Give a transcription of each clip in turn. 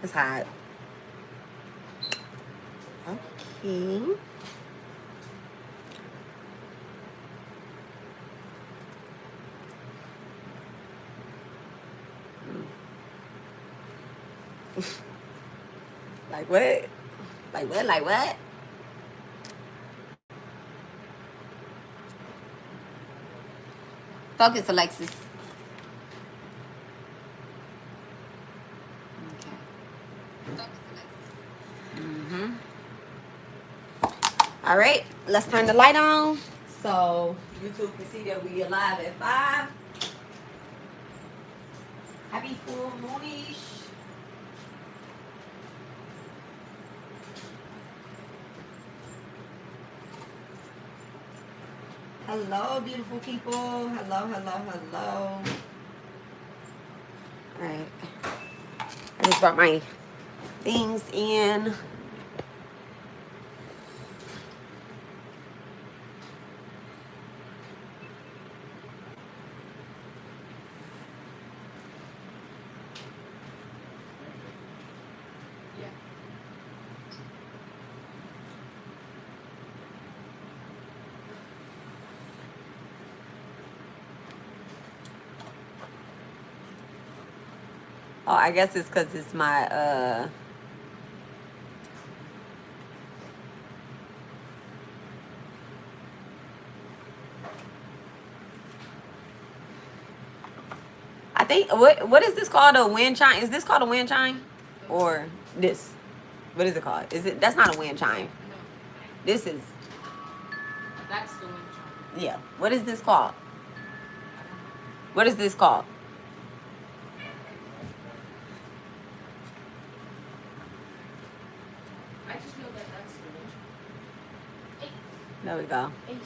It's hot. Okay. Like what? Like what? Like what? Focus, Alexis. Okay. Mm-hmm. All right, let's turn the light on so YouTube can see that we are live at 5. Happy full moonish. Hello, beautiful people. Hello, hello, hello. All right. I just brought my things in. Oh, I guess it's because it's my I think what is this called, a wind chime? Is this called a wind chime? Or this? What is it called? Is it, that's not a wind chime. This is, That's the wind chime. yeah. What is this called? What is this called? I just know that that's the wind chime. There we go. Ace.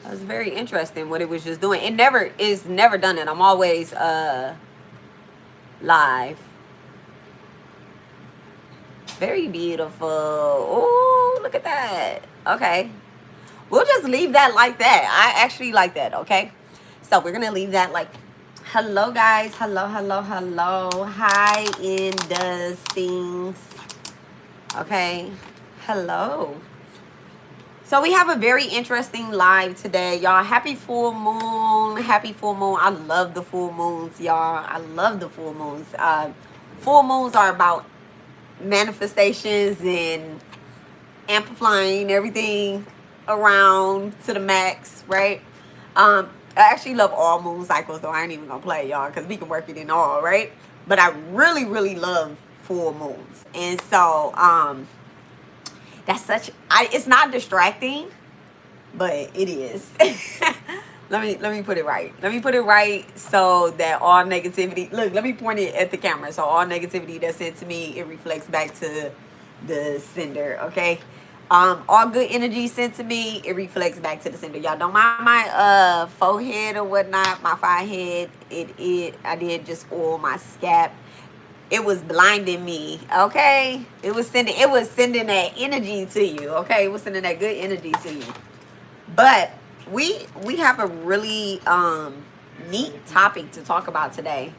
That was very interesting what it was just doing. It never is never done it. I'm always live. Very beautiful. Oh, look at that. Okay. We'll just leave that like that. I actually like that, okay? So we're gonna leave that like, hello guys. Hello, hello, hello. Hi in does things. Okay. Hello. So we have a very interesting live today, y'all. Happy full moon. Happy full moon. I love the full moons, y'all. I love the full moons. Full moons are about manifestations and amplifying everything around to the max, right? I actually love all moon cycles, though. I ain't even gonna play, y'all, because we can work it in all, right? But I really, really love full moons. And so, that's such, it's not distracting, but it is. let me put it right. Let me put it right so that all negativity, look, let me point it at the camera. So all negativity that's sent to me, it reflects back to the sender, okay? All good energy sent to me, it reflects back to the sender. Y'all don't mind my forehead or whatnot, my forehead. I did just oil my scalp. It was blinding me, okay? It was sending that energy to you, okay? It was sending that good energy to you. But we have a really neat topic to talk about today.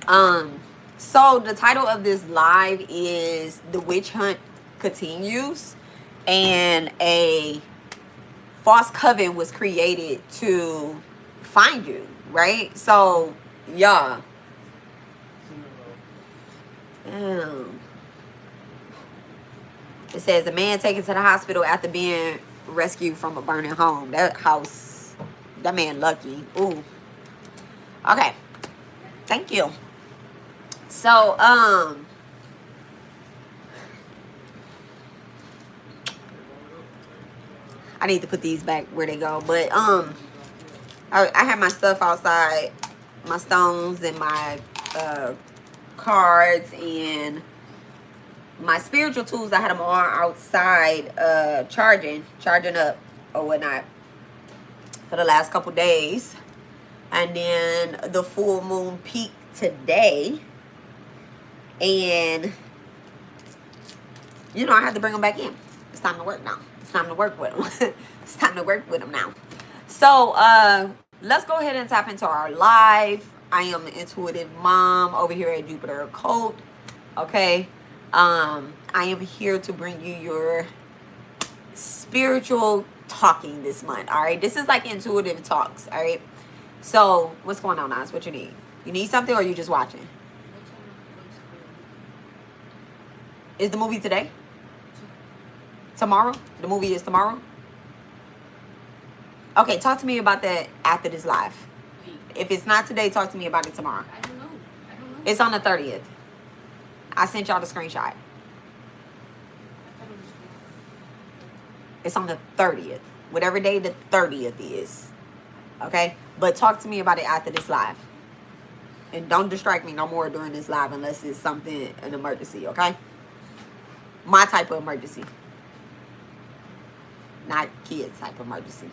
So the title of this live is The Witch Hunt Continues, and a false coven was created to find you, right? So, yeah. Damn. It says a man taken to the hospital after being rescued from a burning home. That house, that man lucky. Ooh. Okay. Thank you. So, I need to put these back where they go. But I have my stuff outside, my stones and my cards and my spiritual tools. I had them all outside charging up or whatnot for the last couple days. And then the full moon peak today. And, you know, I had to bring them back in. It's time to work now. It's time to work with them. It's time to work with them now. So, let's go ahead and tap into our live. I am the intuitive mom over here at Jupiter Occult. Okay. I am here to bring you your spiritual talking this month. All right. This is like intuitive talks. All right. So what's going on, Oz? What you need? You need something, or are you just watching? Is the movie today? Tomorrow? The movie is tomorrow? Okay, talk to me about that after this live. If it's not today, talk to me about it tomorrow. I don't know. It's on the 30th. I sent y'all the screenshot. It's on the 30th. Whatever day the 30th is. Okay? But talk to me about it after this live. And don't distract me no more during this live unless it's something, an emergency, okay? My type of emergency. Not kids type of emergency.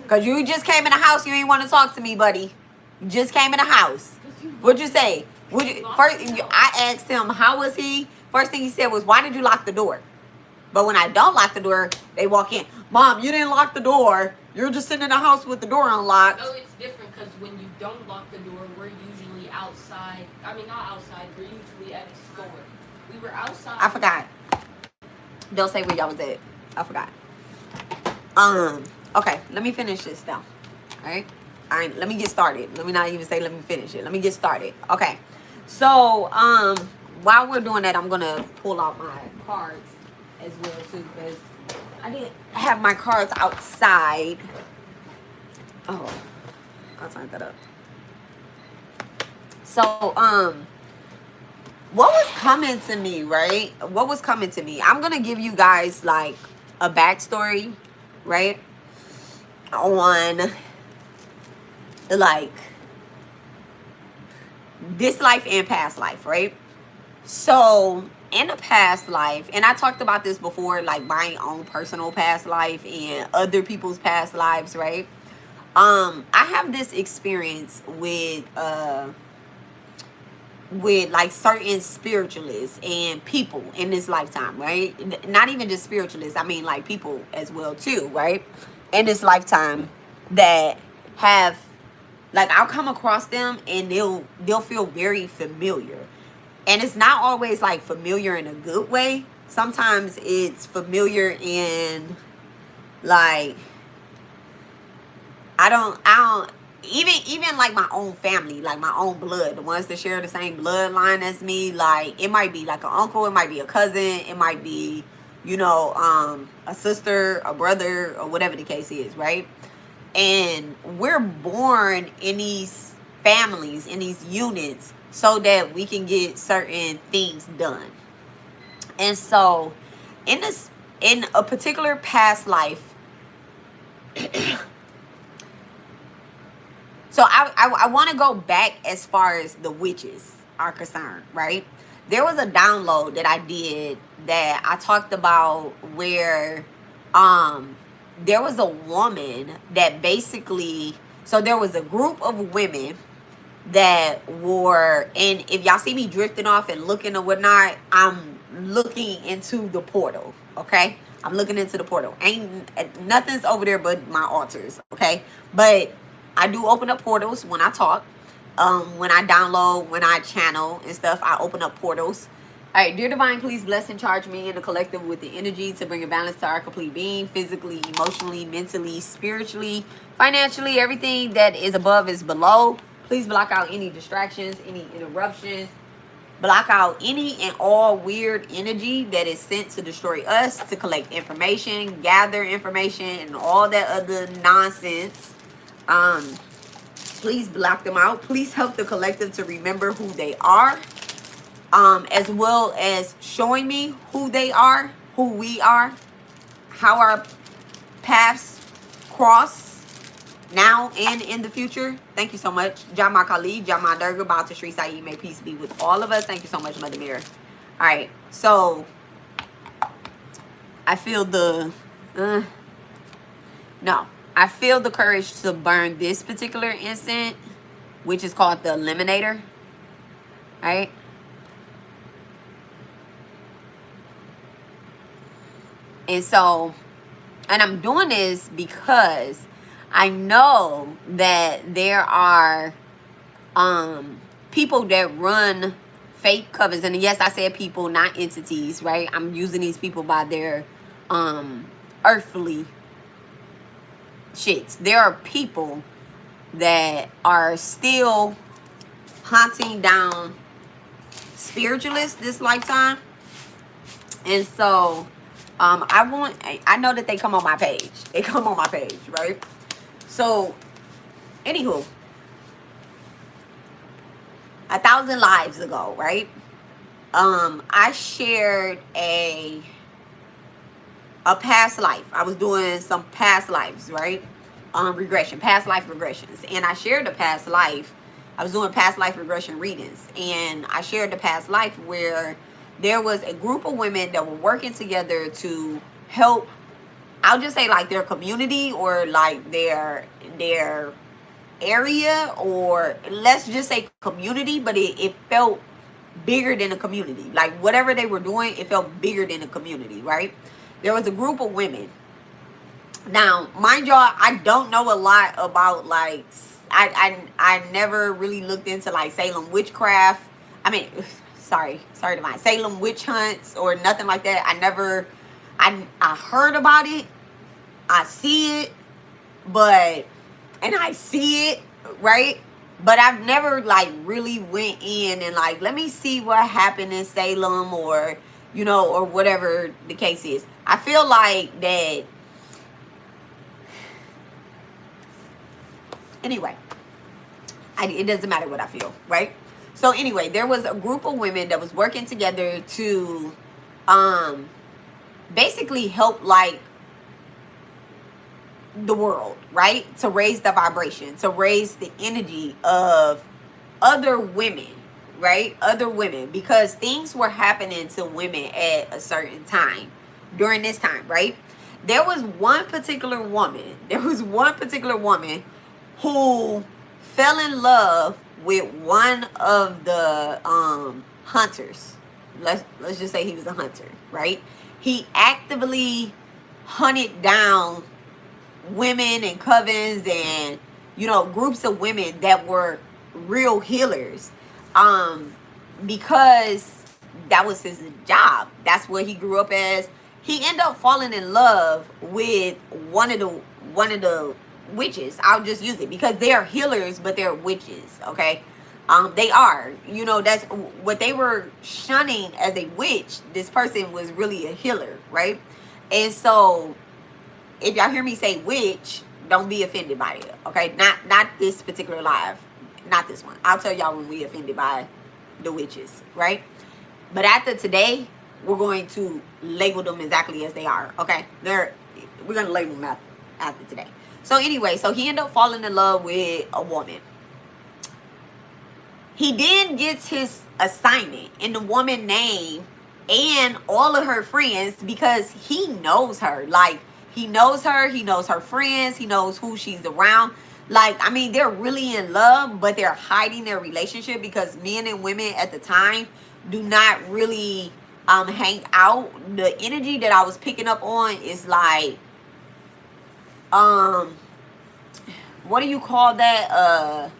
Because you just came in the house, you ain't want to talk to me, buddy. You just came in the house. What'd you say? I asked him, how was he? First thing he said was, why did you lock the door? But when I don't lock the door, they walk in. Mom, you didn't lock the door. You're just sitting in the house with the door unlocked. No, it's different because when you don't lock the door, we're usually outside. I mean, not outside. We're usually at a store. We were outside. I forgot. Don't say where y'all was at. I forgot. Okay, let me finish this though. Alright? Alright, let me get started. Let me not even say let me finish it. Let me get started. Okay. So, while we're doing that, I'm gonna pull out my cards as well too, because I didn't have my cards outside. Oh, I'll turn that up. So, what was coming to me, right? What was coming to me? I'm gonna give you guys like a backstory, right? On like this life and past life, right? So in a past life, and I talked about this before, like my own personal past life and other people's past lives, right? I have this experience with like certain spiritualists and people in this lifetime, right? Not even just spiritualists, I mean like people as well too, right? In this lifetime that have, like, I'll come across them and they'll feel very familiar. And it's not always like familiar in a good way. Sometimes it's familiar in like, I don't even like my own family, like my own blood, the ones that share the same bloodline as me. Like, it might be like an uncle, it might be a cousin, it might be, you know, a sister, a brother, or whatever the case is, right? And we're born in these families, in these units, so that we can get certain things done. And so in a particular past life, so I want to go back as far as the witches are concerned, right? There was a download that I did that I talked about where there was a woman that basically, so there was a group of women that were, and if y'all see me drifting off and looking or whatnot, I'm looking into the portal, okay? I'm looking into the portal. Nothing's over there but my altars, okay? But I do open up portals when I talk. When I download, when I channel and stuff, I open up portals. All right, dear divine, please bless and charge me and the collective with the energy to bring a balance to our complete being, physically, emotionally, mentally, spiritually, financially. Everything that is above is below. Please block out any distractions, any interruptions. Block out any and all weird energy that is sent to destroy us, to collect information, gather information, and all that other nonsense. Please block them out. Please help the collective to remember who they are, as well as showing me who they are, who we are, how our paths cross now and in the future. Thank you so much. Jama Khalid, Jama Durga, Bata Shri Saeed, may peace be with all of us. Thank you so much, Mother Mirror. All right, so I feel the I feel the courage to burn this particular incense, which is called the Eliminator. All right. And so, and I'm doing this because I know that there are people that run fake covens, and yes, I said people, not entities, right? I'm using these people by their earthly shits. There are people that are still hunting down spiritualists this lifetime. And so I know that they come on my page. They come on my page, right? So anywho, 1,000 lives ago, right? I shared a past life. I was doing some past lives, right? Regression, past life regressions. And I shared the past life. I was doing past life regression readings. And I shared the past life where there was a group of women that were working together to help, I'll just say like their community or like their area, or let's just say community, but it felt bigger than a community. Like whatever they were doing, it felt bigger than a community, right? There was a group of women. Now, mind y'all, I don't know a lot about like, I never really looked into like Salem witchcraft. I mean, sorry divine, Salem witch hunts or nothing like that. I heard about it. I see it, and I see it, right? But I've never like really went in and like, let me see what happened in Salem, or, you know, or whatever the case is. I feel like that, anyway, it doesn't matter what I feel, right? So anyway, there was a group of women that was working together to basically help like the world, right? To raise the vibration, to raise the energy of other women, right? Other women, because things were happening to women at a certain time during this time, right? There was one particular woman who fell in love with one of the hunters. Let's just say he was a hunter, right? He actively hunted down women and covens and, you know, groups of women that were real healers, because that was his job. That's what he grew up as. He ended up falling in love with one of the witches. I'll just use it because they are healers, but they're witches, okay? They are, you know, that's what they were shunning as a witch. This person was really a healer, right? And so if y'all hear me say witch, don't be offended by it, okay? Not this particular live, not this one. I'll tell y'all when we offended by the witches, right? But after today, we're going to label them exactly as they are, okay? We're going to label them after today. So anyway, so he ended up falling in love with a woman. He then gets his assignment in the woman's name and all of her friends, because he knows her. Like, he knows her friends, he knows who she's around. Like, I mean, they're really in love, but they're hiding their relationship because men and women at the time do not really hang out. The energy that I was picking up on is like, what do you call that?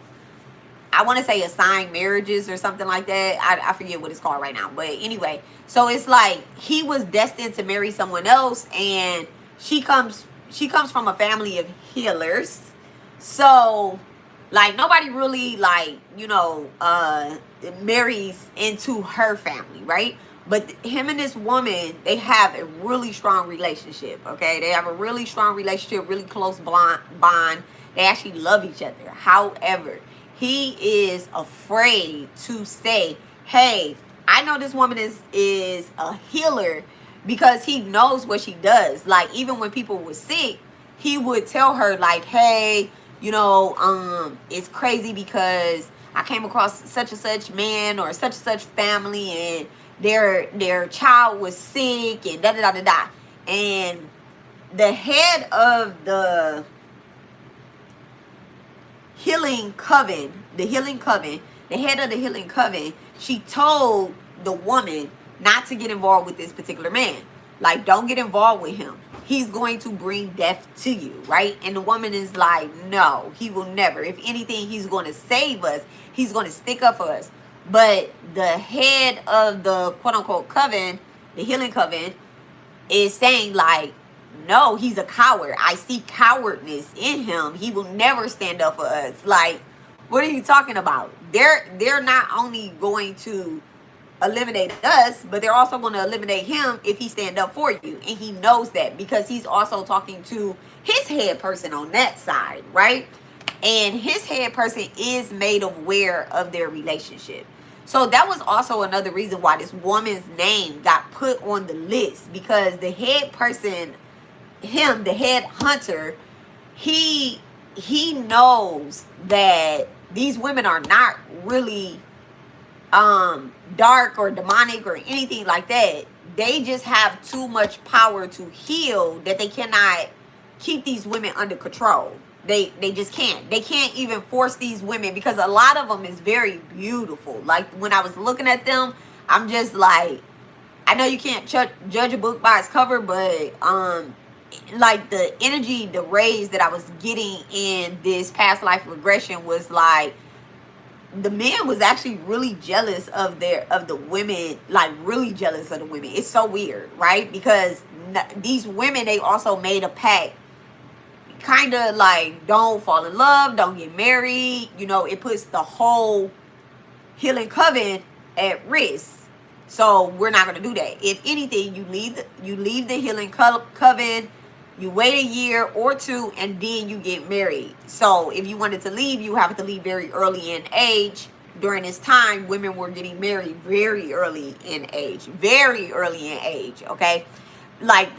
I want to say assigned marriages or something like that. I forget what it's called right now. But anyway, so it's like he was destined to marry someone else, and she comes from a family of healers. So like nobody really like, you know, marries into her family, right? But him and this woman, they have a really strong relationship, okay? They have a really strong relationship, really close bond. They actually love each other. However, he is afraid to say, hey, I know this woman is a healer, because he knows what she does. Like, even when people were sick, he would tell her like, hey, you know, it's crazy because I came across such and such man or such and such family, and their child was sick, and da da da da da. And the head of the healing coven, the head of the healing coven, she told the woman not to get involved with this particular man. Like, don't get involved with him. he's going to bring death to you, right? And the woman is like, no, he will never. If anything, he's going to save us. He's going to stick up for us. But the head of the quote-unquote coven, the healing coven, is saying like, no, he's a coward. I see cowardness in him. He will never stand up for us. Like, what are you talking about? They're not only going to eliminate us, but they're also going to eliminate him if he stand up for you. And he knows that because he's also talking to his head person on that side, right? And his head person is made aware of their relationship. So that was also another reason why this woman's name got put on the list, because the head person, him, the head hunter, he knows that these women are not really dark or demonic or anything like that. They just have too much power to heal that they cannot keep these women under control. They just can't. They can't even force these women, because a lot of them is very beautiful. Like when I was looking at them, I'm just like, I know you can't judge a book by its cover, but like the energy, the rays that I was getting in this past life regression was like, the man was actually really jealous of the women, like really jealous of the women. It's so weird, right? Because these women, they also made a pact, kind of like, don't fall in love, don't get married. You know, it puts the whole healing coven at risk. So we're not going to do that. If anything, you leave the healing coven, you wait a year or two, and then you get married. So if you wanted to leave, you have to leave very early in age. During this time, women were getting married very early in age. Very early in age, okay? Like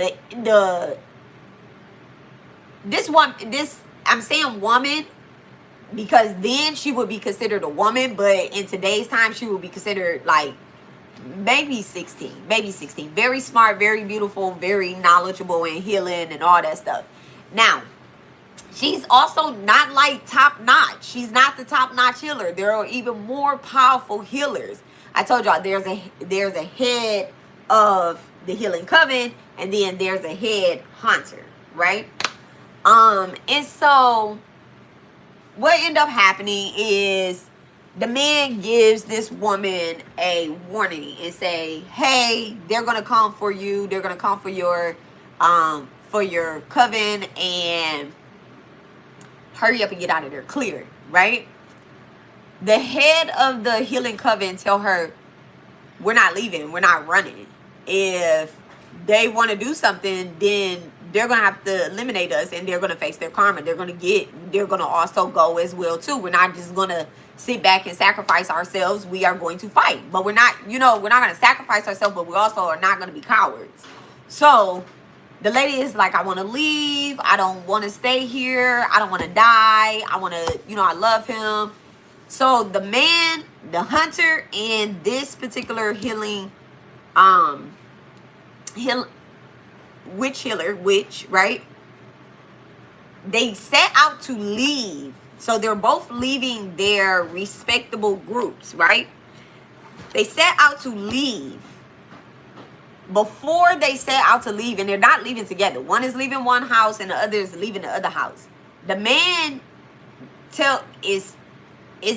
I'm saying woman, because then she would be considered a woman, but in today's time, she would be considered like maybe 16. Very smart, very beautiful, very knowledgeable in healing and all that stuff. Now, she's also not like top notch. She's not the top notch healer. There are even more powerful healers. I told y'all there's a head of the healing coven, and then there's a head hunter, right? And so what ended up happening is the man gives this woman a warning and say, hey, they're going to come for you. They're going to come for your coven, and hurry up and get out of there. Clear it, right? The head of the healing coven tell her, we're not leaving. We're not running. If they want to do something, then they're going to have to eliminate us, and they're going to face their karma. They're going to also go as well too. We're not just going to sit back and sacrifice ourselves. We are going to fight, but we're not going to sacrifice ourselves, but we also are not going to be cowards. So the lady is like, I want to leave. I don't want to stay here. I don't want to die. I want to, I love him. So the man, the hunter, and this particular healing, witch, right? They set out to leave. So they're both leaving their respectable groups, right? They set out to leave. Before they set out to leave, and they're not leaving together. One is leaving one house and the other is leaving the other house. The man is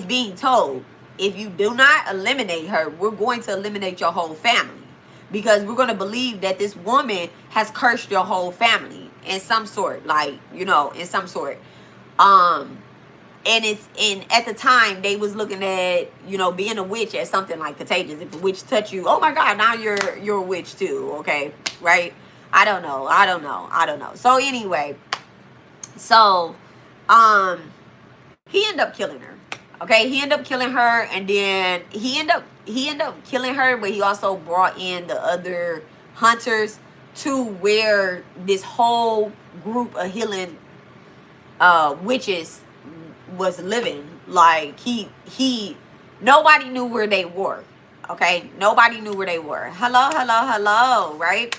being told, if you do not eliminate her, we're going to eliminate your whole family. Because we're going to believe that this woman has cursed your whole family in some sort. Like, in some sort. And at the time they was looking at, being a witch as something like contagious. If a witch touch you, oh my God, now you're a witch too. Okay. Right. I don't know. So anyway, he ended up killing her. Okay. He ended up killing her, and then he ended up killing her, but he also brought in the other hunters to where this whole group of healing witches was living. Like nobody knew where they were. Okay, nobody knew where they were. Hello, right?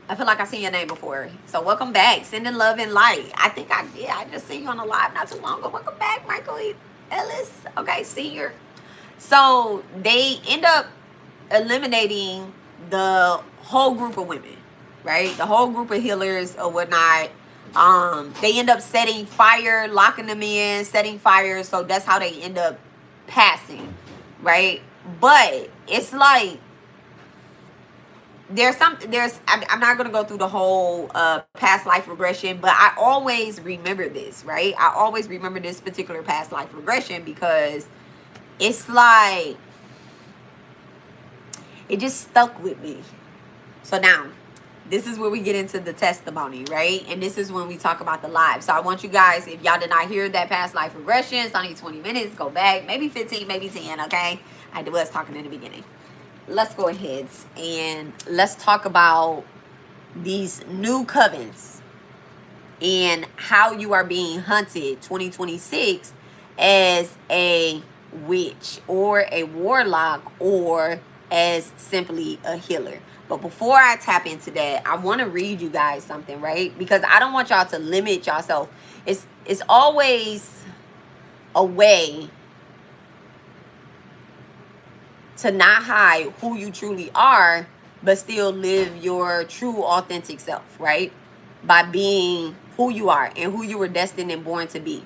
I feel like I seen your name before. So welcome back. Sending love and light. I think I did. I just seen you on the live not too long ago. Welcome back, Michael Ellis. Okay, senior. So they end up eliminating the whole group of women. right? The whole group of healers or whatnot. They end up setting fire, locking them in, setting fire. So that's how they end up passing, right? But it's like I'm not going to go through the whole past life regression, but I always remember this, right? I always remember this particular past life regression because it's like it just stuck with me. So now this is where we get into the testimony, right? And this is when we talk about the live. So I want you guys, if y'all did not hear that past life regression, it's only 20 minutes, go back, maybe 15, maybe 10, okay? I was talking in the beginning. Let's go ahead and let's talk about these new covens and how you are being hunted 2026 as a witch or a warlock or as simply a healer. But before I tap into that, I want to read you guys something, right? Because I don't want y'all to limit yourself. It's always a way to not hide who you truly are, but still live your true, authentic self, right? By being who you are and who you were destined and born to be.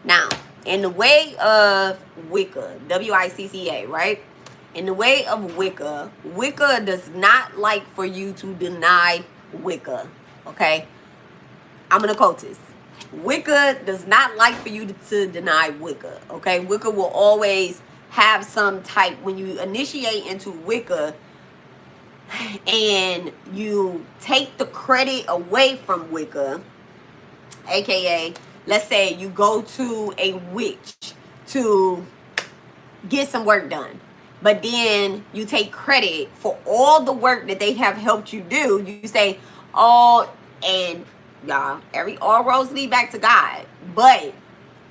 Now, in the way of Wicca, W-I-C-C-A, right? In the way of Wicca, Wicca does not like for you to deny Wicca, okay? I'm an occultist. Wicca does not like for you to deny Wicca, okay? Wicca will always have some type, when you initiate into Wicca and you take the credit away from Wicca, aka, let's say you go to a witch to get some work done, but then you take credit for all the work that they have helped you do. You say, oh, and y'all, all roads lead back to God, but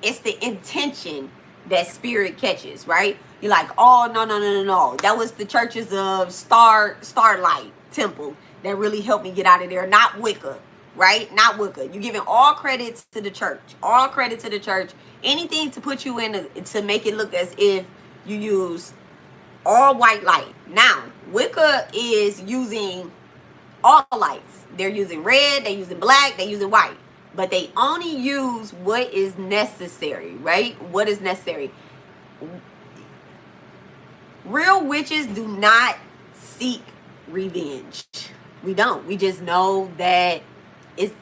it's the intention that spirit catches, right? You're like, oh, no. That was the churches of Starlight Temple that really helped me get out of there, not Wicca, right? Not Wicca. You're giving all credits to the church, all credit to the church, anything to put you in to make it look as if you use all white light. Now, Wicca is using all lights. They're using red, they're using black, they're using white. But they only use what is necessary, right? What is necessary. Real witches do not seek revenge. We don't. We just know that it's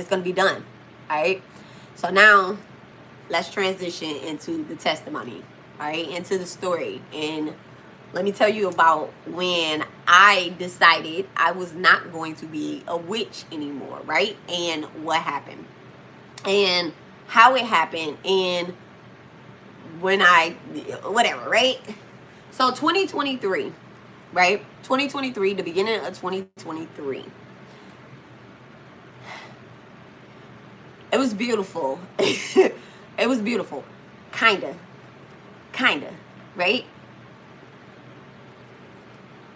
going to be done, all right? So now, let's transition into the testimony, all right? Into the story. And let me tell you about when I decided I was not going to be a witch anymore, right? And what happened. And how it happened. And when whatever, right? So 2023, right? 2023, the beginning of 2023. It was beautiful. It was beautiful. Kinda, right?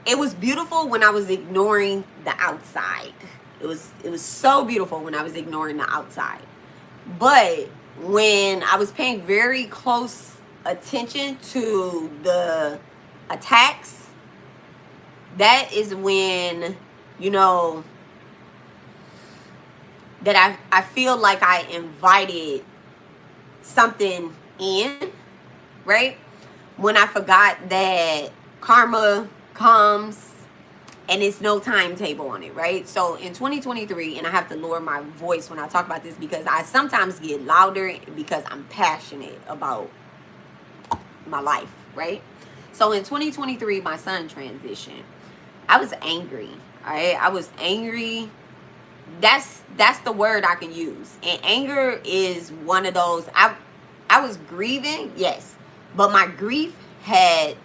It was beautiful when I was ignoring the outside. It was so beautiful when I was ignoring the outside. But when I was paying very close attention to the attacks, that is when, that I feel like I invited something in, right? When I forgot that karma comes and it's no timetable on it, right? So in 2023, and I have to lower my voice when I talk about this because I sometimes get louder because I'm passionate about my life, right? So in 2023, my son transitioned. I was angry, all right? I was angry. That's the word I can use. And anger is one of those. I was grieving, yes, but my grief had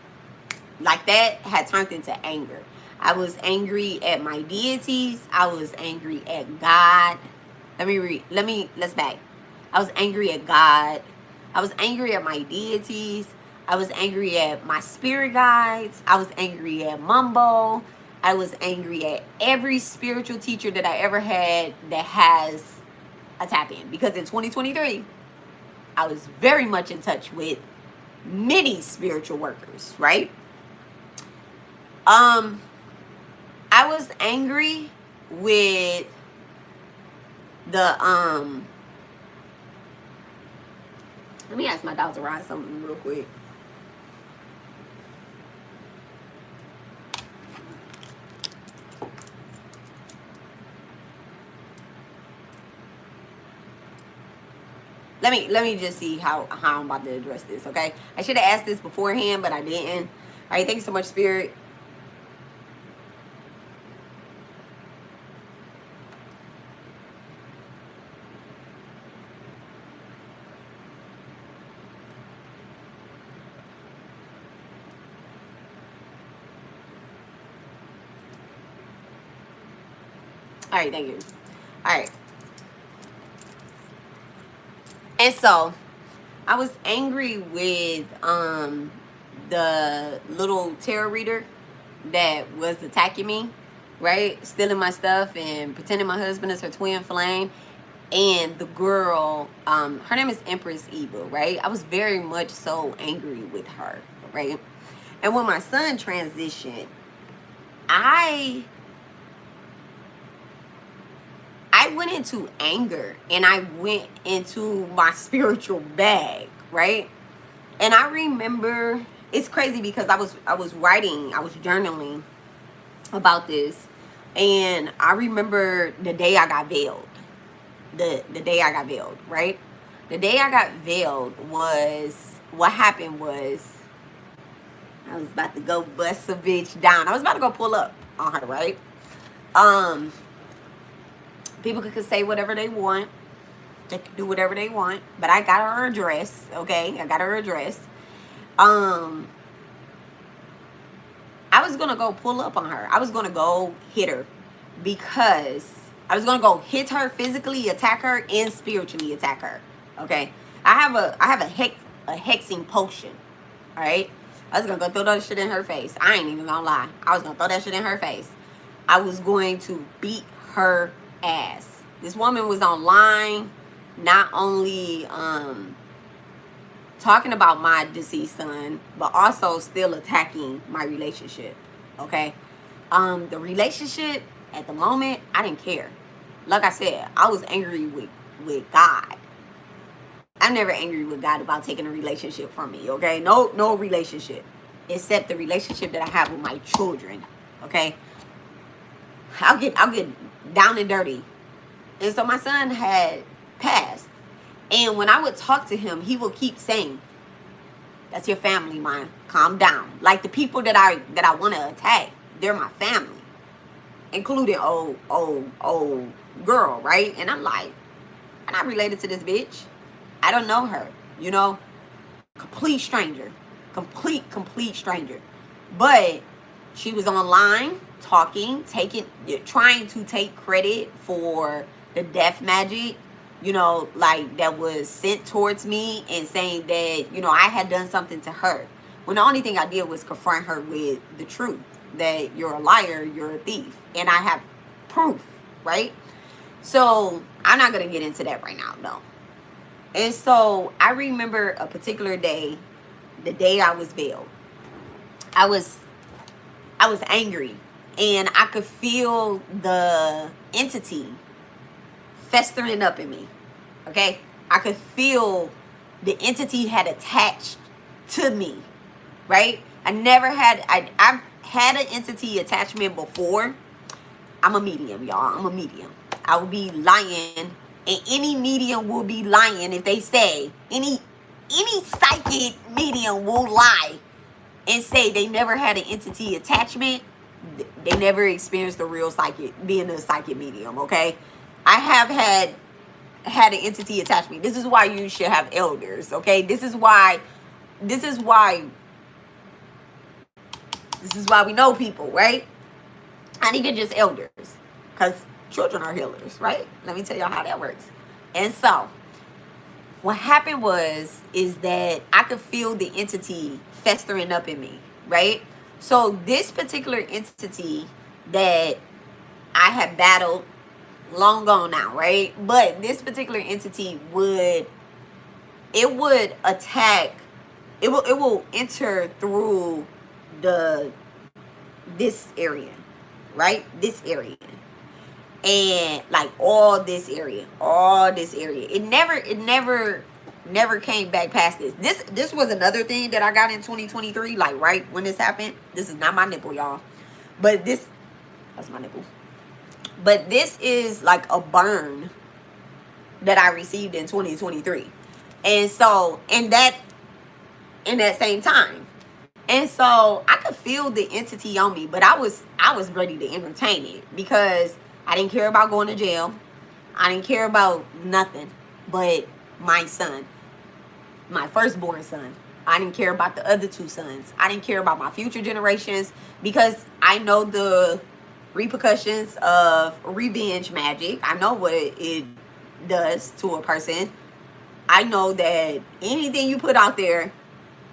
turned into anger. I was angry at my deities. I was angry at God. Let's back. I was angry at God. I was angry at my deities. I was angry at my spirit guides. I was angry at Mumbo. I was angry at every spiritual teacher that I ever had that has a tap in. Because in 2023, I was very much in touch with many spiritual workers, right? I was angry with the let me ask my dog to ride something real quick. Let me just see how I'm about to address this, okay? I should have asked this beforehand, but I didn't. All right, thank you so much, Spirit. All right, thank you. All right. And so I was angry with the little tarot reader that was attacking me, right? Stealing my stuff and pretending my husband is her twin flame. And the girl, her name is Empress Evil, right? I was very much so angry with her, right? And when my son transitioned, I went into anger and I went into my spiritual bag, right? And I remember, it's crazy because I was writing, I was journaling about this, and I remember the day I got veiled. The day I got veiled, right? The day I got veiled was, what happened was, I was about to go bust a bitch down. I was about to go pull up on her, right? People could say whatever they want. They could do whatever they want. But I got her address, okay? I got her address. I was going to go pull up on her. I was going to go hit her because I was going to go hit her, physically attack her, and spiritually attack her, okay? I have a hexing potion, all right? I was going to go throw that shit in her face. I ain't even going to lie. I was going to throw that shit in her face. I was going to beat her ass. This woman was online, not only talking about my deceased son, but also still attacking my relationship, okay? The relationship at the moment, I didn't care. Like I said, I was angry with God. I'm never angry with God about taking a relationship from me, okay? No relationship except the relationship that I have with my children, okay? I'll get down and dirty. And so my son had passed. And when I would talk to him, he would keep saying, "That's your family, man. Calm down." Like the people that I want to attack, they're my family. Including old girl, right? And I'm like, I'm not related to this bitch. I don't know her, you know? Complete stranger. Complete stranger. But she was online talking, trying to take credit for the death magic, you know, like that was sent towards me, and saying that, you know, I had done something to her. When the only thing I did was confront her with the truth, that you're a liar, you're a thief. And I have proof, right? So I'm not going to get into that right now, no. And so I remember a particular day, the day I was veiled. I was angry, and I could feel the entity festering up in me, okay? I could feel the entity had attached to me, right? I've had an entity attachment before. I'm a medium, y'all. I'm a medium. I will be lying, and any medium will be lying if they say, any psychic medium will lie and say they never had an entity attachment. They never experienced the real psychic, being a psychic medium, okay? I have had an entity attachment. This is why you should have elders, okay? This is why we know people, right? Not even just elders, because children are healers, right? Let me tell y'all how that works. And so what happened is that I could feel the entity festering up in me, right? So this particular entity that I had battled, long gone now, right? But this particular entity would attack, it will enter through this area, right? This area. and like all this area. It never came back past this. This was another thing that I got in 2023, like right when this happened. This is not my nipple, y'all. But that's my nipple. But this is like a burn that I received in 2023. And so in that same time. And so I could feel the entity on me, but I was ready to entertain it because I didn't care about going to jail. I didn't care about nothing but my son, my firstborn son. I didn't care about the other two sons. I didn't care about my future generations because I know the repercussions of revenge magic. I know what it does to a person. I know that anything you put out there,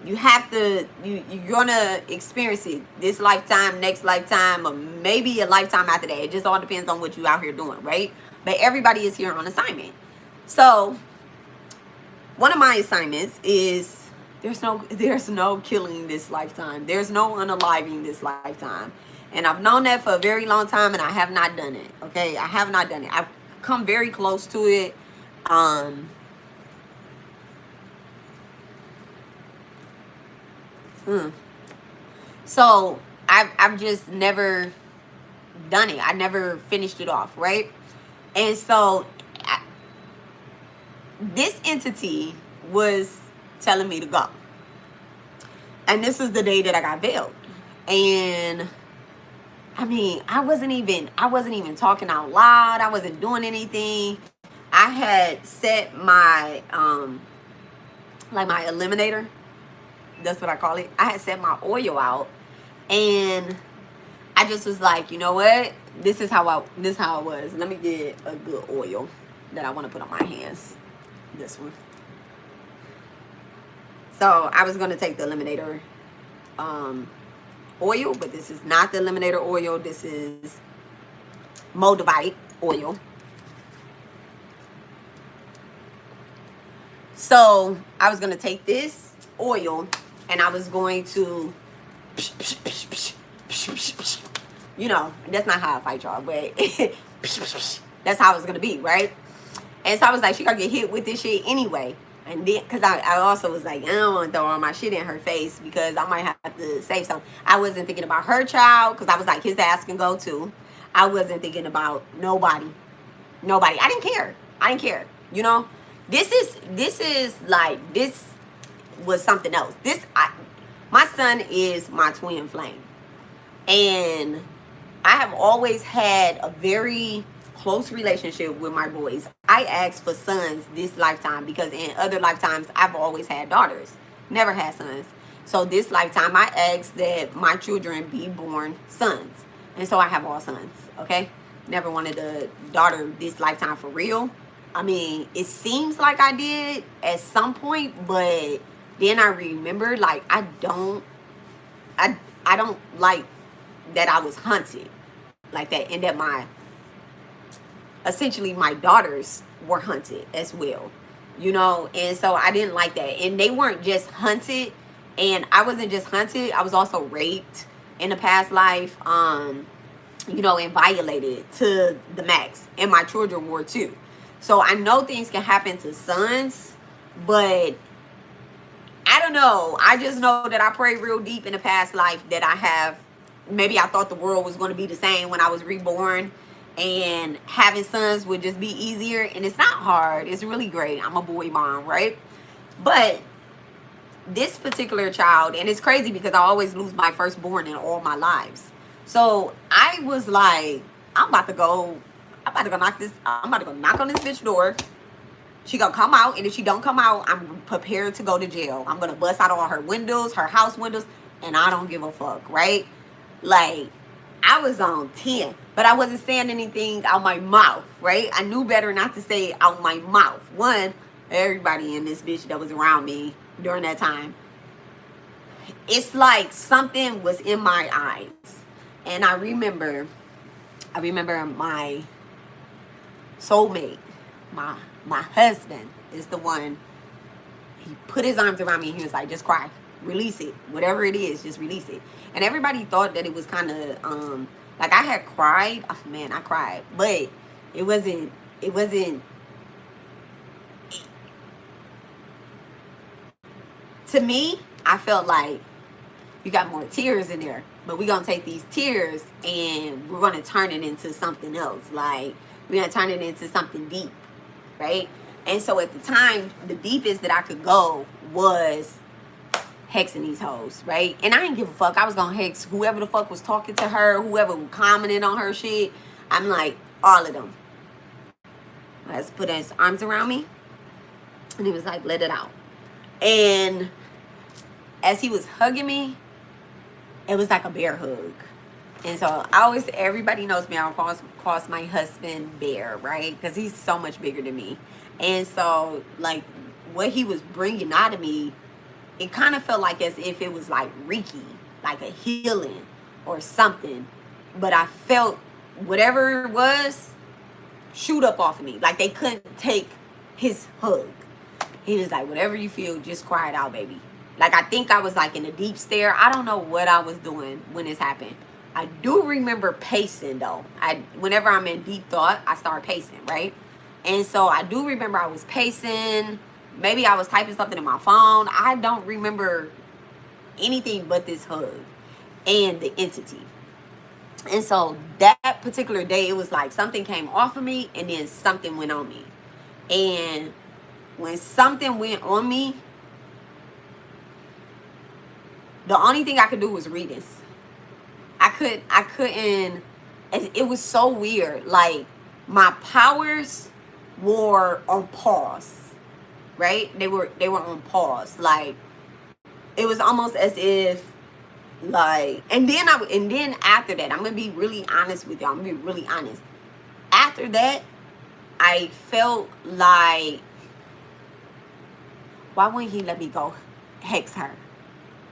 you have to, you're gonna experience it this lifetime, next lifetime, or maybe a lifetime after that. It just all depends on what you out here doing, right? But everybody is here on assignment. So one of my assignments is there's no killing this lifetime. There's no unaliving this lifetime. And I've known that for a very long time, and I have not done it. Okay, I have not done it. I've come very close to it. So I've just never done it. I never finished it off, right? And so this entity was telling me to go. And this is the day that I got veiled. And I mean, I wasn't even talking out loud. I wasn't doing anything. I had set my like my eliminator. That's what I call it. I had set my oil out, and I just was like, you know what? This is how it was. Let me get a good oil that I want to put on my hands. This one. So I was gonna take the eliminator oil, but this is not the eliminator oil. This is Moldavite oil. So I was gonna take this oil and I was going to, you know, that's not how I fight y'all, but that's how it's gonna be, right? And so I was like, she gonna get hit with this shit anyway. And then, because I also was like, I don't want to throw all my shit in her face because I might have to save something. I wasn't thinking about her child because I was like, his ass can go too. I wasn't thinking about nobody. I didn't care. You know, this was something else. My son is my twin flame. And I have always had a very close relationship with my boys. I asked for sons this lifetime because in other lifetimes I've always had daughters, never had sons. So this lifetime I asked that my children be born sons, and so I have all sons. Okay, never wanted a daughter this lifetime for real. I mean, it seems like I did at some point, but then I remembered like I don't like that I was hunted like that, and that essentially my daughters were hunted as well, you know. And so I didn't like that. And they weren't just hunted, and I wasn't just hunted, I was also raped in a past life, you know, and violated to the max, and my children were too. So I know things can happen to sons, but I don't know. I just know that I prayed real deep in a past life that maybe I thought the world was going to be the same when I was reborn, and having sons would just be easier. And it's not hard. It's really great. I'm a boy mom, right? But this particular child, and it's crazy because I always lose my firstborn in all my lives. So I was like, I'm about to go knock on this bitch door. She gonna come out, and if she don't come out, I'm prepared to go to jail. I'm gonna bust out all her windows, her house windows, and I don't give a fuck, right? Like, I was on 10, but I wasn't saying anything out my mouth, right? I knew better not to say it out my mouth. One, everybody in this bitch that was around me during that time, it's like something was in my eyes. And I remember my soulmate, my husband is the one, he put his arms around me and he was like, just cry. Release it. Whatever it is, just release it. And everybody thought that it was kind of, like I had cried. Oh, man, I cried. But It wasn't, it wasn't, to me, I felt like you got more tears in there, but we're going to take these tears and we're going to turn it into something else. Like, we're going to turn it into something deep, right? And so at the time, the deepest that I could go was hexing these hoes, right? And I didn't give a fuck. I was going to hex whoever the fuck was talking to her, whoever commented on her shit. I'm like, all of them. Let's put his arms around me. And he was like, let it out. And as he was hugging me, it was like a bear hug. And so I always, everybody knows me, I'll call my husband Bear, right? Because he's so much bigger than me. And so, like, what he was bringing out of me, it kind of felt like as if it was like Reiki, like a healing or something. But I felt whatever it was shoot up off of me. Like, they couldn't take his hug. He was like, whatever you feel, just cry it out, baby. Like, I think I was like in a deep stare. I don't know what I was doing when this happened. I do remember pacing, though. Whenever I'm in deep thought, I start pacing, right? And so I do remember I was pacing. Maybe I was typing something in my phone. I don't remember anything but this hug and the entity. And so that particular day, it was like something came off of me and then something went on me. And when something went on me, the only thing I could do was read this. I couldn't, it was so weird. Like, my powers were on pause, right? They were on pause. Like, it was almost as if, like, and then after that, I'm gonna be really honest with y'all. I'm gonna be really honest. After that, I felt like, why wouldn't he let me go hex her?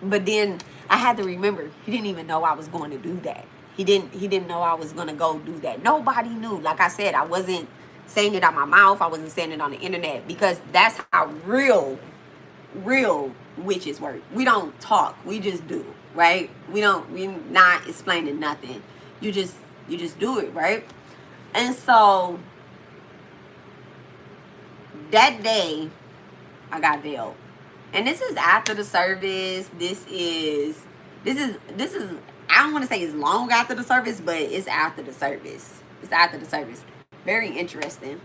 But then I had to remember, he didn't even know I was going to do that. He didn't know I was going to go do that. Nobody knew. Like I said, I wasn't saying it out my mouth. I wasn't saying it on the internet, because that's how real witches work. We don't talk. We just do, right? We're not explaining nothing. You just do it, right? And so that day I got veiled. And this is after the service. This is I don't want to say it's long after the service, but it's after the service. It's after the service. Very interesting.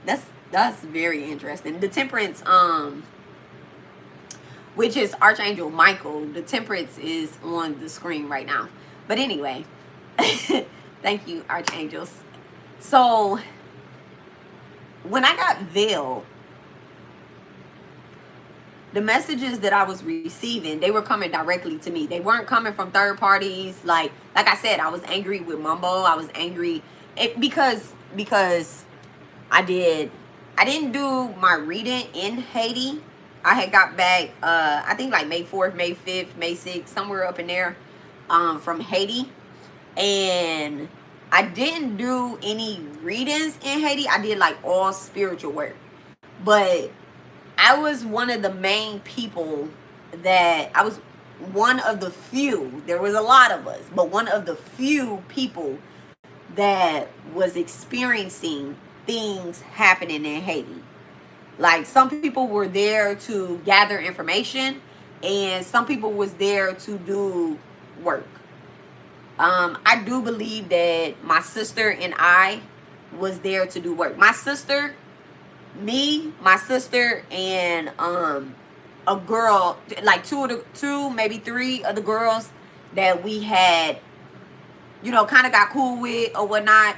That's very interesting. The Temperance, which is Archangel Michael. The Temperance is on the screen right now. But anyway, thank you, Archangels. So when I got veiled, the messages that I was receiving, they were coming directly to me. They weren't coming from third parties. Like I said, I was angry with Mumbo. I was angry because I didn't do my reading in Haiti. I had got back, I think like May 4th, May 5th, May 6th, somewhere up in there, from Haiti. And I didn't do any readings in Haiti. I did like all spiritual work. But I was one of the main people I was one of the few, there was a lot of us, but one of the few people that was experiencing things happening in Haiti. Like, some people were there to gather information, and some people was there to do work. I do believe that my sister and I was there to do work. My sister, and a girl, like two, maybe three of the girls that we had, kind of got cool with or whatnot.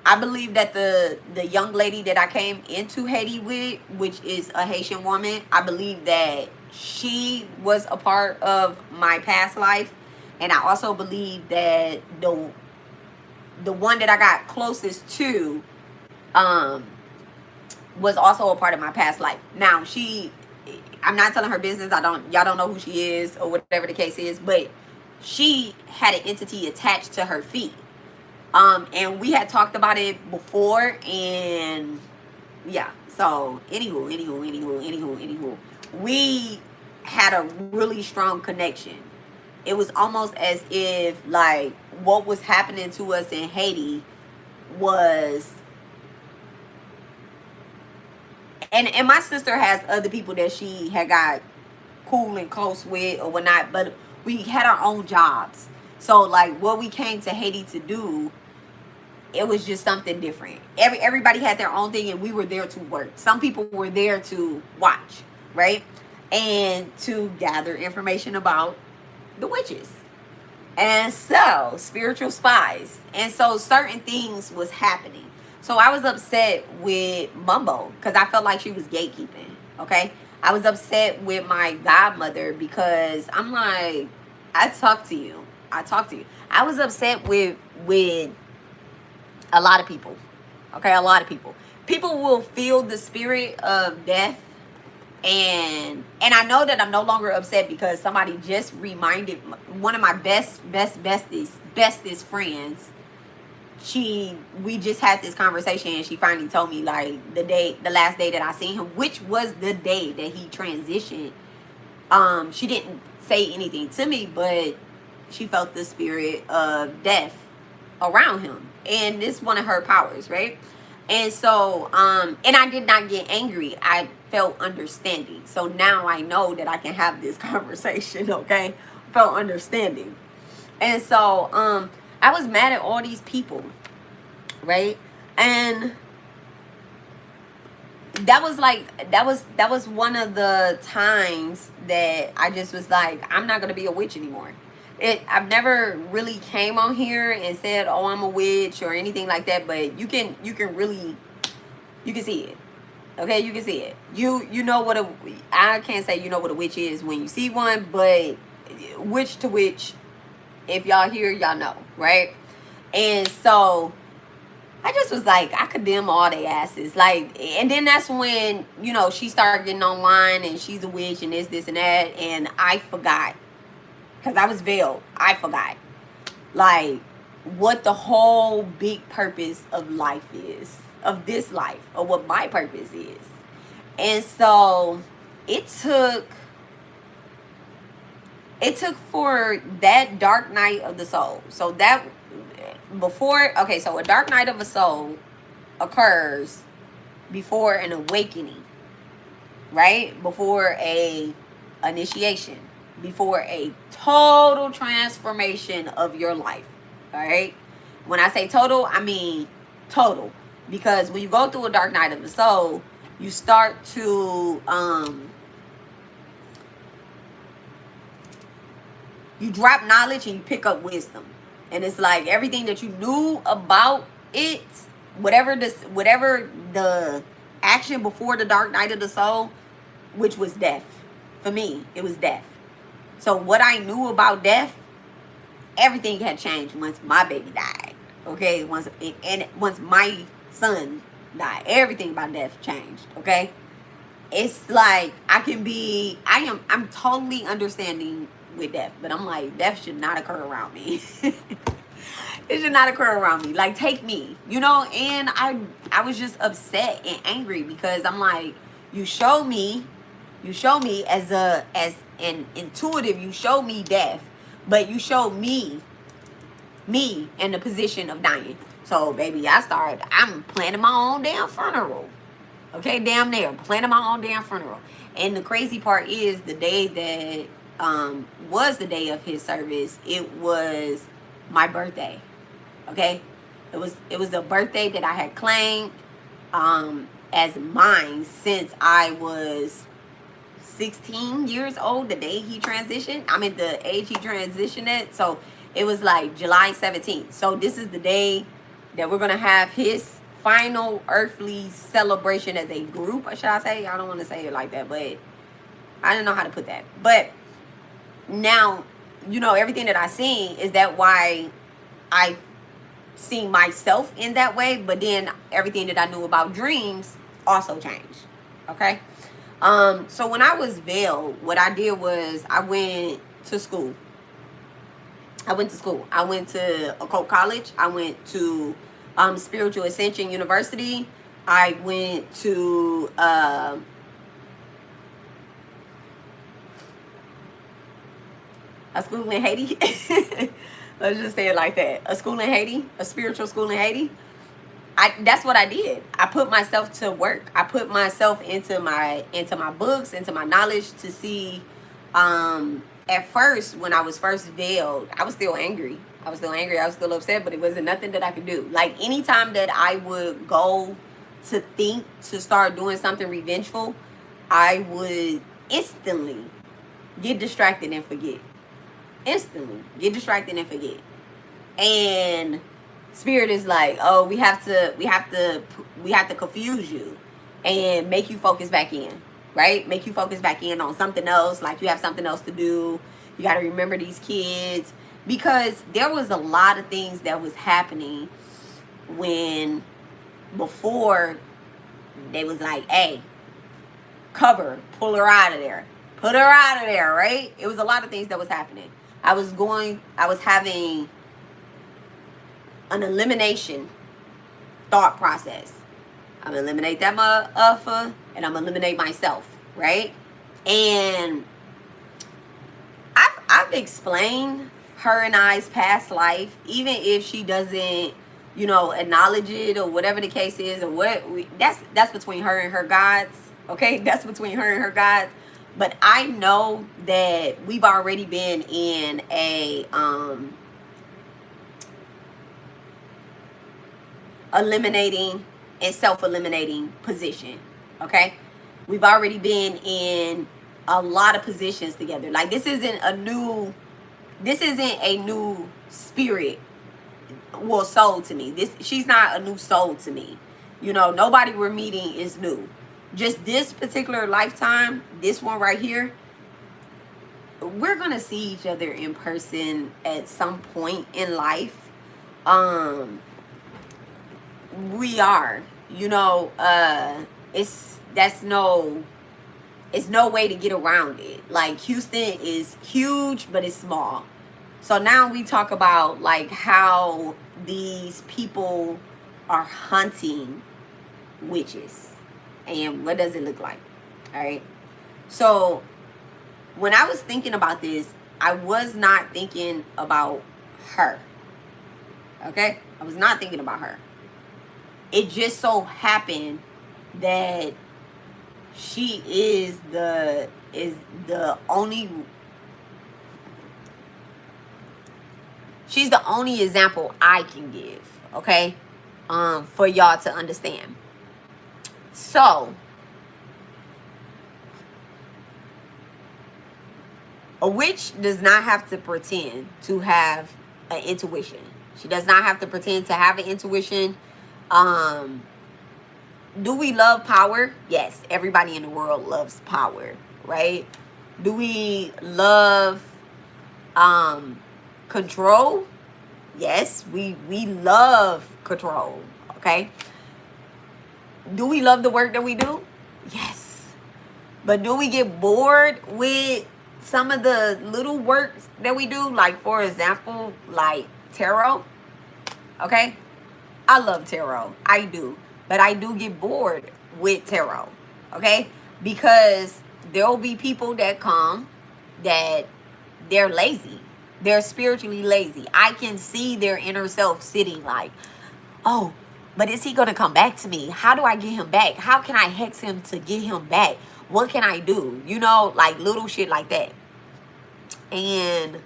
I believe that the young lady that I came into Haiti with, which is a Haitian woman, I believe that she was a part of my past life. And I also believe that the one that I got closest to was also a part of my past life. Now, I'm not telling her business. Y'all don't know who she is or whatever the case is, but she had an entity attached to her feet. And we had talked about it before, and yeah. So anywho, we had a really strong connection. It was almost as if, like, what was happening to us in Haiti was, and my sister has other people that she had got cool and close with or whatnot, but we had our own jobs. So like what we came to Haiti to do, it was just something different. Everybody had their own thing, and we were there to work. Some people were there to watch, right? And to gather information about the witches. And so, spiritual spies. And so certain things was happening. So I was upset with Mumbo because I felt like she was gatekeeping. Okay. I was upset with my godmother because I'm like, I talk to you. I was upset with a lot of people. Okay, a lot of people. People will feel the spirit of death, and I know that I'm no longer upset because somebody just reminded one of my bestest friends. We just had this conversation, and she finally told me like the last day that I seen him, which was the day that he transitioned. She didn't say anything to me, but she felt the spirit of death around him, and it's one of her powers, right? And so and I did not get angry. I felt understanding. So now I know that I can have this conversation. Okay, felt understanding. And so I was mad at all these people, right? And that was one of the times that I just was like, I'm not gonna be a witch anymore. I've never really came on here and said, oh, I'm a witch or anything like that, but you can really, you can see it. Okay, you can see it. You know what I can't say you know what a witch is when you see one, but witch to witch, if y'all hear, y'all know, right? And so I just was like, I condemn all they asses. Like, and then that's when, she started getting online and she's a witch and this and that, and I forgot. Because I was veiled. I forgot. Like, what the whole big purpose of life is. Of this life. Or what my purpose is. And so, it took for that dark night of the soul. So, that, so a dark night of a soul occurs before an awakening. Right? Before a initiation. Before a total transformation of your life. All right. When I say total, I mean total. Because when you go through a dark night of the soul, you start to you drop knowledge and you pick up wisdom. And it's like everything that you knew about it, whatever the action before the dark night of the soul, which was death. For me, it was death. So what I knew about death, everything had changed once my baby died. Okay, once my son died, everything about death changed. Okay, it's like I'm totally understanding with death, but I'm like, death should not occur around me. It should not occur around me. Like, take me, and I was just upset and angry because I'm like, you show me as an intuitive, you show me death, but you show me in the position of dying. So baby, I'm planning my own damn funeral. Okay, damn near planning my own damn funeral. And the crazy part is the day that was the day of his service, it was my birthday. Okay, it was the birthday that I had claimed as mine since I was 16 years old, the day he transitioned. I'm at the age he transitioned at. So it was like July 17th. So this is the day that we're going to have his final earthly celebration as a group, or should I say? I don't want to say it like that, but I don't know how to put that. But now, everything that I seen is that why I seen myself in that way. But then everything that I knew about dreams also changed. Okay? So when I was veiled, what I did was I went to school. I went to Occult College. I went to Spiritual Ascension University. I went to a school in Haiti. Let's just say it like that. A school in Haiti, a spiritual school in Haiti. That's what I did. I put myself to work. I put myself into my books, into my knowledge to see. At first, when I was first veiled, I was still angry. I was still upset, but it wasn't nothing that I could do. Like anytime that I would go to think to start doing something revengeful, I would instantly get distracted and forget. Instantly get distracted and forget. And Spirit is like, oh, we have to confuse you and make you focus back in, right? Make you focus back in on something else, like you have something else to do. You got to remember these kids, because there was a lot of things that was happening before they was like, hey, cover, pull her out of there, put her out of there, right? It was a lot of things that was happening. I was having an elimination thought process. I'm gonna eliminate that motherfucker, and I'm gonna eliminate myself, right? And I've explained her and I's past life, even if she doesn't, acknowledge it or whatever the case is, or that's between her and her gods, okay? That's between her and her gods. But I know that we've already been in a eliminating and self-eliminating position, okay? We've already been in a lot of positions together. Like this isn't a new spirit, well, soul to me. She's not a new soul to me. Nobody we're meeting is new. Just this particular lifetime, this one right here, we're gonna see each other in person at some point in life. We are, it's no way to get around it. Like Houston is huge, but it's small. So now we talk about like how these people are hunting witches and what does it look like. All right. So when I was thinking about this, I was not thinking about her. Okay. I was not thinking about her. It just so happened that she is the only, she's the only example I can give, okay? For y'all to understand. So, a witch does not have to pretend to have an intuition. She does not have to pretend to have an intuition. Do we love power? Yes, everybody in the world loves power, right? Do we love control? Yes, we love control, okay? Do we love the work that we do? Yes. But do we get bored with some of the little works that we do? Like, for example, like tarot, okay? I love tarot. I do. But I do get bored with tarot, okay? Because there will be people that come that they're lazy. They're spiritually lazy. I can see their inner self sitting like, oh, but is he going to come back to me? How do I get him back? How can I hex him to get him back? What can I do? Like little shit like that. And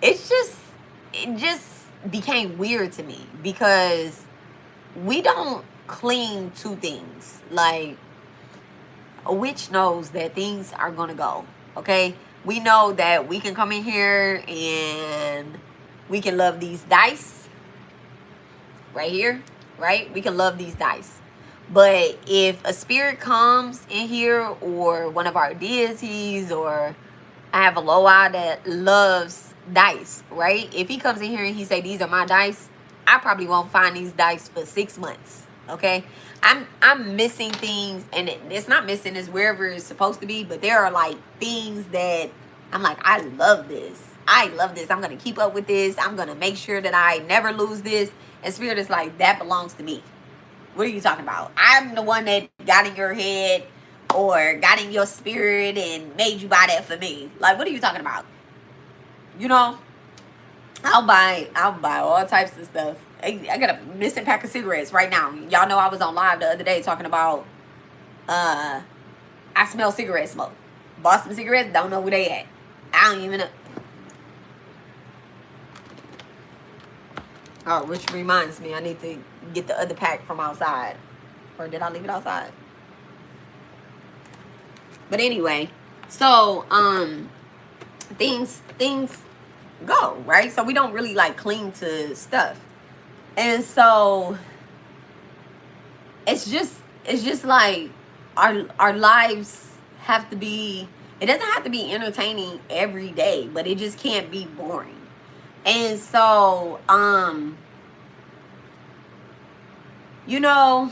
it just became weird to me because we don't cling to things. Like, a witch knows that things are gonna go, okay? We know that we can come in here and we can love these dice right here, right? We can love these dice. But if a spirit comes in here, or one of our deities, or I have a Loa that loves dice, right? If he comes in here and he say, these are my dice, I probably won't find these dice for 6 months, okay? I'm missing things, and it's not missing, it's wherever it's supposed to be, but there are like things that I'm like, I love this. I'm going to keep up with this. I'm going to make sure that I never lose this. And Spirit is like, that belongs to me. What are you talking about? I'm the one that got in your head or got in your spirit and made you buy that for me. Like, what are you talking about? I'll buy all types of stuff. I got a missing pack of cigarettes right now. Y'all know I was on live the other day talking about I smell cigarette smoke. Bought some cigarettes, don't know where they at. I don't even know. Oh, which reminds me, I need to get the other pack from outside. Or did I leave it outside? But anyway, so things go, right? So we don't really like cling to stuff. And so it's just like our lives have to be, it doesn't have to be entertaining every day, but it just can't be boring. And so you know,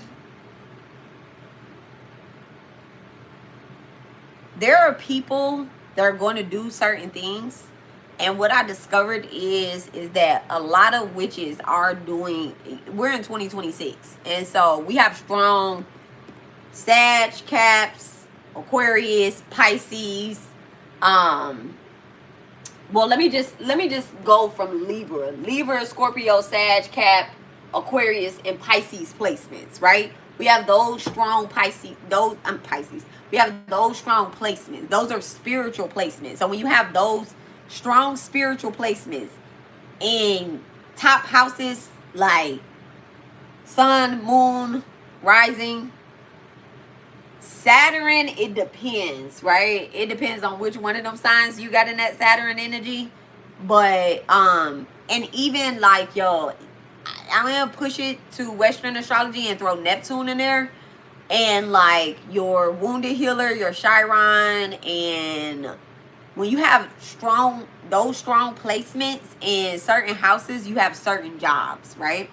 there are people that are going to do certain things, and what I discovered is that a lot of witches are doing, we're in 2026, and so we have strong Sag, Caps, Aquarius, Pisces. Well, let me just go from Libra, Scorpio, Sag, Cap, Aquarius, and Pisces placements, right? We have those strong Pisces, Pisces. We have those strong placements. Those are spiritual placements. So when you have those strong spiritual placements in top houses like Sun, Moon, Rising, Saturn, it depends, right? It depends on which one of them signs you got in that Saturn energy. But and even like, yo, I'm gonna push it to Western astrology and throw Neptune in there, and like your wounded healer, your Chiron. And when you have those strong placements in certain houses, you have certain jobs, right?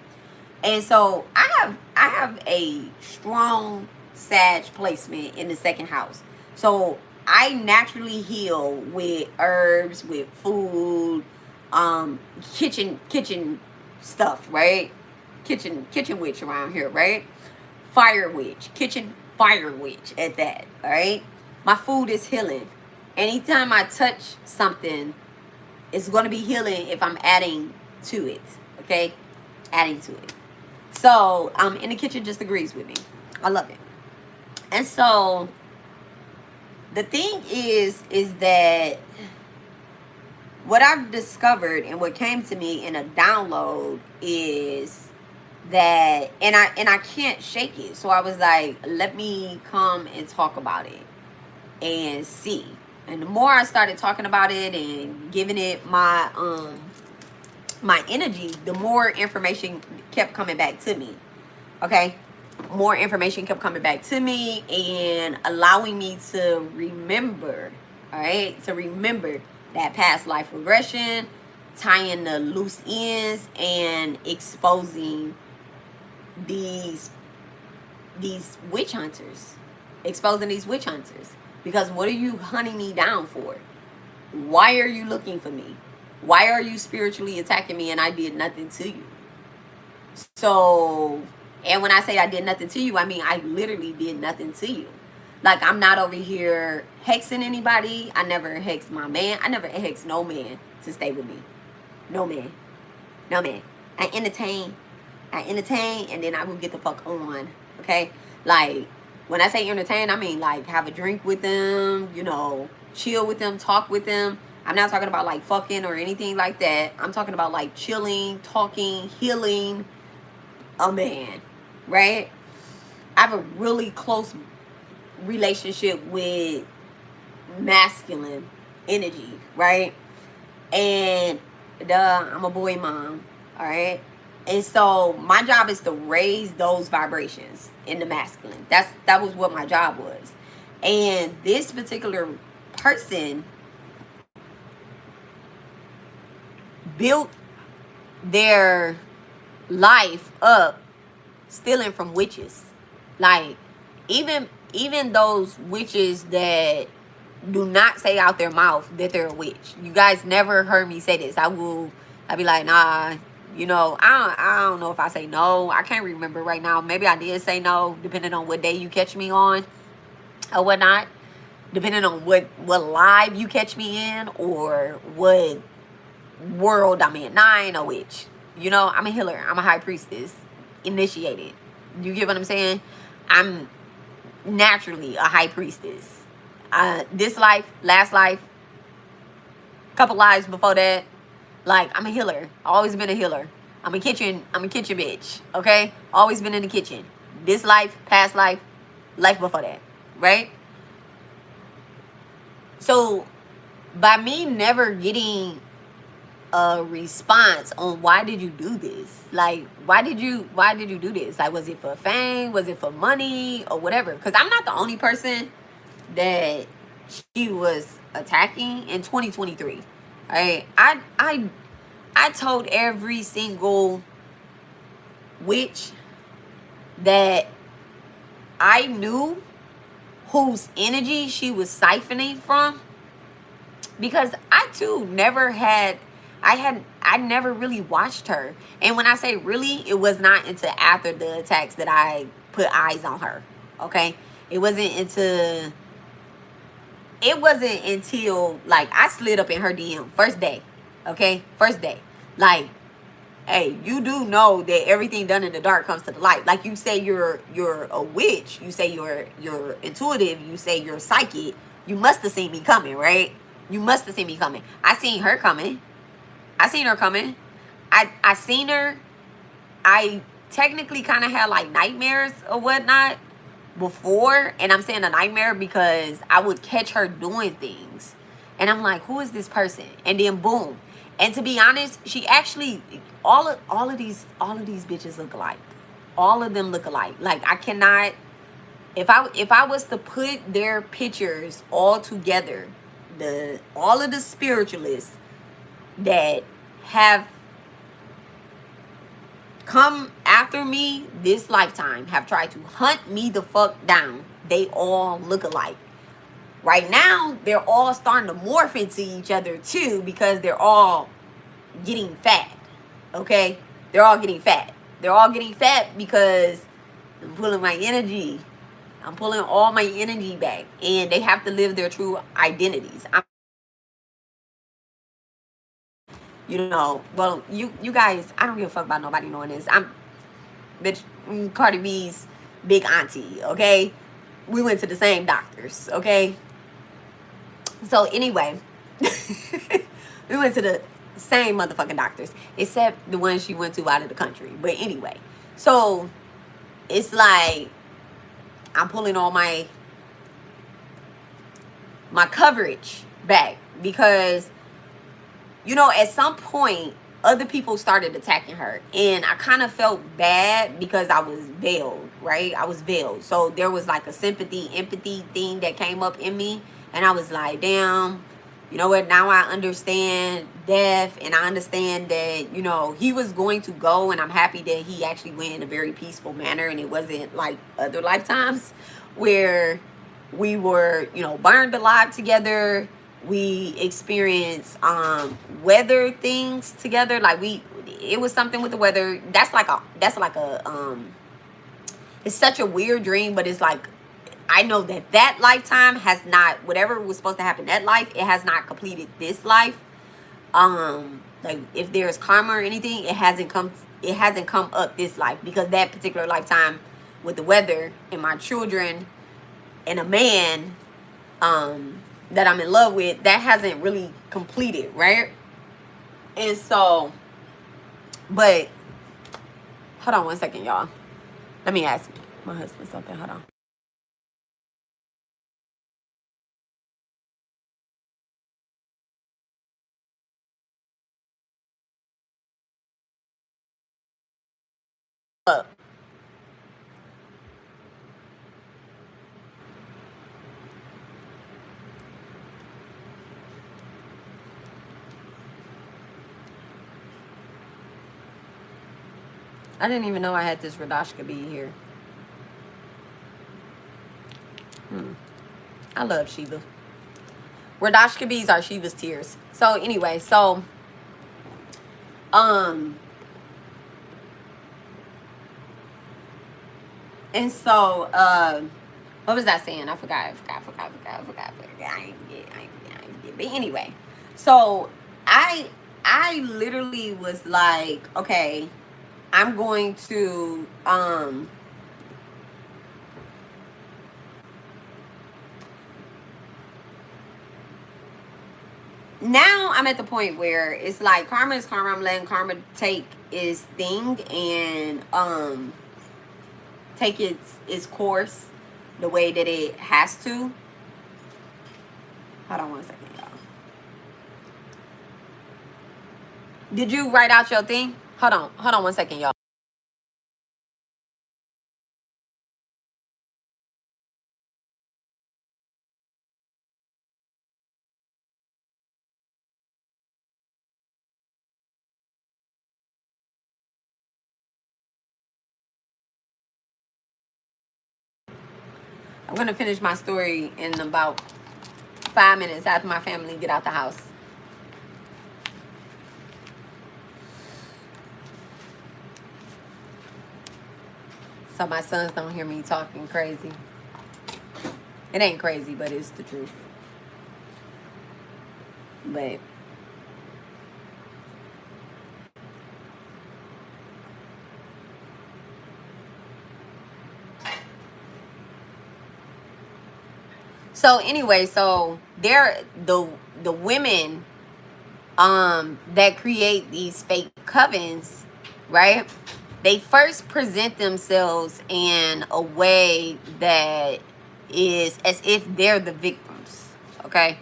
And so I have a strong Sag placement in the second house. So I naturally heal with herbs, with food, kitchen stuff, right? Kitchen witch around here, right? Fire witch, kitchen fire witch at that, all right? My food is healing. Anytime I touch something, it's going to be healing if I'm adding to it, okay? Adding to it. So, in the kitchen just agrees with me. I love it. And so, the thing is that what I've discovered and what came to me in a download is that, and I can't shake it. So I was like, let me come and talk about it and see. And the more I started talking about it and giving it my my energy, the more information kept coming back to me. Okay? More information kept coming back to me and allowing me to remember, all right? To remember that past life regression, tying the loose ends, and exposing these witch hunters. Exposing these witch hunters. Because what are you hunting me down for? Why are you looking for me? Why are you spiritually attacking me and I did nothing to you? So, and when I say I did nothing to you, I mean I literally did nothing to you. Like, I'm not over here hexing anybody. I never hexed my man. I never hexed no man to stay with me. No man. No man. I entertain, and then I will get the fuck on. Okay? Like, when I say entertain, I mean like have a drink with them, you know, chill with them, talk with them. I'm not talking about like fucking or anything like that. I'm talking about like chilling, talking, healing a man, right? I have a really close relationship with masculine energy, right? And I'm a boy mom, all right? And so my job is to raise those vibrations in the masculine. That was what my job was. And this particular person built their life up stealing from witches. Like, even those witches that do not say out their mouth that they're a witch. You guys never heard me say this. I'd be like, nah, you know, I don't know if I say no. I can't remember right now. Maybe I did say no, depending on what day you catch me on or whatnot. Depending on what live you catch me in, or what world I'm in. Now I ain't no witch. You know, I'm a healer. I'm a high priestess. Initiated. You get what I'm saying? I'm naturally a high priestess. This life, last life, couple lives before that, like, I'm a healer. Always been a healer. I'm a kitchen bitch. Okay? Always been in the kitchen. This life, past life, life before that. Right? So by me never getting a response on why did you do this, like, why did you do this, like, was it for fame, was it for money, or whatever? Because I'm not the only person that she was attacking in 2023. Right? I told every single witch that I knew whose energy she was siphoning from, because I too never had, I never really watched her. And when I say really, it was not until after the attacks that I put eyes on her. Okay? It wasn't until like I slid up in her DM first day. Okay? First day. Like, hey, you do know that everything done in the dark comes to the light. Like, you say you're a witch, you say you're intuitive, you say you're psychic. You must have seen me coming, right? You must have seen me coming. I seen her coming. I seen her coming. I seen her. I technically kind of had like nightmares or whatnot before. And I'm saying a nightmare because I would catch her doing things. And I'm like, who is this person? And then boom. And to be honest, she actually, all of these bitches look alike. All of them look alike. Like, I cannot, if I was to put their pictures all together, all of the spiritualists that have come after me this lifetime, have tried to hunt me the fuck down, they all look alike. Right now, they're all starting to morph into each other too, because they're all getting fat. Okay? They're all getting fat. They're all getting fat because I'm pulling my energy. I'm pulling all my energy back. And they have to live their true identities. You know, well, you guys, I don't give a fuck about nobody knowing this. I'm bitch Cardi B's big auntie, okay? We went to the same doctors, okay? So anyway, we went to the same motherfucking doctors, except the one she went to out of the country. But anyway, so it's like I'm pulling all my coverage back because, you know, at some point other people started attacking her, and I kind of felt bad because I was veiled, right? I was veiled. So there was like a sympathy, empathy thing that came up in me, and I was like, damn, you know what? Now I understand death, and I understand that, you know, he was going to go, and I'm happy that he actually went in a very peaceful manner, and it wasn't like other lifetimes where we were, you know, burned alive together. We experienced weather things together. Like, it was something with the weather. That's like a it's such a weird dream, but it's like, I know that lifetime has not, whatever was supposed to happen that life, it has not completed this life. Like, if there's karma or anything, it hasn't come up this life, because that particular lifetime with the weather and my children and a man that I'm in love with, that hasn't really completed, right? And so, but hold on one second, y'all. Let me ask my husband something. Hold on. Up. I didn't even know I had this Radashka bee here. I love Shiva. Radashka bees are Shiva's tears. So anyway, so and so what was I saying? I forgot. I ain't forget. But anyway, so I I literally was like, okay, I'm going to now I'm at the point where it's like karma is karma. I'm letting karma take its thing and take its course the way that it has to. Hold on one second, y'all. Did you write out your thing? Hold on one second, y'all. I'm gonna finish my story in about 5 minutes after my family get out the house. So my sons don't hear me talking crazy. It ain't crazy, but it's the truth. But so anyway, so they're the women that create these fake covens, right? They first present themselves in a way that is as if they're the victims, okay?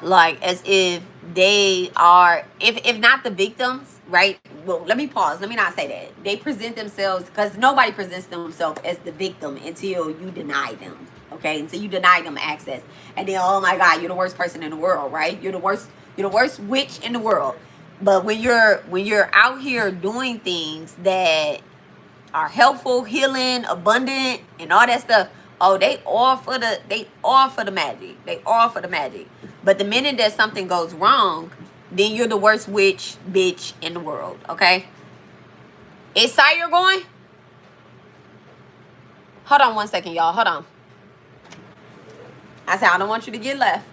Like as if they are, if not the victims, right? Well, let me pause. Let me not say that. They present themselves, because nobody presents themselves as the victim until you deny them, okay? Until you deny them access. And then, oh my God, you're the worst person in the world, right? You're the worst witch in the world. But when you're out here doing things that are helpful, healing, abundant, and all that stuff, oh, they all for the magic. They all for the magic. But the minute that something goes wrong, then you're the worst witch bitch in the world. Okay? Is Sire going? Hold on one second, y'all. Hold on. I said I don't want you to get left.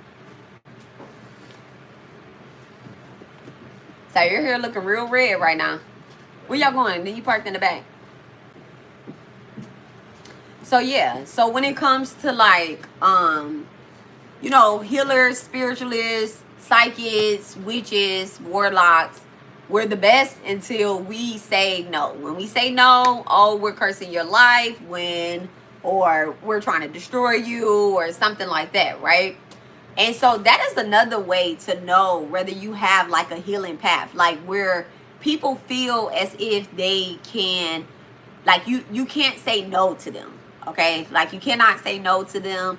So you're here looking real red right now. Where y'all going? Then you parked in the back. So yeah, so when it comes to like you know, healers, spiritualists, psychics, witches, warlocks, we're the best until we say no. When we say no, oh, we're cursing your life, or we're trying to destroy you or something like that, right? And so that is another way to know whether you have like a healing path, like where people feel as if they can, like you can't say no to them, okay? Like you cannot say no to them.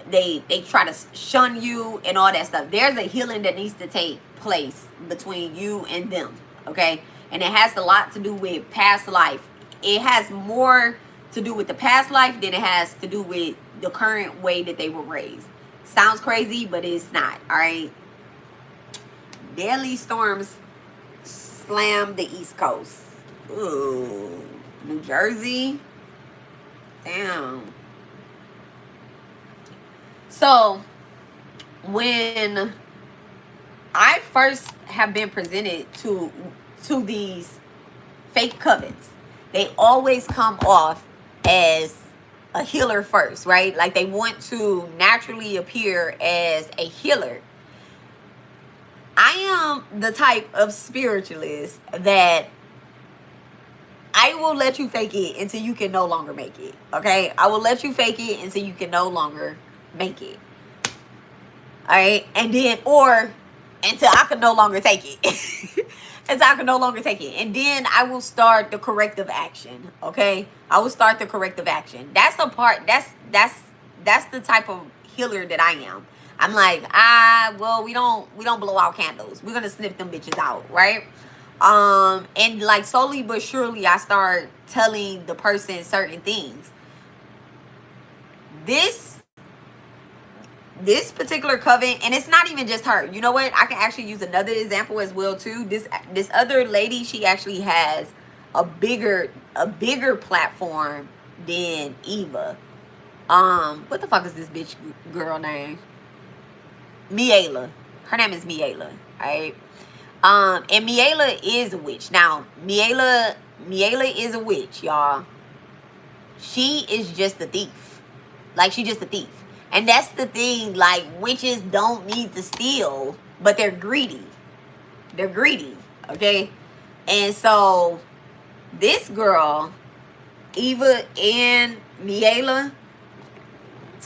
They try to shun you and all that stuff. There's a healing that needs to take place between you and them, okay? And it has a lot to do with past life. It has more to do with the past life than it has to do with the current way that they were raised. Sounds crazy, but it's not, all right? Deadly storms slam the East Coast. Ooh, New Jersey. Damn. So, when I first have been presented to these fake covens, they always come off as a healer first, right? Like they want to naturally appear as a healer. I am the type of spiritualist that I will let you fake it until you can no longer make it. Okay? I will let you fake it until you can no longer make it. Alright? And then, or until I can no longer take it. Until I can no longer take it. And then I will start the corrective action. Okay? I will start the corrective action. That's the part, that's the type of healer that I am. I'm like, well, we don't blow out candles. We're gonna sniff them bitches out, right? And like slowly but surely I start telling the person certain things. This particular coven, and it's not even just her. You know what? I can actually use another example as well too. This other lady, she actually has a bigger platform than Eva. What the fuck is this bitch girl name? Miela. Her name is Miela, right? And Miela is a witch. Now, Miela is a witch, y'all. She is just a thief. Like, she just a thief. And that's the thing, like, witches don't need to steal, but they're greedy. They're greedy, okay? And so, this girl, Eva and Miela,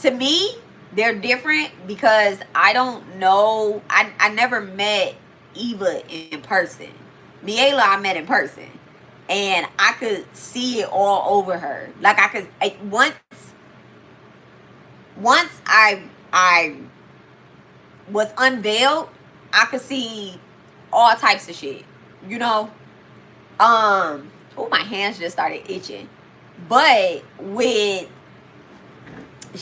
to me, they're different because I don't know. I never met Eva in person. Miela I met in person. And I could see it all over her. Like, I could, once I was unveiled, I could see all types of shit. You know? Oh, my hands just started itching. But with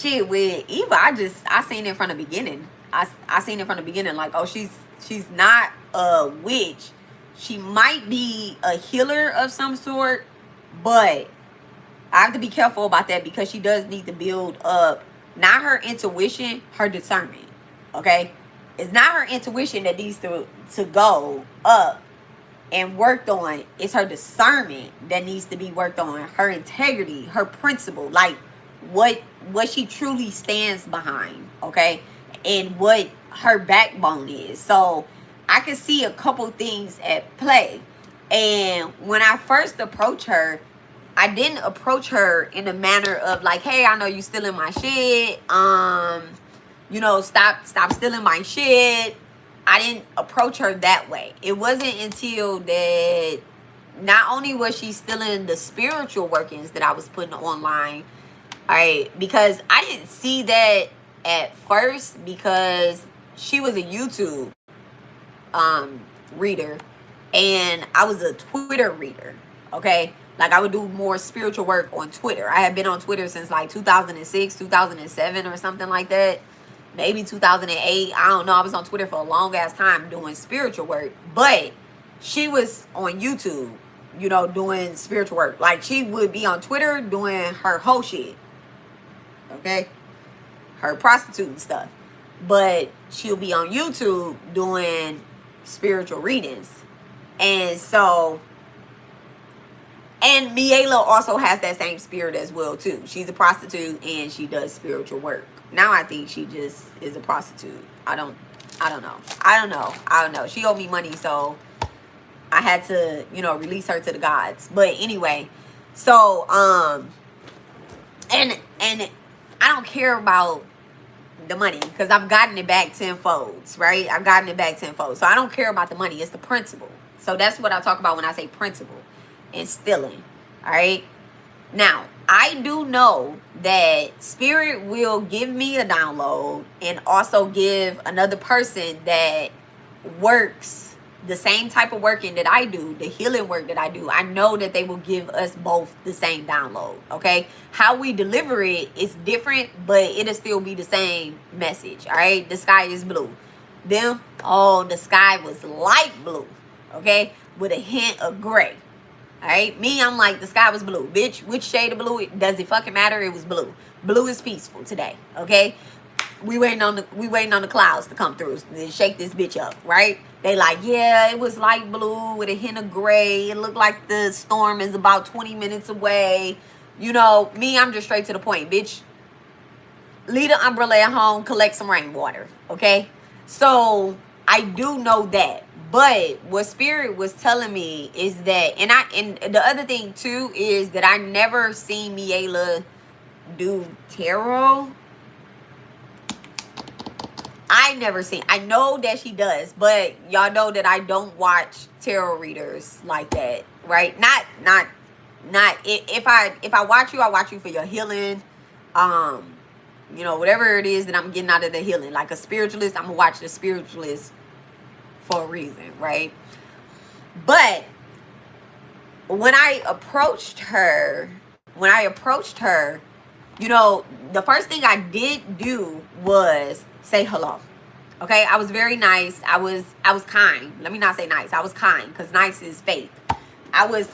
Eva, I seen it from the beginning. I seen it from the beginning. Like, oh, she's not a witch. She might be a healer of some sort, but I have to be careful about that because she does need to build up not her intuition, her discernment. Okay? It's not her intuition that needs to go up and worked on. It's her discernment that needs to be worked on. Her integrity, her principle, like what she truly stands behind, okay? And what her backbone is. So I can see a couple things at play. And when I first approached her, I didn't approach her in the manner of like, hey, I know you stealing my shit. You know, stop stealing my shit. I didn't approach her that way. It wasn't until that not only was she stealing the spiritual workings that I was putting online, all right, because I didn't see that at first because she was a YouTube reader and I was a Twitter reader, okay? Like, I would do more spiritual work on Twitter. I had been on Twitter since like 2006, 2007 or something like that. Maybe 2008. I don't know. I was on Twitter for a long ass time doing spiritual work. But she was on YouTube, you know, doing spiritual work. Like, she would be on Twitter doing her whole shit. Okay? Her prostitute stuff. But she'll be on YouTube doing spiritual readings. And so, and Miela also has that same spirit as well too. She's a prostitute and she does spiritual work. Now I think she just is a prostitute. I don't know. She owed me money, so I had to, you know, release her to the gods. But anyway, so and I don't care about the money because I've gotten it back tenfold, right? I've gotten it back tenfold. So I don't care about the money. It's the principle. So that's what I talk about when I say principle and stealing. All right. Now, I do know that Spirit will give me a download and also give another person that works the same type of working that I do, the healing work that I do. I know that they will give us both the same download, okay? How we deliver it is different, but it'll still be the same message, all right? The sky is blue. Them, oh, the sky was light blue, okay? With a hint of gray. All right, me, I'm like, the sky was blue, bitch. Which shade of blue? Does it fucking matter? It was blue. Blue is peaceful today, okay? We waiting on the clouds to come through and shake this bitch up, right? They like, yeah, it was light blue with a hint of gray. It looked like the storm is about 20 minutes away. You know, me, I'm just straight to the point, bitch. Leave the umbrella at home, collect some rainwater, okay? So I do know that. But what Spirit was telling me is that, and the other thing too is that I never seen Miela do tarot. I know that she does, but y'all know that I don't watch tarot readers like that, right? Not if I watch you, I watch you for your healing. You know, whatever it is that I'm getting out of the healing. Like a spiritualist, I'm gonna watch the spiritualist for a reason, right? But when I approached her, you know, the first thing I did do was say hello. Okay, I was very nice. I was kind. Let me not say nice. I was kind because nice is fake. I was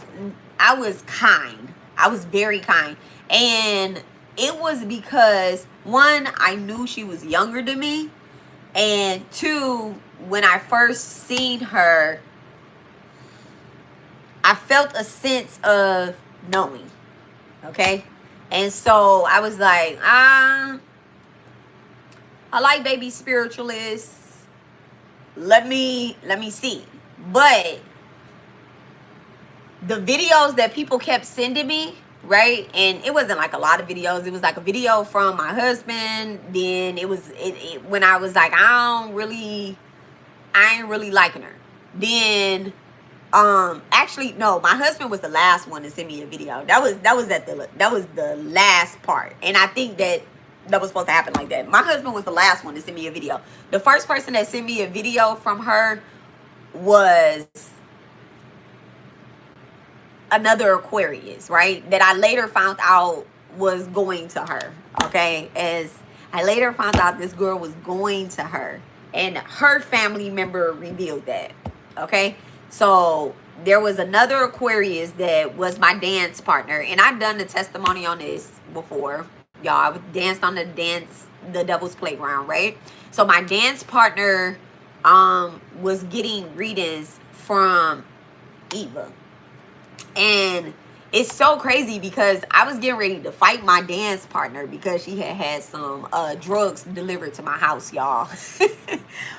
kind. I was very kind. And it was because, one, I knew she was younger than me. And two, when I first seen her, I felt a sense of knowing. Okay. And so I was like, I like baby spiritualists. Let me see. But the videos that people kept sending me, right? And it wasn't like a lot of videos. It was like a video from my husband. Then it was when I was like, I ain't really liking her. Then actually no, my husband was the last one to send me a video. That was the last part. And I think that was supposed to happen like that. My husband was the last one to send me a video. The first person that sent me a video from her was another Aquarius, right? That I later found out was going to her. Okay, as I later found out this girl was going to her, and her family member revealed that. Okay, so there was another Aquarius that was my dance partner, and I've done the testimony on this before, y'all. I danced on the Devil's Playground, right? So my dance partner was getting readings from Eva. And it's so crazy because I was getting ready to fight my dance partner because she had some drugs delivered to my house, y'all.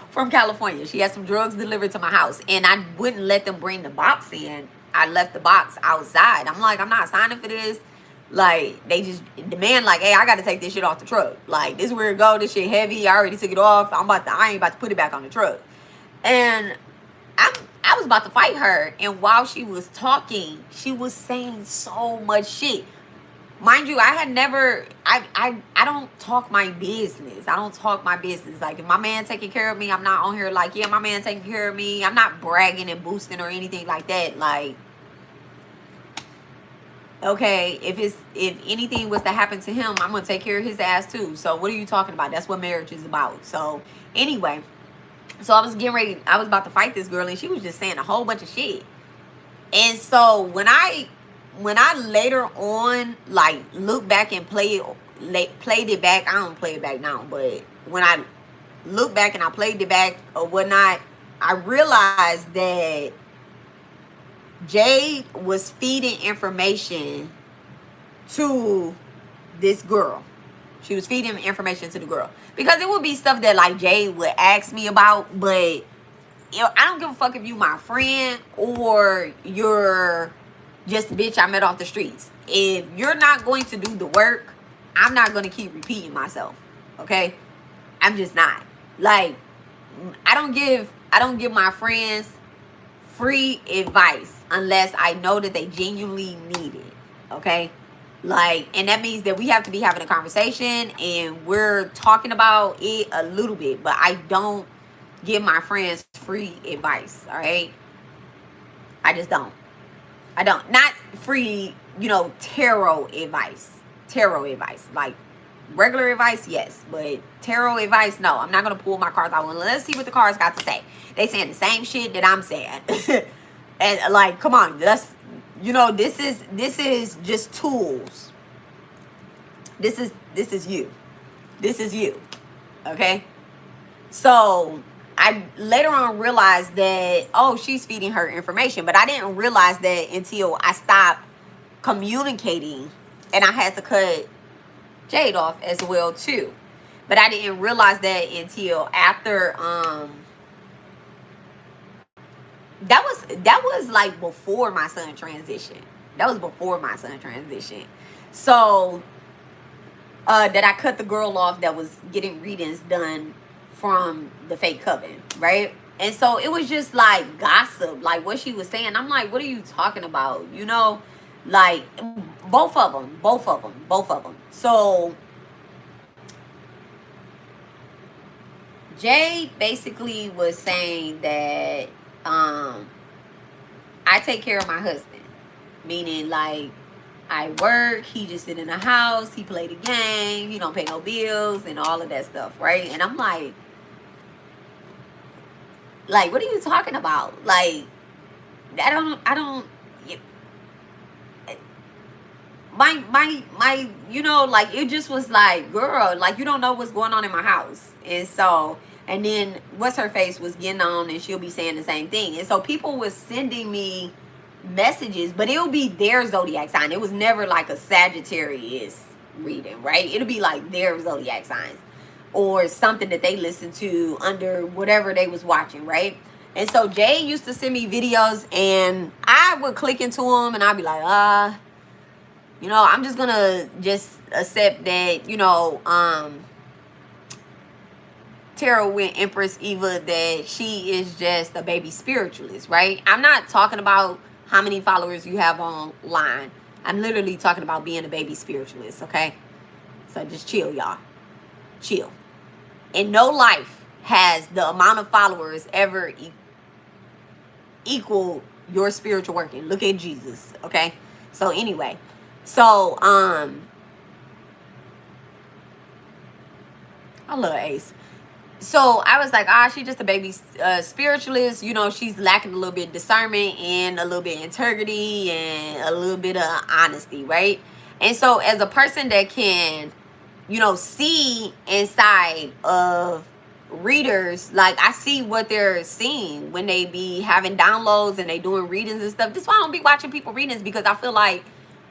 From California. She had some drugs delivered to my house. And I wouldn't let them bring the box in. I left the box outside. I'm like, I'm not signing for this. Like, they just demand, like, hey, I got to take this shit off the truck. Like, this is where it go. This shit heavy. I already took it off. I ain't about to put it back on the truck. And I was about to fight her, and while she was talking, she was saying so much shit. Mind you, I don't talk my business. I don't talk my business. Like, if my man taking care of me, I'm not on here like, yeah, my man taking care of me. I'm not bragging and boosting or anything like that. Like, okay, if anything was to happen to him, I'm gonna take care of his ass too. So what are you talking about? That's what marriage is about. So anyway, so I was about to fight this girl, and she was just saying a whole bunch of shit. And so when I later on, like, look back and played it back, I don't play it back now, but when I look back and I played it back or whatnot, I realized that Jade was feeding information to this girl. She was feeding information to the girl. Because it would be stuff that, like, Jade would ask me about. But, you know, I don't give a fuck if you my friend or you're just a bitch I met off the streets. If you're not going to do the work, I'm not going to keep repeating myself. Okay? I'm just not. Like, I don't give my friends free advice unless I know that they genuinely need it. Okay? Like, and that means that we have to be having a conversation and we're talking about it a little bit, but I don't give my friends free advice. All right. I just don't. I don't. Not free, you know, tarot advice. Like regular advice, yes. But tarot advice, no. I'm not going to pull my cards out. Let's see what the cards got to say. They saying the same shit that I'm saying. And like, come on, you know, this is just tools. This is you. This is you. Okay? So I later on realized that, oh, she's feeding her information. But I didn't realize that until I stopped communicating. And I had to cut Jade off as well too. But I didn't realize that until after that was like before my son transitioned. That was before my son transitioned. So that I cut the girl off that was getting readings done from the fake Coven, right? And so it was just like gossip, like what she was saying. I'm like, what are you talking about? You know, like both of them. So Jay basically was saying that I take care of my husband, meaning like I work, he just sit in the house, he play the game, he don't pay no bills and all of that stuff, right? And I'm like, what are you talking about? Like, I don't my you know, like, it just was like, girl, like, you don't know what's going on in my house. And so, and then what's her face was getting on and she'll be saying the same thing. And so people was sending me messages, but it'll be their zodiac sign. It was never like a Sagittarius reading, right? It'll be like their zodiac signs or something that they listened to under whatever they was watching, right? And so Jay used to send me videos, and I would click into them, and I'd be like, you know, I'm just gonna just accept that, you know, Tarot with Empress Eva, that she is just a baby spiritualist, right? I'm not talking about how many followers you have online. I'm literally talking about being a baby spiritualist, okay? So just chill, y'all. Chill. And no life has the amount of followers ever equal your spiritual working. Look at Jesus, okay? So anyway, so I love Ace. So I was like, she's just a baby spiritualist. You know, she's lacking a little bit of discernment and a little bit of integrity and a little bit of honesty, right? And so as a person that can, you know, see inside of readers, like I see what they're seeing when they be having downloads and they doing readings and stuff. This is why I don't be watching people readings, because I feel like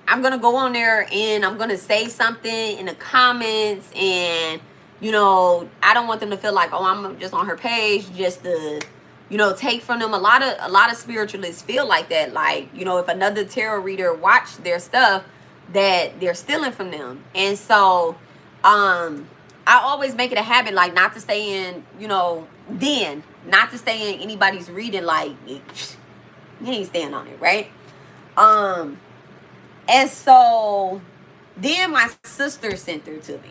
I'm going to go on there and I'm going to say something in the comments, and you know, I don't want them to feel like, oh, I'm just on her page just to, you know, take from them. A lot of spiritualists feel like that. Like, you know, if another tarot reader watched their stuff, that they're stealing from them. And so, I always make it a habit, like, not to stay in, you know, not to stay in anybody's reading. Like, you ain't staying on it, right? And so then my sister sent her to me.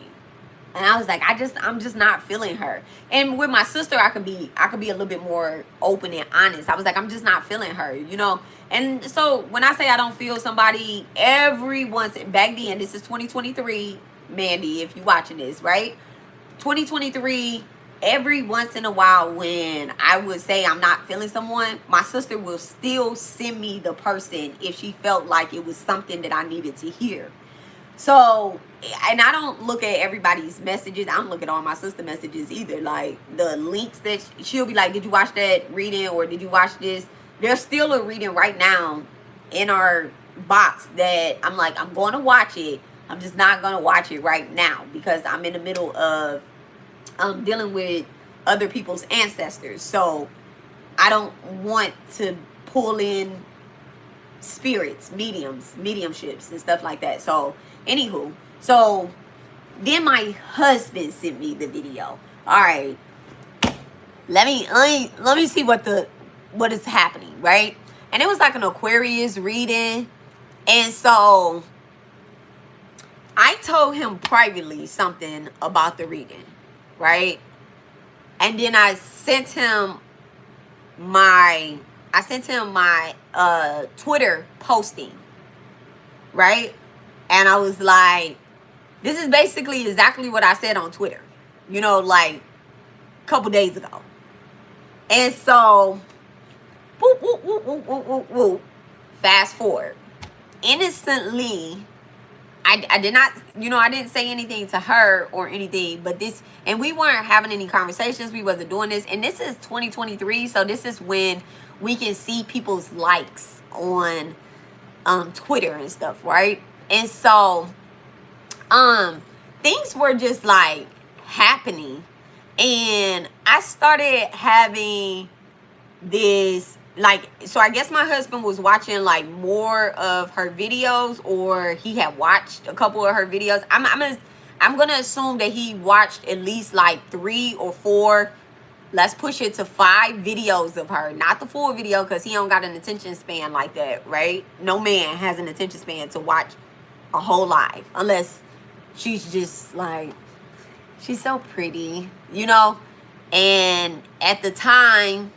And I was like, I'm just not feeling her. And with my sister, I could be a little bit more open and honest. I was like, I'm just not feeling her, you know. And so when I say I don't feel somebody, every once back then, this is 2023, Mandy, if you watching this, right? 2023, every once in a while when I would say I'm not feeling someone, my sister will still send me the person if she felt like it was something that I needed to hear. So, and I don't look at everybody's messages. I don't look at all my sister messages either. Like the links that she'll be like, did you watch that reading, or did you watch this? There's still a reading right now in our box that I'm like, I'm going to watch it. I'm just not going to watch it right now because I'm in the middle of dealing with other people's ancestors. So I don't want to pull in spirits, mediumships and stuff like that. So anywho, so then my husband sent me the video. All right, let me see what is happening, right? And it was like an Aquarius reading. And so I told him privately something about the reading, right? And then I sent him my Twitter posting, right? And I was like, this is basically exactly what I said on Twitter, you know, like a couple days ago. And so, whoop, whoop, whoop, whoop, whoop, whoop, whoop. Fast forward. Innocently, I did not, you know, I didn't say anything to her or anything, but this, and we weren't having any conversations. We wasn't doing this. And this is 2023. So this is when we can see people's likes on Twitter and stuff, right? And so things were just like happening, and I started having this, like, so I guess my husband was watching like more of her videos, or he had watched a couple of her videos. I'm gonna assume that he watched at least like 3 or 4, let's push it to 5 videos of her. Not the full video, because he don't got an attention span like that, right? No man has an attention span to watch a whole live, unless she's just like, she's so pretty, you know. And at the time,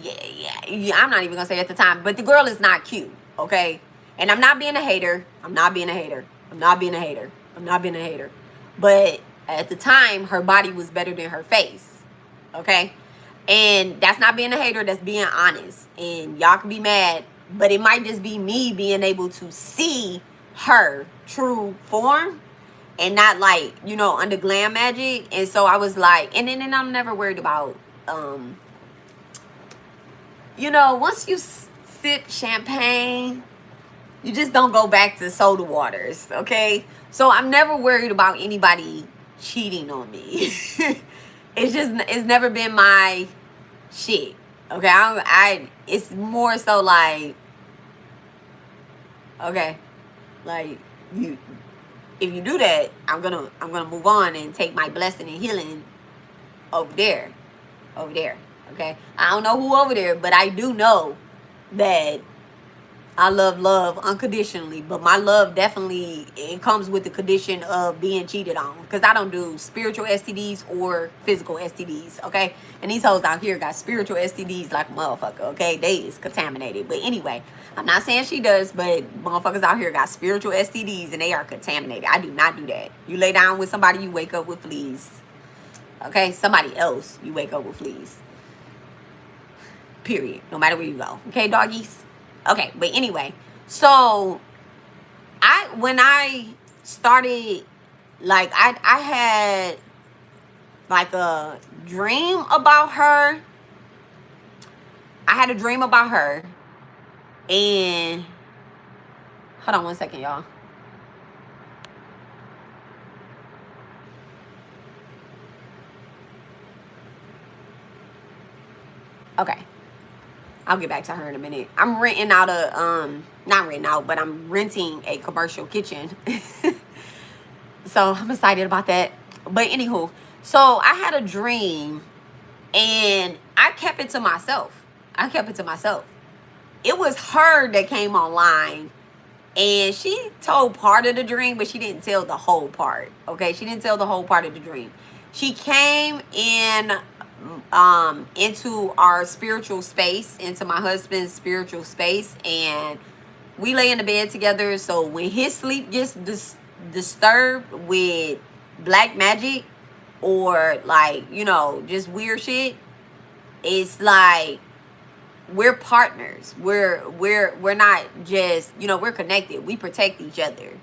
yeah, I'm not even gonna say at the time, but the girl is not cute, okay? And I'm not being a hater. I'm not being a hater. But at the time, her body was better than her face, okay? And that's not being a hater, that's being honest. And y'all can be mad, but it might just be me being able to see her true form and not like, you know, under glam magic. And so I was like, and then I'm never worried about, you know, once you sip champagne, you just don't go back to soda waters, okay? So I'm never worried about anybody cheating on me. It's never been my shit. Okay, it's more so like, okay, like you, if you do that, I'm gonna move on and take my blessing and healing over there, okay? I don't know who over there, but I do know that I love unconditionally, but my love definitely, it comes with the condition of being cheated on, because I don't do spiritual STDs or physical STDs, okay? And these hoes out here got spiritual STDs like a motherfucker, okay? They is contaminated. But anyway, I'm not saying she does, but motherfuckers out here got spiritual STDs and they are contaminated. I do not do that. You lay down with somebody, you wake up with fleas, okay? Somebody else, you wake up with fleas, period, no matter where you go, okay, doggies? Okay, but anyway, so when I started, like, I had like a dream about her. I had a dream about her, and hold on one second, y'all. Okay, I'll get back to her in a minute. I'm renting out not renting out, but I'm renting a commercial kitchen. So I'm excited about that. But anywho, so I had a dream and I kept it to myself. It was her that came online and she told part of the dream, but she didn't tell the whole part. Okay, she didn't tell the whole part of the dream. She came in into our spiritual space, into my husband's spiritual space, and we lay in the bed together. So when his sleep gets disturbed with black magic or like, you know, just weird shit, it's like we're partners. We're not just, you know, we're connected. We protect each other.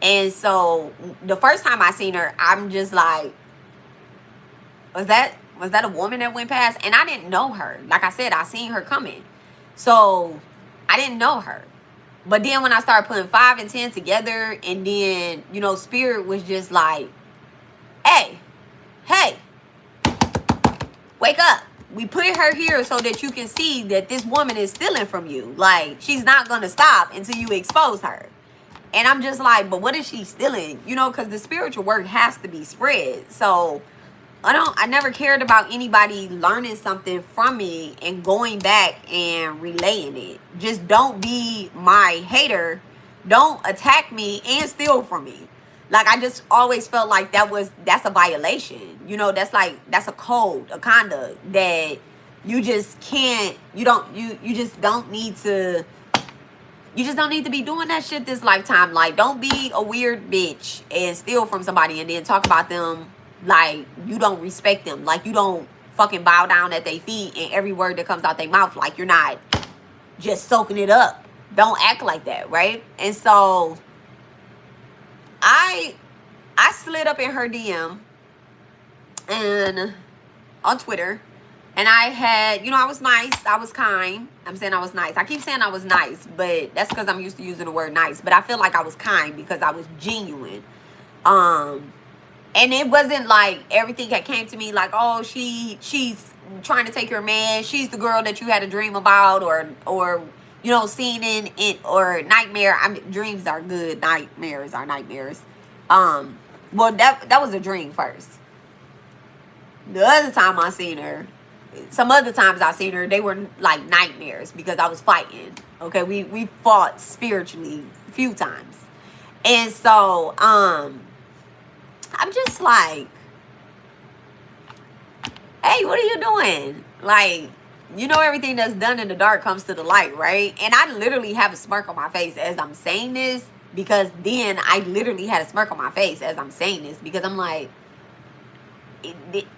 And so the first time I seen her, I'm just like, was that a woman that went past? And I didn't know her. Like I said, I seen her coming. So I didn't know her. But then when I started putting 5 and 10 together, and then, you know, spirit was just like, hey, wake up. We put her here so that you can see that this woman is stealing from you. Like, she's not going to stop until you expose her. And I'm just like, but what is she stealing? You know, because the spiritual work has to be spread. So I never cared about anybody learning something from me and going back and relaying it. Just don't be my hater. Don't attack me and steal from me. Like, I just always felt like that's a violation. You know, that's a code, a conduct that you just can't, you just don't need to be doing that shit this lifetime. Like, don't be a weird bitch and steal from somebody and then talk about them like you don't respect them, like you don't fucking bow down at their feet, and every word that comes out their mouth, like you're not just soaking it up. Don't act like that, right? And so I slid up in her DM and on Twitter, and I had, you know, I was nice, I was kind. I'm saying I was nice. I keep saying I was nice, but that's because I'm used to using the word nice. But I feel like I was kind because I was genuine. And it wasn't like everything that came to me like, oh, she's trying to take your man. She's the girl that you had a dream about, or you know, seen in it, or nightmare. I mean, dreams are good. Nightmares are nightmares. Well, that was a dream first. The other time I seen her, some other times I seen her, they were like nightmares because I was fighting. Okay, we fought spiritually a few times, and so I'm just like, hey, what are you doing? Like, you know, everything that's done in the dark comes to the light, right? And I literally have a smirk on my face as I'm saying this, because then I literally had a smirk on my face as I'm saying this, because I'm like,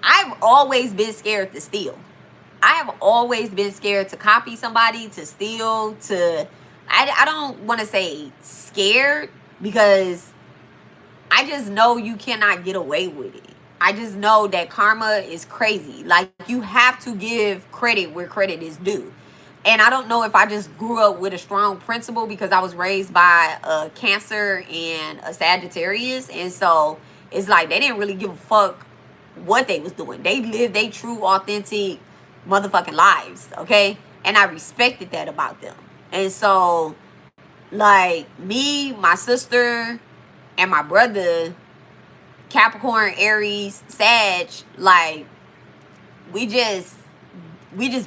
I've always been scared to steal. I have always been scared to copy somebody, to steal, I don't want to say scared, because I just know you cannot get away with it. I just know that karma is crazy. Like, you have to give credit where credit is due. And I don't know if I just grew up with a strong principle because I was raised by a Cancer and a Sagittarius. And so it's like they didn't really give a fuck what they was doing. They lived their true, authentic motherfucking lives, okay? And I respected that about them. And so, like, me, my sister, and my brother, Capricorn, Aries, Sag, like, we just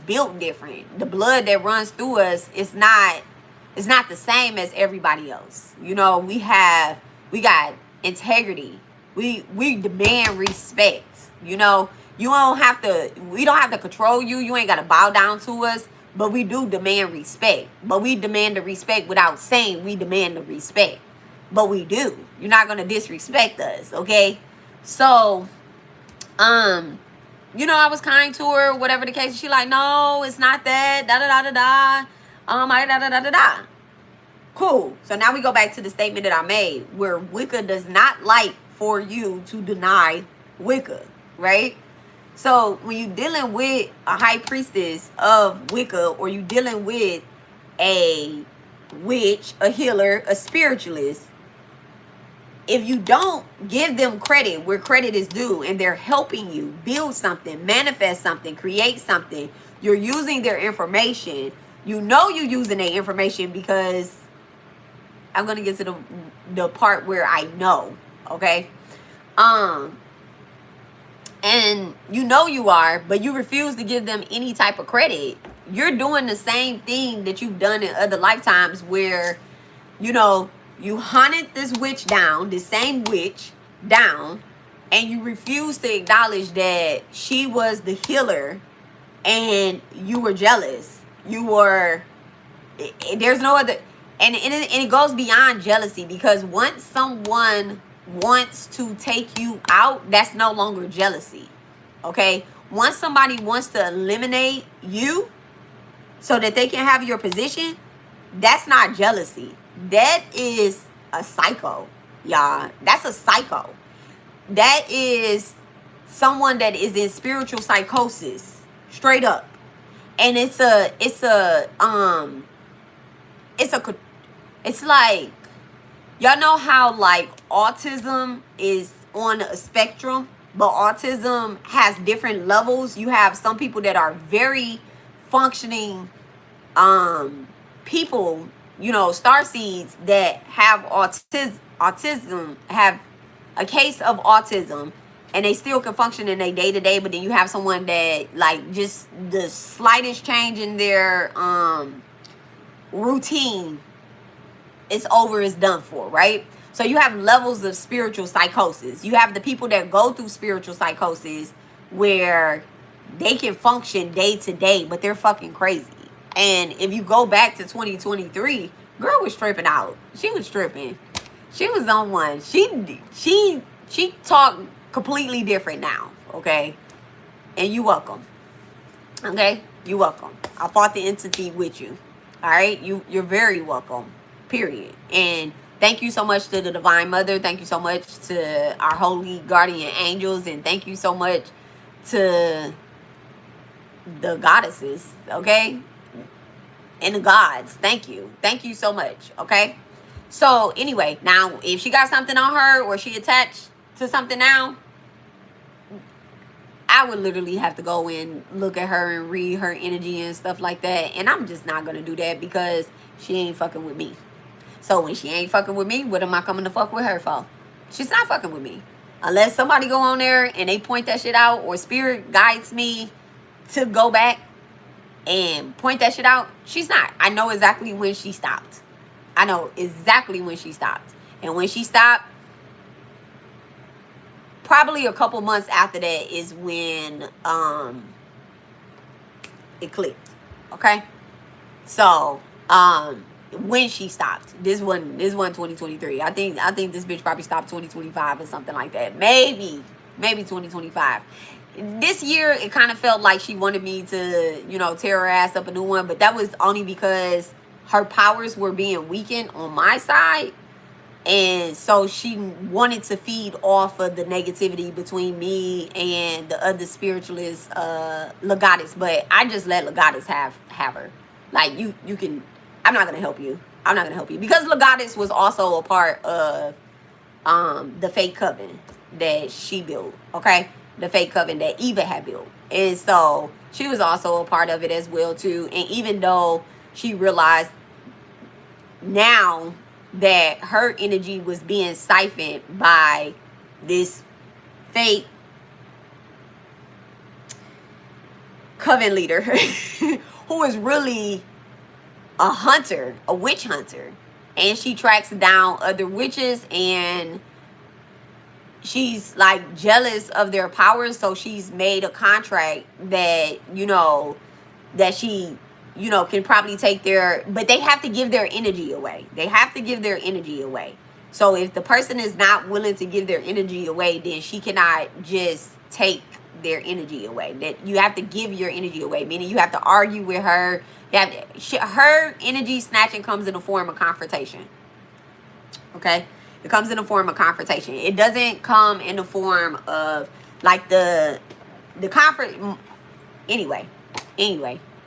built different. The blood that runs through us is not the same as everybody else. You know, we got integrity. We demand respect. You know, we don't have to control you. You ain't got to bow down to us, but we do demand respect. But we demand the respect without saying we demand the respect. But we do. You're not going to disrespect us, okay? So, you know, I was kind to her, whatever the case. She like, no, it's not that. Da da da da da. I da da da da da. Cool. So now we go back to the statement that I made, where Wicca does not like for you to deny Wicca, right? So when you're dealing with a high priestess of Wicca, or you dealing with a witch, a healer, a spiritualist, if you don't give them credit where credit is due, and they're helping you build something, manifest something, create something, you're using their information. You know you're using their information, because I'm going to get to the part where I know, okay? And you know you are, but you refuse to give them any type of credit. You're doing the same thing that you've done in other lifetimes, where, you know, you hunted this witch down, this same witch down, and you refuse to acknowledge that she was the healer, and you were jealous. You were, there's no other, and it goes beyond jealousy, because once someone wants to take you out, that's no longer jealousy, okay? Once somebody wants to eliminate you so that they can have your position, that's not jealousy. That is a psycho, y'all. That's a psycho. That is someone that is in spiritual psychosis, straight up. And it's like, y'all know how, like, autism is on a spectrum, but autism has different levels. You have some people that are very functioning people, you know, starseeds that have autism, have a case of autism, and they still can function in their day-to-day. But then you have someone that, like, just the slightest change in their routine, it's over, it's done for, right? So you have levels of spiritual psychosis. You have the people that go through spiritual psychosis where they can function day to day, but they're fucking crazy. And if you go back to 2023, girl was tripping out. She was tripping. She was on one. She talked completely different now, okay? And you welcome. Okay? You welcome. I fought the entity with you. All right? You're very welcome. Period. And thank you so much to the Divine Mother. Thank you so much to our holy guardian angels. And thank you so much to the goddesses, okay? And the gods. Thank you. Thank you so much, okay? So, anyway, now, if she got something on her, or she attached to something now, I would literally have to go and look at her and read her energy and stuff like that. And I'm just not going to do that, because she ain't fucking with me. So when she ain't fucking with me, what am I coming to fuck with her for? She's not fucking with me. Unless somebody go on there and they point that shit out, or spirit guides me to go back and point that shit out, she's not. I know exactly when she stopped. I know exactly when she stopped. And when she stopped, probably a couple months after that is when it clicked. Okay? So, when she stopped. This one 2023. I think this bitch probably stopped 2025 or something like that. Maybe 2025. This year, it kind of felt like she wanted me to, you know, tear her ass up a new one, but that was only because her powers were being weakened on my side. And so she wanted to feed off of the negativity between me and the other spiritualist, Legatus. But I just let Legatus have her. Like you can. I'm not gonna help you. I'm not gonna help you because Legatus was also a part of the fake coven that she built. Okay, the fake coven that Eva had built, and so she was also a part of it as well too. And even though she realized now that her energy was being siphoned by this fake coven leader who is really a hunter, a witch hunter, and she tracks down other witches, and she's like jealous of their powers, so she's made a contract that that she can probably take their, but they have to give their energy away. They have to give their energy away. So if the person is not willing to give their energy away, then she cannot just take their energy away. That you have to give your energy away, meaning you have to argue with her. Her energy snatching comes in the form of confrontation. Okay, it comes in the form of confrontation. It doesn't come in the form of like the confront. Anyway,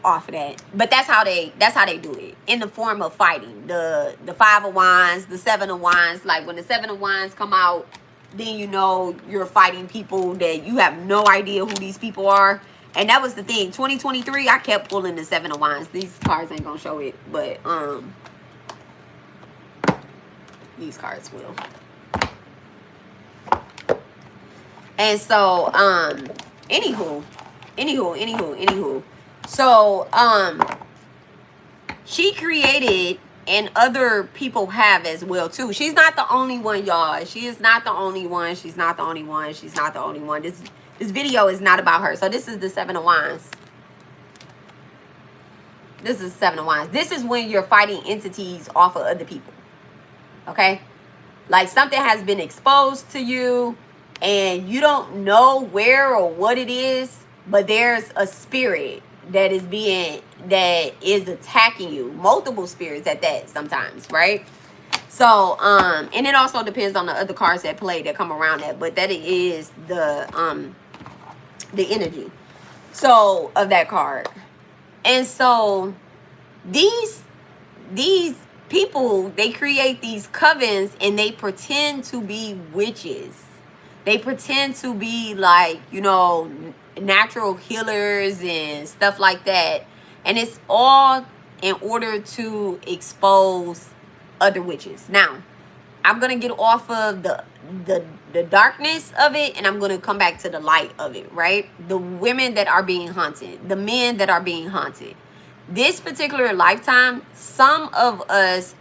off of that. But that's how they do it, in the form of fighting. The 5 of Wands, the 7 of Wands. Like when the 7 of Wands come out, then you're fighting people that you have no idea who these people are. And that was the thing. 2023, I kept pulling the 7 of Wands. These cards ain't gonna show it, but these cards will. And so anywho. So she created, and other people have as well too. She's not the only one, y'all. She is not the only one. She's not the only one. She's not the only one. This video is not about her. So this is the 7 of Wands. This is 7 of Wands. This is when you're fighting entities off of other people. Okay? Like something has been exposed to you and you don't know where or what it is, but there's a spirit that is attacking you. Multiple spirits at that sometimes, right? So, and it also depends on the other cards that play that come around that, but that is the energy so of that card. And so these people, they create these covens and they pretend to be witches. They pretend to be like, natural healers and stuff like that. And it's all in order to expose other witches. Now, I'm going to get off of the darkness of it, and I'm going to come back to the light of it, right? The women that are being haunted, the men that are being haunted. This particular lifetime, some of us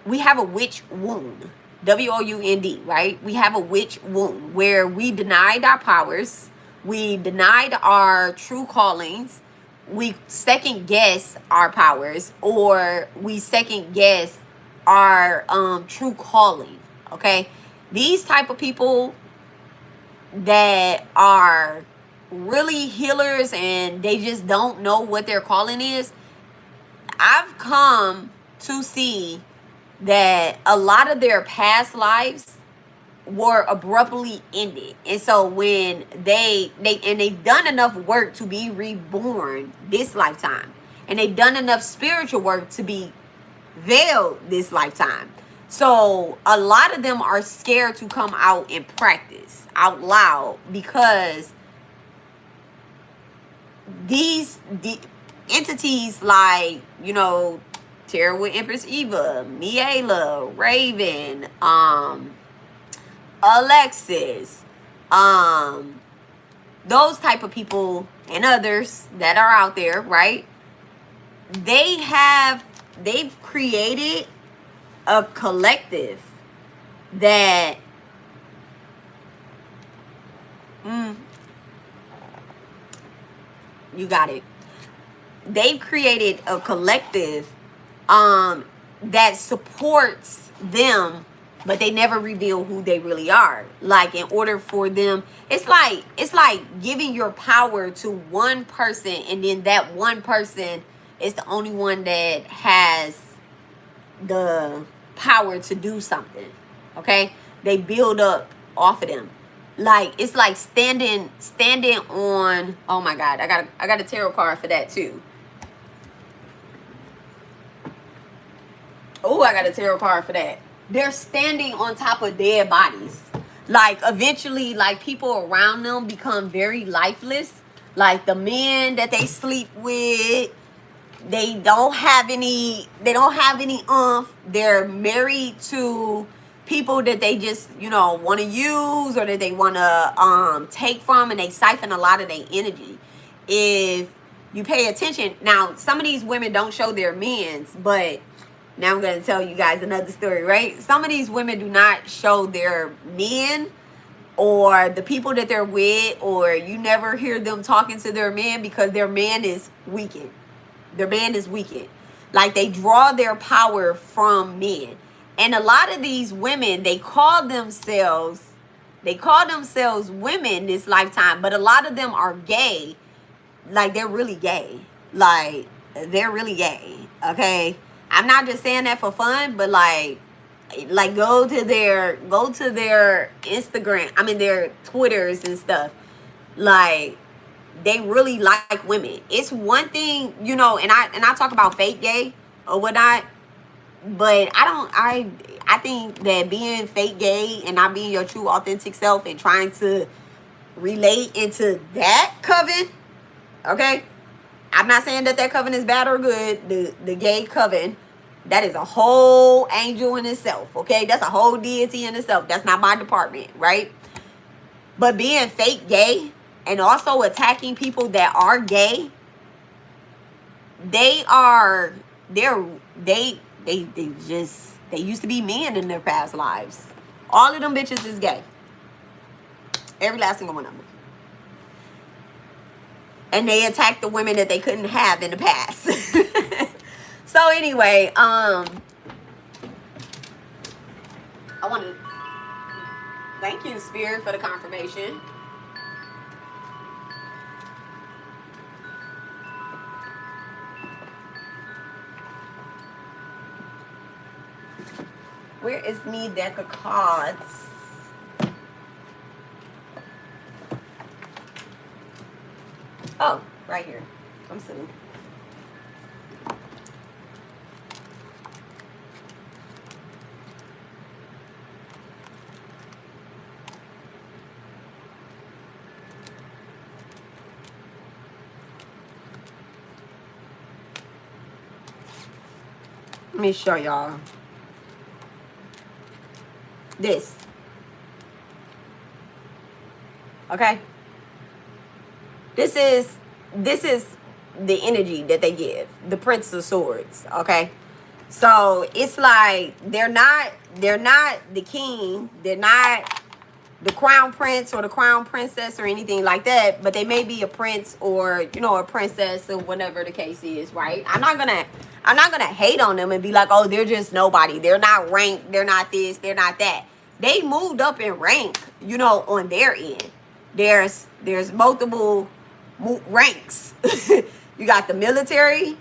we have a witch wound. WOUND, right? We have a witch wound where we denied our powers. We denied our true callings. We second guess our powers, or we second guess our true calling. Okay, these type of people that are really healers and they just don't know what their calling is, I've come to see that a lot of their past lives were abruptly ended. And so when they've done enough work to be reborn this lifetime, and they've done enough spiritual work to be veiled this lifetime. So a lot of them are scared to come out and practice out loud because the entities like, Terror with Empress Eva, Miela, Raven, Alexis, those type of people and others that are out there, right? They've created a collective that you got it. They've created a collective that supports them, but they never reveal who they really are. Like, in order for them, it's like giving your power to one person, and then that one person is the only one that has the power to do something. Okay, they build up off of them. Like, it's like standing on, oh my God, I got a tarot card for that too. Oh, I got a tarot card for that. They're standing on top of dead bodies. Like, eventually, like, people around them become very lifeless. Like, the men that they sleep with, they don't have any oomph. They're married to people that they just, you know, want to use, or that they want to take from, and they siphon a lot of their energy. If you pay attention, now some of these women don't show their men's, but now I'm going to tell you guys another story, right? Some of these women do not show their men or the people that they're with, or you never hear them talking to their men, because their man is weakened. Their man is weakened. Like, they draw their power from men. And a lot of these women, they call themselves women this lifetime, but a lot of them are gay. Like, they're really gay. Like, they're really gay. Okay? I'm not just saying that for fun, but like go to their Instagram, I mean their Twitters and stuff. Like, they really like women. It's one thing, you know, and I talk about fake gay or whatnot, but I think that being fake gay and not being your true authentic self and trying to relate into that coven, okay? I'm not saying that coven is bad or good. The gay coven, that is a whole angel in itself, okay? That's a whole deity in itself. That's not my department, right? But being fake gay and also attacking people that are gay, they used to be men in their past lives. All of them bitches is gay. Every last single one of them. And they attacked the women that they couldn't have in the past. So anyway, I want to thank you, Spirit, for the confirmation. Where is me deck of cards? Oh, right here. I'm sitting. Let me show y'all this. Okay? This is the energy that they give. The Prince of Swords, okay? So it's like they're not the king, they're not the crown prince or the crown princess or anything like that, but they may be a prince or, you know, a princess or whatever the case is, right? I'm not gonna hate on them and be like, oh, they're just nobody. They're not ranked. They're not this. They're not that. They moved up in rank, you know, on their end. There's multiple ranks. You got the military,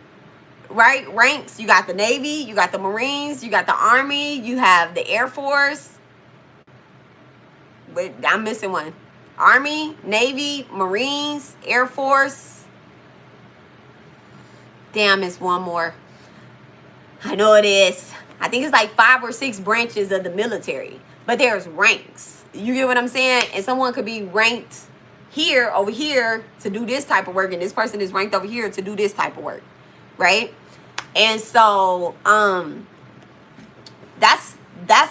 right? Ranks. You got the Navy. You got the Marines. You got the Army. You have the Air Force. But I'm missing one. Army, Navy, Marines, Air Force. Damn, it's one more. I know it is. I think it's like 5 or 6 branches of the military. But there's ranks. You get what I'm saying? And someone could be ranked here, over here, to do this type of work. And this person is ranked over here to do this type of work. Right? And so, that's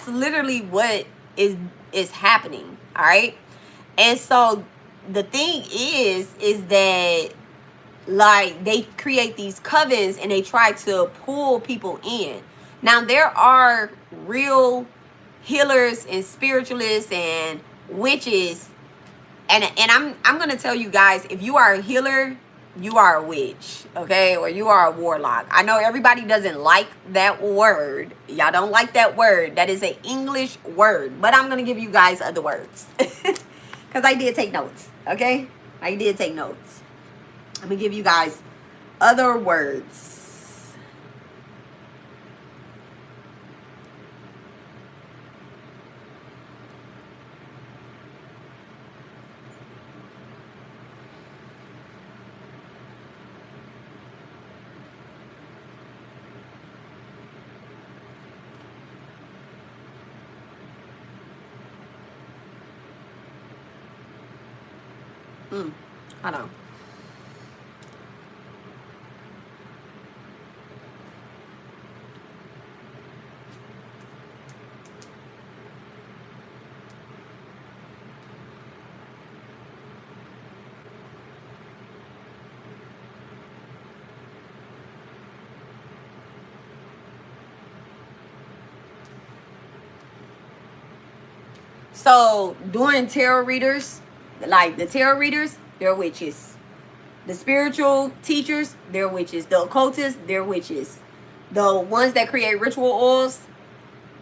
literally what is happening. All right. And so the thing is that, like, they create these covens and they try to pull people in. Now, there are real healers and spiritualists and witches, and I'm gonna tell you guys, if you are a healer, you are a witch, okay, or you are a warlock. I know everybody doesn't like that word. Y'all don't like that word. That is an English word, but I'm gonna give you guys other words because I did take notes. Okay, I did take notes. I'm gonna give you guys other words. Hold on. So during tarot readers, like the tarot readers, they're witches. The spiritual teachers, they're witches. The occultists, they're witches. The ones that create ritual oils,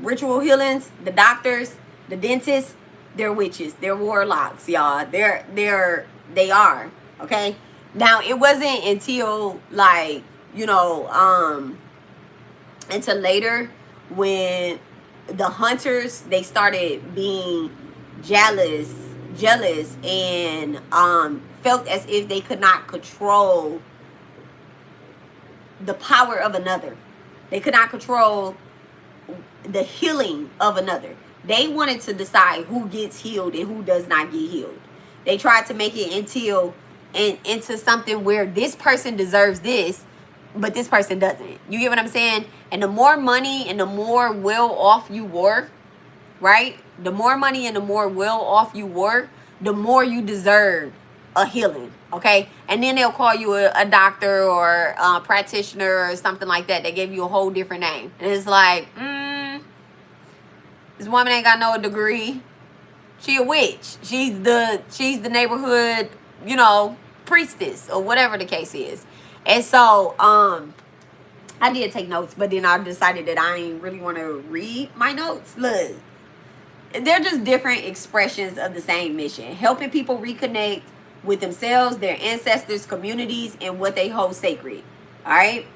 ritual healings, the doctors, the dentists, they're witches. They're warlocks, y'all. They are. Okay. Now it wasn't until like, you know, until later when the hunters, they started being jealous and felt as if they could not control the power of another. They could not control the healing of another. They wanted to decide who gets healed and who does not get healed. They tried to make it into something where this person deserves this, but this person doesn't. You get what I'm saying? And the more money and the more well off you were, right? The more money and the more well off you were, the more you deserve a healing, okay? And then they'll call you a doctor or a practitioner or something like that. They gave you a whole different name. And it's like, this woman ain't got no degree. She a witch. She's the neighborhood, you know, priestess or whatever the case is. And so, I did take notes, but then I decided that I ain't really want to read my notes. Look, they're just different expressions of the same mission. Helping people reconnect with themselves, their ancestors, communities, and what they hold sacred. All right?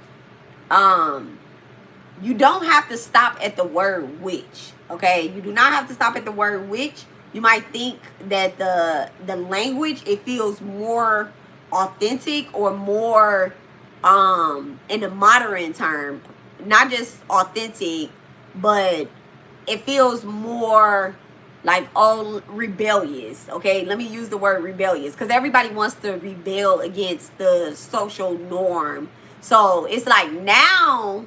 You don't have to stop at the word witch. Okay? You do not have to stop at the word witch. You might think that the language, it feels more authentic or more in a modern term, not just authentic, but it feels more like, oh, rebellious. Okay, let me use the word rebellious, because everybody wants to rebel against the social norm. So it's like now,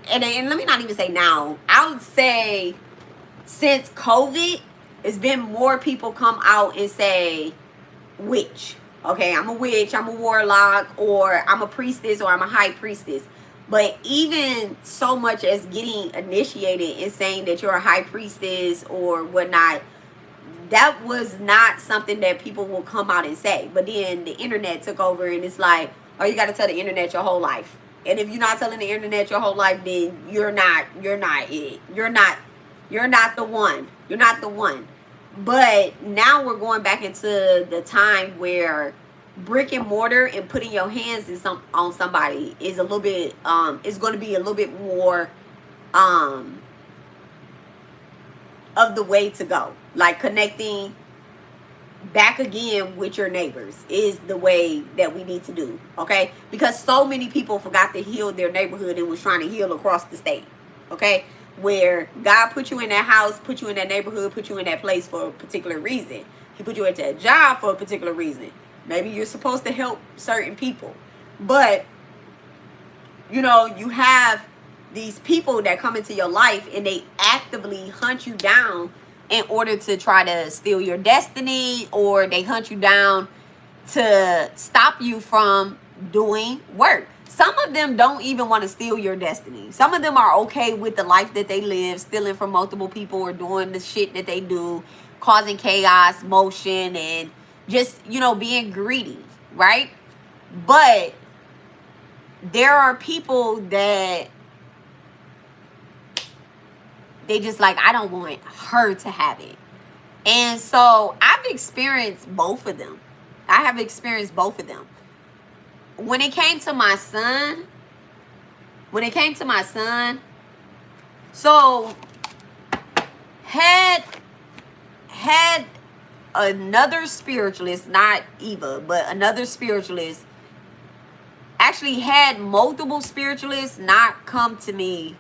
and let me not even say now, I would say since COVID, it's been more people come out and say witch. Okay, I'm a witch, I'm a warlock, or I'm a priestess, or I'm a high priestess. But even so much as getting initiated and saying that you're a high priestess or whatnot, that was not something that people will come out and say. But then the internet took over, and it's like, oh, you got to tell the internet your whole life. And if you're not telling the internet your whole life, then you're not it. You're not the one. You're not the one. But now we're going back into the time where brick and mortar and putting your hands on somebody is a little bit is going to be a little bit more of the way to go. Like connecting back again with your neighbors is the way that we need to do. Okay, because so many people forgot to heal their neighborhood and was trying to heal across the state. Okay, where God put you in that house, put you in that neighborhood, put you in that place for a particular reason. He put you at that job for a particular reason. Maybe you're supposed to help certain people. But, you know, you have these people that come into your life and they actively hunt you down in order to try to steal your destiny, or they hunt you down to stop you from doing work. Some of them don't even want to steal your destiny. Some of them are okay with the life that they live, stealing from multiple people or doing the shit that they do, causing chaos, motion, and just, you know, being greedy, right? But there are people that they just like, I don't want her to have it. And so I've experienced both of them. I have experienced both of them. When it came to my son, so had another spiritualist, not Eva, but another spiritualist, actually had multiple spiritualists not come to me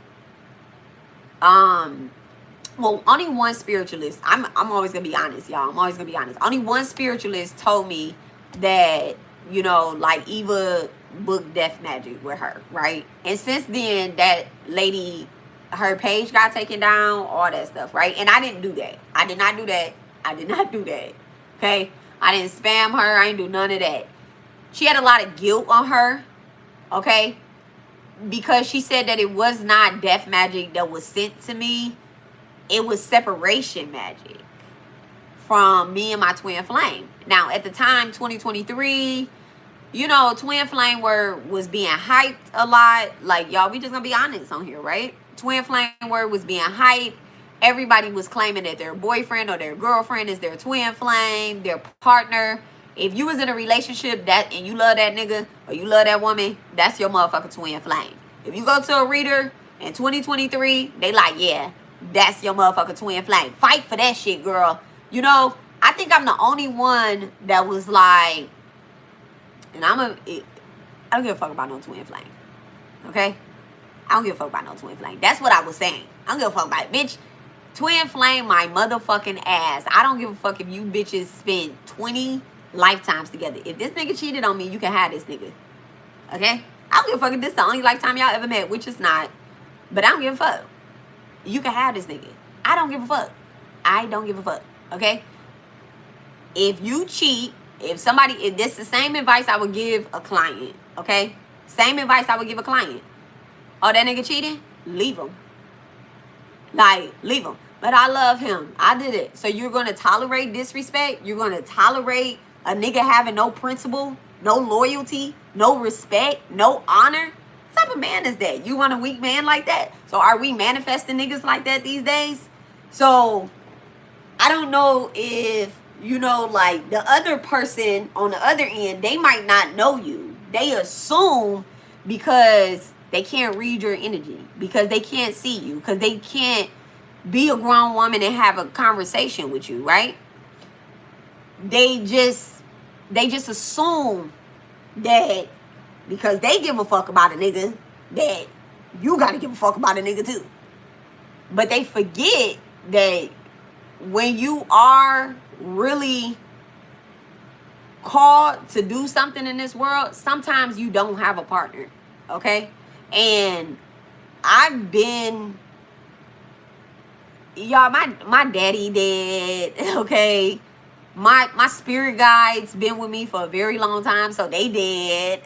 Well, only one spiritualist. I'm always gonna be honest, y'all. I'm always gonna be honest. Only one spiritualist told me that, you know, like Eva booked death magic with her, right? And since then, that lady, her page got taken down, all that stuff, right? And I didn't do that. I did not do that. I did not do that. Okay? I didn't spam her. I didn't do none of that. She had a lot of guilt on her, okay? Because she said that it was not death magic that was sent to me. It was separation magic from me and my twin flame. Now, at the time, 2023, you know, twin flame word was being hyped a lot. Like, y'all, we just gonna be honest on here, right? Twin flame word was being hyped. Everybody was claiming that their boyfriend or their girlfriend is their twin flame, their partner. If you was in a relationship that and you love that nigga or you love that woman, that's your motherfucking twin flame. If you go to a reader in 2023, they like, yeah, that's your motherfucking twin flame. Fight for that shit, girl. You know, I think I'm the only one that was like, and I don't give a fuck about no twin flame. Okay? I don't give a fuck about no twin flame. That's what I was saying. I don't give a fuck about it. Bitch, twin flame my motherfucking ass. I don't give a fuck if you bitches spent 20 lifetimes together. If this nigga cheated on me, you can have this nigga. Okay? I don't give a fuck if this the only lifetime y'all ever met, which is not. But I don't give a fuck. You can have this nigga. I don't give a fuck. I don't give a fuck. Okay? If you cheat, if this is the same advice I would give a client. Okay? Same advice I would give a client. Oh, that nigga cheating? Leave him. Like, leave him. But I love him. I did it. So you're going to tolerate disrespect? You're going to tolerate a nigga having no principle, no loyalty, no respect, no honor? What type of man is that? You want a weak man like that? So are we manifesting niggas like that these days? So I don't know if, you know, like the other person on the other end, they might not know you. They assume because they can't read your energy, because they can't see you, because they can't be a grown woman and have a conversation with you, right? They just assume that because they give a fuck about a nigga, that you gotta give a fuck about a nigga too. But they forget that when you are really called to do something in this world, sometimes you don't have a partner, okay? And I've been, y'all, my daddy dead, okay? My spirit guides been with me for a very long time, so they dead.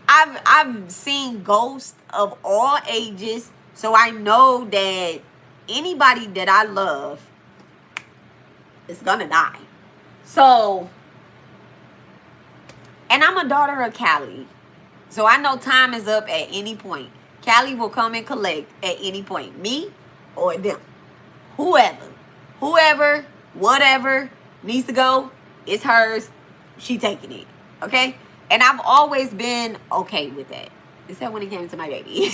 I've seen ghosts of all ages, so I know that anybody that I love is gonna die. So, and I'm a daughter of Cali, so I know time is up at any point. Cali will come and collect at any point, me or them, whoever, whatever needs to go, it's hers. She taking it, okay? And I've always been okay with that, except when it came to my baby.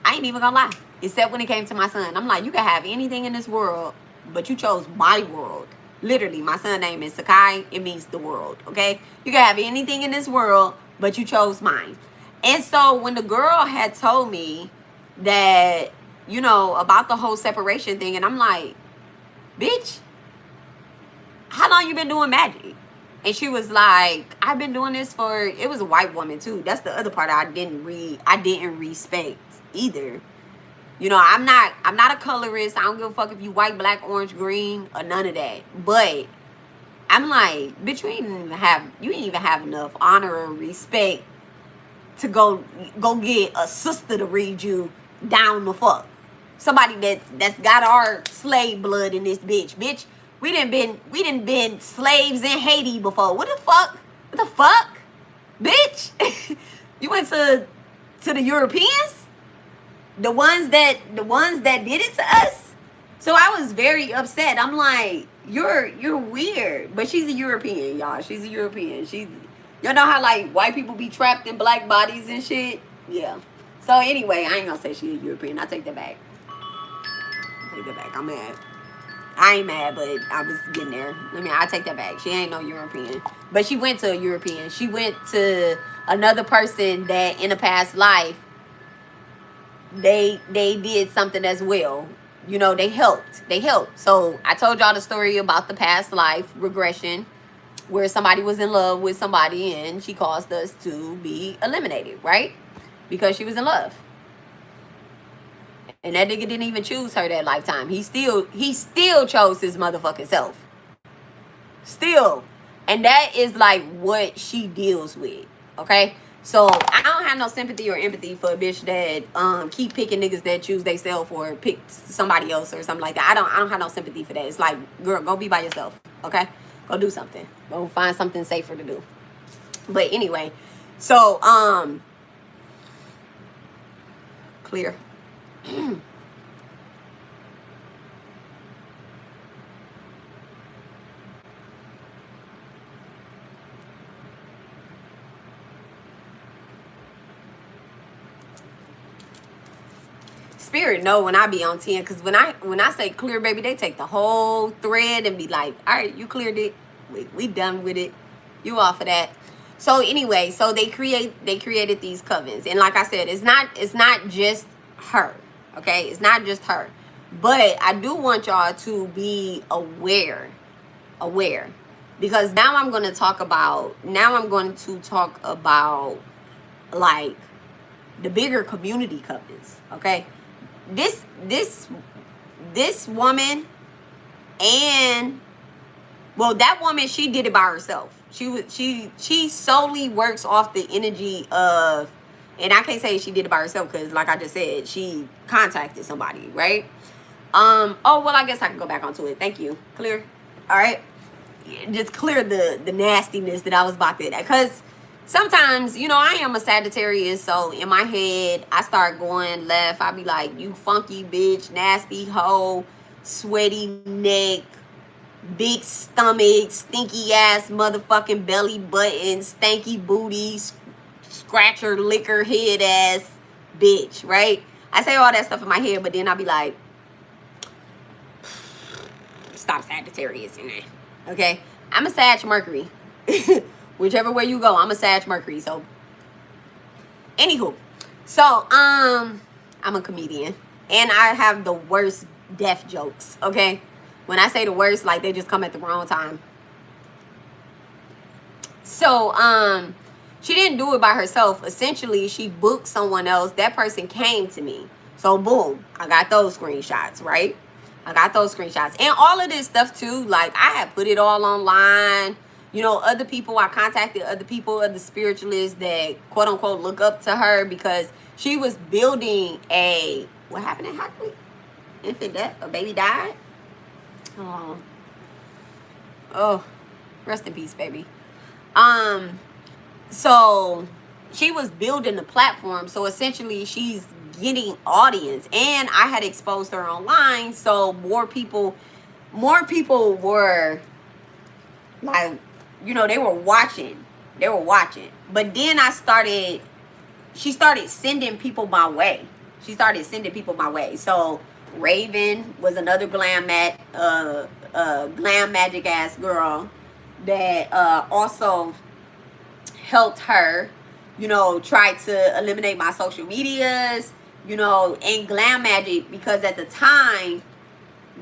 I ain't even gonna lie. Except when it came to my son. I'm like, you can have anything in this world, but you chose my world. Literally, my son's name is Sakai. It means the world, okay? You can have anything in this world, but you chose mine. And so when the girl had told me that, you know, about the whole separation thing, and I'm like, bitch, how long you been doing magic? And she was like, I've been doing this for, it was a white woman too. That's the other part I didn't respect either. You know, I'm not a colorist. I don't give a fuck if you white, black, orange, green, or none of that. But I'm like, bitch, you ain't even have enough honor or respect to go get a sister to read you down the fuck. Somebody that's got our slave blood in this bitch. Bitch, we done been slaves in Haiti before. What the fuck? Bitch. You went to the Europeans? The ones that did it to us? So I was very upset. I'm like, you're weird. But she's a European, y'all. She's a European. Y'all know how like white people be trapped in black bodies and shit? Yeah. So anyway, I ain't gonna say she's a European. I take that back. I'm mad. I ain't mad, but I was getting there. I take that back. She ain't no European. But she went to a European. She went to another person that in a past life, they did something as well. you know, they helped. They helped. So I told y'all the story about the past life regression, where somebody was in love with somebody and she caused us to be eliminated, right? Because she was in love. And that nigga didn't even choose her that lifetime. He still chose his motherfucking self. Still. And that is like what she deals with. Okay? So I don't have no sympathy or empathy for a bitch that keep picking niggas that choose they self or pick somebody else or something like that. I don't have no sympathy for that. It's like, girl, go be by yourself. Okay? Go do something. Go find something safer to do. But anyway, so clear. Spirit know when I be on 10, because when I say clear, baby, they take the whole thread and be like, all right, you cleared it, we done with it, you off of that. So anyway, so they created these covens, and like I said, it's not just her, okay? It's not just her, but I do want y'all to be aware, because now I'm going to talk about like the bigger community covens, okay? This woman, and well, that woman, she did it by herself. She solely works off the energy of, and I can't say she did it by herself because like I just said, she contacted somebody, right? Oh well, I guess I can go back onto it. Thank you. Clear. All right. Just clear the nastiness that I was about to, because sometimes, you know, I am a Sagittarius, so in my head, I start going left. I be like, you funky bitch, nasty hoe, sweaty neck, big stomach, stinky ass motherfucking belly button, stanky booty, scratcher, liquor head ass bitch, right? I say all that stuff in my head, but then I be like, stop Sagittarius in there, okay? I'm a Sag Mercury. Whichever way you go, I'm a Sag Mercury. So, anywho, so I'm a comedian, and I have the worst death jokes. Okay, when I say the worst, like they just come at the wrong time. So she didn't do it by herself. Essentially, she booked someone else. That person came to me. So boom, I got those screenshots, right? I got those screenshots, and all of this stuff too. Like I had put it all online. You know, other people, I contacted other people, other spiritualists that quote unquote look up to her, because she was building a, what happened at Hockley? Infant death, a baby died. Oh, rest in peace, baby. So she was building the platform. So essentially she's getting audience, and I had exposed her online. So more people were like, you know, they were watching. But then she started sending people my way. So Raven was another glam magic ass girl that also helped her, you know, try to eliminate my social medias, you know, and glam magic, because at the time,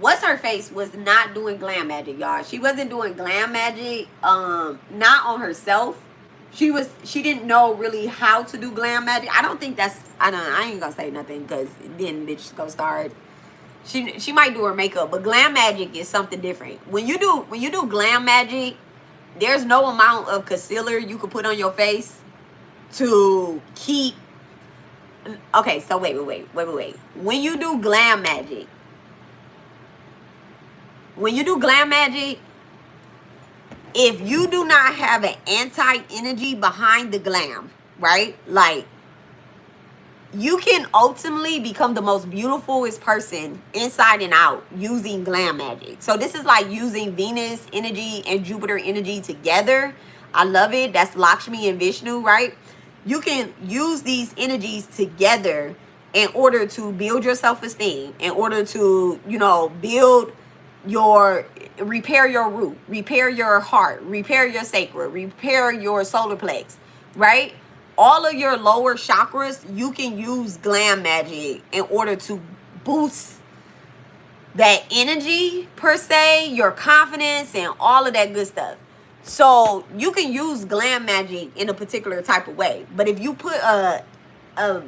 what's her face was not doing glam magic, y'all. She wasn't doing glam magic, not on herself. She didn't know really how to do glam magic. I don't think that's, I ain't gonna say nothing, because then bitch gonna start. She might do her makeup, but glam magic is something different. When you do glam magic, there's no amount of concealer you can put on your face to keep. Okay, so wait. When you do glam magic, if you do not have an anti-energy behind the glam, right? Like, you can ultimately become the most beautifulest person inside and out using glam magic. So this is like using Venus energy and Jupiter energy together. I love it. That's Lakshmi and Vishnu, right? You can use these energies together in order to build your self-esteem, in order to, you know, repair your root, repair your heart, repair your sacral, repair your solar plex, right? All of your lower chakras, you can use glam magic in order to boost that energy per se, your confidence, and all of that good stuff. So you can use glam magic in a particular type of way. But if you put a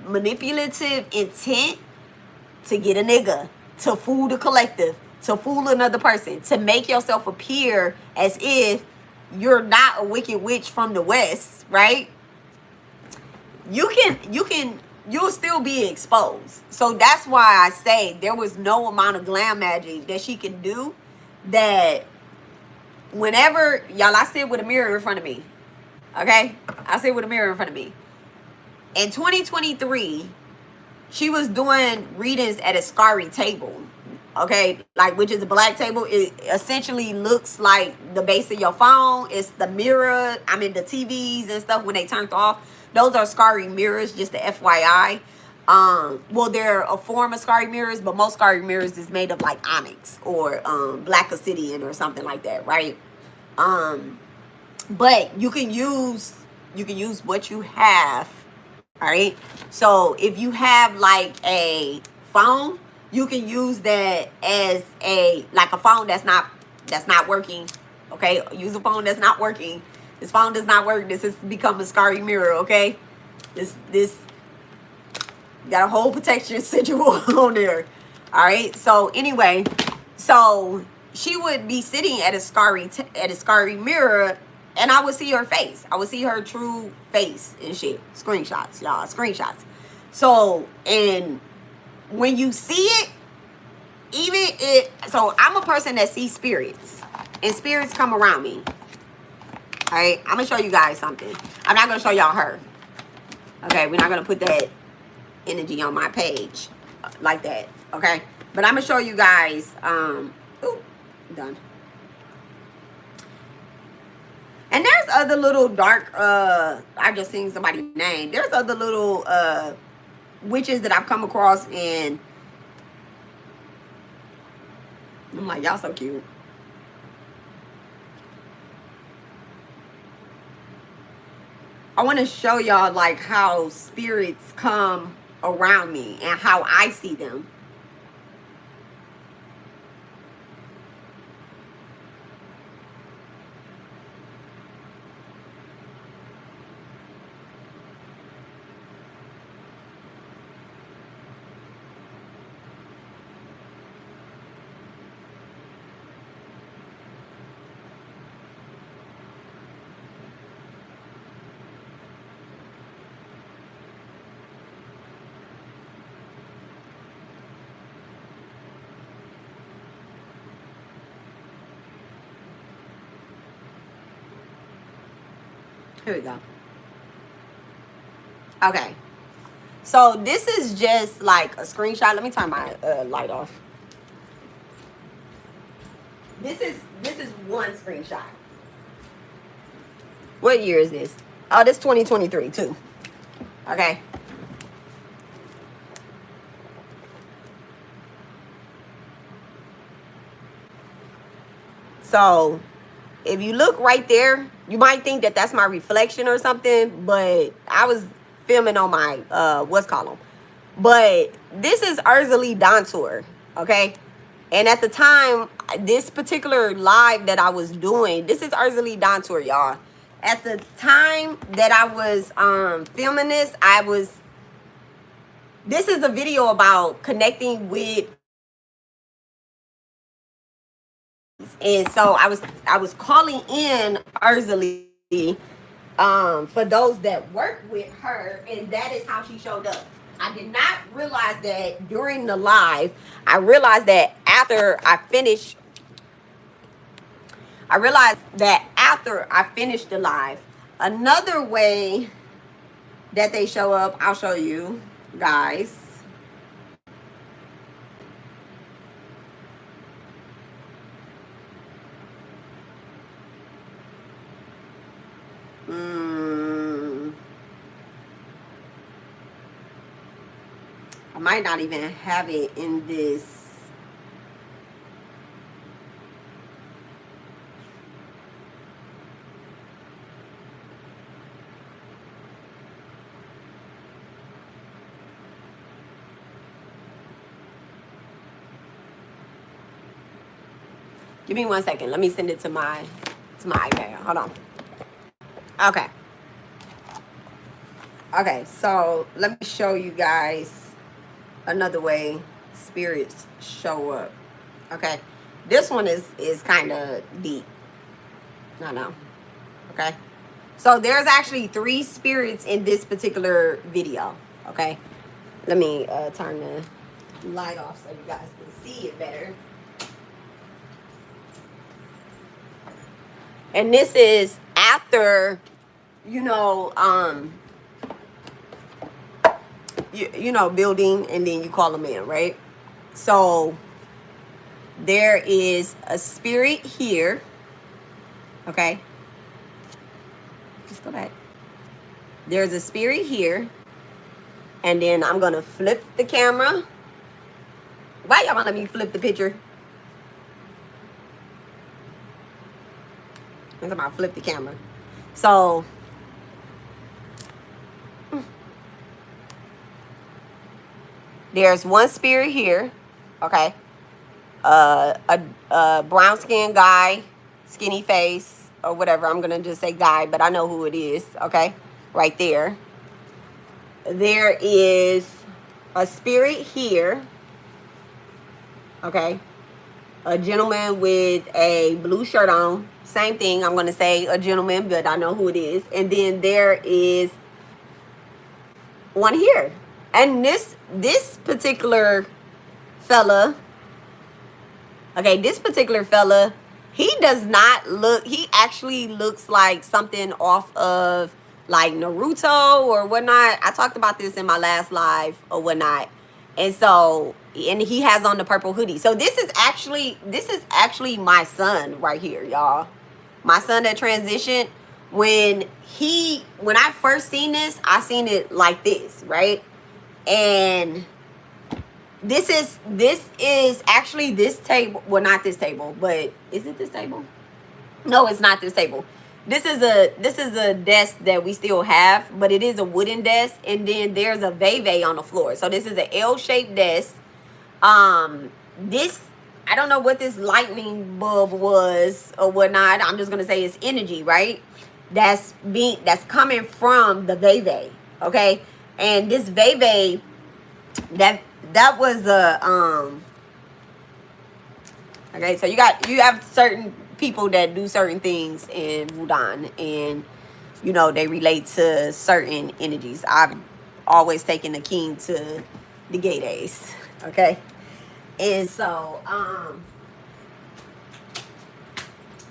manipulative intent to get a nigga, to fool the collective, to fool another person, to make yourself appear as if you're not a wicked witch from the West, right? You'll still be exposed. So that's why I say there was no amount of glam magic that she can do that whenever, y'all, I sit with a mirror in front of me. Okay? I sit with a mirror in front of me. In 2023, she was doing readings at a Scary table. Okay, like, which is a black table. It essentially looks like the base of your phone. It's the mirror. I mean, the TVs and stuff when they turned off. Those are Scary mirrors, just the FYI. Well, they're a form of Scary mirrors, but most Scary mirrors is made of like onyx or black obsidian or something like that, right? But you can use what you have. All right. So if you have like a phone, you can use that as a phone that's not working. Okay. Use a phone that's not working. This phone does not work. This has become a Scary mirror. Okay. This got a whole protection sigil on there. All right. So anyway, so she would be sitting at a Scary mirror. And I would see her face. I would see her true face and shit. Screenshots, y'all. Screenshots. So, and when you see it, so I'm a person that sees spirits. And spirits come around me. Alright? I'm going to show you guys something. I'm not going to show y'all her. Okay? We're not going to put that energy on my page like that. Okay? But I'm going to show you guys, ooh, done. And there's other little dark, I just seen somebody's name. There's other little witches that I've come across, and I'm like, y'all so cute. I want to show y'all like how spirits come around me and how I see them. Here we go. Okay. So this is just like a screenshot. Let me turn my light off. This is one screenshot. What year is this? Oh, this 2023 too. Okay. So if you look right there, you might think that that's my reflection or something, but I was filming on my, what's called them. But this is Ursula Dantour, okay? And at the time, this particular live that I was doing, this is Ursula Dantour, y'all. At the time that I was filming this, this is a video about connecting with. And so I was calling in Ursula for those that work with her, and that is how she showed up. I did not realize that during the live. I realized that after I finished the live. Another way that they show up, I'll show you guys. I might not even have it in this. Give me 1 second. Let me send it to my iPad. Hold on. Okay. Okay, so let me show you guys another way spirits show up. Okay. This one is kind of deep. I know. Okay. So there's actually 3 spirits in this particular video. Okay. Let me turn the light off so you guys can see it better. And this is after, you know, you know, building, and then you call them in, right? So there is a spirit here. Okay. Let's go back. There's a spirit here. And then I'm going to flip the camera. Why y'all want to let me flip the picture? I'm talking about flip the camera. So there's one spirit here. Okay. A brown skinned guy, skinny face, or whatever. I'm going to just say guy, but I know who it is. Okay. Right there. There is a spirit here. Okay. A gentleman with a blue shirt on. Same thing. I'm going to say a gentleman, but I know who it is. And then there is one here. And this particular fella, okay, this particular fella, he does not look, he actually looks like something off of like Naruto or whatnot. I talked about this in my last live or whatnot. And so, and he has on the purple hoodie. So this is actually my son right here, y'all. My son that transitioned. When I first seen this, I seen it like this, right? And this is actually this table. Well, not this table, but is it this table? No, it's not this table. This is a desk that we still have, but it is a wooden desk, and then there's a veve on the floor. So this is an L-shaped desk. This, I don't know what this lightning bulb was or whatnot. I'm just gonna say it's energy, right? That's coming from the veve, okay? And this veve, that was a okay. So you have certain people that do certain things in Wudan, and you know they relate to certain energies. I've always taken the king to the gay days, okay? And so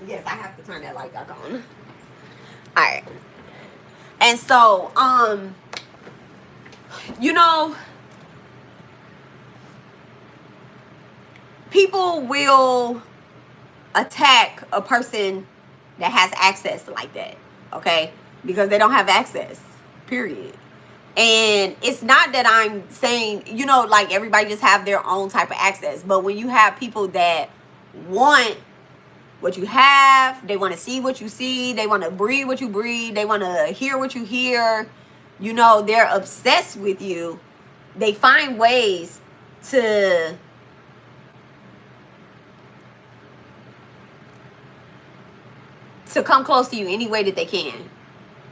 yes, I have to turn that light back on. All right. And so you know, people will attack a person that has access like that, okay? Because they don't have access, period. And it's not that I'm saying, you know, like everybody just have their own type of access. But when you have people that want what you have, they want to see what you see, they want to breathe what you breathe, they want to hear what you hear, you know, they're obsessed with you. They find ways to come close to you any way that they can.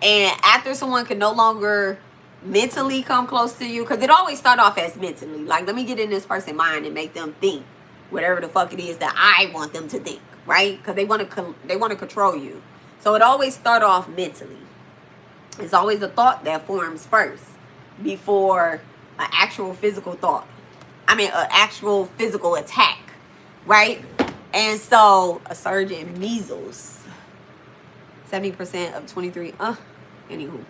And after someone can no longer mentally come close to you, because it always start off as mentally, like, let me get in this person's mind and make them think whatever the fuck it is that I want them to think, right? Because they want to control you. So it always start off mentally. It's always a thought that forms first before an actual physical thought. I mean, an actual physical attack, right? And so a surge in measles. 70% of 23. Anywho.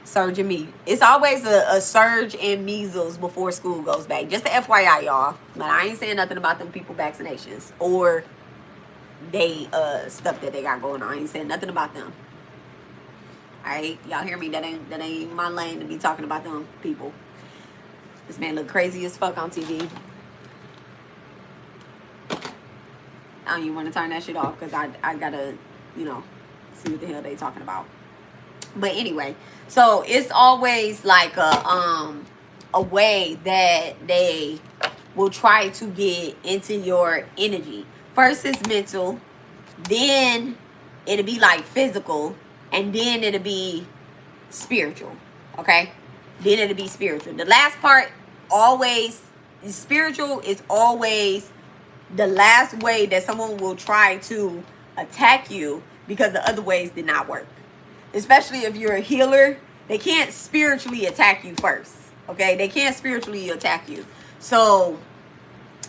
Surge in measles. It's always a surge in measles before school goes back. Just the FYI, y'all. But I ain't saying nothing about them people vaccinations or they stuff that they got going on. I ain't saying nothing about them. Alright? Y'all hear me? That ain't my lane to be talking about them people. This man look crazy as fuck on TV. I don't even want to turn that shit off because I gotta, you know, see what the hell they talking about. But anyway, so it's always like a way that they will try to get into your energy. First is mental, then it'll be like physical, and then it'll be spiritual. Okay? Then it'll be spiritual. The last part always, spiritual is always the last way that someone will try to attack you, because the other ways did not work. Especially if you're a healer, they can't spiritually attack you first. Okay? They can't spiritually attack you. So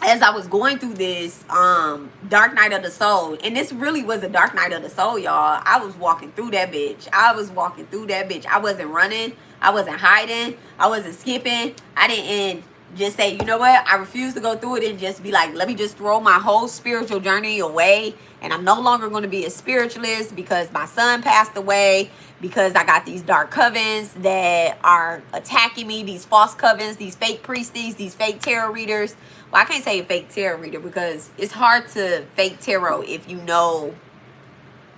as I was going through this dark night of the soul, and this really was a dark night of the soul, y'all. I was walking through that bitch. I wasn't running. I wasn't hiding. I wasn't skipping. I didn't just say, you know what, I refuse to go through it and just be like, let me just throw my whole spiritual journey away, and I'm no longer going to be a spiritualist because my son passed away, because I got these dark covens that are attacking me, these false covens, these fake priesties, these fake tarot readers. Well, I can't say fake tarot reader because it's hard to fake tarot if you know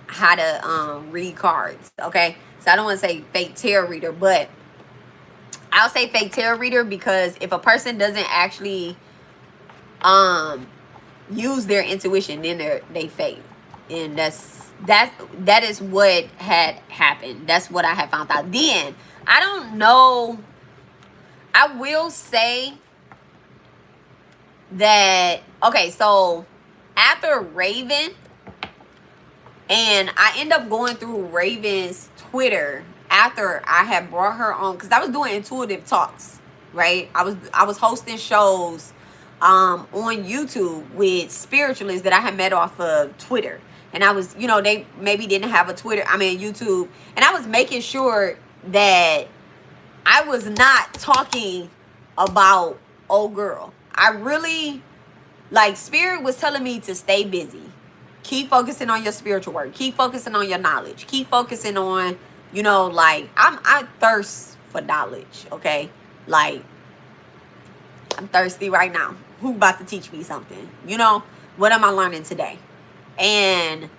how to read cards, okay? So I don't want to say fake tarot reader, but I'll say fake tarot reader, because if a person doesn't actually use their intuition, then they fake. And that is what had happened. That's what I had found out. Then I don't know, I will say that, okay, so after Raven, and I end up going through Raven's Twitter after I had brought her on, because I was doing intuitive talks, right? I was hosting shows on YouTube with spiritualists that I had met off of Twitter. And I was, you know, they maybe didn't have a YouTube. And I was making sure that I was not talking about old girl. I really, like, Spirit was telling me to stay busy. Keep focusing on your spiritual work. Keep focusing on your knowledge. Keep focusing on, you know, like, I thirst for knowledge, okay? Like, I'm thirsty right now. Who about to teach me something? You know, what am I learning today? And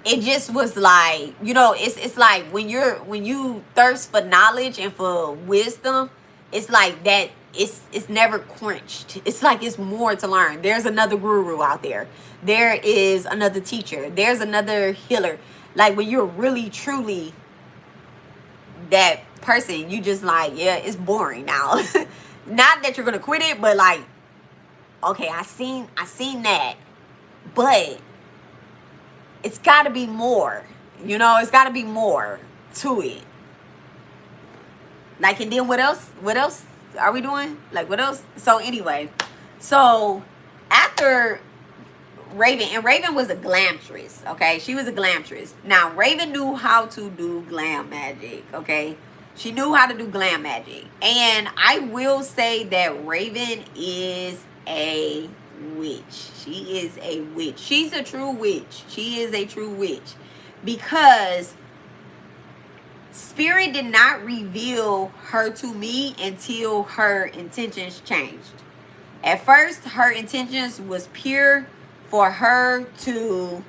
it just was like, you know, it's like when you thirst for knowledge and for wisdom, it's like that. It's never quenched. It's like it's more to learn. There's another guru out there. There is another teacher. There's another healer. Like when you're really truly that person, you just like, yeah, it's boring now. Not that you're gonna quit it, but like, okay, I seen that, but it's got to be more. You know, it's got to be more to it. Like, and then what else? What else are we doing? Like, what else? So anyway, so after Raven, and Raven was a glamtress, okay? She was a glamtress. Now, Raven knew how to do glam magic, okay? She knew how to do glam magic. And I will say that Raven is a witch. She is a witch. She's a true witch. She is a true witch. Because Spirit did not reveal her to me until her intentions changed. At first, her intentions was pure for her to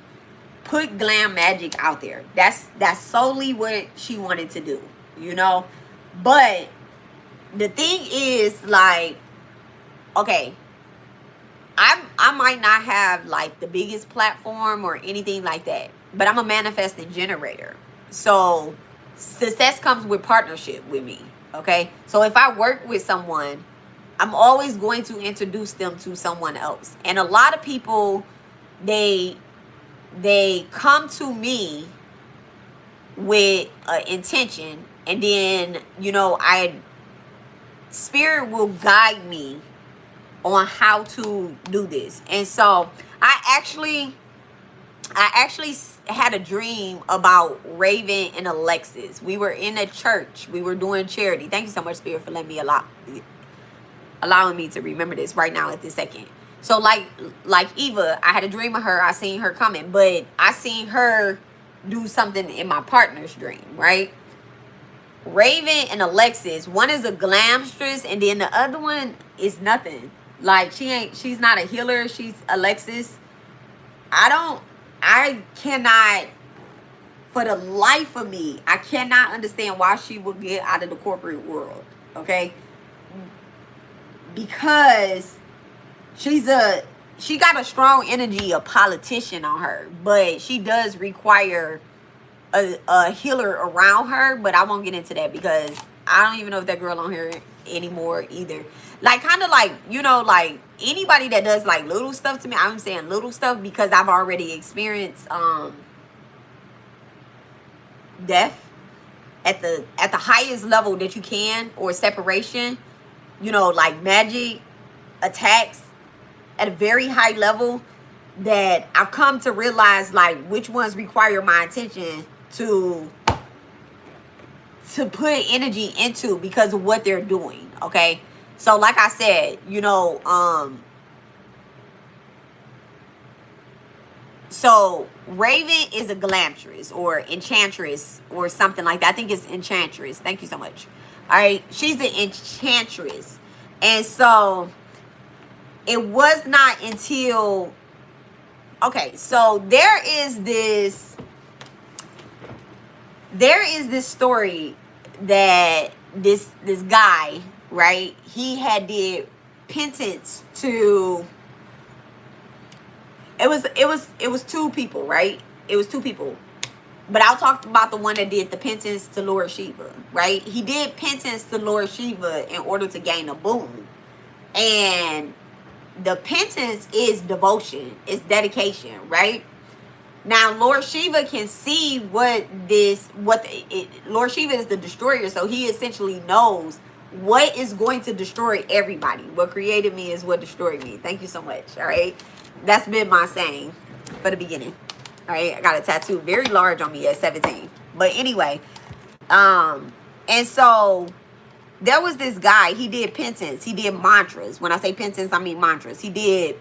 put glam magic out there. That's solely what she wanted to do, you know? But the thing is, like, okay, I might not have like the biggest platform or anything like that, but I'm a manifesting generator. So success comes with partnership with me, okay? So if I work with someone, I'm always going to introduce them to someone else. And a lot of people, they come to me with an intention, and then, you know, Spirit will guide me on how to do this. And so I actually had a dream about Raven and Alexis. We were in a church. We were doing charity. Thank you so much, Spirit, for letting me allowing me to remember this right now at this second. So like Eva, I had a dream of her. I seen her coming, but I seen her do something in my partner's dream, right? Raven and Alexis, one is a glamstress, and then the other one is nothing. Like, she's not a healer. She's Alexis. I cannot, for the life of me, I cannot understand why she would get out of the corporate world, okay? Because she's a she got a strong energy, a politician on her, but she does require a healer around her. But I won't get into that because I don't even know if that girl on here anymore either. Like, kind of like, you know, like anybody that does like little stuff to me, I'm saying little stuff because I've already experienced death at the highest level that you can, or separation, you know, like magic attacks at a very high level, that I've come to realize like which ones require my attention to put energy into because of what they're doing. Okay, so like I said, you know, so Raven is a glamtress or enchantress or something like that. I think it's enchantress. Thank you so much. All right, she's an enchantress. And so it was not until, okay, so there is this story that this guy, right, he had did penance to, it was two people, right? It was two people. But I'll talk about the one that did the penance to Lord Shiva, right? He did penance to Lord Shiva in order to gain a boon. And the penance is devotion, it's dedication, right? Now, Lord Shiva can see Lord Shiva is the destroyer, so he essentially knows what is going to destroy everybody. What created me is what destroyed me. Thank you so much, all right? That's been my saying for the beginning. All right, I got a tattoo very large on me at 17. But anyway, and so there was this guy, he did penance, he did mantras. When I say penance, I mean mantras. He did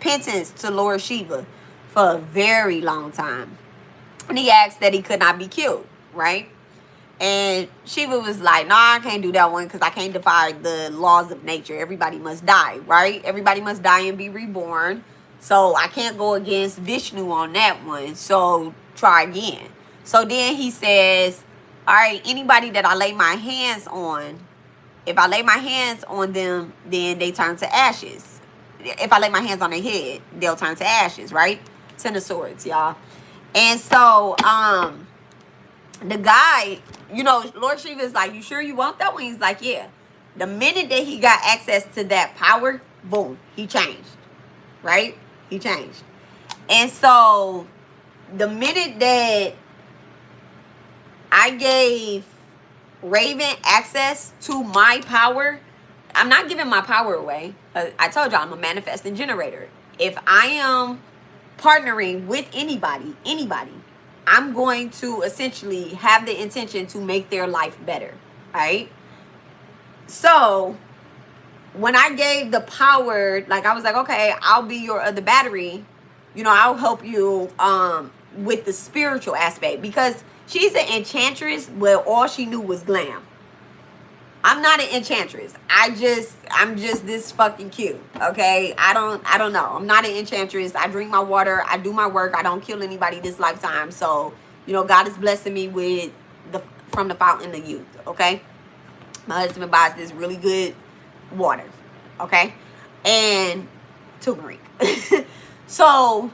penance to Lord Shiva for a very long time. And he asked that he could not be killed, right? And Shiva was like, no, I can't do that one because I can't defy the laws of nature. Everybody must die, right? Everybody must die and be reborn. So I can't go against Vishnu on that one. So try again. So then he says, all right, anybody that I lay my hands on, if I lay my hands on them, then they turn to ashes. If I lay my hands on their head, they'll turn to ashes, right? Ten of Swords, y'all. And so, the guy, you know, Lord Shiva is like, you sure you want that one? He's like, yeah. The minute that he got access to that power, boom, he changed, right? He changed. And so, the minute that I gave Raven access to my power, I'm not giving my power away. I told y'all I'm a manifesting generator. If I am partnering with anybody, I'm going to essentially have the intention to make their life better, right? So when I gave the power, like I was like, okay, I'll be your other battery. You know, I'll help you with the spiritual aspect, because she's an enchantress where all she knew was glam. I'm not an enchantress. I'm just this fucking cute. Okay? I don't know. I'm not an enchantress. I drink my water. I do my work. I don't kill anybody this lifetime. So, you know, God is blessing me with from the fountain of youth. Okay? My husband buys this really good water. Okay? And turmeric. So,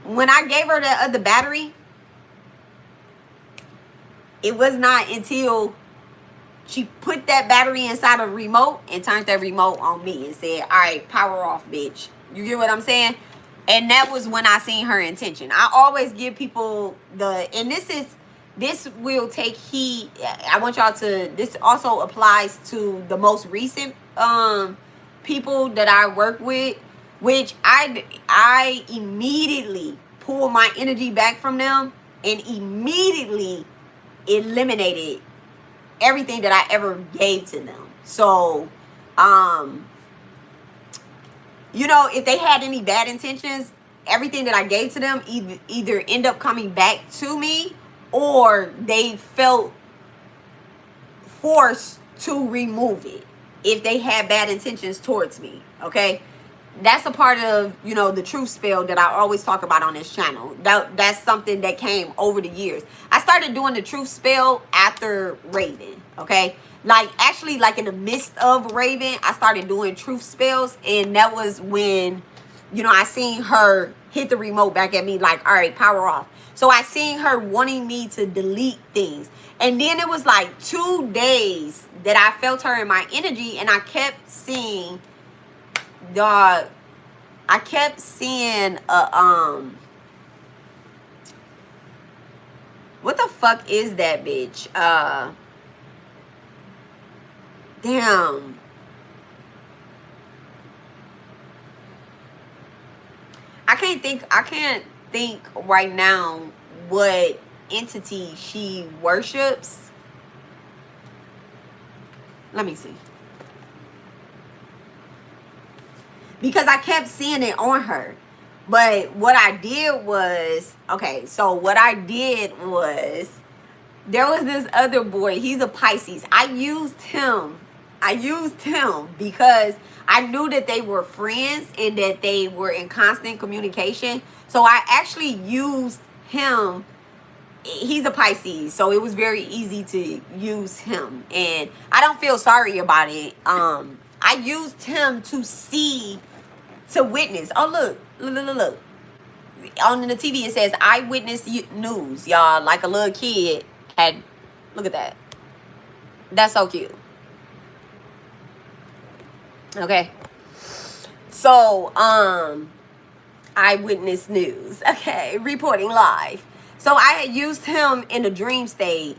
when I gave her that other battery, it was not until she put that battery inside a remote and turned that remote on me and said, all right, power off, bitch. You get what I'm saying? And that was when I seen her intention. I always give people and this will take heed. I want y'all to, this also applies to the most recent people that I work with, which I immediately pull my energy back from them and immediately eliminated everything that I ever gave to them. So, you know, if they had any bad intentions, everything that I gave to them either end up coming back to me, or they felt forced to remove it if they had bad intentions towards me. Okay? That's a part of, you know, the truth spell that I always talk about on this channel. That's something that came over the years. I started doing the truth spell after Raven, okay? Like, actually, like in the midst of Raven, I started doing truth spells. And that was when you know, I seen her hit the remote back at me like, all right, power off. So I seen her wanting me to delete things. And then it was like 2 days that I felt her in my energy, and I kept seeing, dog, I kept seeing what the fuck is that bitch? Damn. I can't think right now what entity she worships. Let me see. Because I kept seeing it on her. But what I did was, okay, so what I did was, there was this other boy. He's a Pisces. I used him because I knew that they were friends and that they were in constant communication. So I actually used him. He's a Pisces, so it was very easy to use him. And I don't feel sorry about it. I used him to see, to witness. Oh, look. On the TV it says eyewitness news, y'all. Like a little kid had, look at that. That's so cute. Okay. So, eyewitness news. Okay, reporting live. So I had used him in a dream state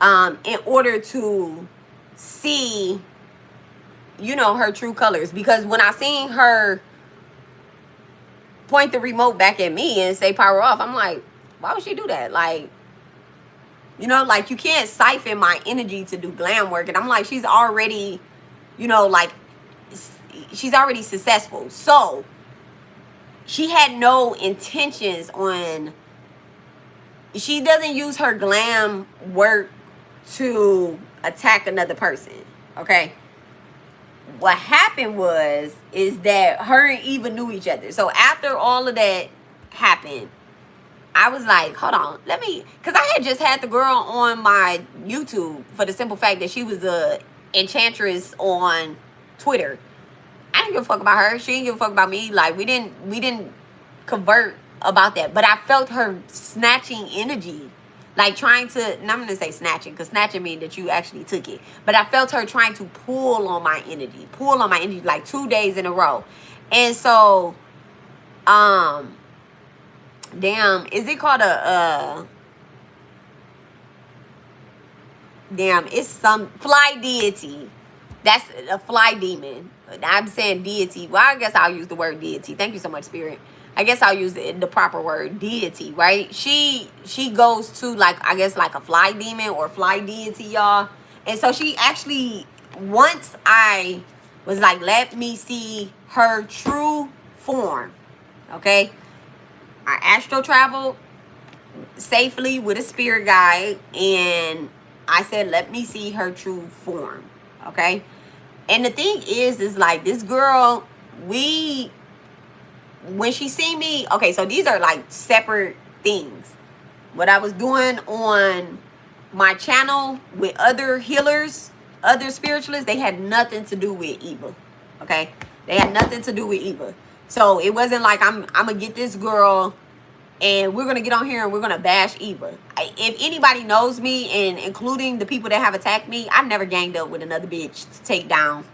in order to see, you know, her true colors. Because when I seen her point the remote back at me and say power off, I'm like, why would she do that? Like, you know, like, you can't siphon my energy to do glam work. And I'm like, she's already, you know, like, she's already successful. So she had no intentions on, she doesn't use her glam work to attack another person. Okay. What happened is that her and Eva knew each other. So after all of that happened, I was like, hold on, let me, because I had just had the girl on my YouTube for the simple fact that she was a enchantress on Twitter. I didn't give a fuck about her. She didn't give a fuck about me. Like, we didn't convert about that. But I felt her snatching energy. Like, trying to, and I'm going to say snatching, because snatching means that you actually took it. But I felt her trying to pull on my energy. Like 2 days in a row. And so, damn, is it called damn, it's some fly deity. That's a fly demon. I'm saying deity. Well, I guess I'll use the word deity. Thank you so much, Spirit. I guess I'll use the proper word, deity, right? She goes to, like, I guess, like a fly demon or fly deity, y'all. And so she actually, once I was like, let me see her true form, okay? I astral traveled safely with a spirit guide, and I said, let me see her true form, okay? And the thing is like, this girl, when she see me, okay, so these are like separate things. What I was doing on my channel with other healers, other spiritualists, they had nothing to do with Eva, okay? They had nothing to do with Eva. So it wasn't like I'm gonna get this girl and we're gonna get on here and we're gonna bash Eva. If anybody knows me, and including the people that have attacked me, I never ganged up with another bitch to take down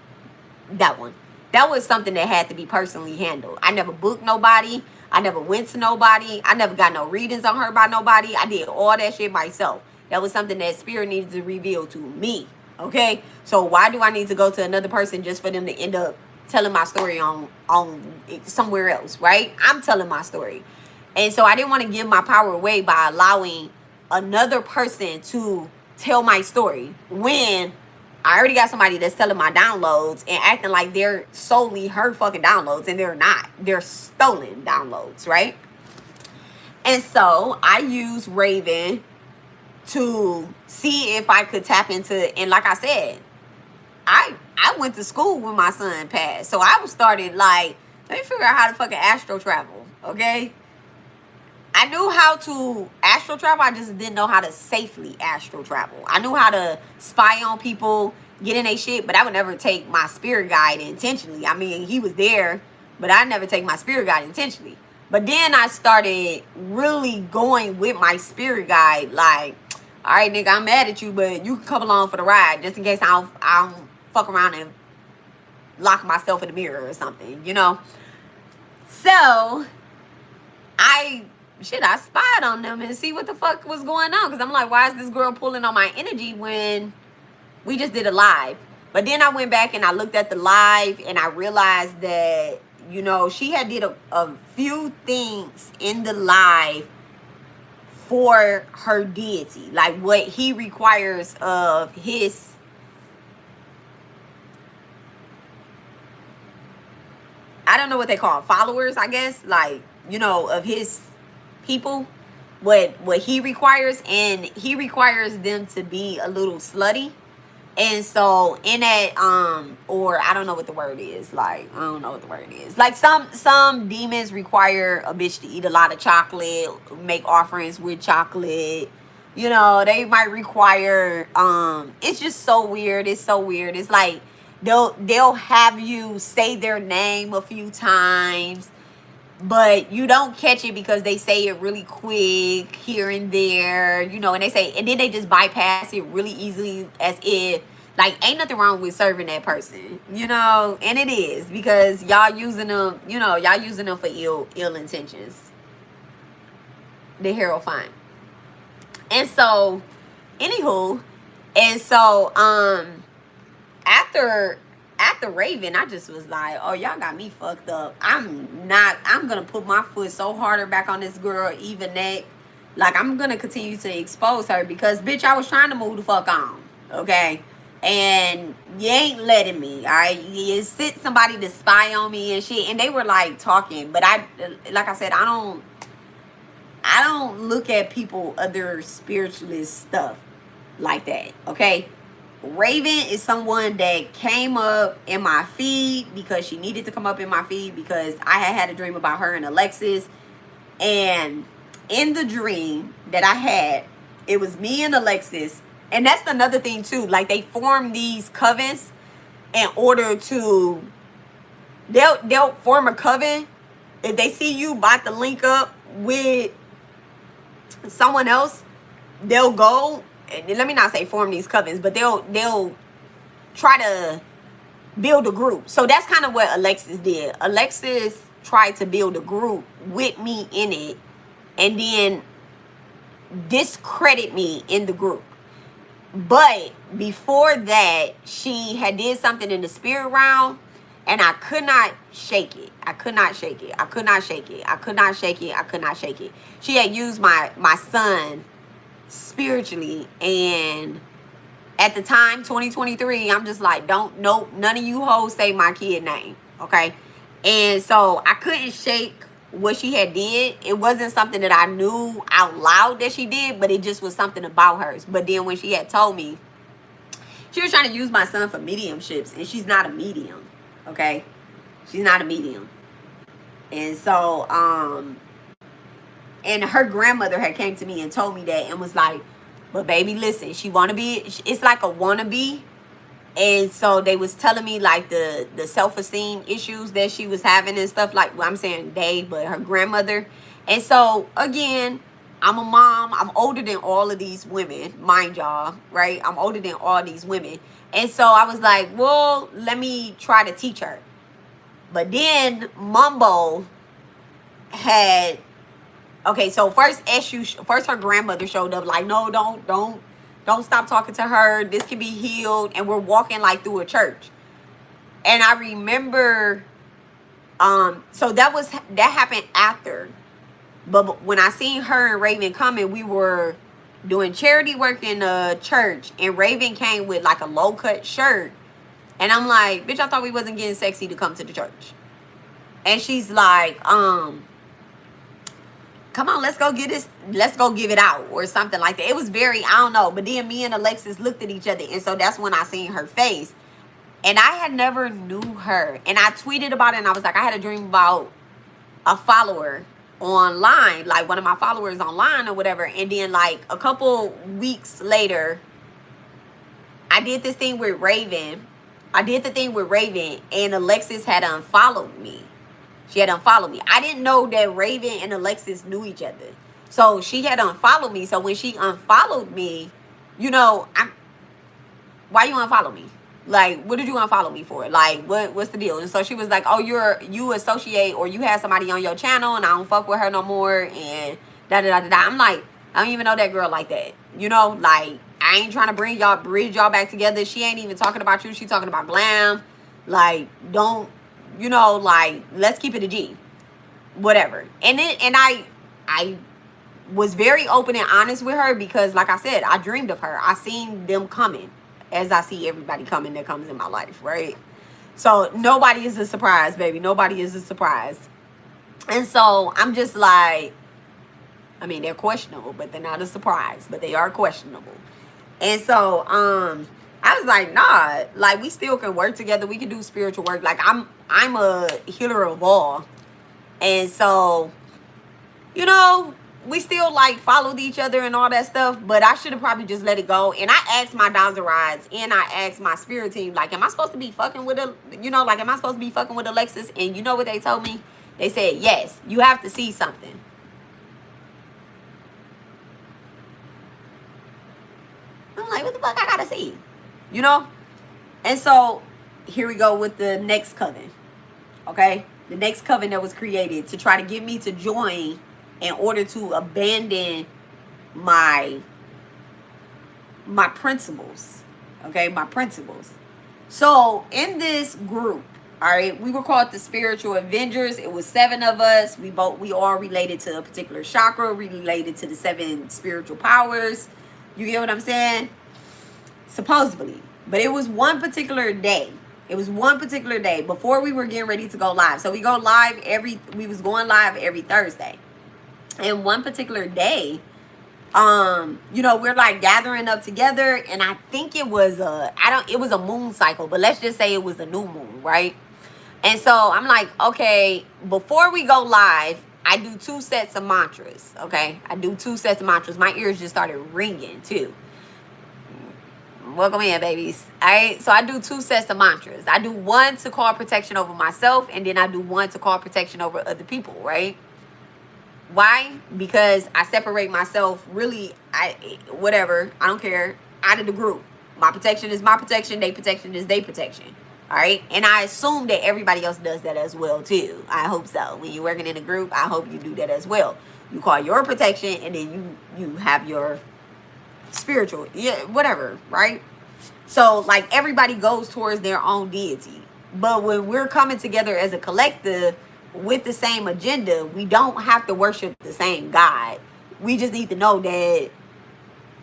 that one. That was something that had to be personally handled. I never booked nobody. I never went to nobody. I never got no readings on her by nobody. I did all that shit myself. That was something that Spirit needed to reveal to me. Okay? So why do I need to go to another person just for them to end up telling my story on somewhere else, right? I'm telling my story. And so I didn't want to give my power away by allowing another person to tell my story when I already got somebody that's telling my downloads and acting like they're solely her fucking downloads, and they're not. They're stolen downloads, right? And so I used Raven to see if I could tap into, and like I said, I went to school when my son passed. So I was started like, let me figure out how to fucking astral travel, okay? I knew how to astral travel. I just didn't know how to safely astral travel. I knew how to spy on people, get in their shit, but I would never take my spirit guide intentionally. I mean, he was there, But I never take my spirit guide intentionally. But then I started really going with my spirit guide, like, all right, nigga, I'm mad at you, but you can come along for the ride just in case I don't fuck around and lock myself in the mirror or something, you know? So I spied on them and see what the fuck was going on. Because I'm like, why is this girl pulling on my energy when we just did a live? But then I went back and I looked at the live and I realized that, you know, she had did a few things in the live for her deity. Like what he requires of his... I don't know what they call followers, I guess. Like, you know, of his people. What he requires. And he requires them to be a little slutty. And so in that, or I don't know what the word is. Like, I don't know what the word is. Like some demons require a bitch to eat a lot of chocolate, make offerings with chocolate. You know, they might require, it's just so weird. It's so weird. It's like they'll have you say their name a few times, but you don't catch it because they say it really quick here and there, you know, and then they just bypass it really easily, as if like ain't nothing wrong with serving that person, you know. And it is, because y'all using them, you know, y'all using them for ill intentions. The Hierophant. And so anywho, and so after Raven, I just was like, oh, y'all got me fucked up. I'm gonna put my foot so harder back on this girl, even neck. Like, I'm gonna continue to expose her because, bitch, I was trying to move the fuck on, okay? And you ain't letting me, all right? You sent somebody to spy on me and shit, and they were like talking, but like I said, I don't look at people, other spiritualist stuff like that, okay? Raven is someone that came up in my feed because she needed to come up in my feed because I had a dream about her and Alexis. And in the dream that I had, it was me and Alexis. And that's another thing too. Like, they form these covens in order to... They'll form a coven. If they see you about to link up with someone else, they'll go... Let me not say form these covens, but they'll try to build a group. So that's kind of what Alexis did. Alexis tried to build a group with me in it, and then discredit me in the group. But before that, she had did something in the spirit realm, and I could not shake it. I could not shake it. I could not shake it. I could not shake it. I could not shake it. She had used my son spiritually, and at the time, 2023, I'm just like, nope, none of you hoes say my kid name, okay? And so I couldn't shake what she had did. It wasn't something that I knew out loud that she did, but it just was something about hers. But then when she had told me, she was trying to use my son for mediumships, and she's not a medium, okay? She's not a medium. And so, and her grandmother had came to me and told me that, and was like, but baby, listen, she want to be, it's like a wannabe. And so they was telling me like the self-esteem issues that she was having and stuff, like, well, I'm saying they, but her grandmother. And so again, I'm a mom. I'm older than all of these women, mind y'all, right? I'm older than all these women. And so I was like, well, let me try to teach her. But then Mumbo had... Okay, so first her grandmother showed up like, no, don't stop talking to her. This can be healed. And we're walking like through a church. And I remember, so that happened after. But when I seen her and Raven coming, we were doing charity work in a church, and Raven came with like a low cut shirt. And I'm like, bitch, I thought we wasn't getting sexy to come to the church. And she's like, come on, let's go get this. Let's go give it out or something like that. It was very, I don't know. But then me and Alexis looked at each other. And so that's when I seen her face. And I had never knew her. And I tweeted about it. And I was like, I had a dream about a follower online. Like one of my followers online or whatever. And then like a couple weeks later, I did this thing with Raven. I did the thing with Raven. And Alexis had unfollowed me. She had unfollowed me. I didn't know that Raven and Alexis knew each other. So she had unfollowed me. So when she unfollowed me, you know, why you unfollow me? Like, what did you unfollow me for? Like, what's the deal? And so she was like, oh, you associate or you have somebody on your channel and I don't fuck with her no more and da da da da. I'm like, I don't even know that girl like that. You know, like, I ain't trying to bridge y'all back together. She ain't even talking about you. She talking about Glam. Like, don't, you know, like, let's keep it a G. Whatever. And I was very open and honest with her because, like I said, I dreamed of her. I seen them coming as I see everybody coming that comes in my life, right? So nobody is a surprise, baby. Nobody is a surprise. And so I'm just like, I mean, they're questionable, but they're not a surprise, but they are questionable. And so I was like, nah, like we still can work together. We can do spiritual work. Like I'm a healer of all. And so, you know, we still like followed each other and all that stuff, but I should have probably just let it go. And I asked my Dazarides and I asked my spirit team, like, am I supposed to be fucking with am I supposed to be fucking with Alexis? And you know what they told me? They said, yes, you have to see something. I'm like, what the fuck I gotta see? You know? And so here we go with the next coven. Okay? The next coven that was created to try to get me to join in order to abandon my principles. Okay? My principles. So in this group, all right, we were called the Spiritual Avengers. It was 7 of us. We all related to a particular chakra, related to the 7 spiritual powers. You get what I'm saying? Supposedly. But it was one particular day. It was one particular day before we were getting ready to go live. So we was going live every Thursday. And one particular day, you know, we're like gathering up together, and I think it was it was a moon cycle, but let's just say it was a new moon, right? And so I'm like, okay, before we go live, I do 2 sets of mantras, okay? I do 2 sets of mantras. My ears just started ringing too. Welcome in, babies. All right, so I do 2 sets of mantras. I do 1 to call protection over myself, and then I do 1 to call protection over other people, right? Why? Because I separate myself really, whatever, I don't care, out of the group. My protection is my protection, their protection is their protection. All right? And I assume that everybody else does that as well, too. I hope so. When you're working in a group, I hope you do that as well. You call your protection, and then you have your spiritual, yeah, whatever, right? So, like, everybody goes towards their own deity. But when we're coming together as a collective with the same agenda, we don't have to worship the same God. We just need to know that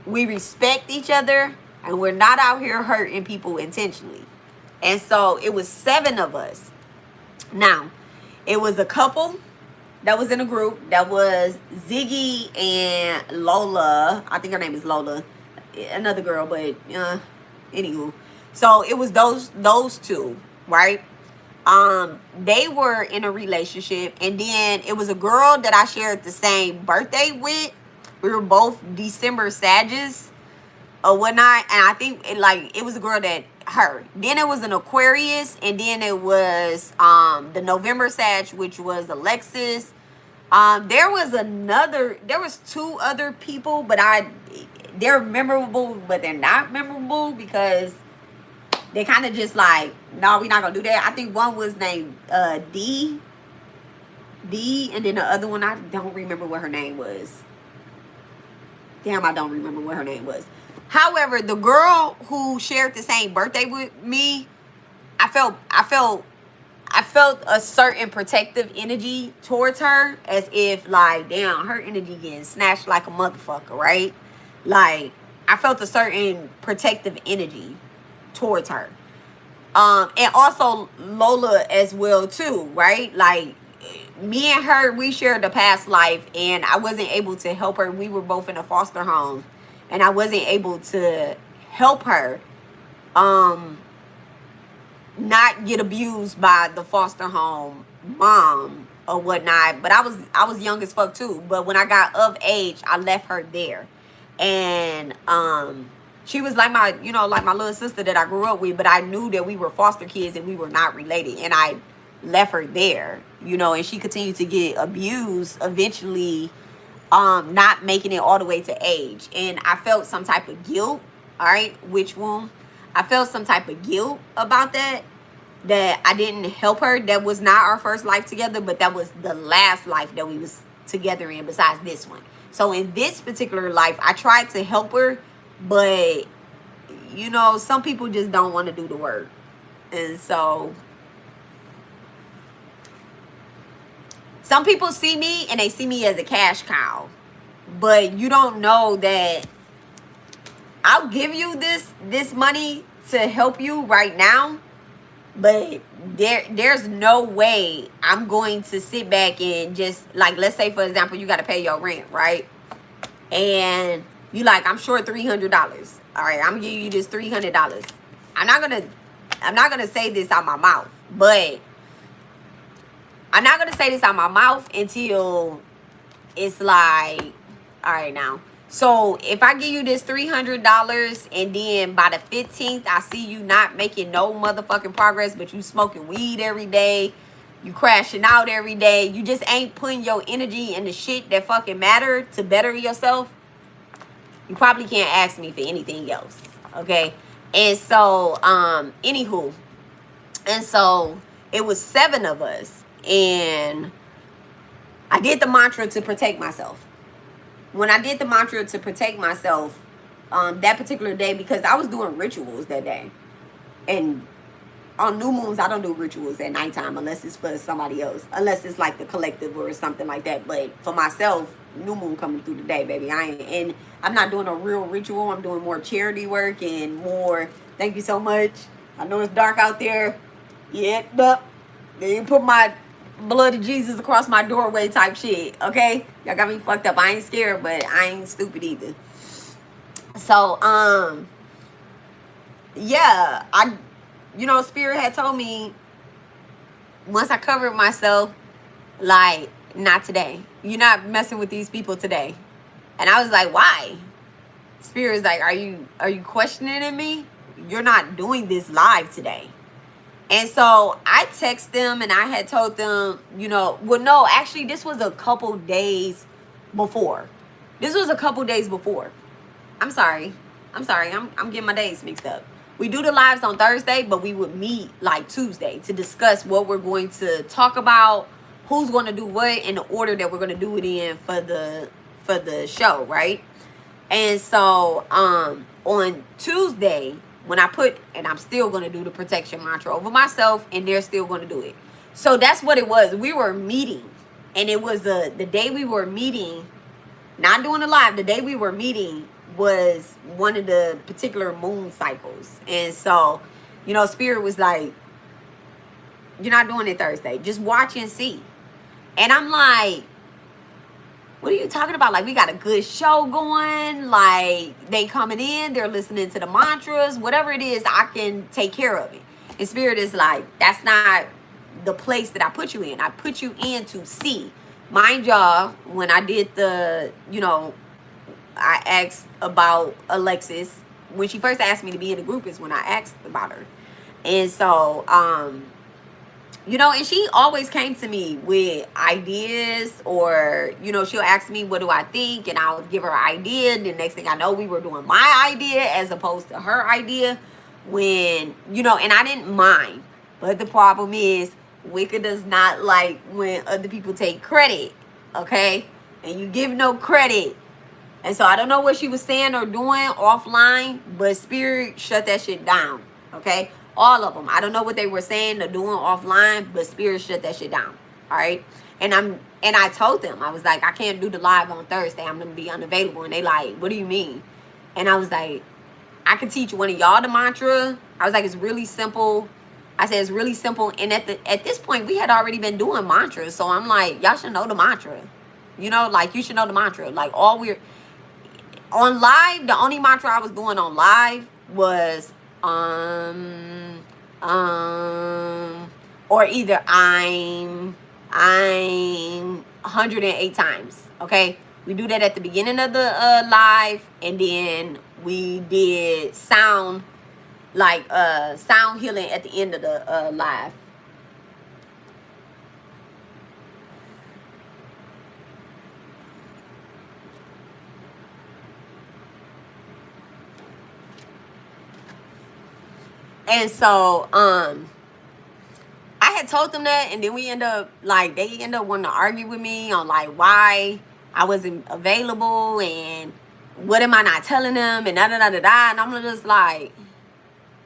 we respect each other and we're not out here hurting people intentionally. And so it was 7 of us. Now, it was a couple that was in a group. That was Ziggy and Lola. I think her name is Lola. Another girl, but anywho. So it was those 2, right? They were in a relationship, and then it was a girl that I shared the same birthday with. We were both December Sages or whatnot, and I think it was a girl that her. Then it was an Aquarius, and then it was the November Sag, which was Alexis. There was 2 other people, but they're memorable, but they're not memorable because they kind of just like, no, we're not gonna do that. I think one was named D, and then the other one, I don't remember what her name was. Damn, I don't remember what her name was. However, the girl who shared the same birthday with me, I felt a certain protective energy towards her, as if like, damn, her energy getting snatched like a motherfucker, right? Like, I felt a certain protective energy towards her. And also Lola as well too, right? Like, me and her, we shared a past life, and I wasn't able to help her. We were both in a foster home, and I wasn't able to help her not get abused by the foster home mom or whatnot. But I was young as fuck too. But when I got of age, I left her there. And she was like my little sister that I grew up with, but I knew that we were foster kids and we were not related. And I left her there, you know, and she continued to get abused, eventually not making it all the way to age. And I felt some type of guilt, all right, which one? I felt some type of guilt about that I didn't help her. That was not our first life together, but that was the last life that we was together in besides this one. So in this particular life, I tried to help her, but you know, some people just don't want to do the work. And so some people see me and they see me as a cash cow, but you don't know that I'll give you this money to help you right now, but there's no way I'm going to sit back and just, like, let's say for example, you got to pay your rent, right? And you like, I'm short $300. All right, I'm gonna give you this $300. I'm not gonna say this out my mouth, but I'm not gonna say this out my mouth until it's like, all right now. So if I give you this $300 and then by the 15th I see you not making no motherfucking progress, but you smoking weed every day, you crashing out every day, you just ain't putting your energy in the shit that fucking matter to better yourself, you probably can't ask me for anything else. Okay? And so, anywho, and so it was 7 of us, and I did the mantra to protect myself. When I did the mantra to protect myself, that particular day, because I was doing rituals that day, and on new moons, I don't do rituals at nighttime unless it's for somebody else, unless it's like the collective or something like that. But for myself, new moon coming through the day, baby, and I'm not doing a real ritual. I'm doing more charity work and more. Thank you so much. I know it's dark out there. Yeah, but they put my blood of Jesus across my doorway type shit. Okay, y'all got me fucked up. I ain't scared, but I ain't stupid either. So yeah, you know, Spirit had told me once I covered myself, like, not today. You're not messing with these people today. And I was like, why? Spirit's like, are you questioning me? You're not doing this live today. And so I text them and I had told them, you know, well, no, actually, this was a couple days before. I'm sorry. I'm getting my days mixed up. We do the lives on Thursday, but we would meet like Tuesday to discuss what we're going to talk about, who's going to do what, in the order that we're going to do it in for the show, right? And so on Tuesday, when I and I'm still going to do the protection mantra over myself, and they're still going to do it. So that's what it was. We were meeting, and it was the day we were meeting, not doing the live, the day we were meeting was one of the particular moon cycles. And so, you know, Spirit was like, you're not doing it Thursday. Just watch and see. And I'm like, what are you talking about? Like, we got a good show going. Like, they coming in, they're listening to the mantras, whatever it is, I can take care of it. And Spirit is like, that's not the place that I put you in. I put you in to see. Mind y'all, when I did the, you know, I asked about Alexis. When she first asked me to be in the group is when I asked about her. And so, you know, and she always came to me with ideas, or, you know, she'll ask me, what do I think? And I'll give her an idea. And the next thing I know, we were doing my idea as opposed to her idea. When, you know, and I didn't mind. But the problem is, Wicca does not like when other people take credit. Okay? And you give no credit. And so I don't know what she was saying or doing offline, but Spirit shut that shit down. Okay? All of them. I don't know what they were saying or doing offline, but Spirit shut that shit down. All right? And I told them, I was like, I can't do the live on Thursday. I'm going to be unavailable. And they like, what do you mean? And I was like, I could teach one of y'all the mantra. I was like, it's really simple. I said, it's really simple. And at this point, we had already been doing mantras. So I'm like, y'all should know the mantra. You know, like, you should know the mantra. Like, on live, the only mantra I was doing on live was or either I'm 108 times. Okay, we do that at the beginning of the live, and then we did sound healing at the end of the live. And so, I had told them that, and then we end up, like, they end up wanting to argue with me on, like, why I wasn't available, and what am I not telling them, and da-da-da-da-da, and I'm just like,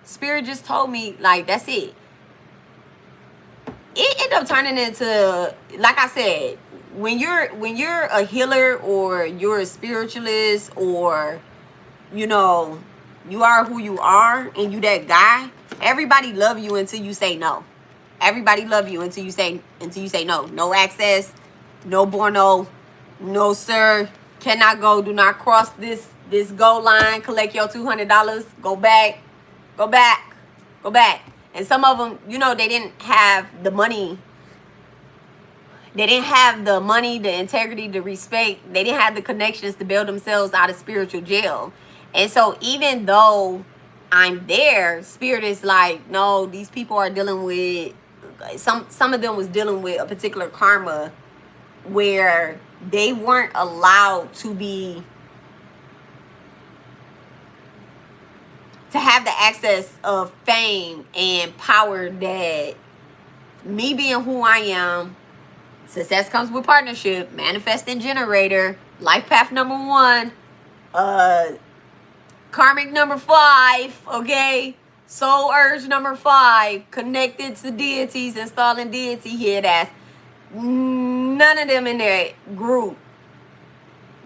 Spirit just told me, like, that's it. It ended up turning into, like I said, when you're a healer, or you're a spiritualist, or, you know, you are who you are, and you that guy, everybody love you until you say no. Everybody love you until you say no. No access, no Borno, no sir, cannot go, do not cross this goal line, collect your $200, go back, go back, go back. And some of them, you know, they didn't have the money. They didn't have the money, the integrity, the respect. They didn't have the connections to bail themselves out of spiritual jail. And so even though I'm there, Spirit is like, no, these people are dealing with, some of them was dealing with a particular karma where they weren't allowed to have the access of fame and power that me being who I am, success comes with partnership, manifesting generator, life path number 1, karmic number 5, okay? Soul urge number 5, connected to deities, installing deity here. That's none of them in their group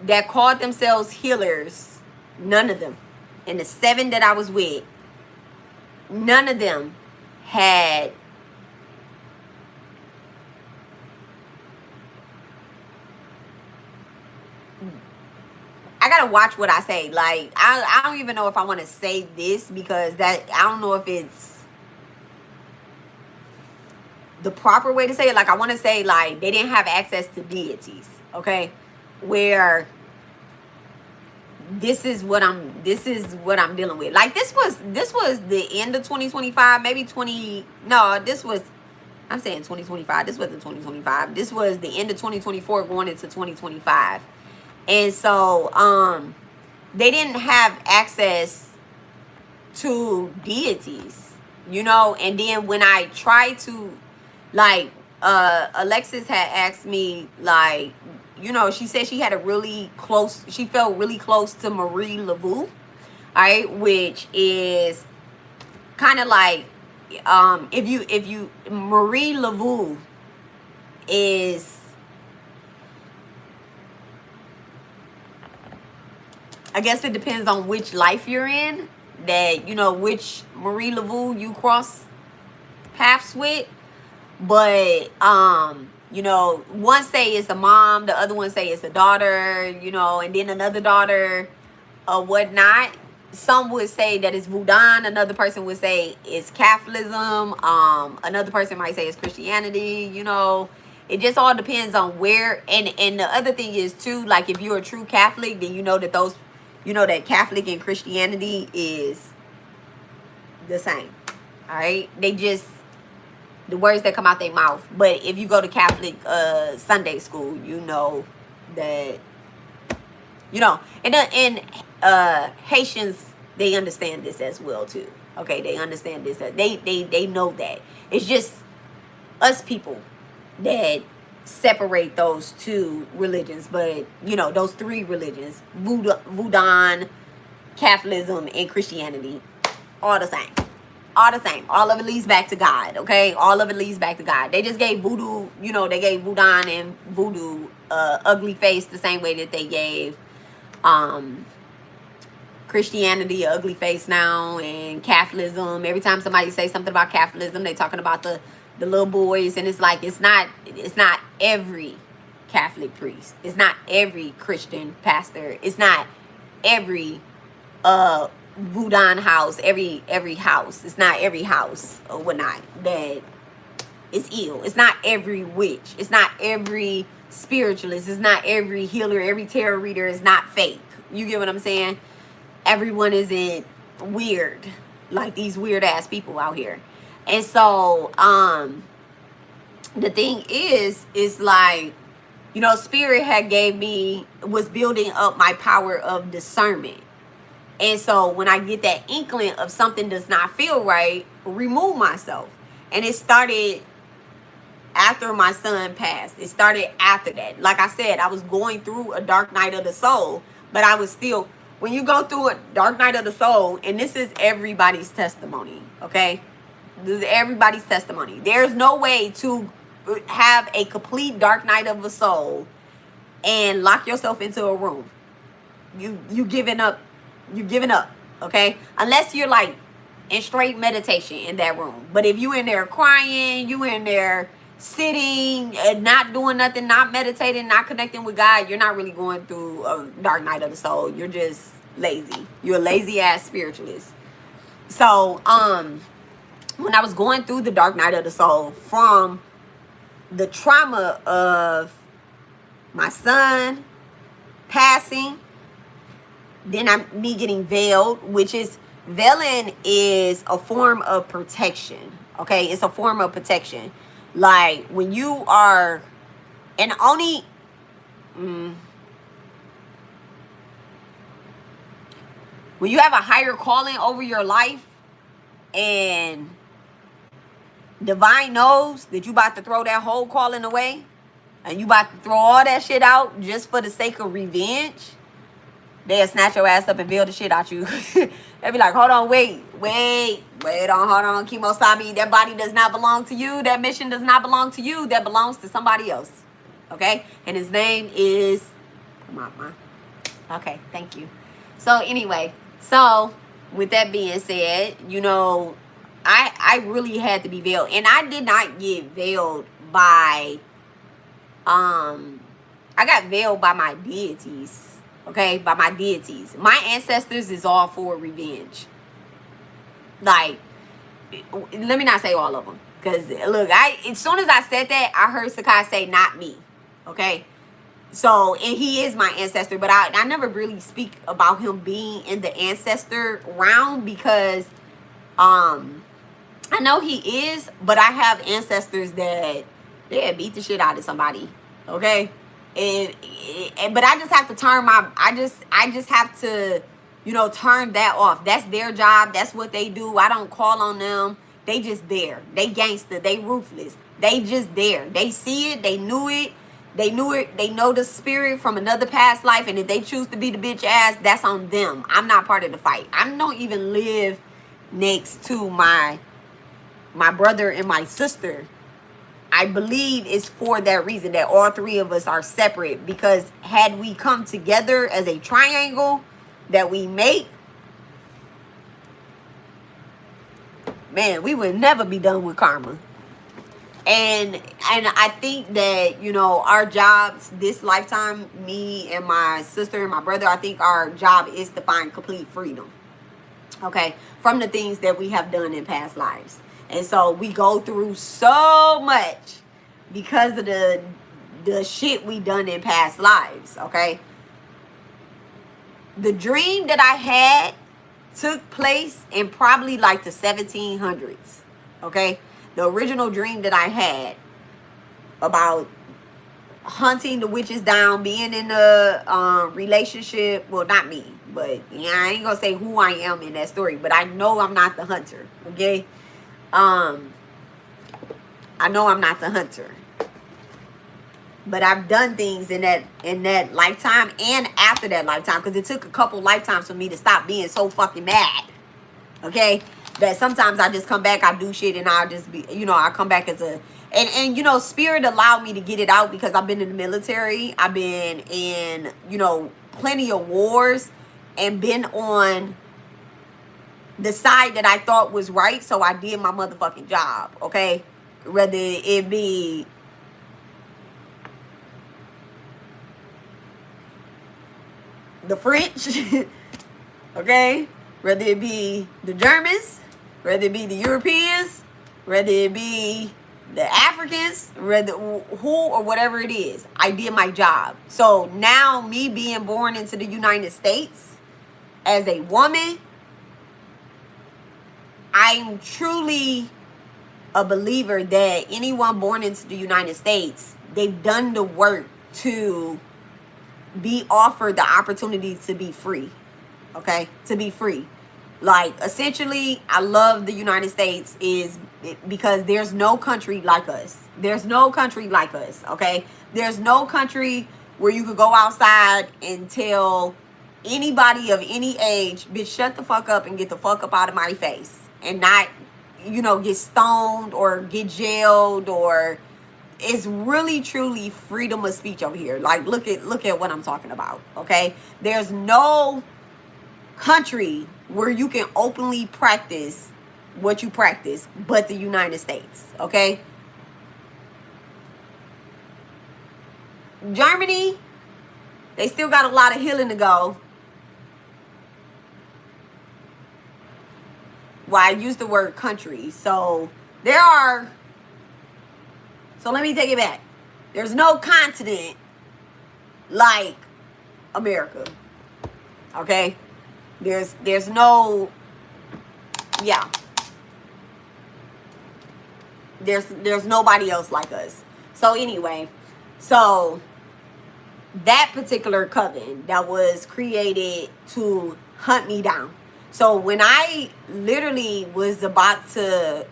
that called themselves healers. None of them. And the 7 that I was with, none of them had I gotta watch what I say. Like, I don't even know if I want to say this, because that, I don't know if it's the proper way to say it. Like, I want to say, like, they didn't have access to deities, okay? Where this is what I'm dealing with. Like, this was the end of 2025, maybe I'm saying 2025. This wasn't 2025. This was the end of 2024 going into 2025. And so, they didn't have access to deities, you know. And then when I tried to, like, Alexis had asked me, like, you know, she said she felt really close to Marie Laveau, all right, which is kind of like, if you Marie Laveau is, I guess it depends on which life you're in, that, you know, which Marie Laveau you cross paths with. But, you know, one say it's a mom, the other one say it's a daughter, you know, and then another daughter or whatnot. Some would say that it's Voodoo. Another person would say it's Catholicism. Another person might say it's Christianity, you know. It just all depends on where. And the other thing is, too, like, if you're a true Catholic, then you know that that Catholic and Christianity is the same. All right? They just, the words that come out their mouth. But if you go to Catholic Sunday school, you know that, you know, and Haitians, they understand this as well too. Okay, they understand this. They know that. It's just us people that separate those 2 religions. But, you know, those 3 religions, Voodoo, Catholicism, and Christianity, all the same. All the same. All of it leads back to God, okay? All of it leads back to God. They just gave voodoo, you know, they gave Voodoo and voodoo ugly face the same way that they gave Christianity a ugly face now, and Catholicism. Every time somebody say something about Catholicism, they talking about the little boys, and it's like, it's not every Catholic priest. It's not every Christian pastor. It's not every Voodoo house, every house. It's not every house or whatnot that is ill. It's not every witch. It's not every spiritualist. It's not every healer. Every tarot reader is not fake. You get what I'm saying? Everyone isn't weird, like these weird ass people out here. And so the thing is like, Spirit had was building up my power of discernment. And so when I get that inkling of something does not feel right, remove myself. And it started after my son passed. It started after that. Like I said, I was going through a dark night of the soul, but I was still, when you go through a dark night of the soul, and this is everybody's testimony, okay? This is everybody's testimony. There's no way to have a complete dark night of the soul and lock yourself into a room. You giving up. You giving up, okay? Unless you're like in straight meditation in that room. But if you in there crying, you in there sitting and not doing nothing, not meditating, not connecting with God, you're not really going through a dark night of the soul. You're just lazy. You're a lazy ass spiritualist. So when I was going through the dark night of the soul from the trauma of my son passing, then me getting veiled, which is, veiling is a form of protection, okay? It's a form of protection. Like when you are, and only, when you have a higher calling over your life and divine knows that you about to throw that whole calling away and you about to throw all that shit out just for the sake of revenge, they'll snatch your ass up and veil the shit out you. They'll be like, hold on, wait on, Kimosabi. That body does not belong to you. That mission does not belong to you. That belongs to somebody else. Okay? And his name is, come on, Ma. Okay, thank you. So anyway, so with that being said, you know, I really had to be veiled. And I did not get veiled by, I got veiled by my deities. Okay, by my deities. My ancestors is all for revenge. Like, let me not say all of them. Because, look, as soon as I said that, I heard Sakai say, not me. Okay? So, and he is my ancestor. But I never really speak about him being in the ancestor realm. Because, I know he is. But I have ancestors that, they beat the shit out of somebody. Okay? But I just have to turn I just have to, you know, turn that off. That's their job. That's what they do. I don't call on them. They just there. They gangster. They ruthless. They just there. They see it. They knew it. They knew it. They know the spirit from another past life. And if they choose to be the bitch ass, that's on them. I'm not part of the fight. I don't even live next to my brother and my sister. I believe it's for that reason that all three of us are separate, because had we come together as a triangle that we make, man, we would never be done with karma. And I think that, you know, our jobs this lifetime, me and my sister and my brother, I think our job is to find complete freedom, okay, from the things that we have done in past lives. And so we go through so much because of the shit we done in past lives, okay? The dream that I had took place in probably like the 1700s, okay? The original dream that I had about hunting the witches down, being in a relationship, well, not me, but yeah, I ain't gonna say who I am in that story, but I know I'm not the hunter, okay? I know I'm not the hunter, but I've done things in that lifetime and after that lifetime, because it took a couple lifetimes for me to stop being so fucking mad, okay? That sometimes I just come back, I do shit, and I'll just be, you know, I come back as a, and you know, spirit allowed me to get it out because I've been in the military, I've been in, you know, plenty of wars, and been on the side that I thought was right, so I did my motherfucking job, okay? Whether it be the French, okay? Whether it be the Germans, whether it be the Europeans, whether it be the Africans, whether who or whatever it is, I did my job. So now me being born into the United States as a woman, I'm truly a believer that anyone born into the United States, they've done the work to be offered the opportunity to be free. okay, to be free. Like, essentially, I love the United States is because there's no country like us. There's no country like us, okay? There's no country where you could go outside and tell anybody of any age, bitch, shut the fuck up and get the fuck up out of my face. And not, get stoned or get jailed, or it's really truly freedom of speech over here. Like, look at what I'm talking about, okay? There's no country where you can openly practice what you practice but the United States, okay? Germany, they still got a lot of healing to go. Well, I use the word country. So let me take it back. There's no continent like America, okay? There's no, yeah. There's nobody else like us. So anyway, so that particular coven that was created to hunt me down. So when I literally was about to,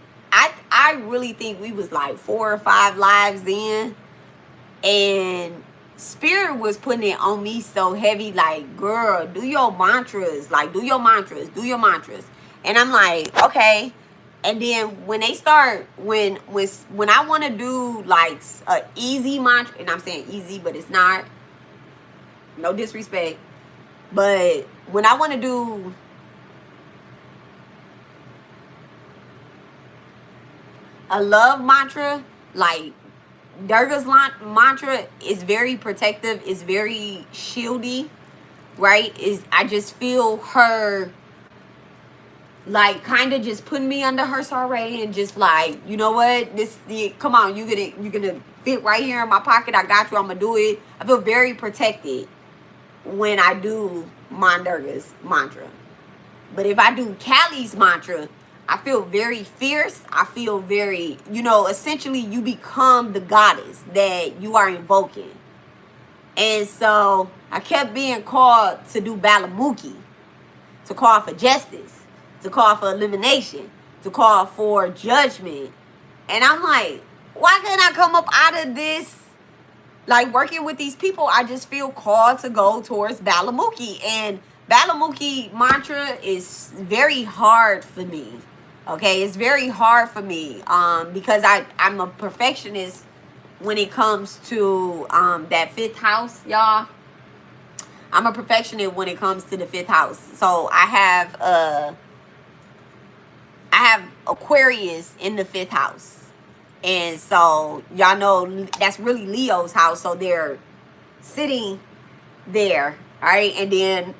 I really think we was like 4 or 5 lives in, and Spirit was putting it on me so heavy, like, girl, do your mantras, like, do your mantras. And I'm like, okay. And then when they start, when I want to do like a easy mantra, and I'm saying easy, but it's not, no disrespect, but when I want to do a love mantra, like Durga's mantra is very protective, is very shieldy, right? I just feel her like kind of just putting me under her sorry, and just like, you know what, come on, you're gonna fit right here in my pocket, I got you, I'm gonna do it. I feel very protected when I do Durga's mantra. But if I do Callie's mantra, I feel very fierce. I feel very, essentially you become the goddess that you are invoking. And so I kept being called to do Balamuki, to call for justice, to call for elimination, to call for judgment. And I'm like, why can't I come up out of this? Like, working with these people, I just feel called to go towards Balamuki. And Balamuki mantra is very hard for me. Okay, it's very hard for me because I'm a perfectionist when it comes to that 5th house, y'all. I'm a perfectionist when it comes to the 5th house. So I have Aquarius in the 5th house. And so y'all know that's really Leo's house. So they're sitting there, all right? And then,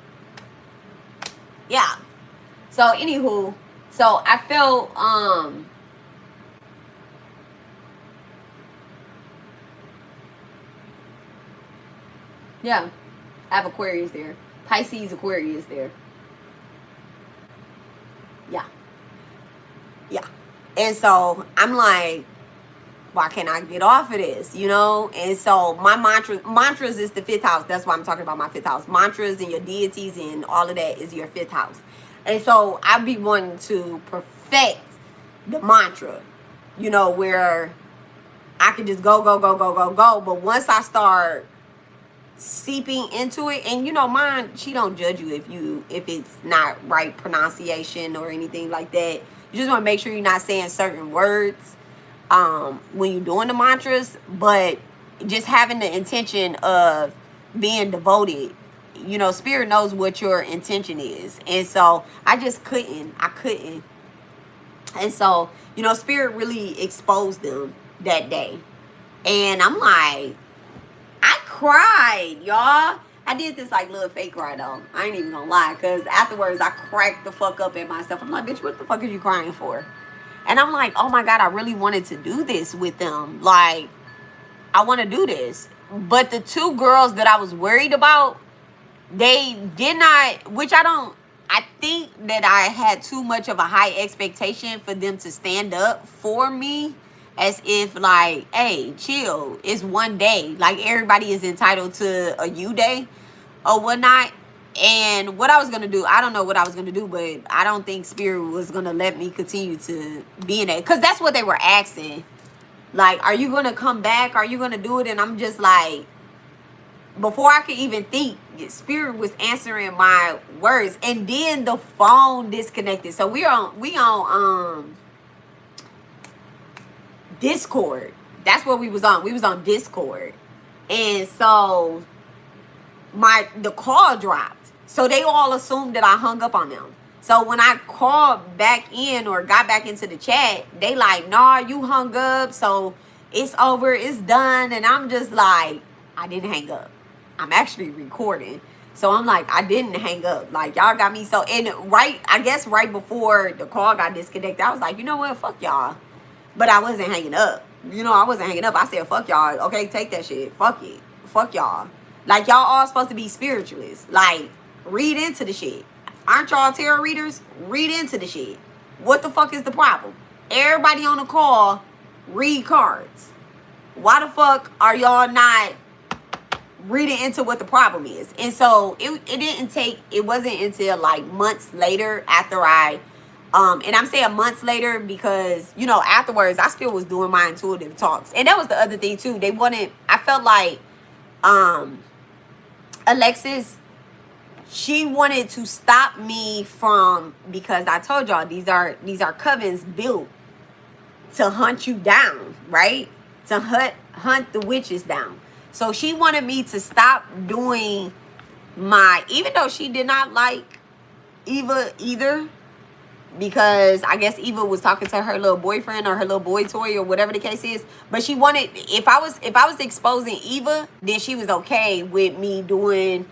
yeah. So anywho, so I felt, yeah, I have Aquarius there. Pisces, Aquarius there. Yeah. Yeah. And so I'm like, why can't I get off of this, And so my mantras is the 5th house. That's why I'm talking about my 5th house. Mantras and your deities and all of that is your 5th house. And so I be wanting to perfect the mantra, where I can just go. But once I start seeping into it, and mine, she don't judge you if it's not right pronunciation or anything like that. You just want to make sure you're not saying certain words when you're doing the mantras, but just having the intention of being devoted. Spirit knows what your intention is. And so I just couldn't. And so, Spirit really exposed them that day. And I'm like, I cried, y'all. I did this like little fake cry though. I ain't even gonna lie, because afterwards I cracked the fuck up at myself. I'm like, bitch, what the fuck are you crying for? And I'm like, oh my God, I really wanted to do this with them. Like, I want to do this. But the 2 girls that I was worried about, they did not, I think that I had too much of a high expectation for them to stand up for me, as if like, hey, chill, it's one day. Like, everybody is entitled to a you day or whatnot. And what I was gonna do, I don't know what I was gonna do, but I don't think Spirit was gonna let me continue to be in that, because that's what they were asking. Like, are you gonna come back? Are you gonna do it? And I'm just like, before I could even think, Spirit was answering my words, and then the phone disconnected. So we on Discord. That's what we was on. We was on Discord, and so the call dropped. So they all assumed that I hung up on them. So when I called back in or got back into the chat, they like, nah, you hung up, so it's over, it's done. And I'm just like, I didn't hang up. I'm actually recording. So I'm like, I didn't hang up. Like, y'all got me so, and I guess right before the call got disconnected, I was like, you know what, fuck y'all. But I wasn't hanging up. I wasn't hanging up. I said, fuck y'all. Okay, take that shit. Fuck it. Fuck y'all. Like, y'all all supposed to be spiritualists. Like, read into the shit. Aren't y'all tarot readers? Read into the shit. What the fuck is the problem? Everybody on the call read cards. Why the fuck are y'all not reading into what the problem is? And so it wasn't until like months later after and I'm saying months later because, afterwards I still was doing my intuitive talks. And that was the other thing too. I felt like Alexis, she wanted to stop me from, because I told y'all these are covens built to hunt you down, right? To hunt the witches down. So she wanted me to stop doing even though she did not like Eva either, because I guess Eva was talking to her little boyfriend or her little boy toy or whatever the case is. But she wanted, if I was exposing Eva, then she was okay with me doing,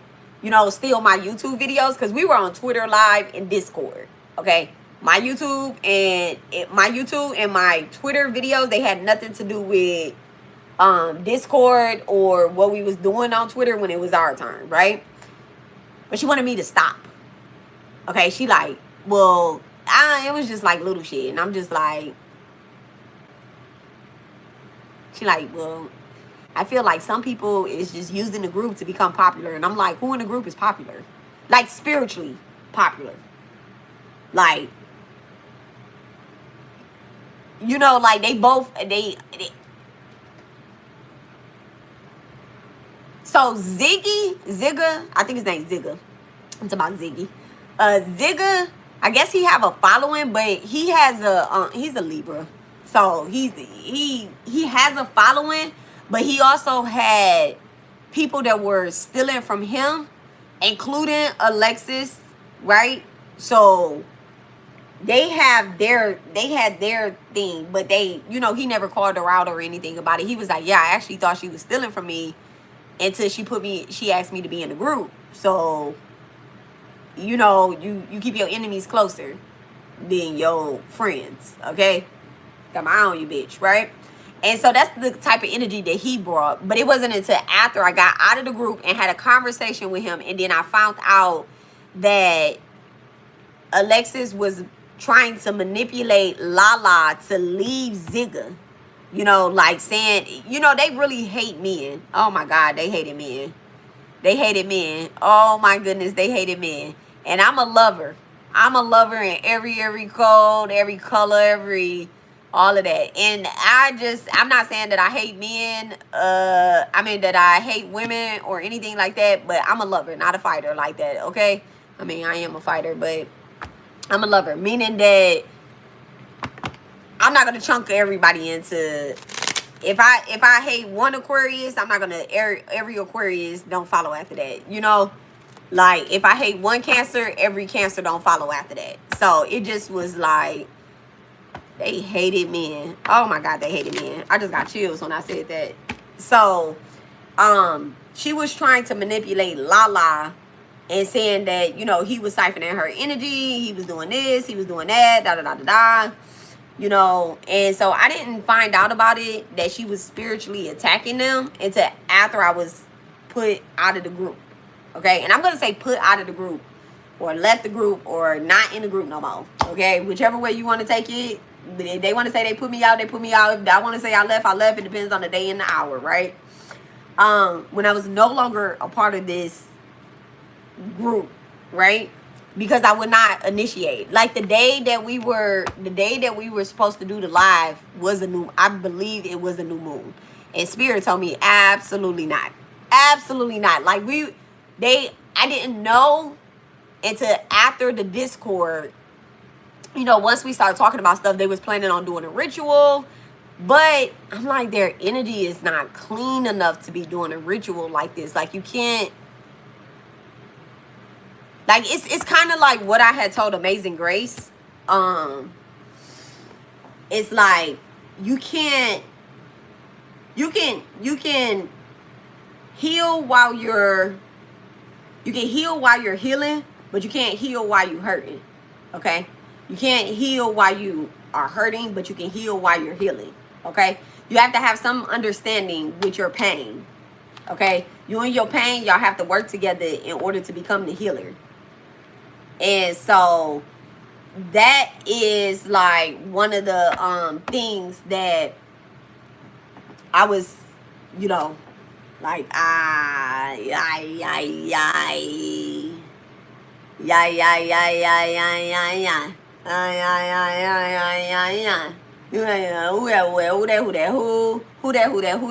still my YouTube videos, because we were on Twitter Live and Discord. Okay, my YouTube and my Twitter videos, they had nothing to do with Discord or what we was doing on Twitter when it was our turn, right? But she wanted me to stop. Okay, she like, well, it was just like little shit, and I'm just like, she like, well, I feel like some people is just using the group to become popular, and I'm like, who in the group is popular? Like, spiritually popular. Like, like they both, so Zigga, I think his name's Zigga. I'm talking about Ziggy. Zigga, I guess he have a following, but he has he's a Libra. So he has a following, but he also had people that were stealing from him, including Alexis, right? So they had their thing, but they, he never called her out or anything about it. He was like, yeah, I actually thought she was stealing from me until she asked me to be in the group. So, you keep your enemies closer than your friends, okay? Got my eye on you, bitch, right? And so that's the type of energy that he brought. But it wasn't until after I got out of the group and had a conversation with him, and then I found out that Alexis was trying to manipulate Lala to leave Zigga. Like saying, they really hate men. Oh my God, they hated men. They hated men. Oh my goodness, they hated men. And I'm a lover. I'm a lover in every code, every color, all of that. And I'm not saying that I hate men. That I hate women or anything like that. But I'm a lover, not a fighter like that, okay? I am a fighter, but I'm a lover. Meaning that I'm not going to chunk everybody into... If I hate one Aquarius, I'm not going to... Every Aquarius don't follow after that, Like, if I hate one Cancer, every Cancer don't follow after that. So, it just was like, they hated men. Oh, my God, they hated men. I just got chills when I said that. So, she was trying to manipulate Lala and saying that, he was siphoning her energy. He was doing this. He was doing that. Da-da-da-da-da. And so I didn't find out about it, that she was spiritually attacking them, until after I was put out of the group. Okay, and I'm going to say put out of the group, or left the group, or not in the group no more. Okay, whichever way you want to take it. If they want to say they put me out, they put me out. If I want to say I left, I left. It depends on the day and the hour, right? When I was no longer a part of this group, right? Because I would not initiate. Like the day that we were supposed to do the live was I believe it was a new moon. And Spirit told me absolutely not. Absolutely not. Like I didn't know until after the Discord, once we started talking about stuff, they was planning on doing a ritual. But I'm like, their energy is not clean enough to be doing a ritual like this. Like, you can't, like, it's kind of like what I had told Amazing Grace. It's like, you can heal while you're healing, but you can't heal while you're hurting. Okay? You can't heal while you are hurting, but you can heal while you're healing. Okay? You have to have some understanding with your pain. Okay? You and your pain, y'all have to work together in order to become the healer. And so that is like one of the things that I was, like who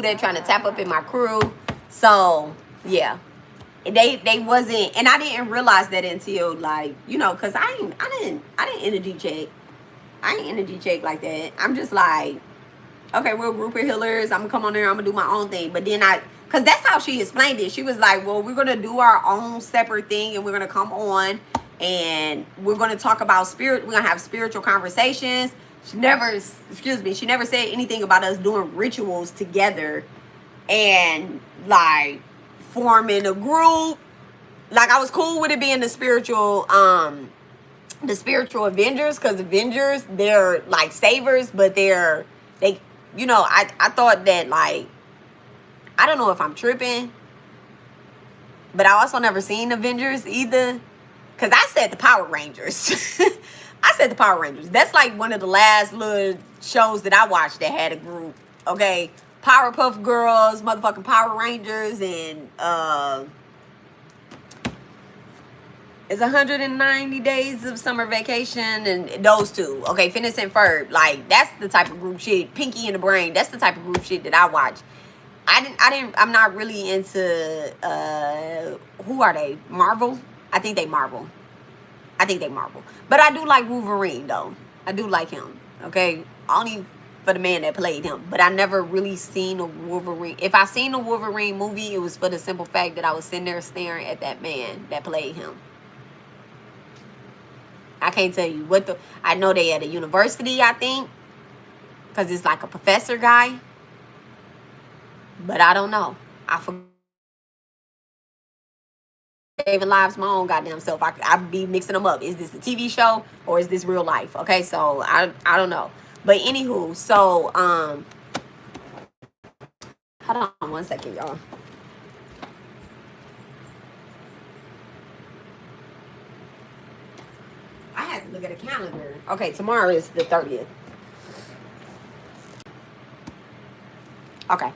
that trying to tap up in my crew. So yeah, they wasn't, and I didn't realize that until like, because I didn't energy check. I ain't energy check like that. I'm just like, okay, we're a group of healers. I'm gonna come on there. I'm gonna do my own thing. But then because that's how she explained it. She was like, well, we're gonna do our own separate thing, and we're gonna come on and we're gonna talk about spirit. We're gonna have spiritual conversations. She never said anything about us doing rituals together and like forming a group. Like, I was cool with it being the spiritual Avengers, because Avengers, they're like savers, but they I thought that, like, I don't know if I'm tripping, but I also never seen Avengers either, because I said the Power Rangers. I said the Power Rangers. That's like one of the last little shows that I watched that had a group. Okay, Powerpuff Girls, motherfucking Power Rangers, and it's 190 Days of Summer Vacation, and those two. Okay, Phineas and Ferb. Like, that's the type of group shit. Pinky and the Brain. That's the type of group shit that I watch. I'm not really into, who are they? Marvel? I think they Marvel. But I do like Wolverine, though. I do like him. Okay? Only for the man that played him. But I never really seen a Wolverine. If I seen a Wolverine movie, it was for the simple fact that I was sitting there staring at that man that played him. I can't tell you I know they at a university, I think, because it's like a professor guy. But I don't know. I forgot. David Lives my own goddamn self. I be mixing them up. Is this a TV show or is this real life? Okay, so I don't know. But anywho, so hold on one second, y'all. I had to look at a calendar. Okay, tomorrow is the 30th. Okay.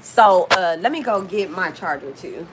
So let me go get my charger too.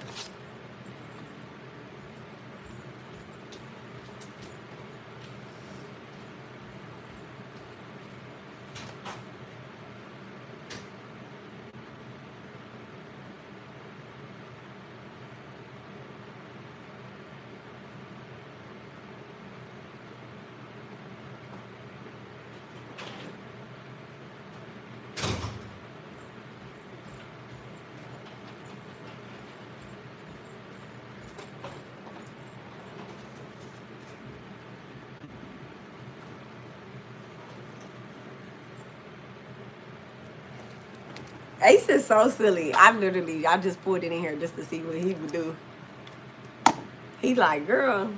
Ace is so silly. I just pulled it in here just to see what he would do. He like, girl,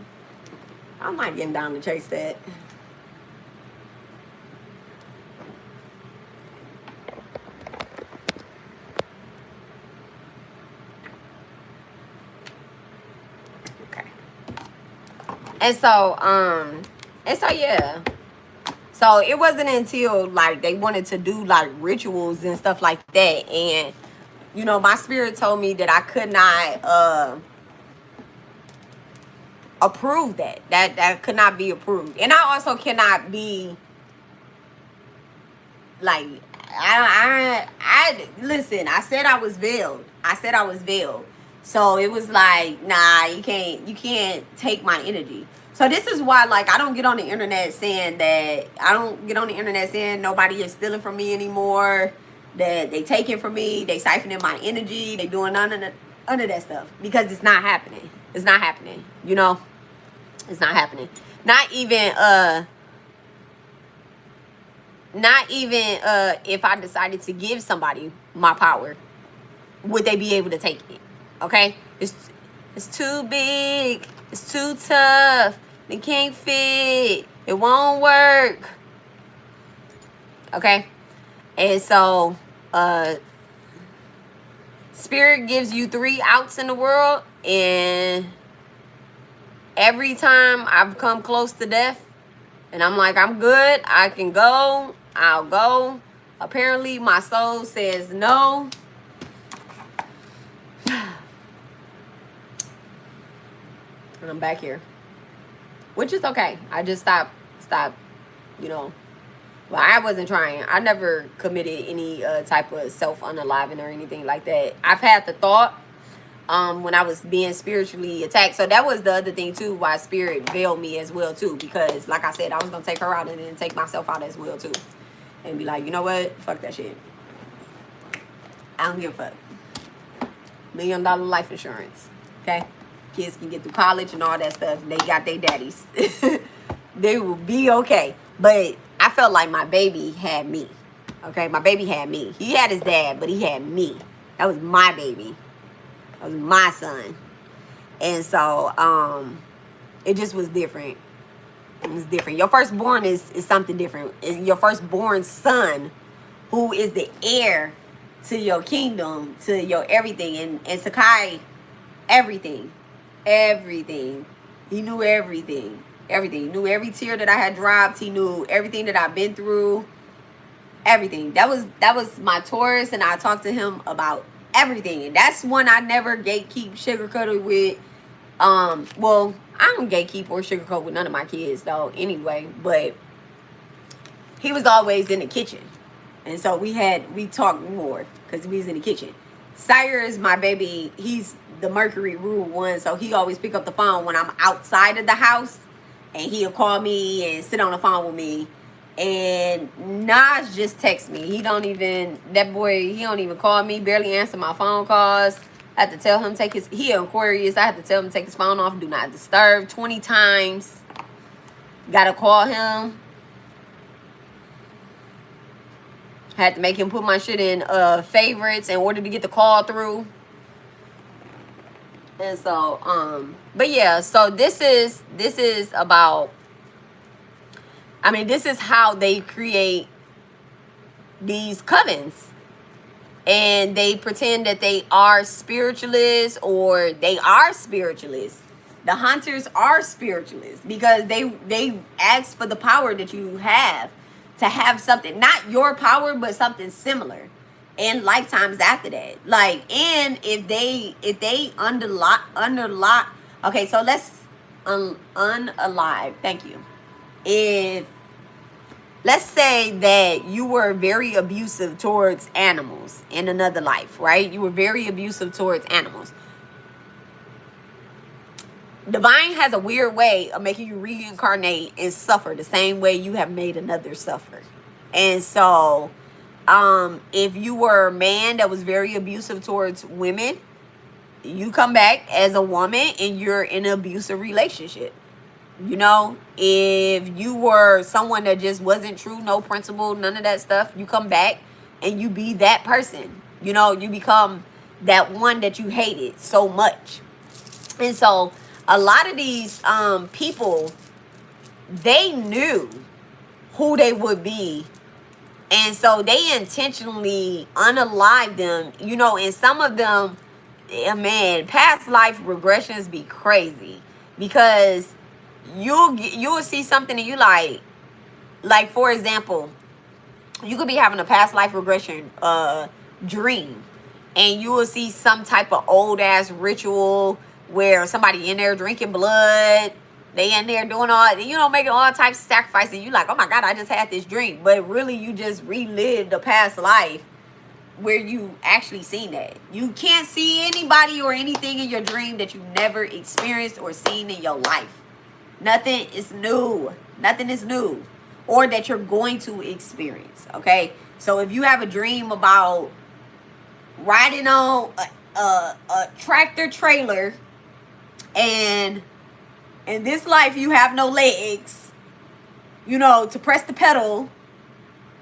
I'm not getting down to chase that. Okay. And so yeah. So it wasn't until like they wanted to do like rituals and stuff like that, and my spirit told me that I could not approve that. That could not be approved. And I also cannot be like, I listen, I said I was veiled. So it was like, nah, you can't take my energy. So this is why, like, I don't get on the internet saying nobody is stealing from me anymore, that they taking from me, they siphoning my energy, they doing none of that stuff, because it's not happening. It's not happening. You know, it's not happening. Not even if I decided to give somebody my power, would they be able to take it? Okay? It's too big. It's too tough. It can't fit. It won't work. Okay? And so, Spirit gives you 3 outs in the world, and every time I've come close to death, and I'm like, I'm good, I can go, I'll go. Apparently, my soul says no. And I'm back here, which is okay. I just stopped, you know. Well, I wasn't trying. I never committed any type of self-unaliving or anything like that. I've had the thought when I was being spiritually attacked. So that was the other thing, too, why Spirit veiled me as well, too. Because, like I said, I was going to take her out and then take myself out as well, too. And be like, you know what? Fuck that shit. I don't give a fuck. $1 million life insurance. Okay? Kids can get through college and all that stuff. They got their daddies. They will be okay. But I felt like my baby had me. Okay? My baby had me. He had his dad, but he had me. That was my baby. That was my son. And so, it just was different. It was different. Your firstborn is something different. Your firstborn son, who is the heir to your kingdom, to your everything. And Sakai, everything. Everything. He knew everything. Everything. He knew every tear that I had dropped. He knew everything that I've been through. Everything. That was my Taurus, and I talked to him about everything. And that's one I never gatekeep, sugarcoated with. Well, I don't gatekeep or sugarcoat with none of my kids though anyway, but he was always in the kitchen. And so we talked more because we was in the kitchen. Sire is my baby. He's the Mercury ruled one, so he always pick up the phone when I'm outside of the house, and he'll call me and sit on the phone with me. And Nas just texts me. He don't even call me, barely answer my phone calls. I had to tell him he Aquarius. I had to tell him to take his phone off, do not disturb 20 times. Gotta call him. Had to make him put my shit in favorites in order to get the call through. And so, but yeah, so this is about, I mean, this is how they create these covens. And they pretend that they are spiritualists, or they are spiritualists. The hunters are spiritualists because they ask for the power that you have, to have something, not your power, but something similar in lifetimes after that. Like, and if they underlock, okay, so let's unalive. Thank you. Let's say that you were very abusive towards animals in another life, right? You were very abusive towards animals. Divine has a weird way of making you reincarnate and suffer the same way you have made another suffer. And so, if you were a man that was very abusive towards women, you come back as a woman and you're in an abusive relationship. You know, if you were someone that just wasn't true, no principle, none of that stuff, you come back and you be that person. You know, you become that one that you hated so much. And so a lot of these people, they knew who they would be. And so they intentionally unalived them, you know, and some of them, man, past life regressions be crazy, because you'll see something and you like for example, you could be having a past life regression dream, and you will see some type of old ass ritual where somebody in there drinking blood. They in there doing all, making all types of sacrifices. You like, oh my God, I just had this drink. But really, you just relived a past life where you actually seen that. You can't see anybody or anything in your dream that you never experienced or seen in your life. Nothing is new. Nothing is new. Or that you're going to experience, okay? So if you have a dream about riding on a tractor trailer, and in this life you have no legs, to press the pedal,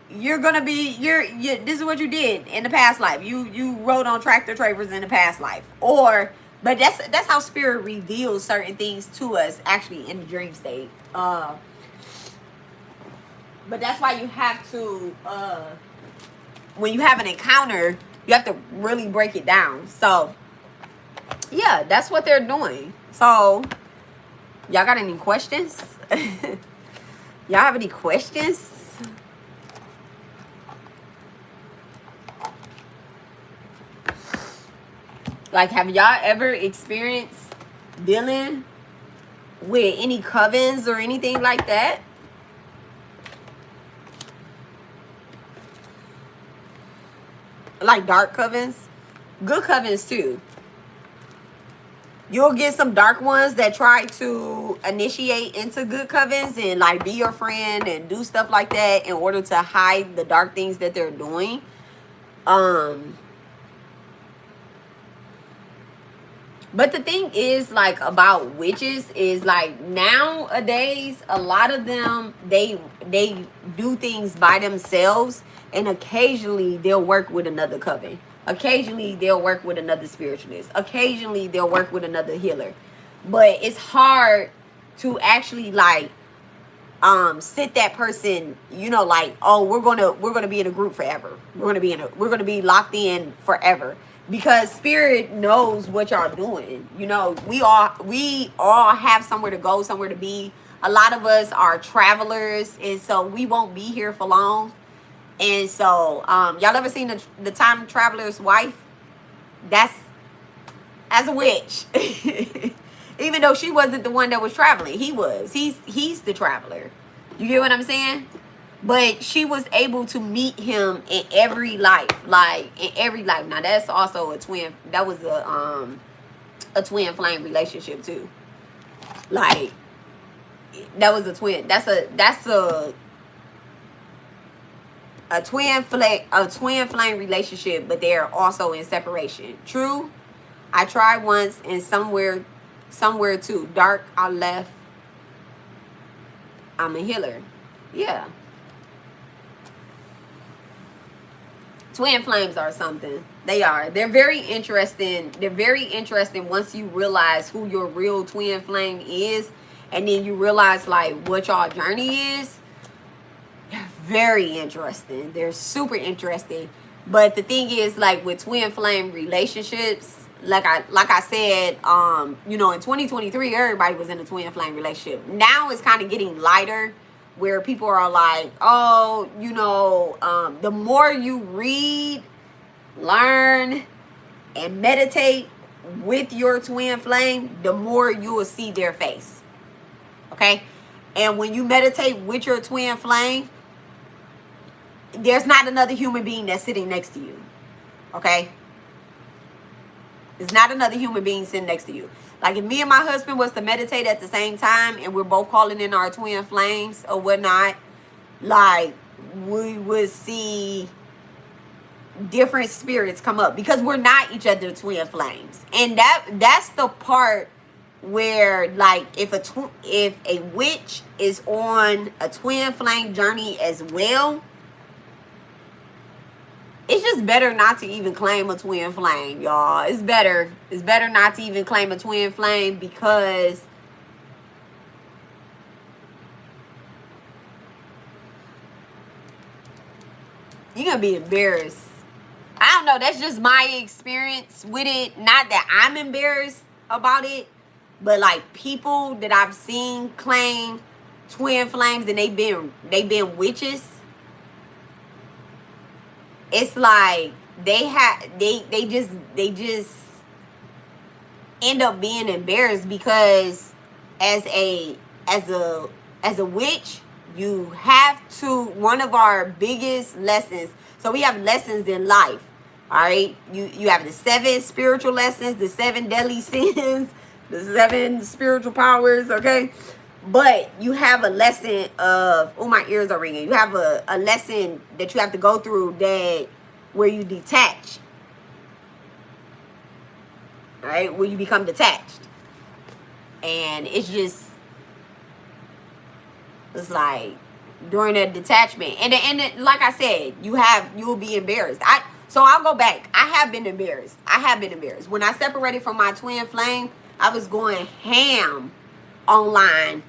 you're gonna be this is what you did in the past life. You rode on tractor trailers in the past life. But that's how spirit reveals certain things to us actually in the dream state. But that's why you have to when you have an encounter, you have to really break it down. So yeah, that's what they're doing. So y'all got any questions? Y'all have any questions? Like, have y'all ever experienced dealing with any covens or anything like that? Like dark covens? Good covens too. You'll get some dark ones that try to initiate into good covens and like be your friend and do stuff like that in order to hide the dark things that they're doing. But the thing is, like, about witches is, like, nowadays, a lot of them, they do things by themselves, and occasionally they'll work with another coven. Occasionally they'll work with another spiritualist. Occasionally they'll work with another healer. But it's hard to actually, like, sit that person, like, oh, we're gonna be in a group forever. We're gonna be locked in forever. Because spirit knows what y'all doing. We all have somewhere to go, somewhere to be. A lot of us are travelers, and so we won't be here for long. And so, y'all ever seen the time traveler's wife? That's as a witch. Even though she wasn't the one that was traveling, he was. He's the traveler. You get what I'm saying? But she was able to meet him in every life, like in every life. Now that's also a twin. That was a twin flame relationship too. Like that was a twin. That's a twin flame relationship, but they're also in separation. True. I tried once, and somewhere too dark. I left. I'm a healer. Yeah. Twin flames are something. They are. They're very interesting. They're very interesting once you realize who your real twin flame is, and then you realize like what y'all journey is. They're very interesting. They're super interesting. But the thing is, like with twin flame relationships, like I said, in 2023, everybody was in a twin flame relationship. Now it's kind of getting lighter, where people are like, oh, the more you read, learn, and meditate with your twin flame, the more you will see their face. Okay? And when you meditate with your twin flame, there's not another human being that's sitting next to you. Okay? There's not another human being sitting next to you. Like if me and my husband was to meditate at the same time and we're both calling in our twin flames or whatnot, like we would see different spirits come up because we're not each other's twin flames. And that's the part where like if a witch is on a twin flame journey as well, it's just better not to even claim a twin flame, y'all. It's better not to even claim a twin flame because you're going to be embarrassed. I don't know. That's just my experience with it. Not that I'm embarrassed about it, but like people that I've seen claim twin flames and they've been witches. It's like they just end up being embarrassed because as a witch, you have to, one of our biggest lessons, so we have lessons in life, all right? You have the 7 spiritual lessons, the 7 deadly sins, the 7 spiritual powers, okay? But you have a lesson of, oh, my ears are ringing. You have a lesson that you have to go through that where you detach, all right? Where you become detached. And it's just, it's like during a detachment, and like I said, you will be embarrassed. So I'll go back. I have been embarrassed. When I separated from my twin flame, I was going ham online,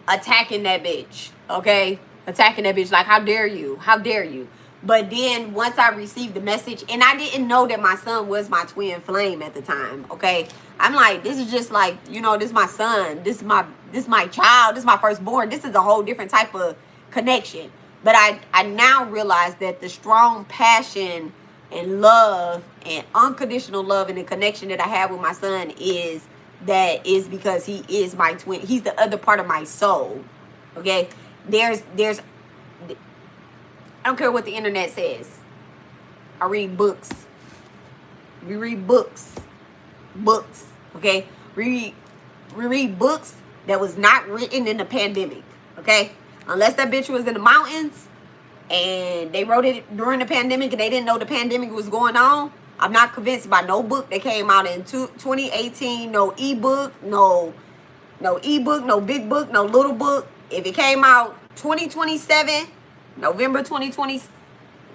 attacking that bitch. Okay, attacking that bitch like, how dare you? How dare you? But then once I received the message, and I didn't know that my son was my twin flame at the time, okay? I'm like, this is just like, you know, this is my son. This is my child. This is my firstborn. This is a whole different type of connection. But I now realize that the strong passion and love and unconditional love and the connection that I have with my son is because he is my twin. He's the other part of my soul, okay? There's I don't care what the internet says. I read books. We read books. Books, okay? We read books that was not written in the pandemic, okay? Unless that bitch was in the mountains and they wrote it during the pandemic and they didn't know the pandemic was going on, I'm not convinced by no book that came out in 2018, no ebook, no ebook, no big book, no little book. If it came out 2027, November 2020,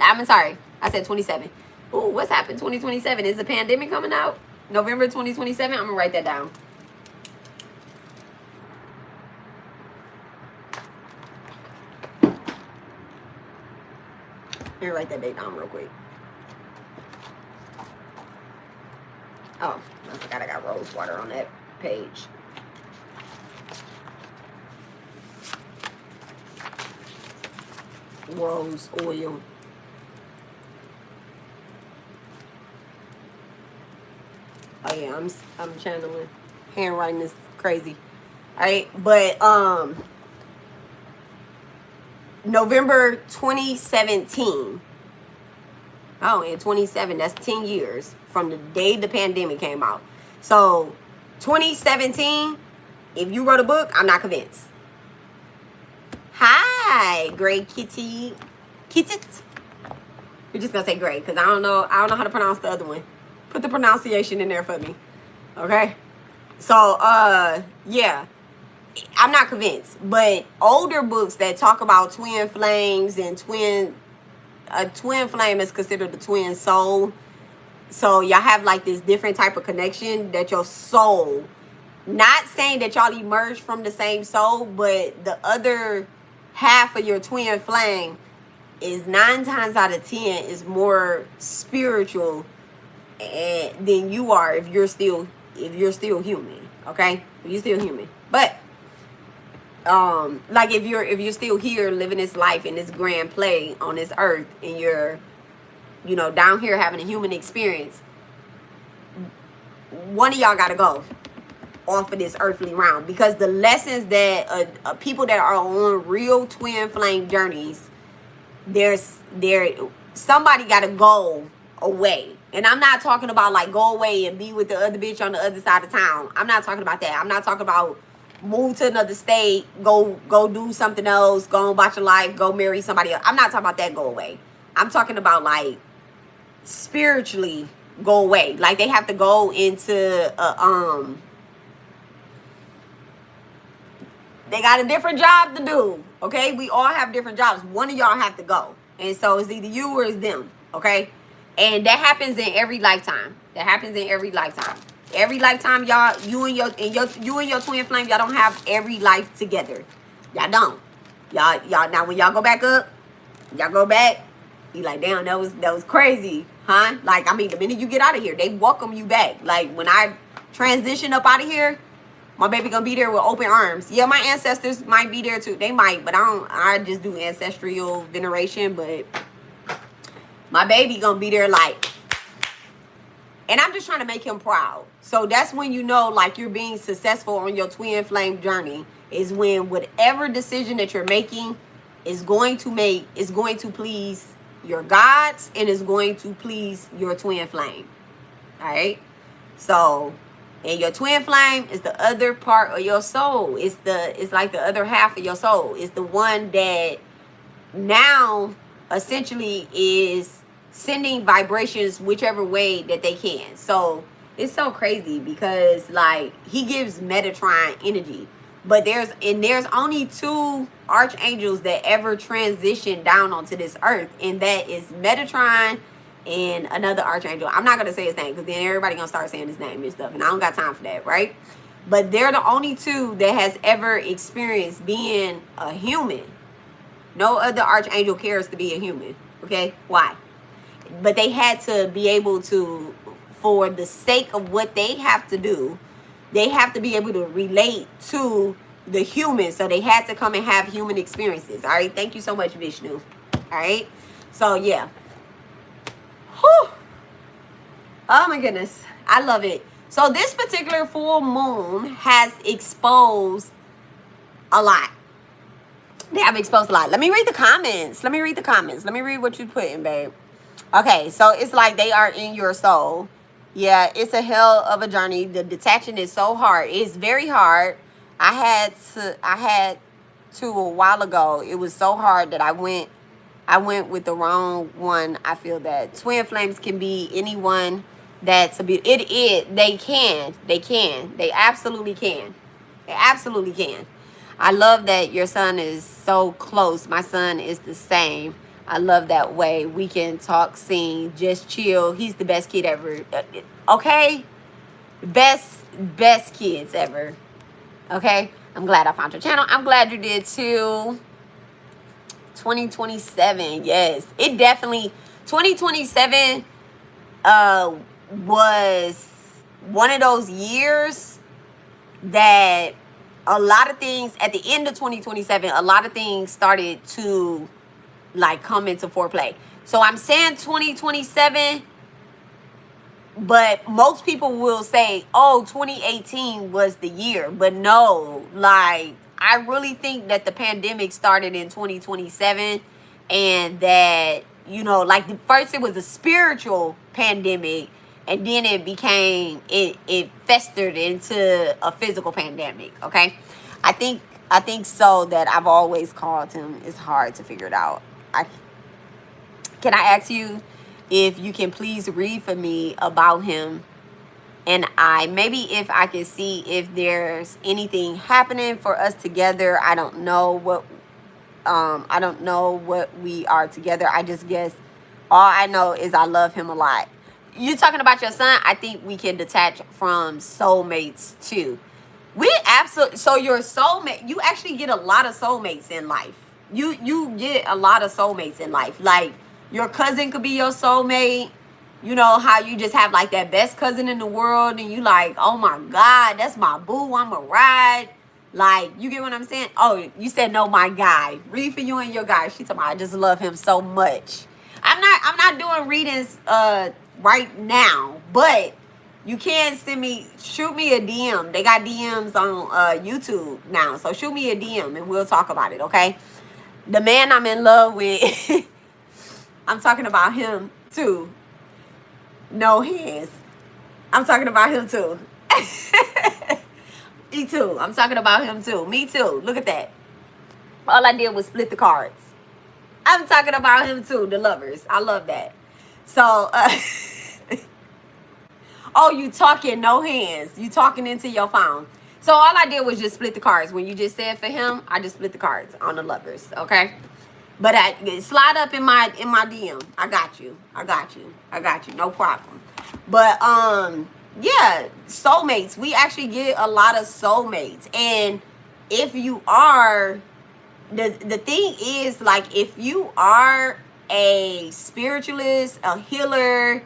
I'm sorry, I said 27. Ooh, what's happened 2027? Is the pandemic coming out? November 2027? I'm going to write that down. Let me write that date down real quick. Oh, I forgot I got rose water on that page. Rose oil. Oh yeah, I'm channeling. Handwriting is crazy. All right, but November 2017. Oh, in 27, that's 10 years from the day the pandemic came out. So 2017, if you wrote a book, I'm not convinced. Hi, Gray Kitty. Kitty. We're just gonna say Gray because I don't know how to pronounce the other one. Put the pronunciation in there for me. Okay? So yeah. I'm not convinced. But older books that talk about twin flames and a twin flame is considered a twin soul. So y'all have like this different type of connection that your soul, not saying that y'all emerged from the same soul, but the other half of your twin flame is 9 times out of 10 is more spiritual than you are if you're still human. Okay? If you're still human. But like if you're still here living this life in this grand play on this earth and you're, you know, down here having a human experience, one of y'all gotta go off of this earthly realm, because the lessons that people that are on real twin flame journeys, somebody gotta go away. And I'm not talking about like go away and be with the other bitch on the other side of town. I'm not talking about that. I'm not talking about move to another state, go do something else, go on about your life, go marry somebody else. I'm not talking about that go away. I'm talking about like spiritually go away. Like they have to go into they got a different job to do. Okay? We all have different jobs. One of y'all have to go. And so it's either you or it's them. Okay? And that happens in every lifetime. Every lifetime, y'all, you and your twin flame, y'all don't have every life together. Y'all don't. Y'all now when y'all go back up, y'all go back, you like, damn, that was crazy, huh? Like, I mean, the minute you get out of here, they welcome you back. Like when I transition up out of here, my baby gonna be there with open arms. Yeah, my ancestors might be there too. They might, but I just do ancestral veneration, but my baby gonna be there like, And I'm just trying to make him proud. So that's when you know, like, you're being successful on your twin flame journey, is when whatever decision that you're making is going to please your gods and is going to please your twin flame. All right. So, and your twin flame is the other part of your soul. It's like the other half of your soul. It's the one that now essentially is sending vibrations whichever way that they can. So it's so crazy because, like, he gives Metatron energy, but there's only 2 archangels that ever transition down onto this earth, and that is Metatron and another archangel. I'm not gonna say his name because then everybody gonna start saying his name and stuff, and I don't got time for that, right? But they're the only 2 that has ever experienced being a human. No other archangel cares to be a human. Okay, why? But they had to be able to, for the sake of what they have to do, they have to be able to relate to the human. So they had to come and have human experiences. All right. Thank you so much, Vishnu. All right. So, yeah. Whew. Oh, my goodness. I love it. So this particular full moon has exposed a lot. They have exposed a lot. Let me read the comments. Let me read what you put in, babe. Okay, so it's like they are in your soul. Yeah, it's a hell of a journey. The detaching is so hard. It's very hard. I had to a while ago. It was so hard that I went with the wrong one. I feel that twin flames can be anyone that's a bit. They absolutely can. They absolutely can. I love that your son is so close. My son is the same. I love that way. We can talk, sing, just chill. He's the best kid ever. Okay? Best kids ever. Okay? I'm glad I found your channel. I'm glad you did too. 2027. Yes. It definitely, 2027 was one of those years that a lot of things, at the end of 2027, a lot of things started to, like, come into foreplay. So I'm saying 2027, but most people will say, oh, 2018 was the year. But no, like, I really think that the pandemic started in 2027, and that, you know, like, first it was a spiritual pandemic, and then it festered into a physical pandemic. Okay, I think so, that I've always called him. It's hard to figure it out. Can I ask you if you can please read for me about him, and maybe if I can see if there's anything happening for us together. I don't know what we are together. I just guess all I know is I love him a lot. You talking about your son? I think we can detach from soulmates too. So your soulmate, you actually get a lot of soulmates in life. You get a lot of soulmates in life. Like, your cousin could be your soulmate. You know how you just have, like, that best cousin in the world, and you like, oh my God, that's my boo, I'm a ride. Like, you get what I'm saying? Oh, you said no, my guy. Read for you and your guy. She told me I just love him so much. I'm not doing readings right now, but you can shoot me a DM. They got DMs on YouTube now, so shoot me a DM and we'll talk about it. Okay, the man I'm in love with, I'm talking about him too. No hands. I'm talking about him too. Me too. I'm talking about him too. Me too. Look at that. All I did was split the cards. I'm talking about him too, the lovers. I love that. So, oh, you talking, no hands. You talking into your phone. So all I did was just split the cards. When you just said for him, I just split the cards on the lovers, okay? But slide up in my DM. I got you. No problem. But yeah, soulmates. We actually get a lot of soulmates. And if you are, the thing is, like, if you are a spiritualist, a healer,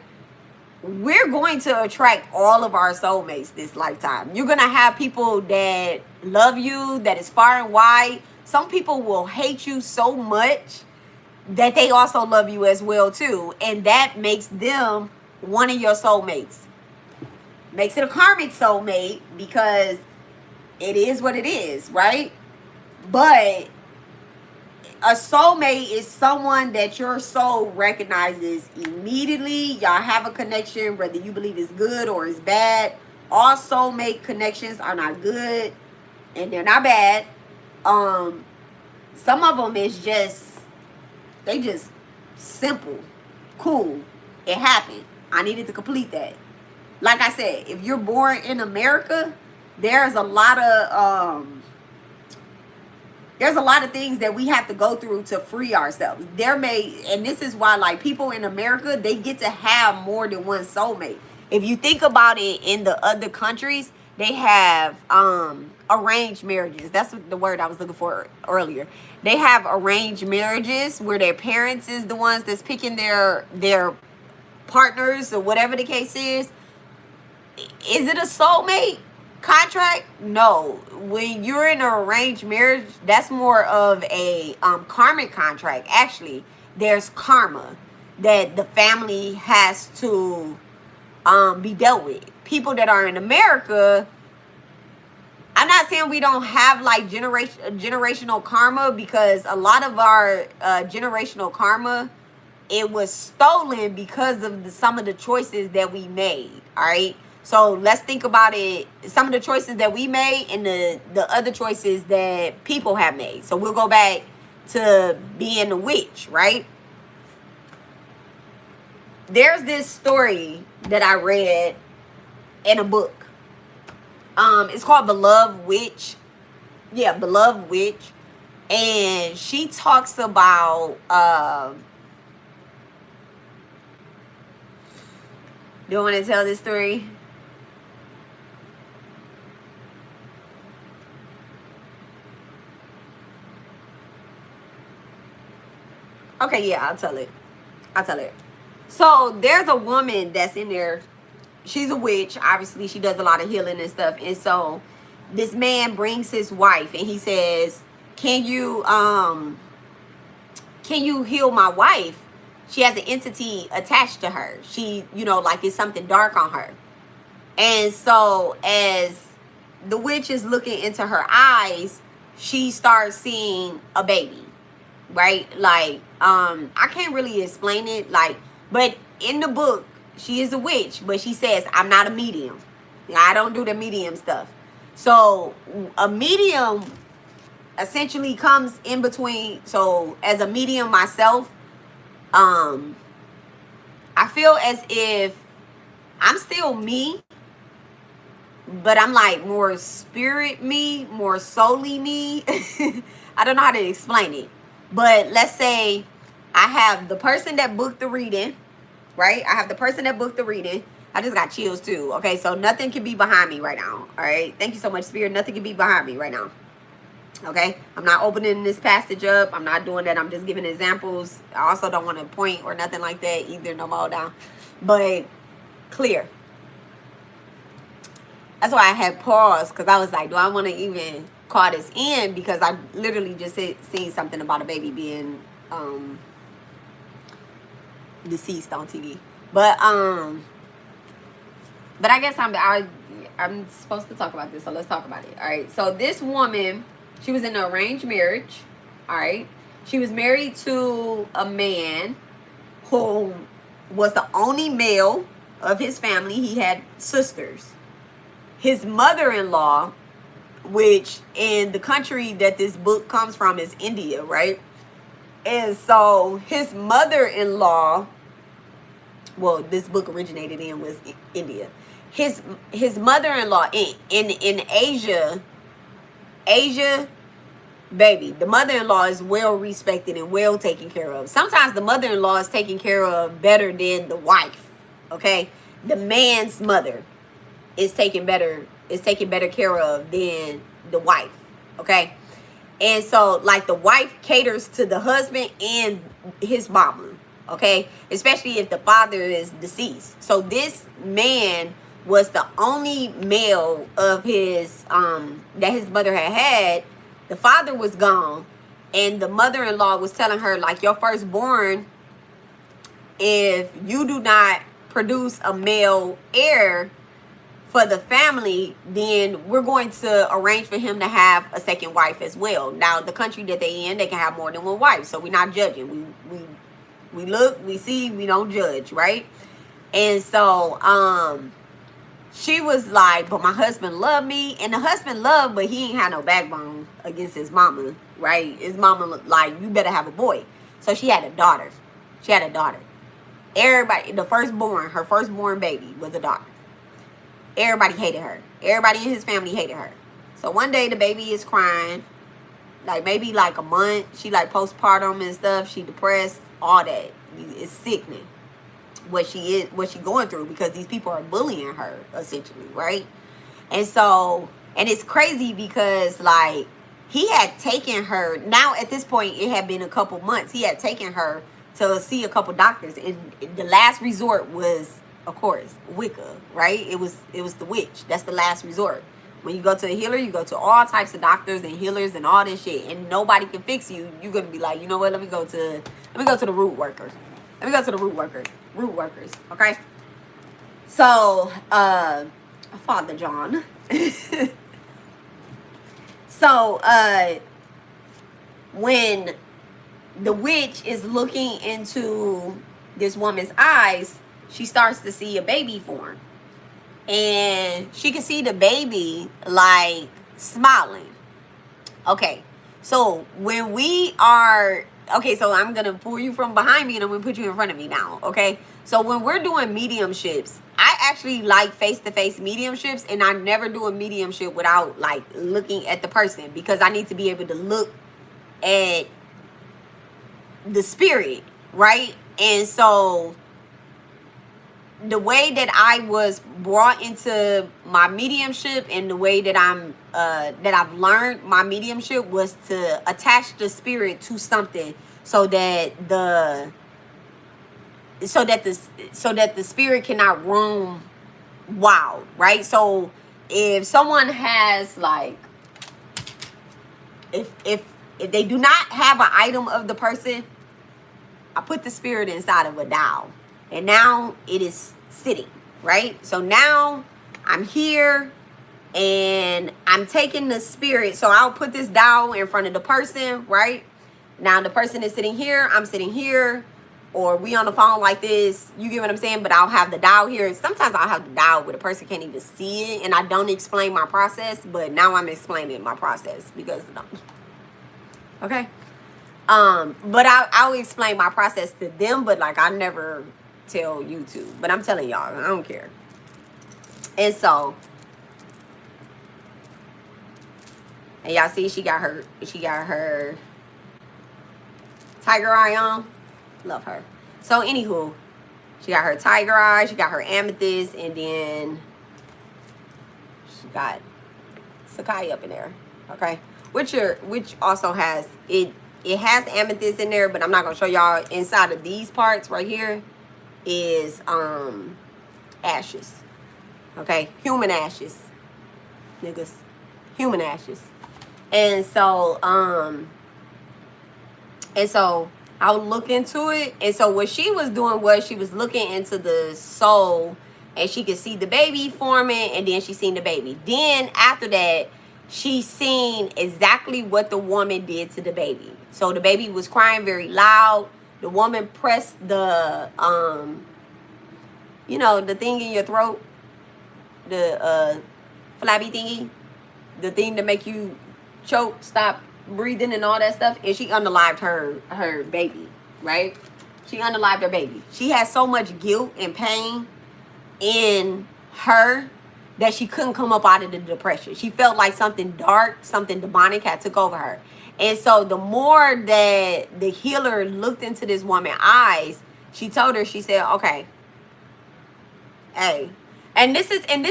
we're going to attract all of our soulmates this lifetime. You're going to have people that love you, that is far and wide. Some people will hate you so much that they also love you as well too. And that makes them one of your soulmates. makes it a karmic soulmate because it is what it is, right? But a soulmate is someone that your soul recognizes immediately. Y'all have a connection, whether you believe it's good or it's bad. All soulmate connections are not good and they're not bad. Some of them is just, they just simple, cool. It happened. I needed to complete that. Like I said, if you're born in America, there's a lot of things that we have to go through to free ourselves. And this is why, like, people in America, they get to have more than one soulmate. If you think about it, in the other countries, they have arranged marriages. That's the word I was looking for earlier. They have arranged marriages where their parents is the ones that's picking their partners or whatever the case is. Is it a soulmate contract? No. When you're in an arranged marriage, that's more of a karmic contract. Actually, there's karma that the family has to be dealt with. People that are in America, I'm not saying we don't have like generational karma, because a lot of our generational karma, it was stolen because of some of the choices that we made. All right. So let's think about it. Some of the choices that we made and the other choices that people have made. So we'll go back to being a witch, right? There's this story that I read in a book. It's called Beloved Witch. Yeah, Beloved Witch. And she talks about do you want to tell this story? Okay, yeah, I'll tell it. So there's a woman that's in there. She's a witch. Obviously, she does a lot of healing and stuff. And so this man brings his wife and he says, can you heal my wife? She has an entity attached to her. She, like it's something dark on her. And so as the witch is looking into her eyes, she starts seeing a baby. Right? Like, I can't really explain it. Like, but in the book, she is a witch, but she says, I'm not a medium. I don't do the medium stuff. So a medium essentially comes in between. So as a medium myself, I feel as if I'm still me, but I'm like more spirit me, more soully me. I don't know how to explain it. But let's say I have the person that booked the reading, right? I have the person that booked the reading. I just got chills too. Okay, so nothing can be behind me right now. All right, thank you so much, Spirit. Nothing can be behind me right now. Okay, I'm not opening this passage up. I'm not doing that. I'm just giving examples. I also don't want to point or nothing like that either. No more down, but clear. That's why I had paused, because I was like, do I want to even call this in? Because I literally just seen something about a baby being deceased on TV. But I guess I'm supposed to talk about this, so let's talk about it. All right. So this woman, she was in an arranged marriage. All right. She was married to a man who was the only male of his family. He had sisters. His mother-in-law, which in the country that this book comes from is India, right? And so his mother-in-law, well, this book originated in was India. His mother-in-law in Asia, baby, the mother-in-law is well respected and well taken care of. Sometimes the mother-in-law is taken care of better than the wife. Okay, the man's mother is taken better care of than the wife. Okay, and so like the wife caters to the husband and his mama. Okay, especially if the father is deceased. So this man was the only male of his that his mother had. The father was gone, and the mother-in-law was telling her, like, your firstborn, if you do not produce a male heir for the family, then we're going to arrange for him to have a second wife as well. Now, the country that they in, they can have more than one wife, so we're not judging. We look, we see, we don't judge, right? And so she was like, but my husband loved me, and the husband loved, but he ain't had no backbone against his mama, right? His mama like, you better have a boy. So she had a daughter. She had a daughter. Everybody, her firstborn baby was a daughter. Everybody hated her. Everybody in his family hated her. So one day the baby is crying, like maybe like a month. She like postpartum and stuff. She depressed, all that. It's sickening what she going through, because these people are bullying her essentially, right? And so, and it's crazy because like he had taken her. Now at this point, it had been a couple months. He had taken her to see a couple doctors, and the last resort was, of course, Wicca, right? It was the witch. That's the last resort. When you go to a healer, you go to all types of doctors and healers and all this shit, and nobody can fix you. You're gonna be like, you know what? Let me go to the root workers. Let me go to the root workers. Okay. So, Father John. So, when the witch is looking into this woman's eyes, she starts to see a baby form. And she can see the baby like smiling. Okay. So when we are, okay, so I'm going to pull you from behind me and I'm going to put you in front of me now. Okay. So when we're doing mediumships, I actually like face-to-face mediumships, and I never do a mediumship without like looking at the person, because I need to be able to look at the spirit, right? And so the way that I was brought into my mediumship, and the way that I've learned my mediumship, was to attach the spirit to something so that the spirit cannot roam wild, right? So if someone has like, if they do not have an item of the person, I put the spirit inside of a dowel, and now it is sitting, right? So now I'm here and I'm taking the spirit. So I'll put this dowel in front of the person, right? Now the person is sitting here, I'm sitting here, or we on the phone like this, you get what I'm saying? But I'll have the dowel here. Sometimes I'll have the dowel where the person can't even see it, and I don't explain my process, but now I'm explaining my process because, okay? But I'll explain my process to them, but like I never tell you to. But I'm telling y'all, I don't care. And so, and y'all see she got her tiger eye on. Love her. So anywho, she got her tiger eye, she got her amethyst, and then she got Sakai up in there. Okay. Which also has it has amethyst in there, but I'm not gonna show y'all. Inside of these parts right here is ashes. Okay, human ashes. Niggas. Human ashes. And so I'll look into it. And so what she was doing was she was looking into the soul, and she could see the baby forming, and then she seen the baby. Then after that, she seen exactly what the woman did to the baby. So the baby was crying very loud. The woman pressed the you know, the thing in your throat, the flabby thingy, the thing to make you choke, stop breathing and all that stuff, and she unalived her baby, right? She unalived her baby. She had so much guilt and pain in her that she couldn't come up out of the depression. She felt like something dark, something demonic had took over her. And so the more that the healer looked into this woman's eyes, she told her, she said, okay, hey, and this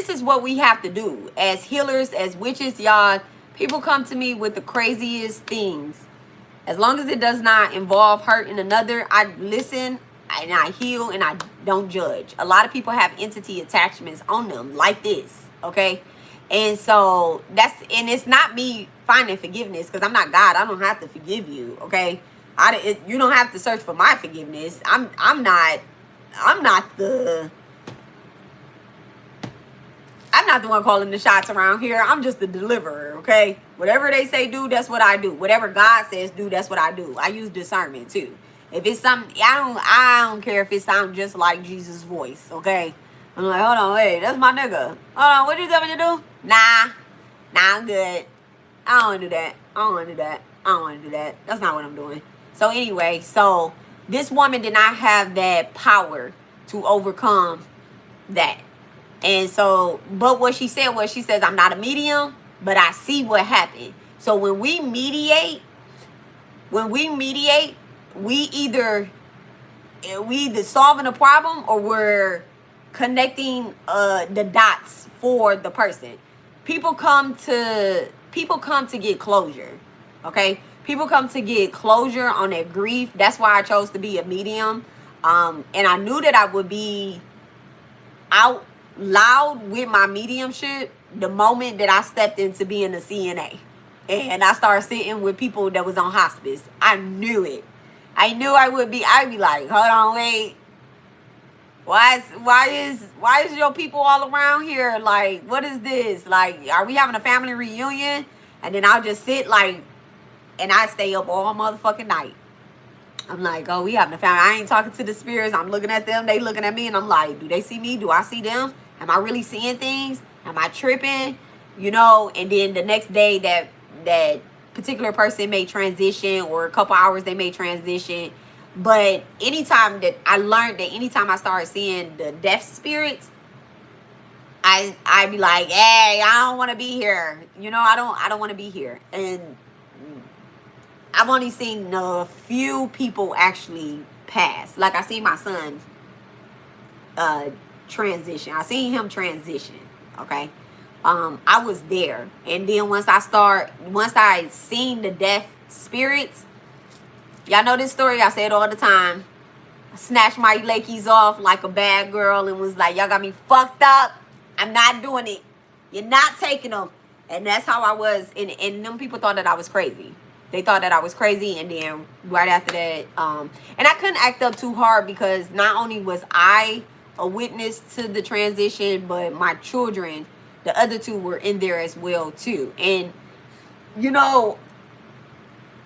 is what we have to do as healers, as witches, y'all. People come to me with the craziest things. As long as it does not involve hurting another, I listen and I heal and I don't judge. A lot of people have entity attachments on them like this, okay? And so and it's not me finding forgiveness, because I'm not God. I don't have to forgive you, okay? You don't have to search for my forgiveness. I'm not the I'm not the one calling the shots around here. I'm just the deliverer, okay? Whatever they say do, that's what I do. Whatever God says do, that's what I do. I use discernment too. If it's something, I don't care if it sounds just like Jesus' voice, okay? I'm like, hold on, wait, that's my nigga. Hold on, what you tell me to do? Nah, I'm good. I don't want to do that. I don't want to do that. I don't want to do that. That's not what I'm doing. So anyway, so this woman did not have that power to overcome that. And so, but what she said was, she says, I'm not a medium, but I see what happened. So when we mediate, we either solving a problem or we're connecting the dots for the person. People come to get closure. Okay? People come to get closure on their grief. That's why I chose to be a medium. And I knew that I would be out loud with my mediumship the moment that I stepped into being a CNA. And I started sitting with people that was on hospice. I knew it. I knew I would be. I'd be like, hold on, wait. Why is your people all around here? Like, what is this? Like, are we having a family reunion? And then I'll just sit like, and I stay up all motherfucking night. I'm like, oh, we having a family. I ain't talking to the spirits. I'm looking at them. They looking at me. And I'm like, do they see me? Do I see them? Am I really seeing things? Am I tripping? You know, and then the next day that particular person may transition, or a couple hours they may transition. But anytime that I learned that anytime I started seeing the death spirits, I'd be like, hey, I don't want to be here. You know, I don't want to be here. And I've only seen a few people actually pass. Like, I seen my son transition. I seen him transition. Okay. I was there. And then once I seen the death spirits, y'all know this story. I say it all the time. I snatched my lakeys off like a bad girl and was like, y'all got me fucked up. I'm not doing it. You're not taking them. And that's how I was. And them people thought that I was crazy. They thought that I was crazy. And then right after that, and I couldn't act up too hard because not only was I a witness to the transition, but my children, the other two, were in there as well too. And, you know,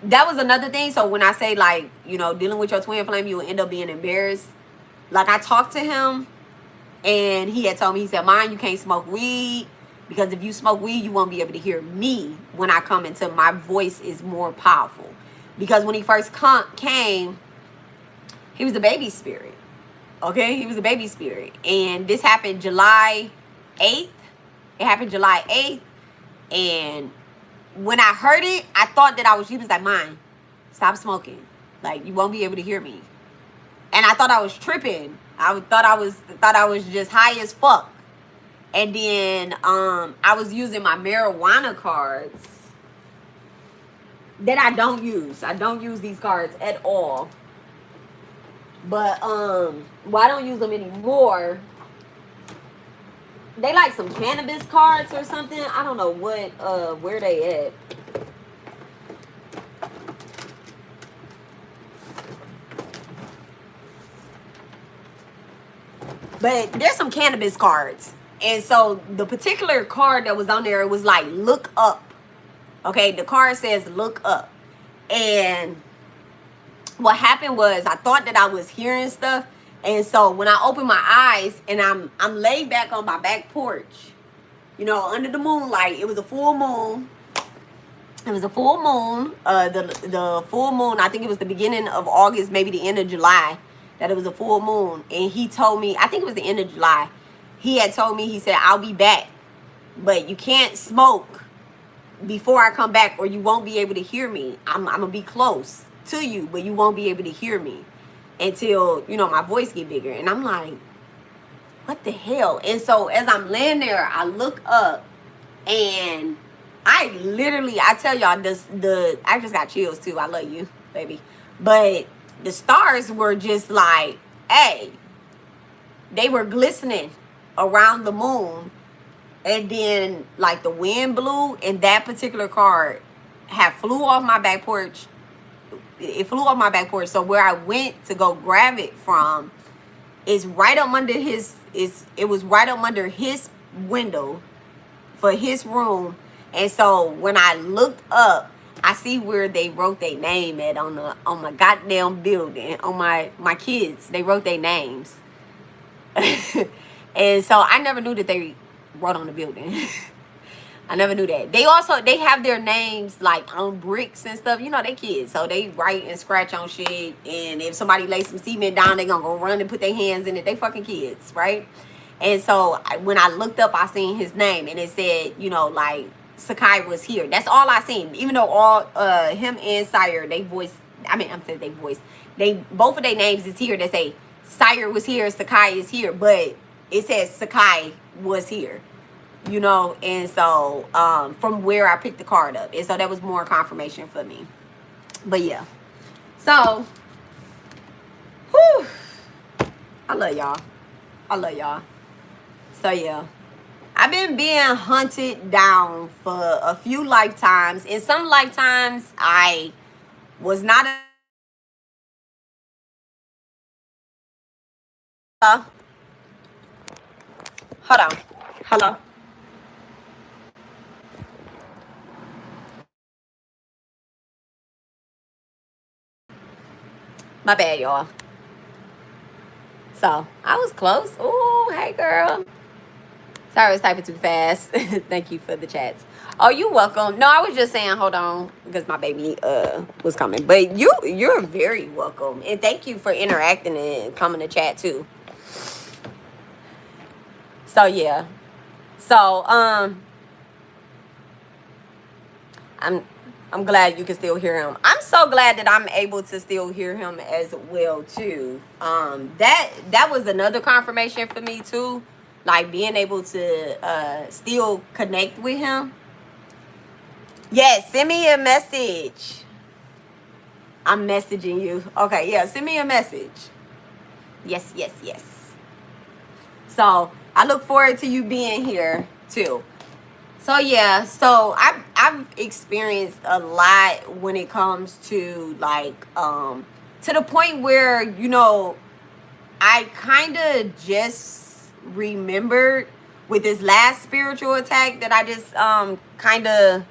that was another thing. So when I say, like, you know, dealing with your twin flame, you will end up being embarrassed. Like, I talked to him and he had told me, he said, "Mine, you can't smoke weed because if you smoke weed, you won't be able to hear me when I come into my voice is more powerful." Because when he first came, he was a baby spirit. Okay? He was a baby spirit. And this happened July 8th. It happened July 8th. And when I heard it, I thought that he was like, "Mine, stop smoking. Like, you won't be able to hear me." And I thought I was tripping. I thought I was just high as fuck. And then I was using my marijuana cards that I don't use. I don't use these cards at all. But well, I don't use them anymore. They like some cannabis cards or something. I don't know where they at. But there's some cannabis cards. And so the particular card that was on there, it was like, look up. Okay, the card says look up. And what happened was I thought that I was hearing stuff. And so when I opened my eyes and I'm laid back on my back porch, you know, under the moonlight, it was a full moon. It was a full moon. The full moon, I think it was the beginning of August, maybe the end of July, that it was a full moon. And he told me, I think it was the end of July, he had told me, he said, "I'll be back, but you can't smoke before I come back or you won't be able to hear me. I'm going to be close to you, but you won't be able to hear me until, you know, my voice get bigger." And I'm like, what the hell? And so as I'm laying there, I look up and I tell y'all, I just got chills too. I love you, baby. But the stars were just like, hey, they were glistening around the moon. And then like the wind blew and that particular card had flew off my back porch. It flew off my back porch. So where I went to go grab it from is right up under it was right up under his window for his room. And so when I looked up, I see where they wrote their name at on my goddamn building. On my kids, they wrote their names. And so I never knew that they wrote on the building. I never knew that. They have their names like on bricks and stuff. You know, they kids, so they write and scratch on shit. And if somebody lays some cement down, they gonna go run and put their hands in it. They fucking kids, right? And so when I looked up, I seen his name, and it said, you know, like Sakai was here. That's all I seen. Even though all him and Sire, they voice. I mean, I'm saying they voice. They both of their names is here. They say Sire was here, Sakai is here, but it says Sakai was here. You know, and so from where I picked the card up, and so that was more confirmation for me. But yeah, so whew, I love y'all. I love y'all. So yeah, I've been being hunted down for a few lifetimes. In some lifetimes, I was not hold on. Hello. My bad, y'all. So, I was close. Ooh, hey, girl. Sorry, I was typing too fast. Thank you for the chats. Oh, you welcome. No, I was just saying, hold on, because my baby was coming. But you're very welcome. And thank you for interacting and coming to chat, too. So, yeah. So, I'm glad you can still hear him. I'm so glad that I'm able to still hear him as well too. That was another confirmation for me too. Like being able to still connect with him. Yes, send me a message. I'm messaging you. Okay, yeah, send me a message. Yes, yes, yes. So I look forward to you being here too. So yeah, so I've experienced a lot when it comes to like to the point where, you know, I kind of just remembered with this last spiritual attack that I just kind of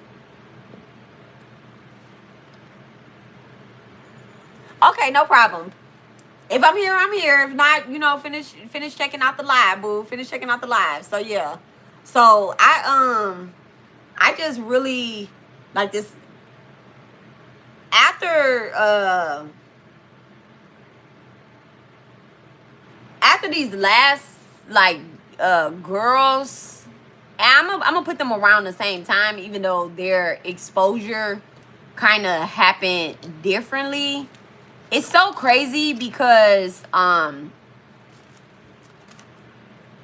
okay, no problem. If I'm here, I'm here. If not, you know, finish checking out the live, boo. Finish checking out the live. So yeah. So I just really like this after these last like girls, and I'm gonna put them around the same time, even though their exposure kind of happened differently. It's so crazy because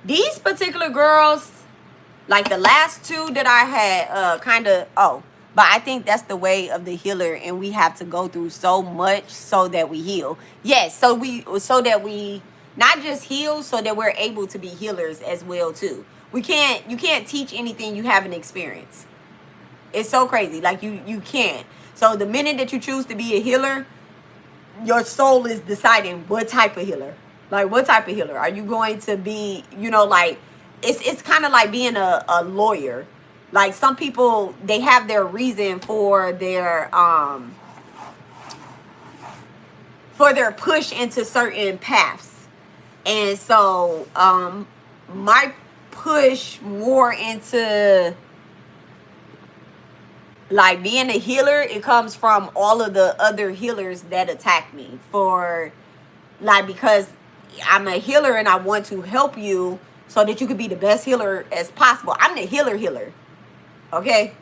these particular girls, like the last two that I had but I think that's the way of the healer, and we have to go through so much so that we heal. Yes, so that we not just heal, so that we're able to be healers as well too. You can't teach anything you haven't experienced. It's so crazy. Like you can't. So the minute that you choose to be a healer, your soul is deciding what type of healer. Like what type of healer are you going to be? You know, like it's kind of like being a lawyer. Like some people, they have their reason for their push into certain paths. And so my push more into like being a healer, it comes from all of the other healers that attack me for like, because I'm a healer and I want to help you so that you could be the best healer as possible. I'm the healer. Okay?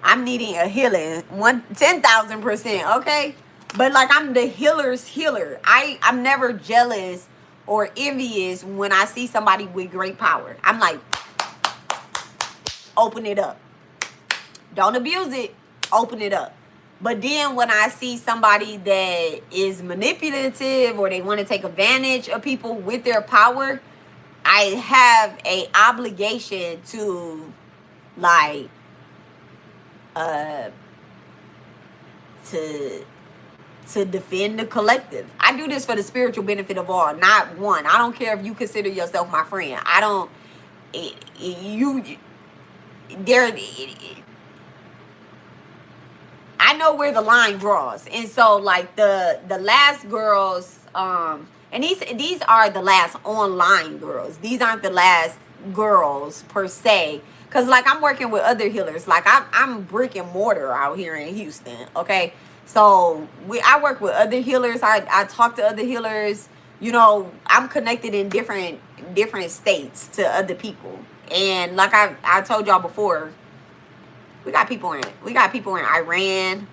I'm needing a healing 10,000%. Okay? But like I'm the healer's healer. I'm never jealous or envious when I see somebody with great power. I'm like, open it up. Don't abuse it. Open it up. But then when I see somebody that is manipulative or they want to take advantage of people with their power, I have a obligation to like to defend the collective. I do this for the spiritual benefit of all, not one. I don't care if you consider yourself my friend. you there. I know where the line draws, and so like the last girls, and these are the last online girls. These aren't the last girls per se, because like I'm working with other healers. Like I'm brick and mortar out here in Houston. Okay, so I work with other healers. I talk to other healers. You know, I'm connected in different states to other people, and like I told y'all before, we got people in Iran.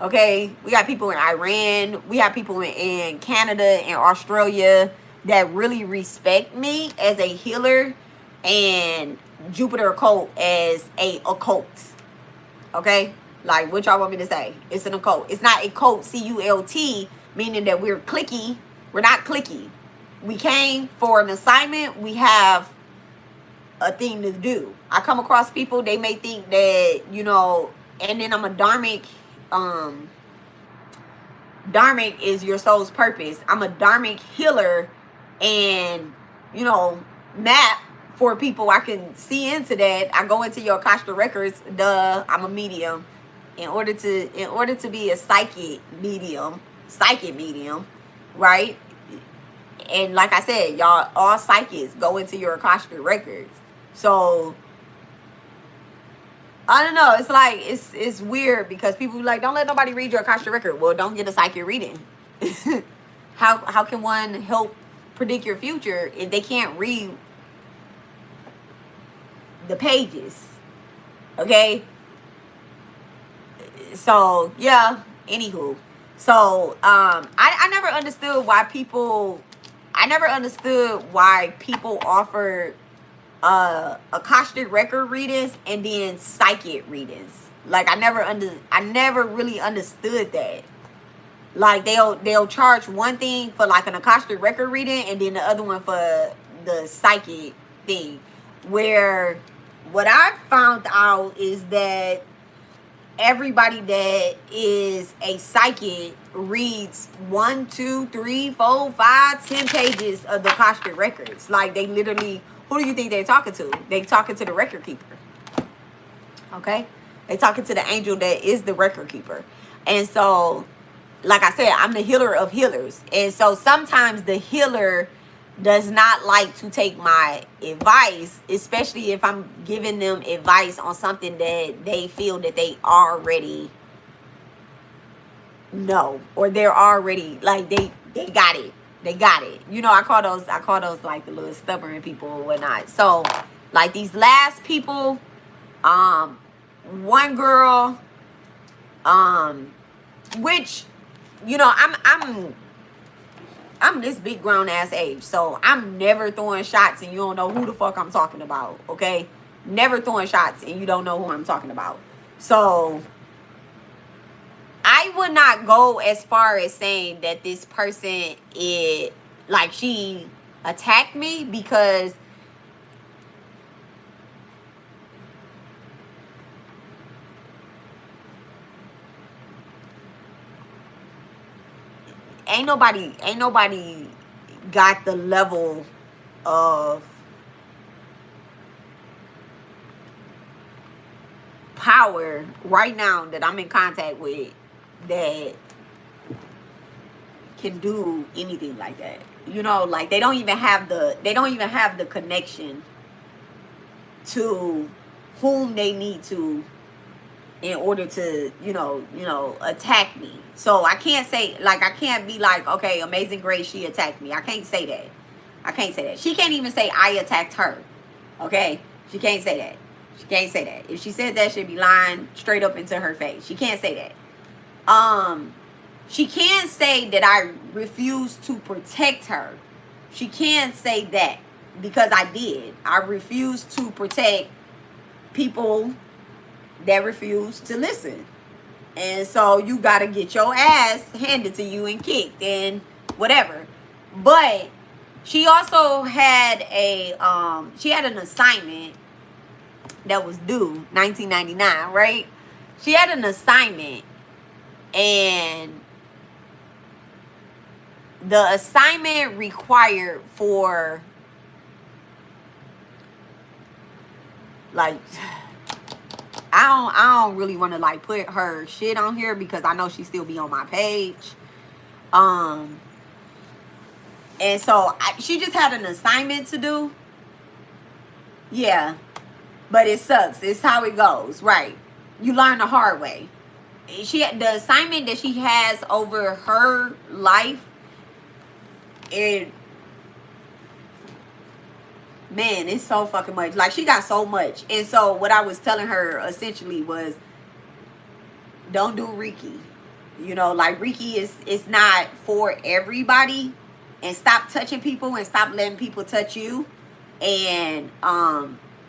Okay, we got people in Iran. We have people in Canada and Australia that really respect me as a healer, and Jupiter Occult as a occult. Okay, like what y'all want me to say? It's an occult. It's not a cult, CULT, meaning that we're clicky. We're not clicky. We came for an assignment. We have a thing to do. I come across people, they may think that, you know, and then I'm a dharmic. Dharmic is your soul's purpose. I'm a dharmic healer, and you know, map for people. I can see into that. I go into your Akasha records. Duh, I'm a medium. In order to be a psychic medium, right? And like I said, y'all, all psychics go into your Akasha records. So I don't know. It's like it's weird because people be like, don't let nobody read your Akasha record. Well, don't get a psychic reading. How can one help predict your future if they can't read the pages? Okay. So yeah. Anywho, so I never understood why people. I never understood why people offer Akashic record readings and then psychic readings. Like I never really understood that. Like they'll charge one thing for like an Akashic record reading and then the other one for the psychic thing. Where what I found out is that everybody that is a psychic reads 1, 2, 3, 4, 5, 10 pages of the Akashic records. Like they literally, who do you think they're talking to? They talking to the record keeper. Okay? They talking to the angel that is the record keeper. And so, like I said, I'm the healer of healers. And so sometimes the healer does not like to take my advice, especially if I'm giving them advice on something that they feel that they already know, or they're already like they got it. They got it. You know, I call those like the little stubborn people or whatnot. So like these last people, one girl, which, you know, I'm this big grown ass age, so I'm never throwing shots and you don't know who the fuck I'm talking about, okay? Never throwing shots and you don't know who I'm talking about. So I would not go as far as saying that this person is like she attacked me, because ain't nobody got the level of power right now that I'm in contact with that can do anything like that. You know, like they don't even have the connection to whom they need to in order to, you know, attack me. So I can't say, like, I can't be like, okay, Amazing Grace, she attacked me. I can't say that. She can't even say I attacked her. Okay? She can't say that. If she said that, she'd be lying straight up into her face. She can't say that. She can say that I refuse to protect her. She can say that, because I did. I refuse to protect people that refuse to listen. And so you gotta get your ass handed to you and kicked and whatever. But she also had an assignment that was due 1999, right? She had an assignment, and the assignment required for Like, I don't really want to like put her shit on here because I know she still be on my page. And so she just had an assignment to do. Yeah, but it sucks. It's how it goes, right? You learn the hard way. The assignment that she has over her life, it, man, it's so fucking much. Like, she got so much. And so what I was telling her essentially was, don't do Reiki. You know, like, Reiki is not for everybody. And stop touching people and stop letting people touch you. And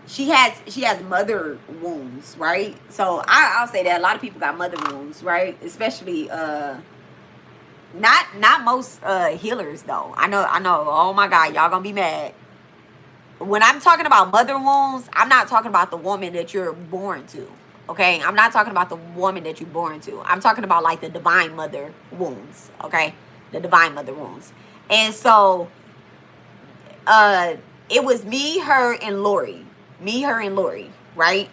she has mother wounds, right? So I'll say that a lot of people got mother wounds, right? Especially not most healers though. I know. Oh my God, y'all gonna be mad. When I'm talking about mother wounds, I'm not talking about the woman that you're born to. Okay, I'm not talking about the woman that you're born to. I'm talking about like the divine mother wounds. Okay, the divine mother wounds. And so it was me, her, and Lori. Me, her, and Lori, right?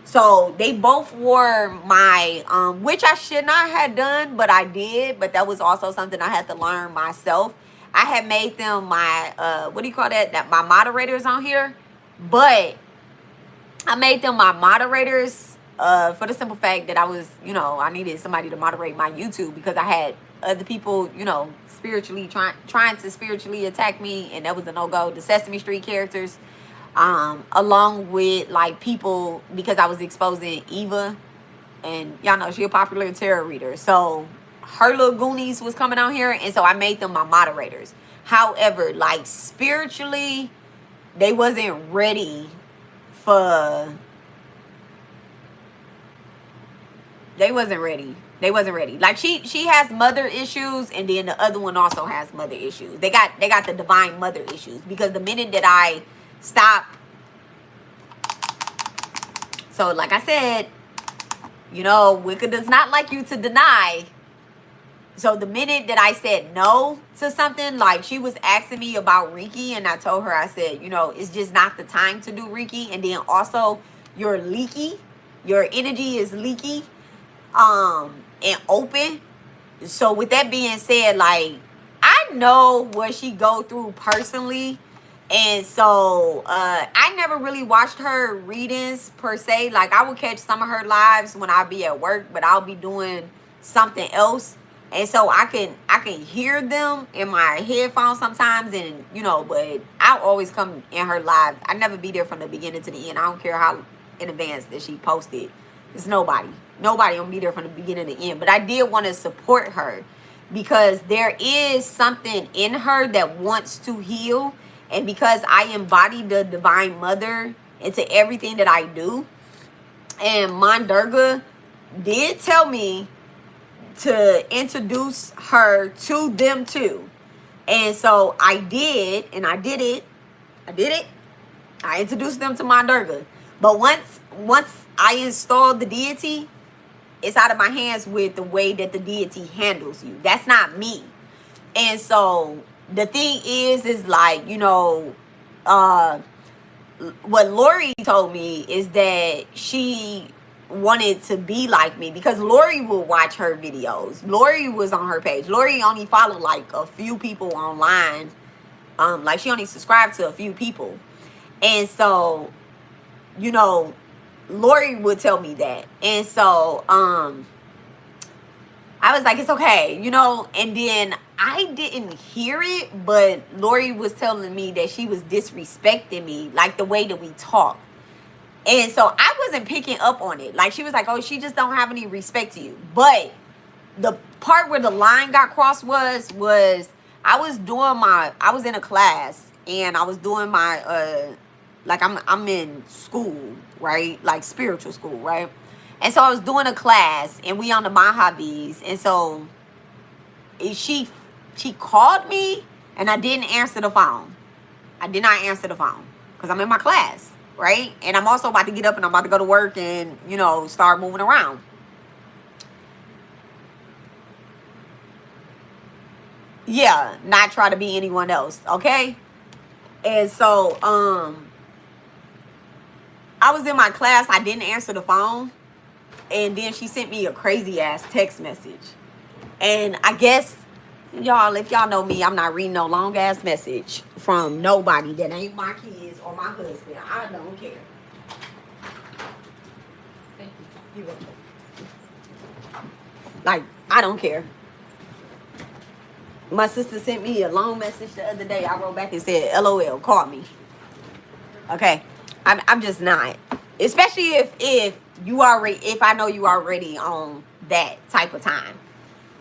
So they both wore my, which I should not have done, but I did. But that was also something I had to learn myself. I had made them my, what do you call that? My moderators on here. But I made them my moderators for the simple fact that I was, I needed somebody to moderate my YouTube because I had other people, spiritually trying to spiritually attack me, and that was a no-go. The Sesame Street characters, along with like people, because I was exposing Eva, and y'all know she a popular tarot reader, so her little Goonies was coming out here, and so I made them my moderators. However, like spiritually, they wasn't ready for. They wasn't ready. Like she has mother issues, and then the other one also has mother issues. They got the divine mother issues, because the minute that I stop, so like I said, Wicca does not like you to deny. So the minute that I said no to something, like she was asking me about Reiki, and I told her, I said, it's just not the time to do Reiki, and then also you're leaky, your energy is leaky. And open. So with that being said, like, I know what she go through personally, and so I never really watched her readings per se. Like, I would catch some of her lives when I be at work, but I'll be doing something else, and so I can hear them in my headphones sometimes, and but I'll always come in her live. I never be there from the beginning to the end. I don't care how in advance that she posted. It's nobody gonna be there from the beginning to the end. But I did want to support her, because there is something in her that wants to heal, and because I embody the divine mother into everything that I do. And Durga did tell me to introduce her to them too, and so I did, and I did it. I introduced them to Durga. But once I installed the deity, it's out of my hands with the way that the deity handles you. That's not me. And so the thing is like, what Lori told me is that she wanted to be like me, because Lori will watch her videos. Lori was on her page. Lori only followed like a few people online. Like, she only subscribed to a few people. And so, Lori would tell me that. And so I was like, it's okay, and then I didn't hear it, but Lori was telling me that she was disrespecting me, like the way that we talk. And so I wasn't picking up on it. Like, she was like, oh, she just don't have any respect to you. But the part where the line got crossed was I was in a class, and I was doing my like, I'm in school, right? Like, spiritual school, right? And so I was doing a class, and we on the Mojavs, and so she called me, and I didn't answer the phone. I did not answer the phone because I'm in my class, right? And I'm also about to get up, and I'm about to go to work and, start moving around. Yeah, not try to be anyone else, okay? And so I was in my class, I didn't answer the phone, and then she sent me a crazy ass text message. And I guess, y'all, if y'all know me, I'm not reading no long ass message from nobody that ain't my kids or my husband. I don't care. Thank you. You welcome. Like, I don't care. My sister sent me a long message the other day. I wrote back and said, LOL, call me. Okay? I'm just not. Especially if I know you already on that type of time.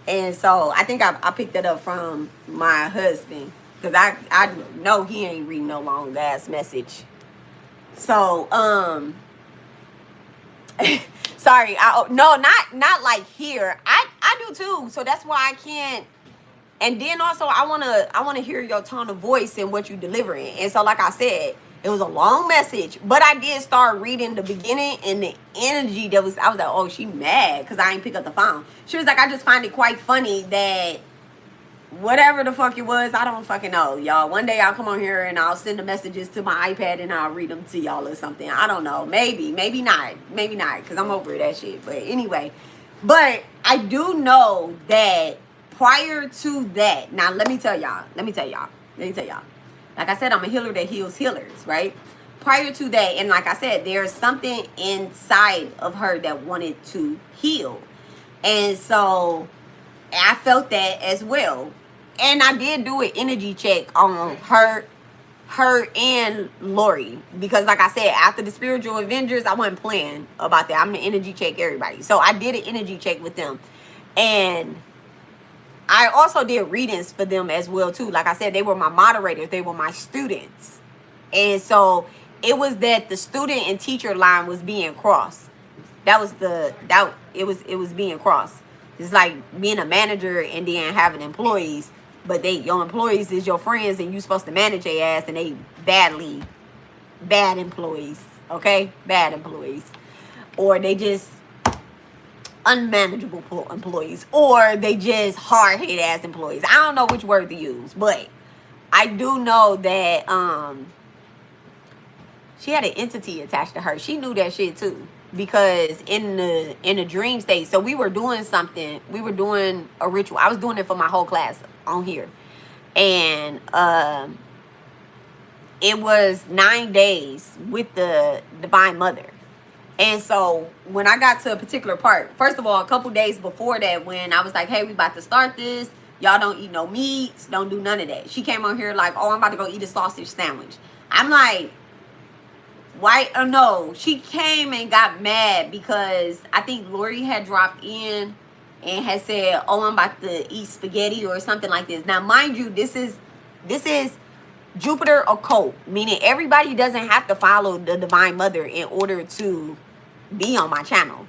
And so I think I picked it up from my husband. Because I know he ain't reading no long ass message. So, sorry. No, not like here. I do too. So that's why I can't. And then also I wanna hear your tone of voice and what you delivering. And so like I said, it was a long message, but I did start reading the beginning, and the energy I was like, oh, she mad because I ain't pick up the phone. She was like, I just find it quite funny that whatever the fuck it was, I don't fucking know, y'all. One day I'll come on here and I'll send the messages to my iPad and I'll read them to y'all or something. I don't know. Maybe not, because I'm over that shit. But anyway, but I do know that prior to that, now let me tell y'all. Like I said, I'm a healer that heals healers, right? Prior to that, and like I said, there's something inside of her that wanted to heal. And so I felt that as well. And I did do an energy check on her and Lori. Because like I said, after the Spiritual Avengers, I wasn't playing about that. I'm the energy check everybody. So I did an energy check with them. And I also did readings for them as well too. Like I said, they were my moderators. They were my students. And so it was that the student and teacher line was being crossed. It was being crossed. It's like being a manager and then having employees, but your employees is your friends and you supposed to manage their ass, and they bad employees, okay? Bad employees. Or they just unmanageable employees, or they just hard-headed ass employees. I don't know which word to use, but I do know that she had an entity attached to her. She knew that shit too. Because in the dream state, so we were doing something, we were doing a ritual. I was doing it for my whole class on here, and it was 9 days with the Divine Mother. And so when I got to a particular part, first of all, a couple days before that, when I was like, hey, we about to start this, y'all don't eat no meats, don't do none of that, she came on here like, oh, I'm about to go eat a sausage sandwich. I'm like, why? Oh no, she came and got mad because I think Lori had dropped in and had said, oh, I'm about to eat spaghetti or something like this. Now, mind you, this is Jupiter Occult, meaning everybody doesn't have to follow the Divine Mother in order to be on my channel.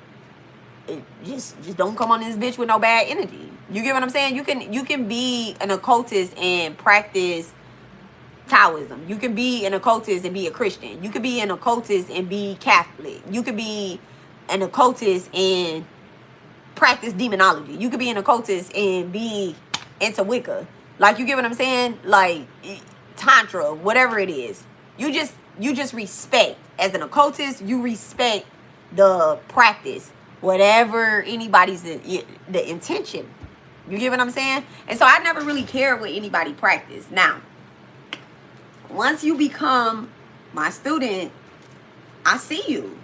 Just don't come on this bitch with no bad energy. You get what I'm saying? You can be an occultist and practice Taoism. You can be an occultist and be a Christian. You could be an occultist and be Catholic. You could be an occultist and practice demonology. You could be an occultist and be into Wicca. Like, you get what I'm saying? Like Tantra, whatever it is. You just respect. As an occultist, you respect the practice, whatever anybody's the intention. You get what I'm saying? And so I never really cared what anybody practiced. Now, once you become my student, I see you.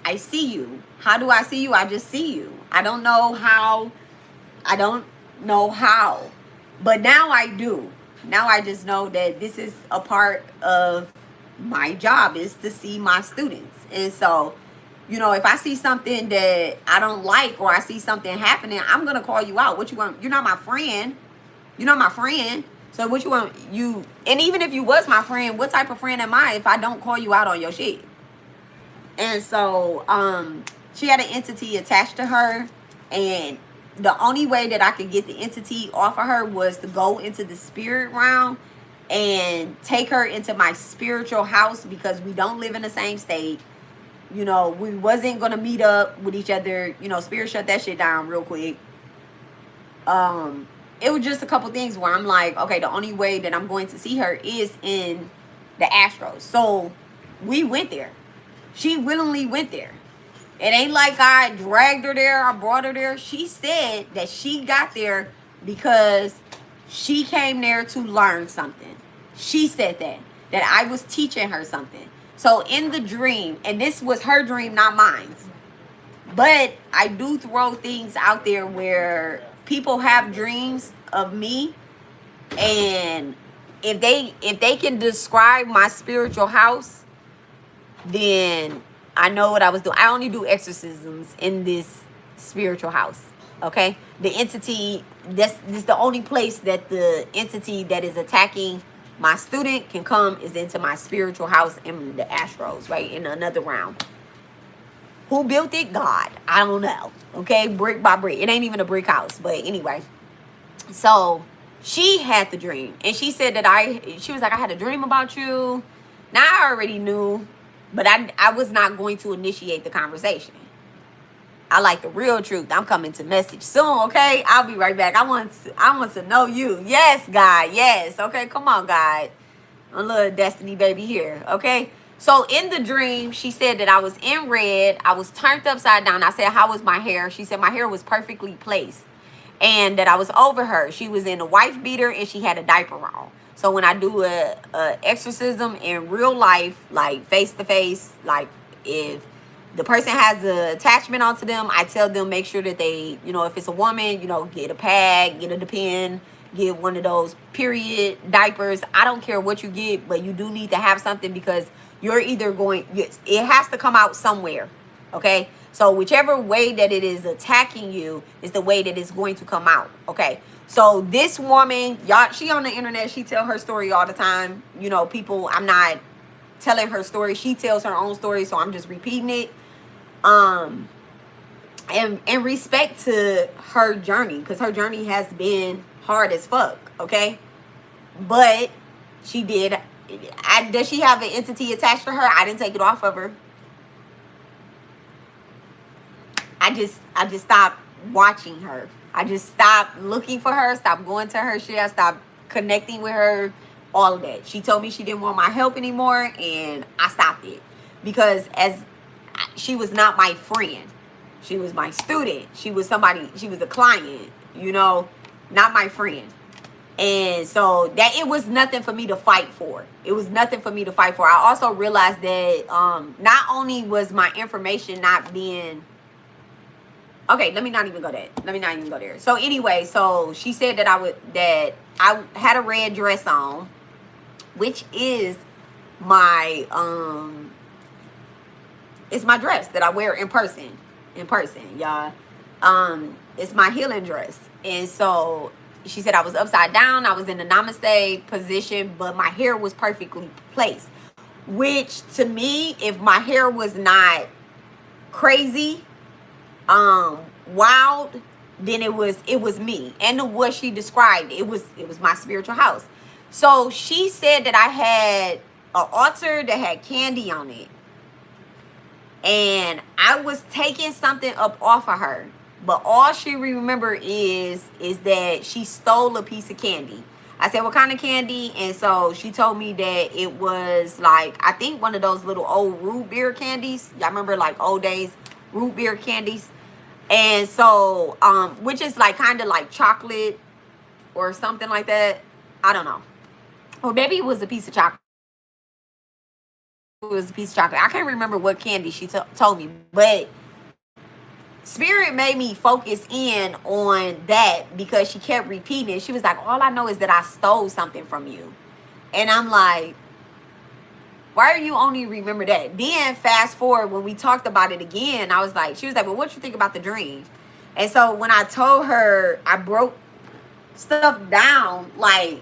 I see you. How do I see you? I just see you. I don't know how. But now I do. Now I just know that this is a part of my job, is to see my students. And so, if I see something that I don't like, or I see something happening, I'm going to call you out. What you want? You're not my friend. You're not my friend. So what you want? And even if you was my friend, what type of friend am I if I don't call you out on your shit? And so she had an entity attached to her, and the only way that I could get the entity off of her was to go into the spirit realm and take her into my spiritual house, because we don't live in the same state. We wasn't gonna meet up with each other. Spirit shut that shit down real quick. It was just a couple things where I'm like, okay, the only way that I'm going to see her is in the astros. So we went there. She willingly went there. It ain't like I dragged her there, I brought her there. She said that she got there because she came there to learn something. She said that I was teaching her something. So in the dream, and this was her dream, not mine. But I do throw things out there where people have dreams of me, and if they can describe my spiritual house, then I know what I was doing. I only do exorcisms in this spiritual house. Okay? The entity, this is the only place that the entity that is attacking my student can come is into my spiritual house in the astros, right? In another round. Who built it? God. I don't know. Okay? Brick by brick. It ain't even a brick house. But anyway. So she had the dream. And she said that she was like, I had a dream about you. Now I already knew. But I was not going to initiate the conversation. I like the real truth. I'm coming to message soon, okay? I'll be right back. I want to know you. Yes, God. Yes. Okay, come on, God. A little Destiny baby here, okay? So in the dream, she said that I was in red. I was turned upside down. I said, how was my hair? She said my hair was perfectly placed. And that I was over her. She was in a wife beater and she had a diaper on. So when I do a exorcism in real life, like face to face, like if the person has an attachment onto them, I tell them make sure that they, if it's a woman, get a pad, get a Depend, get one of those period diapers. I don't care what you get, but you do need to have something because you're either it has to come out somewhere, okay? So whichever way that it is attacking you is the way that it's going to come out, okay? So this woman, y'all, she on the internet, she tell her story all the time. People, I'm not telling her story. She tells her own story, so I'm just repeating it. And in respect to her journey, because her journey has been hard as fuck, okay? But she did. Does she have an entity attached to her? I didn't take it off of her. I just stopped watching her. I just stopped looking for her, stopped going to her shit, I stopped connecting with her, all of that. She told me she didn't want my help anymore, and I stopped it. Because she was not my friend. She was my student. She was a client, not my friend. And so that it was nothing for me to fight for. It was nothing for me to fight for. I also realized that not only was my information not being... Okay, let me not even go there. So anyway, so she said that I had a red dress on, which is my it's my dress that I wear in person, y'all. It's my healing dress. And so she said I was upside down, I was in the namaste position, but my hair was perfectly placed. Which to me, if my hair was not crazy, wild, then it was me. And what she described, it was my spiritual house. So she said that I had an altar that had candy on it, and I was taking something up off of her, but all she remember is that she stole a piece of candy. I said, what kind of candy? And so she told me that it was like, I think one of those little old root beer candies. Y'all remember like old days root beer candies? And so, which is like kind of like chocolate or something like that. I don't know. Or maybe it was a piece of chocolate. It was a piece of chocolate. I can't remember what candy she told me. But Spirit made me focus in on that because she kept repeating it. She was like, all I know is that I stole something from you. And I'm like, why do you only remember that? Then fast forward, when we talked about it again, she was like, well, what you think about the dream? And so when I told her, I broke stuff down, like,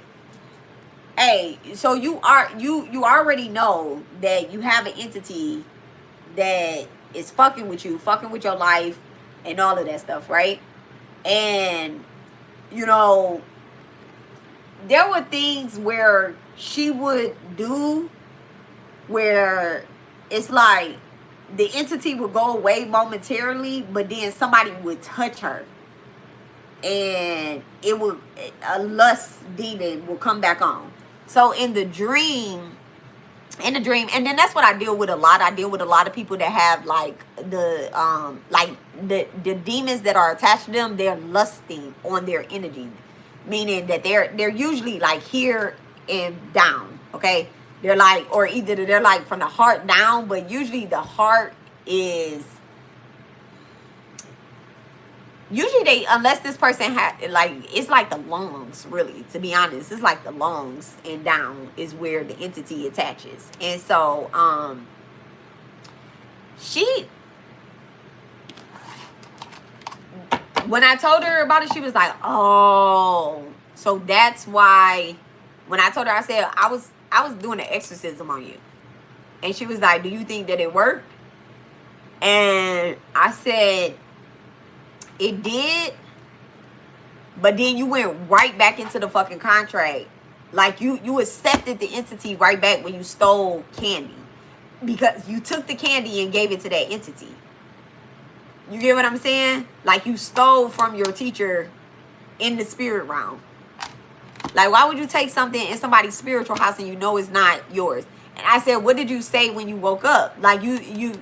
hey, so you already know that you have an entity that is fucking with you, fucking with your life and all of that stuff, right? And, there were things where she would do where it's like the entity would go away momentarily, but then somebody would touch her and a lust demon will come back on. So in the dream, in the dream. And then that's what I deal with a lot. I deal with a lot of people that have like the demons that are attached to them. They're lusting on their energy, meaning that they're usually like here and down. Okay, they're like, or either they're like from the heart down, but usually the heart is usually they, unless this person had like, it's like the lungs, really, to be honest. It's like the lungs and down is where the entity attaches. And so she, when I told her about it, she was like, oh, so that's why. When I told her, I said I was doing an exorcism on you, and she was like, do you think that it worked? And I said, it did, but then you went right back into the fucking contract. Like you accepted the entity right back when you stole candy, because you took the candy and gave it to that entity. You get what I'm saying? Like you stole from your teacher in the spirit realm. Like, why would you take something in somebody's spiritual house and you know it's not yours? And I said, what did you say when you woke up? Like, she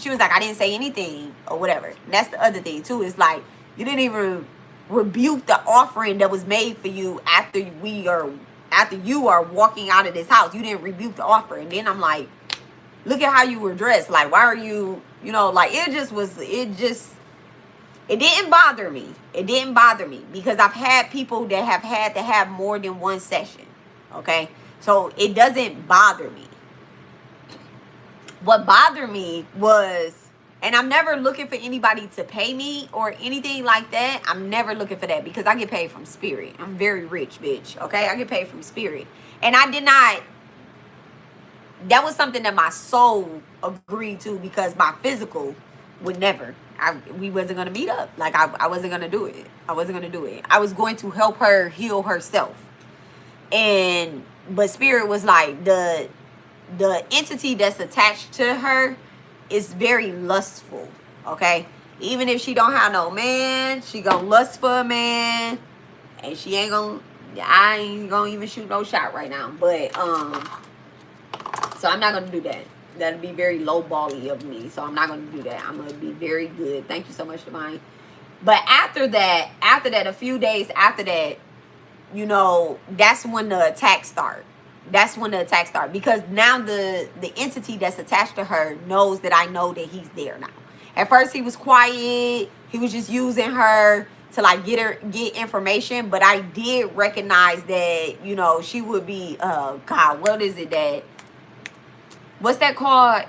was like, I didn't say anything or whatever. And that's the other thing, too. It's like, you didn't even rebuke the offering that was made for you after you are walking out of this house. You didn't rebuke the offering. And then I'm like, look at how you were dressed. Like, why are you, like, it didn't bother me. It didn't bother me because I've had people that have had to have more than one session. Okay? So it doesn't bother me. What bothered me was, and I'm never looking for anybody to pay me or anything like that. I'm never looking for that because I get paid from spirit. I'm very rich, bitch. Okay? I get paid from spirit. And I did not, that was something that my soul agreed to because my physical would never. We wasn't going to meet up. Like, I wasn't going to do it. I wasn't going to do it. I was going to help her heal herself. But spirit was like, the entity that's attached to her is very lustful. Okay? Even if she don't have no man, she gonna lust for a man. And I ain't gonna even shoot no shot right now. But, so I'm not going to do that. That'll be very low-bally of me. So I'm not going to do that. I'm going to be very good. Thank you so much, Divine. But after that, a few days after that, that's when the attacks start. That's when the attacks start. Because now the entity that's attached to her knows that I know that he's there now. At first, he was quiet. He was just using her to, like, get information. But I did recognize that, she would be, God, what is it that... What's that called?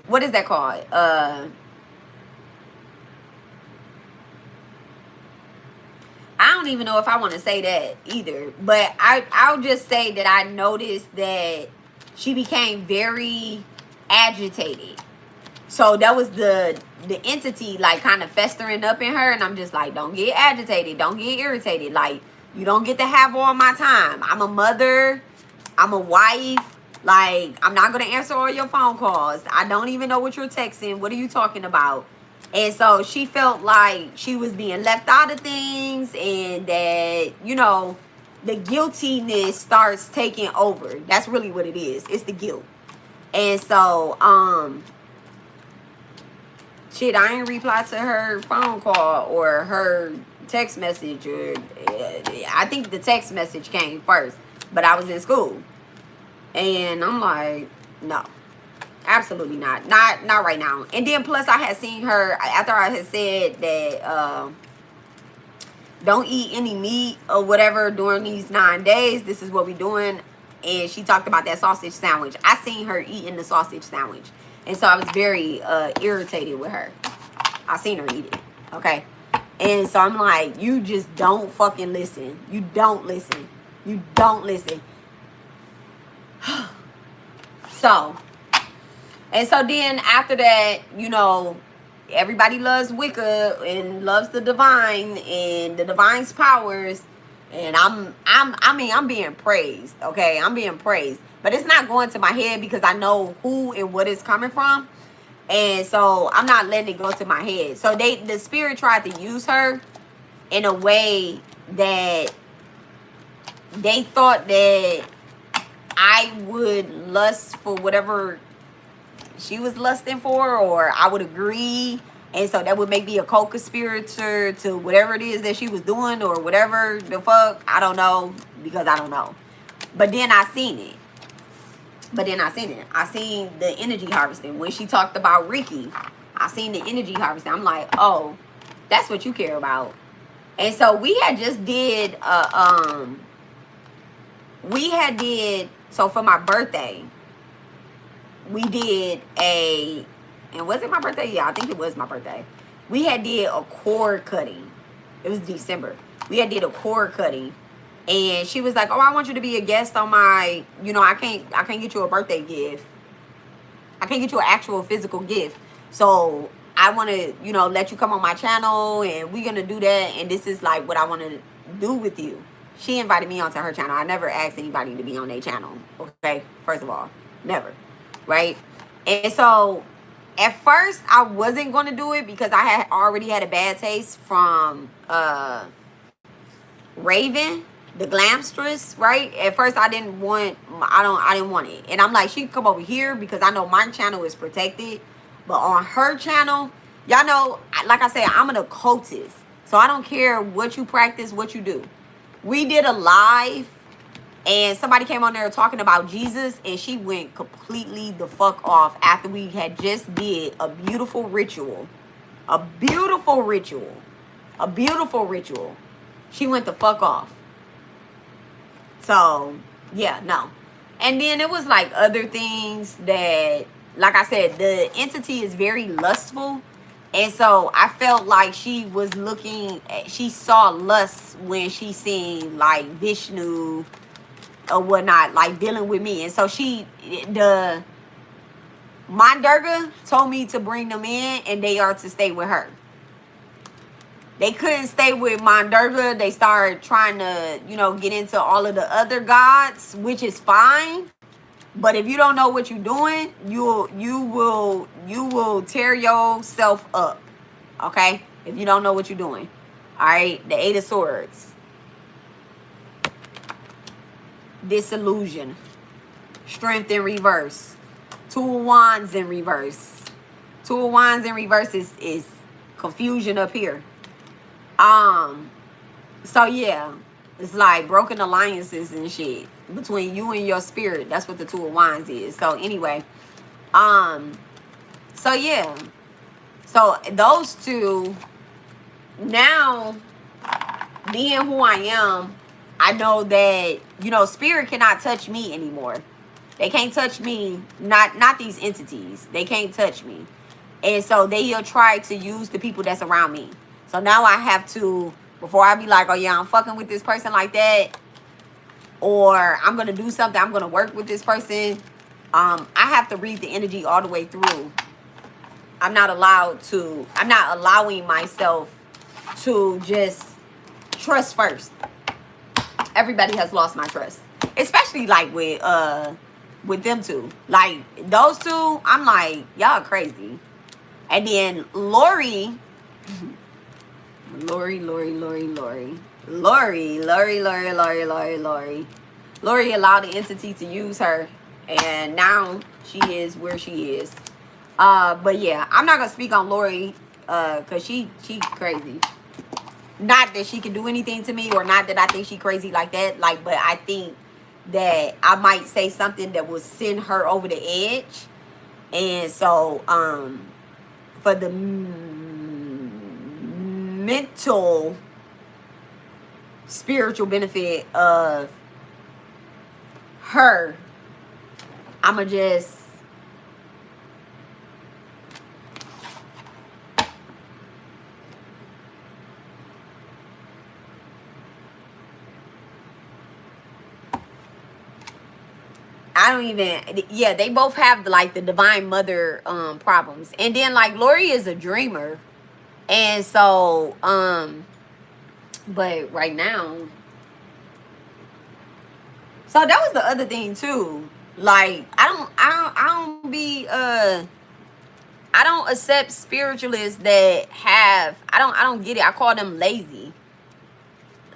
What is that called? I don't even know if I want to say that either. But I'll just say that I noticed that she became very agitated. So that was the entity, like, kind of festering up in her. And I'm just like, don't get agitated. Don't get irritated. Like, you don't get to have all my time. I'm a mother. I'm a wife. Like, I'm not going to answer all your phone calls. I don't even know what you're texting. What are you talking about? And so she felt like she was being left out of things and that, the guiltiness starts taking over. That's really what it is. It's the guilt. And so, shit, I ain't replied to her phone call or her text message. Or I think the text message came first, but I was in school. And I'm like, no, absolutely not. Not right now. And then plus I had seen her after I had said that don't eat any meat or whatever during these 9 days. This is what we doing. And she talked about that sausage sandwich. I seen her eating the sausage sandwich. And so I was very irritated with her. I seen her eat it. Okay. And so I'm like, you just don't fucking listen. You don't listen. You don't listen. So then after that, everybody loves Wicca and loves the divine and the divine's powers. And I'm being praised. Okay. I'm being praised, but it's not going to my head because I know who and what it's coming from. And so I'm not letting it go to my head. So the spirit tried to use her in a way that they thought that I would lust for whatever she was lusting for, or I would agree. And so that would make me a co-conspirator to whatever it is that she was doing or whatever the fuck. I don't know, because I don't know. But then I seen it. I seen the energy harvesting. When she talked about Ricky, I seen the energy harvesting. I'm like, oh, that's what you care about. And so we had just did so for my birthday, we did and was it my birthday? Yeah, I think it was my birthday. We had did a cord cutting. It was December. We had did a cord cutting. And she was like, oh, I want you to be a guest on my, I can't get you a birthday gift. I can't get you an actual physical gift. So I want to, let you come on my channel, and we're going to do that. And this is like what I want to do with you. She invited me onto her channel. I never asked anybody to be on their channel. Okay. First of all, never. Right. And so at first I wasn't going to do it because I had already had a bad taste from, Raven, the glamstress, right? At first I didn't want it. And I'm like, she can come over here because I know my channel is protected. But on her channel, y'all know, like I said, I'm an occultist. So I don't care what you practice, what you do. We did a live and somebody came on there talking about Jesus, and she went completely the fuck off after we had just did a beautiful ritual. A beautiful ritual. A beautiful ritual. She went the fuck off. So, yeah, no. And then it was like other things that, like I said, the entity is very lustful. And so I felt like she was she saw lust when she seen like Vishnu or whatnot, like dealing with me. And so my Durga told me to bring them in, and they are to stay with her. They couldn't stay with Durga. They started trying to, get into all of the other gods, which is fine. But if you don't know what you're doing, you will tear yourself up. Okay? If you don't know what you're doing. All right? The Eight of Swords. Disillusion. Strength in reverse. Two of Wands in reverse. Two of Wands in reverse is confusion up here. So yeah, it's like broken alliances and shit between you and your spirit. That's what the Two of Wands is. So anyway, so yeah, so those two, now being who I am, I know that, spirit cannot touch me anymore. They can't touch me, not these entities. They can't touch me. And so they'll try to use the people that's around me. So now I have to, before I be like, oh yeah, I'm fucking with this person like that, or I'm going to do something, I'm going to work with this person, I have to read the energy all the way through. I'm not allowing myself to just trust first. Everybody has lost my trust. Especially like with them two. Like those two, I'm like, y'all crazy. And then Lori allowed the entity to use her, and now she is where she is. But yeah, I'm not gonna speak on Lori, cause she crazy. Not that she can do anything to me, or not that I think she crazy like that. Like, but I think that I might say something that will send her over the edge, and so for the mental spiritual benefit of her, I'ma just they both have like the divine mother problems. And then like Lori is a dreamer. And so, but right now, so that was the other thing too. Like, I don't accept spiritualists that have, I don't get it. I call them lazy.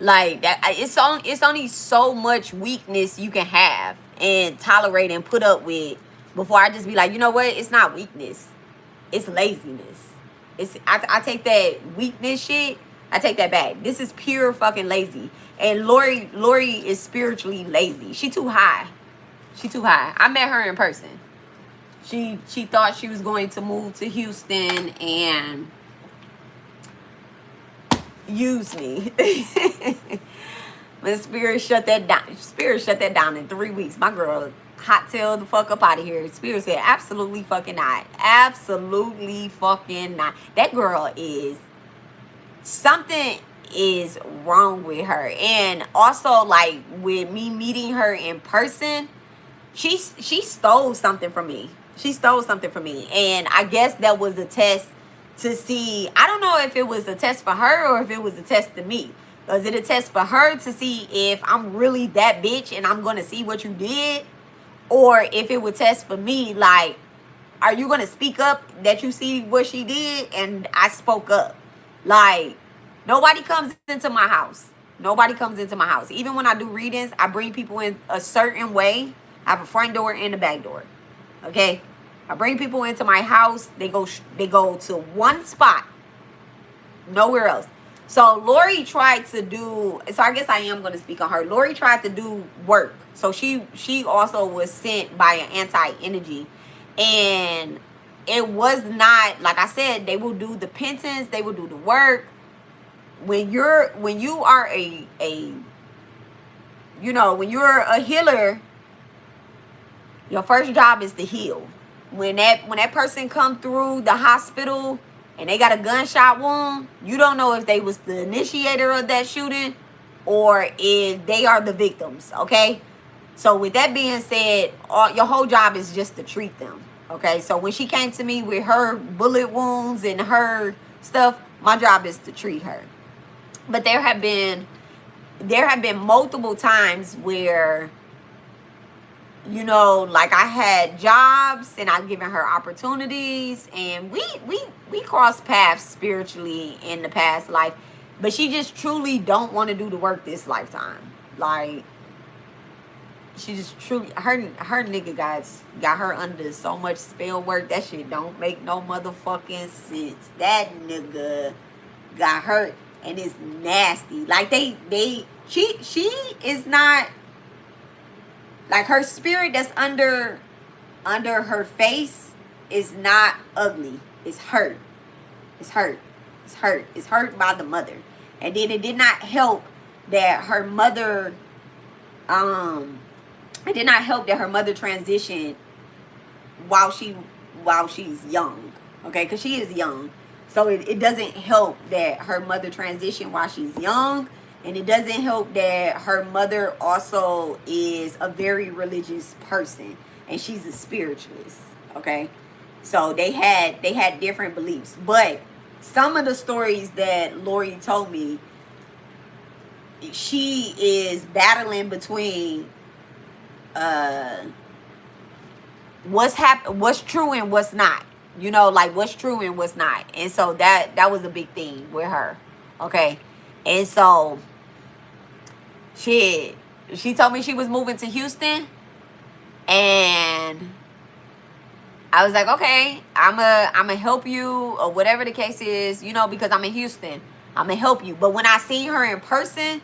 Like that, it's only so much weakness you can have. and tolerate and put up with before I just be like, you know what? It's not weakness. It's laziness. I take that weakness shit, I take that back. This is pure fucking lazy. And Lori is spiritually lazy. She too high. She too high. I met her in person. She thought she was going to move to Houston and use me. But Spirit shut that down. Spirit shut that down in 3 weeks. My girl hot tail the fuck up out of here. Spirit said, absolutely fucking not. Absolutely fucking not. That girl is, something is wrong with her. And also, like, with me meeting her in person, she stole something from me. She stole something from me. And I guess that was a test to see. I don't know if it was a test for her or if it was a test to me. Was it a test for her to see if I'm really that bitch and I'm going to see what you did? Or if it would test for me, like, are you going to speak up that you see what she did? And I spoke up. Like, nobody comes into my house. Nobody comes into my house. Even when I do readings, I bring people in a certain way. I have a front door and a back door. Okay? I bring people into my house. They go to one spot. Nowhere else. So Lori tried to do, so I guess I am going to speak on her. Lori tried to do work. So she also was sent by an anti-energy. And it was not, like I said, they will do the penance, they will do the work. When you are when you're a healer, your first job is to heal. When that person come through the hospital and they got a gunshot wound, you don't know if they was the initiator of that shooting or if they are the victims, okay? So with that being said, your whole job is just to treat them, okay? So when she came to me with her bullet wounds and her stuff, my job is to treat her. But there have been multiple times where, like I had jobs and I've given her opportunities, and we crossed paths spiritually in the past life, but she just truly don't want to do the work this lifetime. Like, she just truly, her nigga got her under so much spell work, that shit don't make no motherfucking sense. That nigga got hurt and it's nasty. Like she is not, like, her spirit that's under her face is not ugly. It's hurt. It's hurt. It's hurt. It's hurt by the mother. And then it did not help that her mother, it did not help that her mother transitioned while she's young. Okay, because she is young. So it doesn't help that her mother transitioned while she's young. And it doesn't help that her mother also is a very religious person. And she's a spiritualist. Okay. So they had different beliefs. But some of the stories that Lori told me, she is battling between what's true and what's not. Like, what's true and what's not. And so that was a big thing with her. Okay. And so she told me she was moving to Houston, and I was like, okay, I'm a help you, or whatever the case is, because I'm in Houston. I'm gonna help you. But when I seen her in person,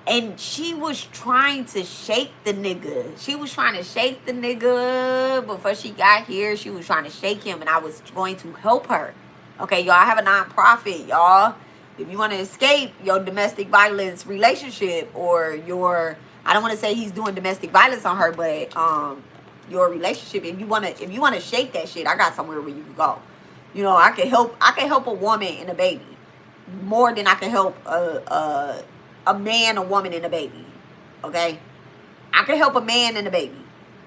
and she was trying to shake the nigga. She was trying to shake the nigga before she got here. She was trying to shake him, and I was going to help her. Okay, y'all, I have a nonprofit, y'all. If you want to escape your domestic violence relationship, or I don't want to say he's doing domestic violence on her, but your relationship, if you want to shake that shit, I got somewhere where you can go. I can help a woman and a baby more than I can help a man, a woman, and a baby. Okay? I can help a man and a baby.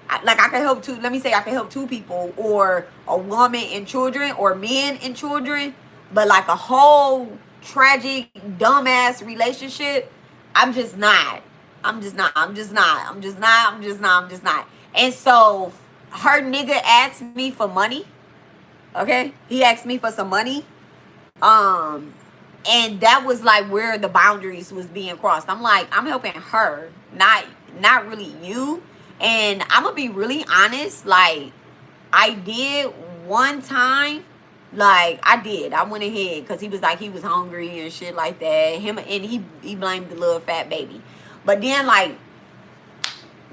I can help two. Let me say I can help two people, or a woman and children, or men and children. But like a whole tragic, dumbass relationship, I'm just not. And so her nigga asked me for money. Okay? He asked me for some money. And that was like where the boundaries was being crossed. I'm like, I'm helping her, not really you. And I'm gonna be really honest, like, I did one time, like, I went ahead, because he was like, he was hungry and shit like that. Him, and he blamed the little fat baby. But then, like,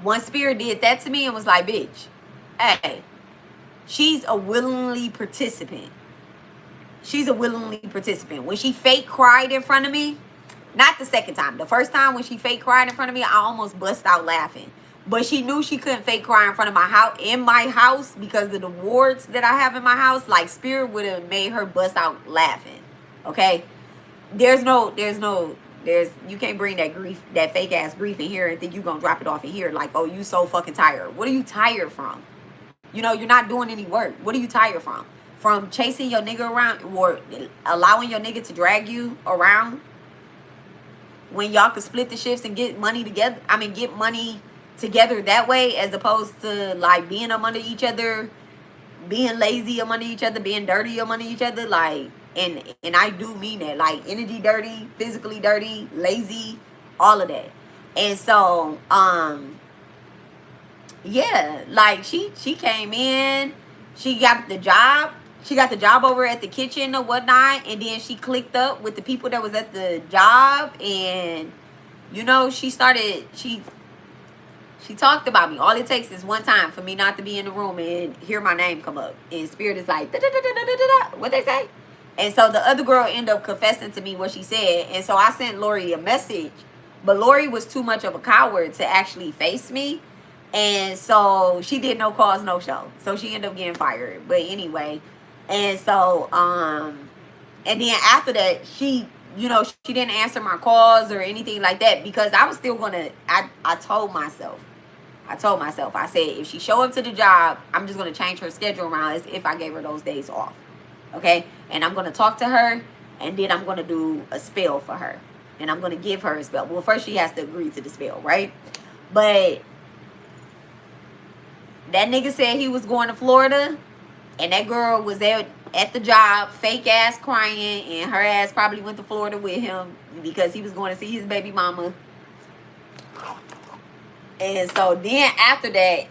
one spirit did that to me and was like, bitch, hey, she's a willingly participant. She's a willingly participant. When she fake cried in front of me, not the second time, the first time when she fake cried in front of me, I almost bust out laughing. But she knew she couldn't fake cry in front of my house because of the wards that I have in my house. Like, spirit would have made her bust out laughing. Okay? You can't bring that grief, that fake ass grief in here and think you're gonna drop it off in here like, oh, you so fucking tired. What are you tired from? You know, you're not doing any work. What are you tired from? From chasing your nigga around, or allowing your nigga to drag you around when y'all could split the shifts and get money together? I mean, get money together that way, as opposed to like being up under each other, being lazy up under each other, being dirty up under each other. Like, and I do mean that, like, energy dirty, physically dirty, lazy, all of that. And so, yeah, like, she came in, she got the job over at the kitchen or whatnot, and then she clicked up with the people that was at the job, and you know, she talked about me. All it takes is one time for me not to be in the room and hear my name come up, and spirit is like, what they say? And so the other girl ended up confessing to me what she said, and so I sent Lori a message, but Lori was too much of a coward to actually face me. And so she did no cause, no show. So she ended up getting fired. But anyway, and so, and then after that, she, you know, she didn't answer my calls or anything like that, because I was still gonna, I told myself, I said, if she show up to the job, I'm just gonna change her schedule around as if I gave her those days off. Okay? And I'm gonna talk to her, and then I'm gonna do a spell for her. And I'm gonna give her a spell. Well, first she has to agree to the spell, right? But that nigga said he was going to Florida, and that girl was there at the job, fake ass crying, and her ass probably went to Florida with him because he was going to see his baby mama. And so then after that,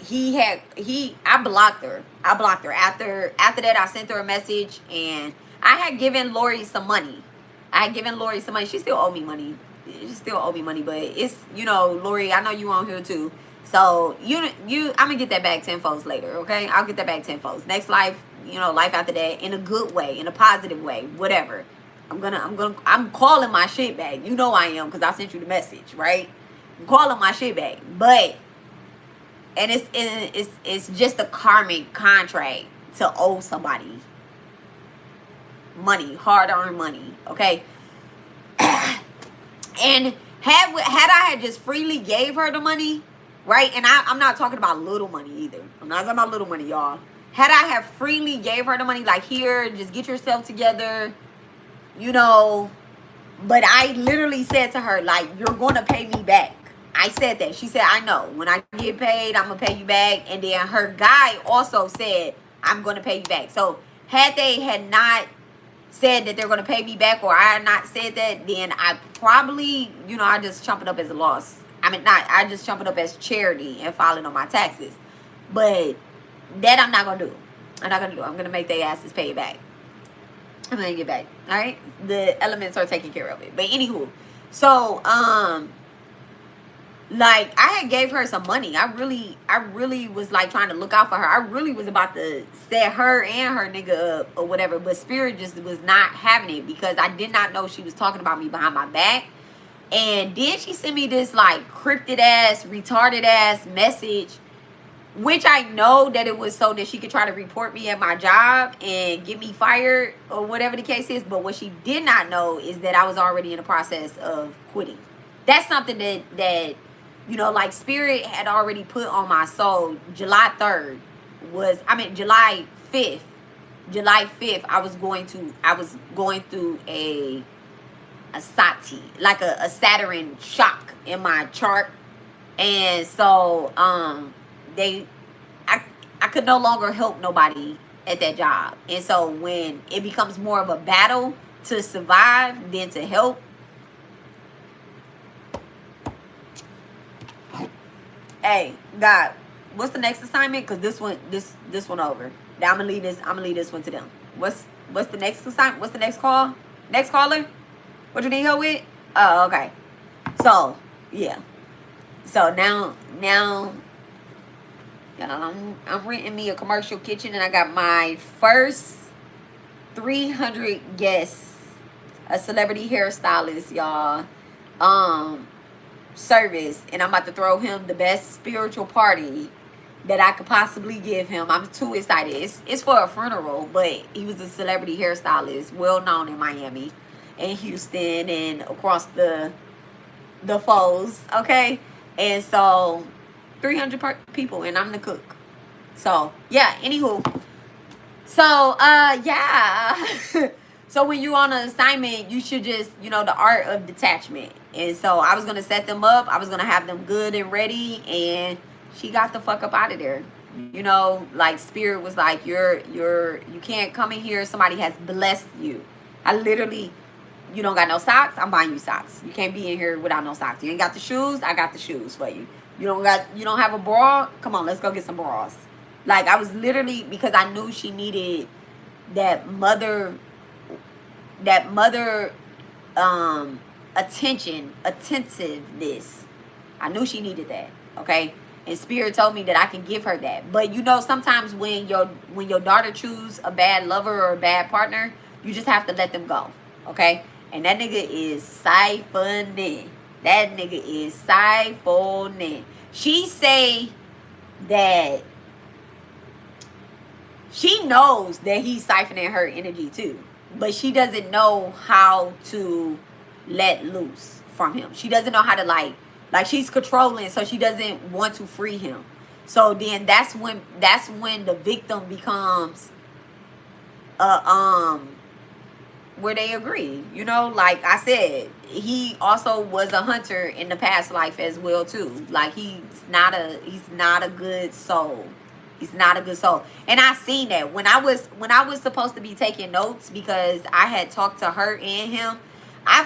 I blocked her. After that, I sent her a message, and I had given Lori some money. She still owe me money. But it's, you know, Lori, I know you on here too. So I'm gonna get that back tenfolds later, okay? I'll get that back tenfolds. Next life, you know, life after that, in a good way, in a positive way, whatever. I'm calling my shit back. You know I am, because I sent you the message, right? I'm calling my shit back. But, and it's just a karmic contract to owe somebody money, hard-earned money, okay? And had I had just freely gave her the money, right? And I'm not talking about little money either. I'm not talking about little money, y'all. Had I have freely gave her the money, like, here, just get yourself together, you know. But I literally said to her, like, you're going to pay me back. I said that. She said, I know. When I get paid, I'm going to pay you back. And then her guy also said, I'm going to pay you back. So had they had not said that they're going to pay me back, or I had not said that, then I probably, you know, I just chump it up as a loss. I just chump it up as charity and filing on my taxes. But that I'm not going to do. I'm going to make their asses pay it back. I'm going to get back. All right? The elements are taking care of it. But anywho, so, like, I had gave her some money. I really was, like, trying to look out for her. I really was about to set her and her nigga up or whatever. But spirit just was not having it, because I did not know she was talking about me behind my back. And then she sent me this, like, cryptid ass, retarded ass message, which I know that it was so that she could try to report me at my job and get me fired or whatever the case is. But what she did not know is that I was already in the process of quitting. That's something that you know, like, spirit had already put on my soul. July 5th, I was going through a sati, like a Saturn shock in my chart. And so I could no longer help nobody at that job. And so when it becomes more of a battle to survive than to help, hey, God, what's the next assignment? Because this one over. Now I'm gonna leave this one to them. What's the next assignment? What's the next call? Next caller? What you need help with? Oh, okay. So yeah. So now I'm renting me a commercial kitchen, and I got my first 300 guests, a celebrity hairstylist, y'all, service, and I'm about to throw him the best spiritual party that I could possibly give him. I'm too excited. It's for a funeral, but he was a celebrity hairstylist, well known in Miami and Houston and across the foes, okay? And so 300 people, and I'm the cook. So yeah, anywho, so yeah. So when you're on an assignment, you should just, the art of detachment. And so I was gonna set them up, I was gonna have them good and ready, and she got the fuck up out of there. Like spirit was like, you can't come in here, somebody has blessed you. I literally, you don't got no socks, I'm buying you socks. You can't be in here without no socks. You ain't got the shoes, I got the shoes for you. You don't have a bra, come on, let's go get some bras. Like, I was literally, because I knew she needed that mother attentiveness. I knew she needed that, okay? And spirit told me that I can give her that. But sometimes when your daughter choose a bad lover or a bad partner, you just have to let them go, okay? And that nigga is siphoning. She say that she knows that he's siphoning her energy too, but she doesn't know how to let loose from him. She doesn't know how to like she's controlling, so she doesn't want to free him. So then that's when the victim becomes where they agree. Like I said, he also was a hunter in the past life as well too. Like he's not a good soul. He's not a good soul. And I seen that when I was supposed to be taking notes, because I had talked to her and him. I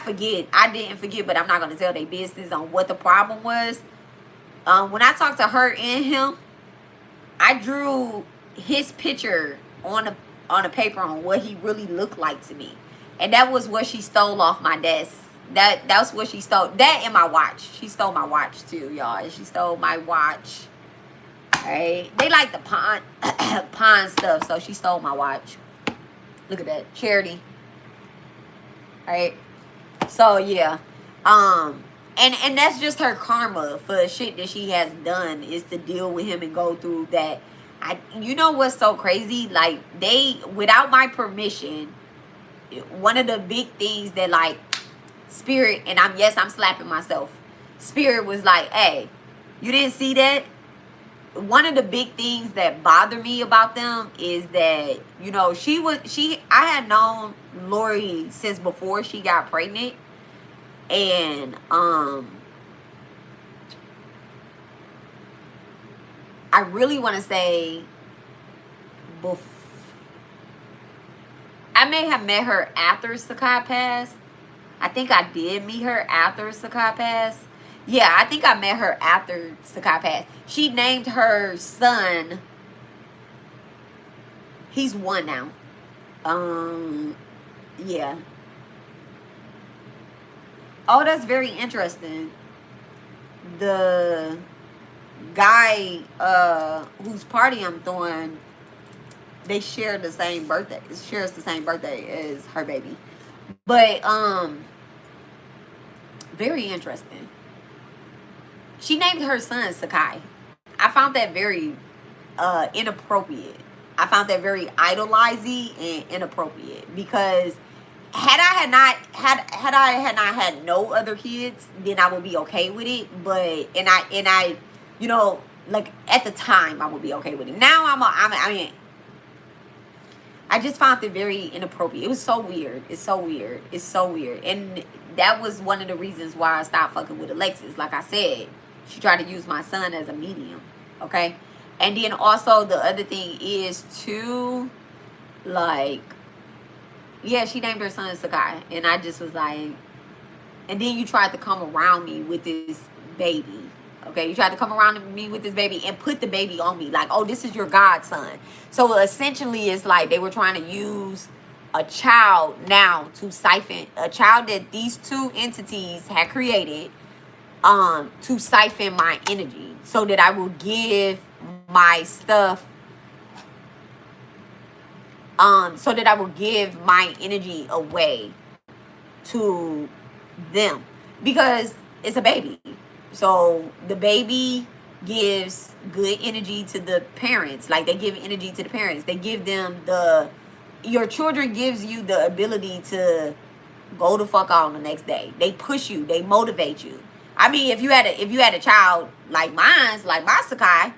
didn't forget, but I'm not gonna tell their business on what the problem was. When I talked to her and him, I drew his picture on a paper on what he really looked like to me. And that was what she stole off my desk. That's what she stole. That and my watch. She stole my watch too, y'all. She stole my watch. Right? They like the pawn stuff, so she stole my watch. Look at that. Charity. Right? So yeah. And that's just her karma for shit that she has done, is to deal with him and go through that. You know what's so crazy? Like, without my permission, one of the big things that, like, spirit, and I'm slapping myself. Spirit was like, hey, you didn't see that? One of the big things that bother me about them is that, I had known Lori since before she got pregnant. And I really want to say I may have met her after Sakai passed. I think I did meet her after Sakai passed. Yeah, I think I met her after Sakai passed. She named her son. He's 1 now. Yeah. Oh, that's very interesting. The guy whose party I'm throwing, they share the same birthday. Shares the same birthday as her baby. But very interesting. She named her son Sakai. I found that very inappropriate. I found that very idolizing and inappropriate, because had I not had no other kids, then I would be okay with it. But and I like at the time I would be okay with it. Now I just found it very inappropriate. It was so weird. It's so weird. And that was one of the reasons why I stopped fucking with Alexis. Like I said, she tried to use my son as a medium. Okay? And then also the other thing is too, like, yeah, she named her son Sakai. And I just was like, and then you tried to come around me with this baby. Okay, you tried to come around to me with this baby and put the baby on me. Like, oh, this is your godson. So essentially, it's like they were trying to use a child now to siphon, a child that these two entities had created, to siphon my energy so that I will give my stuff, so that I will give my energy away to them, because it's a baby. So the baby gives good energy to the parents. Like, they give energy to the parents. They give them your children gives you the ability to go the fuck on the next day. They push you. They motivate you. I mean, if you had a child like mine's, like my Sakai,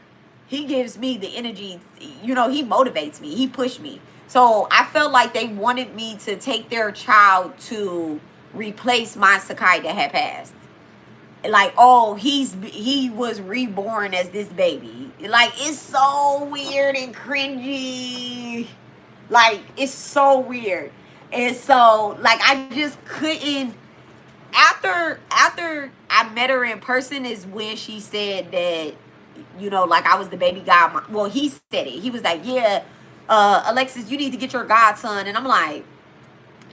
he gives me the energy. He motivates me. He pushed me. So I felt like they wanted me to take their child to replace my Sakai that had passed. Like, oh, he was reborn as this baby. Like, it's so weird and cringy. Like, it's so weird. And so, like, I just couldn't. After I met her in person is when she said that, like, I was the baby god. Well, he said it. He was like, yeah, Alexis, you need to get your godson. And I'm like,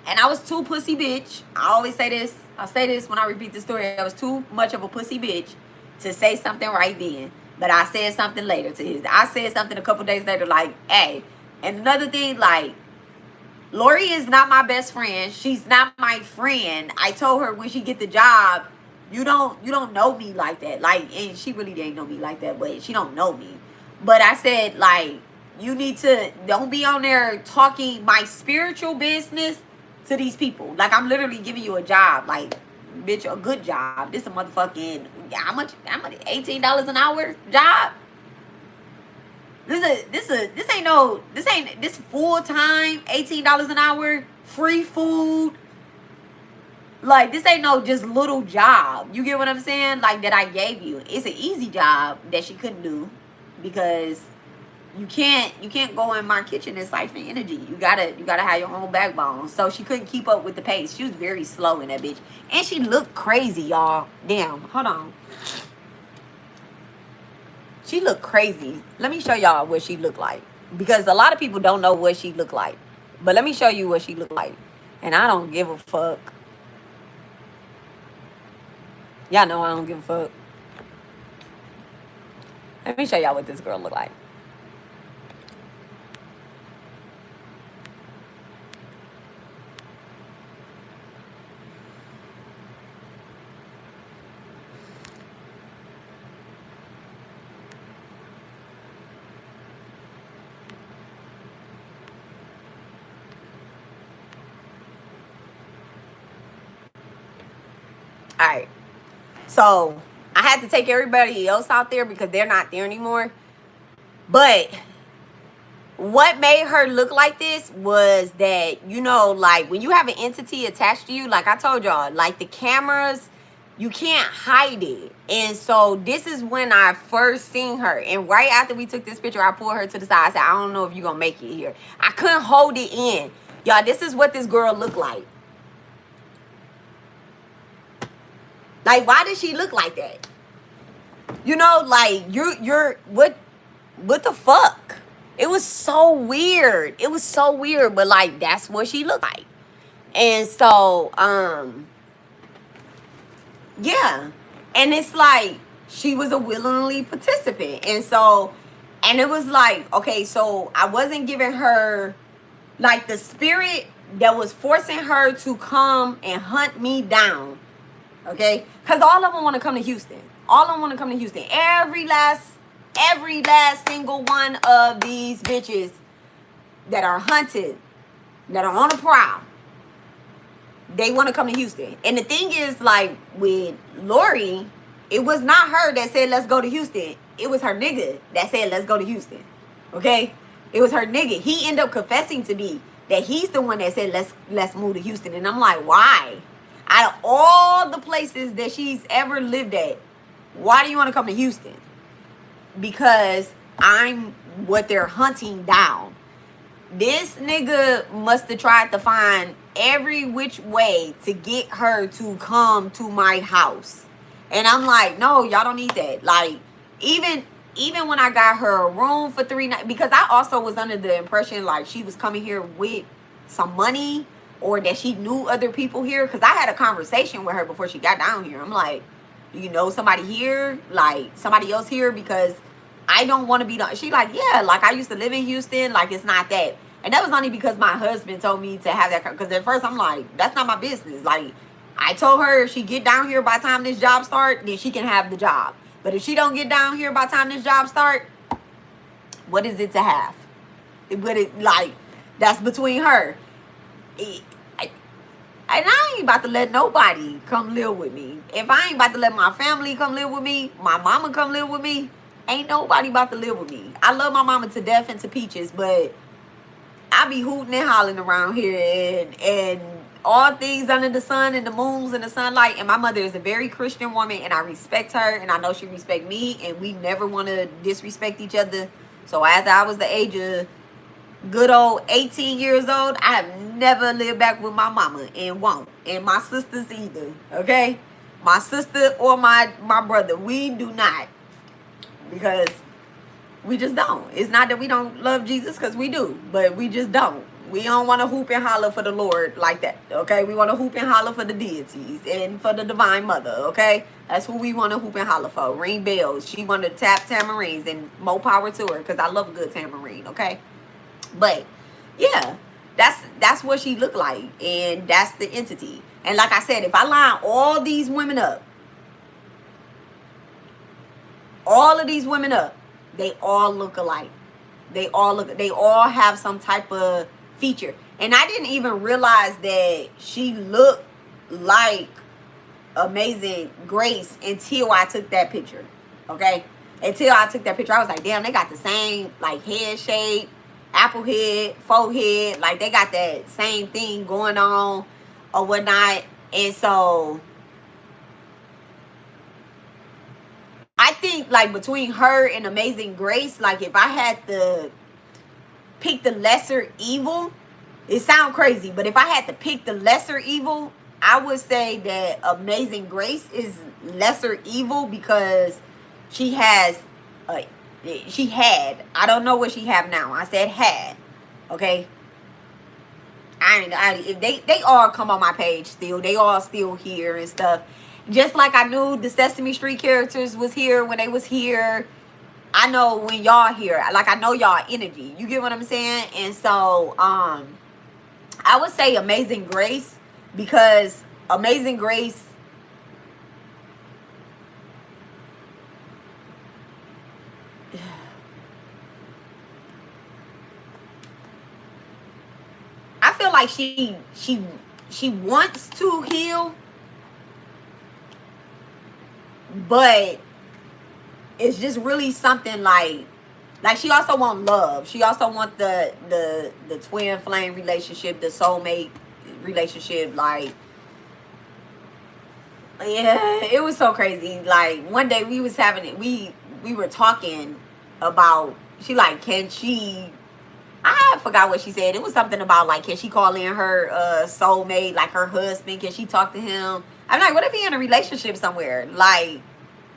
and I was too pussy bitch. I always say this. I'll say this when I repeat the story. I was too much of a pussy bitch to say something right then. But I said something later to his. I said something a couple days later, like, hey. And another thing, like, Lori is not my best friend. She's not my friend. I told her when she get the job, you don't know me like that. Like, and she really didn't know me like that, but she don't know me. But I said, like, you need to, don't be on there talking my spiritual business to these people. Like, I'm literally giving you a job. Like, bitch, a good job. This a motherfucking, how much, $18 an hour job? This full time, $18 an hour, free food. Like, this ain't no just little job. You get what I'm saying? Like, that I gave you. It's an easy job that she couldn't do, because you can't go in my kitchen and siphon energy. You gotta have your own backbone. So she couldn't keep up with the pace. She was very slow in that bitch. And she looked crazy, y'all. Damn, hold on. She looked crazy. Let me show y'all what she looked like, because a lot of people don't know what she looked like. But let me show you what she looked like. And I don't give a fuck. Y'all know I don't give a fuck. Let me show y'all what this girl looked like. All right. So I had to take everybody else out there because they're not there anymore. But what made her look like this was that, like, when you have an entity attached to you, like I told y'all, like, the cameras, you can't hide it. And so this is when I first seen her. And right after we took this picture, I pulled her to the side. I said, I don't know if you're going to make it here. I couldn't hold it in. Y'all, this is what this girl looked like. Like, why did she look like that? Like, you're what the fuck? It was so weird. It was so weird, but, like, that's what she looked like. And so, yeah. And it's like, she was a willingly participant. And so, and it was like, okay, so I wasn't giving her, like, the spirit that was forcing her to come and hunt me down. Okay? Because all of them want to come to Houston. All of them want to come to Houston. Every last single one of these bitches that are hunted, that are on a prowl, they want to come to Houston. And the thing is, like, with Lori, it was not her that said, let's go to Houston. It was her nigga that said, let's go to Houston. Okay? It was her nigga. He ended up confessing to me that he's the one that said, let's move to Houston. And I'm like, why? Out of all the places that she's ever lived at, why do you want to come to Houston? Because I'm what they're hunting down. This nigga must have tried to find every which way to get her to come to my house. And I'm like, no, y'all don't need that. Like, even when I got her a room for 3 nights, because I also was under the impression like she was coming here with some money, or that she knew other people here. Because I had a conversation with her before she got down here. I'm like, do you know somebody here? Like, somebody else here? Because I don't want to be done. She like, yeah, like, I used to live in Houston. Like, it's not that. And that was only because my husband told me to have that. Because at first I'm like, that's not my business. Like, I told her if she get down here by the time this job start, then she can have the job. But if she don't get down here by the time this job start, what is it to have? But it, like, that's between her. And I ain't about to let nobody come live with me. If I ain't about to let my family come live with me, my mama come live with me, ain't nobody about to live with me. I love my mama to death and to peaches, but I be hooting and hollering around here, and all things under the sun and the moons and the sunlight. And my mother is a very Christian woman, and I respect her, and I know she respect me, and we never want to disrespect each other. So after I was the age of good old 18 years old, I have never lived back with my mama, and won't. And my sisters either, okay? My sister or my brother, we do not. Because we just don't. It's not that we don't love Jesus, because we do, but we just don't. We don't want to hoop and holler for the Lord like that, okay? We want to hoop and holler for the deities and for the Divine Mother, okay? That's who we want to hoop and holler for. Ring bells. She want to tap tamarines, and more power to her, because I love a good tamarine, okay? But, yeah, that's what she looked like, and that's the entity. And like I said, if I line all these women up, all of these women up, they all look alike. They all have some type of feature. And I didn't even realize that she looked like Amazing Grace until I took that picture. Okay? Until I took that picture, I was like, damn, they got the same, like, head shape, apple head, forehead. Like, they got that same thing going on or whatnot. And so I think, like, between her and Amazing Grace, like, if I had to pick the lesser evil, it sounds crazy, but if I had to pick the lesser evil, I would say that Amazing Grace is lesser evil, because she has I don't know what she have now. I said had, okay? They all come on my page still. They all still here and stuff. Just like I knew the Sesame Street characters was here when they was here. I know when y'all here. Like, I know y'all energy. You get what I'm saying? And so, I would say Amazing Grace, because Amazing Grace, I feel like she wants to heal, but it's just really something like she also want love. She also want the twin flame relationship, the soulmate relationship. Like, yeah, it was so crazy. Like, one day we was having it, we were talking about, she like, can she, I forgot what she said. It was something about, like, can she call in her soulmate, like her husband? Can she talk to him? I'm like, what if he in a relationship somewhere? Like,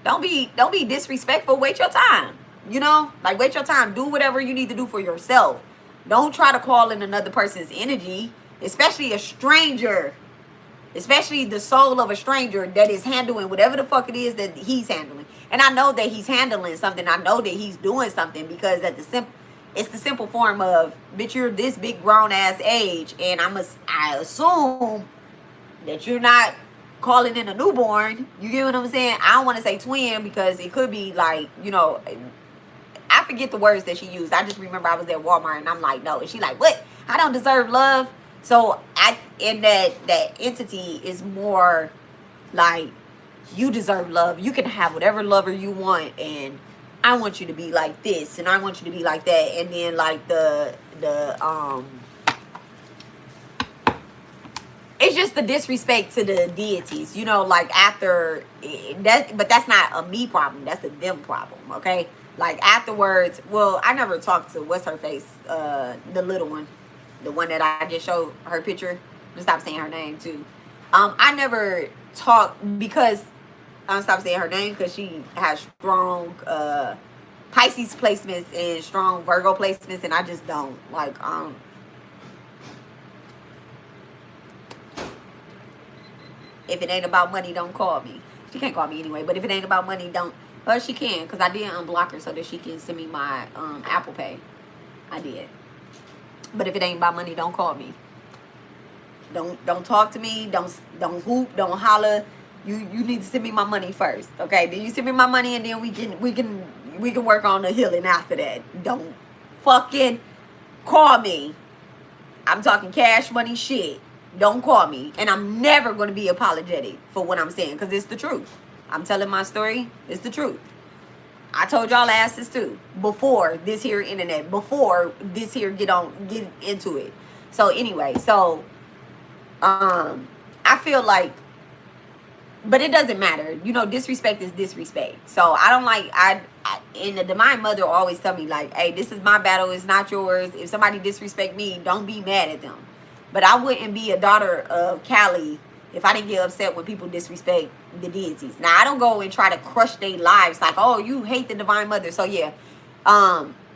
don't be disrespectful. Wait your time. You know? Like, wait your time. Do whatever you need to do for yourself. Don't try to call in another person's energy, especially a stranger. Especially the soul of a stranger that is handling whatever the fuck it is that he's handling. And I know that he's handling something. I know that he's doing something, because it's the simple form of, bitch, you're this big grown ass age, and I assume that you're not calling in a newborn. You get what I'm saying? I don't want to say twin, because it could be like, you know, I forget the words that she used. I just remember I was at Walmart and I'm like, no. And she like, what? I don't deserve love. So in that entity is more like, you deserve love. You can have whatever lover you want, and I want you to be like this, and I want you to be like that. And then, like, it's just the disrespect to the deities, you know, like, after that. But that's not a me problem, that's a them problem, okay? Like, afterwards, well, I never talked to what's her face, the little one, the one that I just showed her picture. Just stop saying her name too. I never talked, because I'm stop saying her name because she has strong Pisces placements and strong Virgo placements, and I just don't like. If it ain't about money, don't call me. She can't call me anyway. But if it ain't about money, don't. Well, she can, because I did unblock her so that she can send me my Apple Pay. I did. But if it ain't about money, don't call me. Don't talk to me. Don't hoop. Don't holler. You need to send me my money first, okay? Then you send me my money, and then we can work on the healing after that. Don't fucking call me. I'm talking cash money shit. Don't call me. And I'm never going to be apologetic for what I'm saying, because it's the truth. I'm telling my story. It's the truth. I told y'all asses too. Before this here internet. Before this here get into it. So anyway. So, I feel like, but it doesn't matter. You know, disrespect is disrespect. So I don't like, and the Divine Mother always tell me like, hey, this is my battle. It's not yours. If somebody disrespect me, don't be mad at them. But I wouldn't be a daughter of Cali if I didn't get upset when people disrespect the deities. Now, I don't go and try to crush their lives like, oh, you hate the Divine Mother. So, yeah.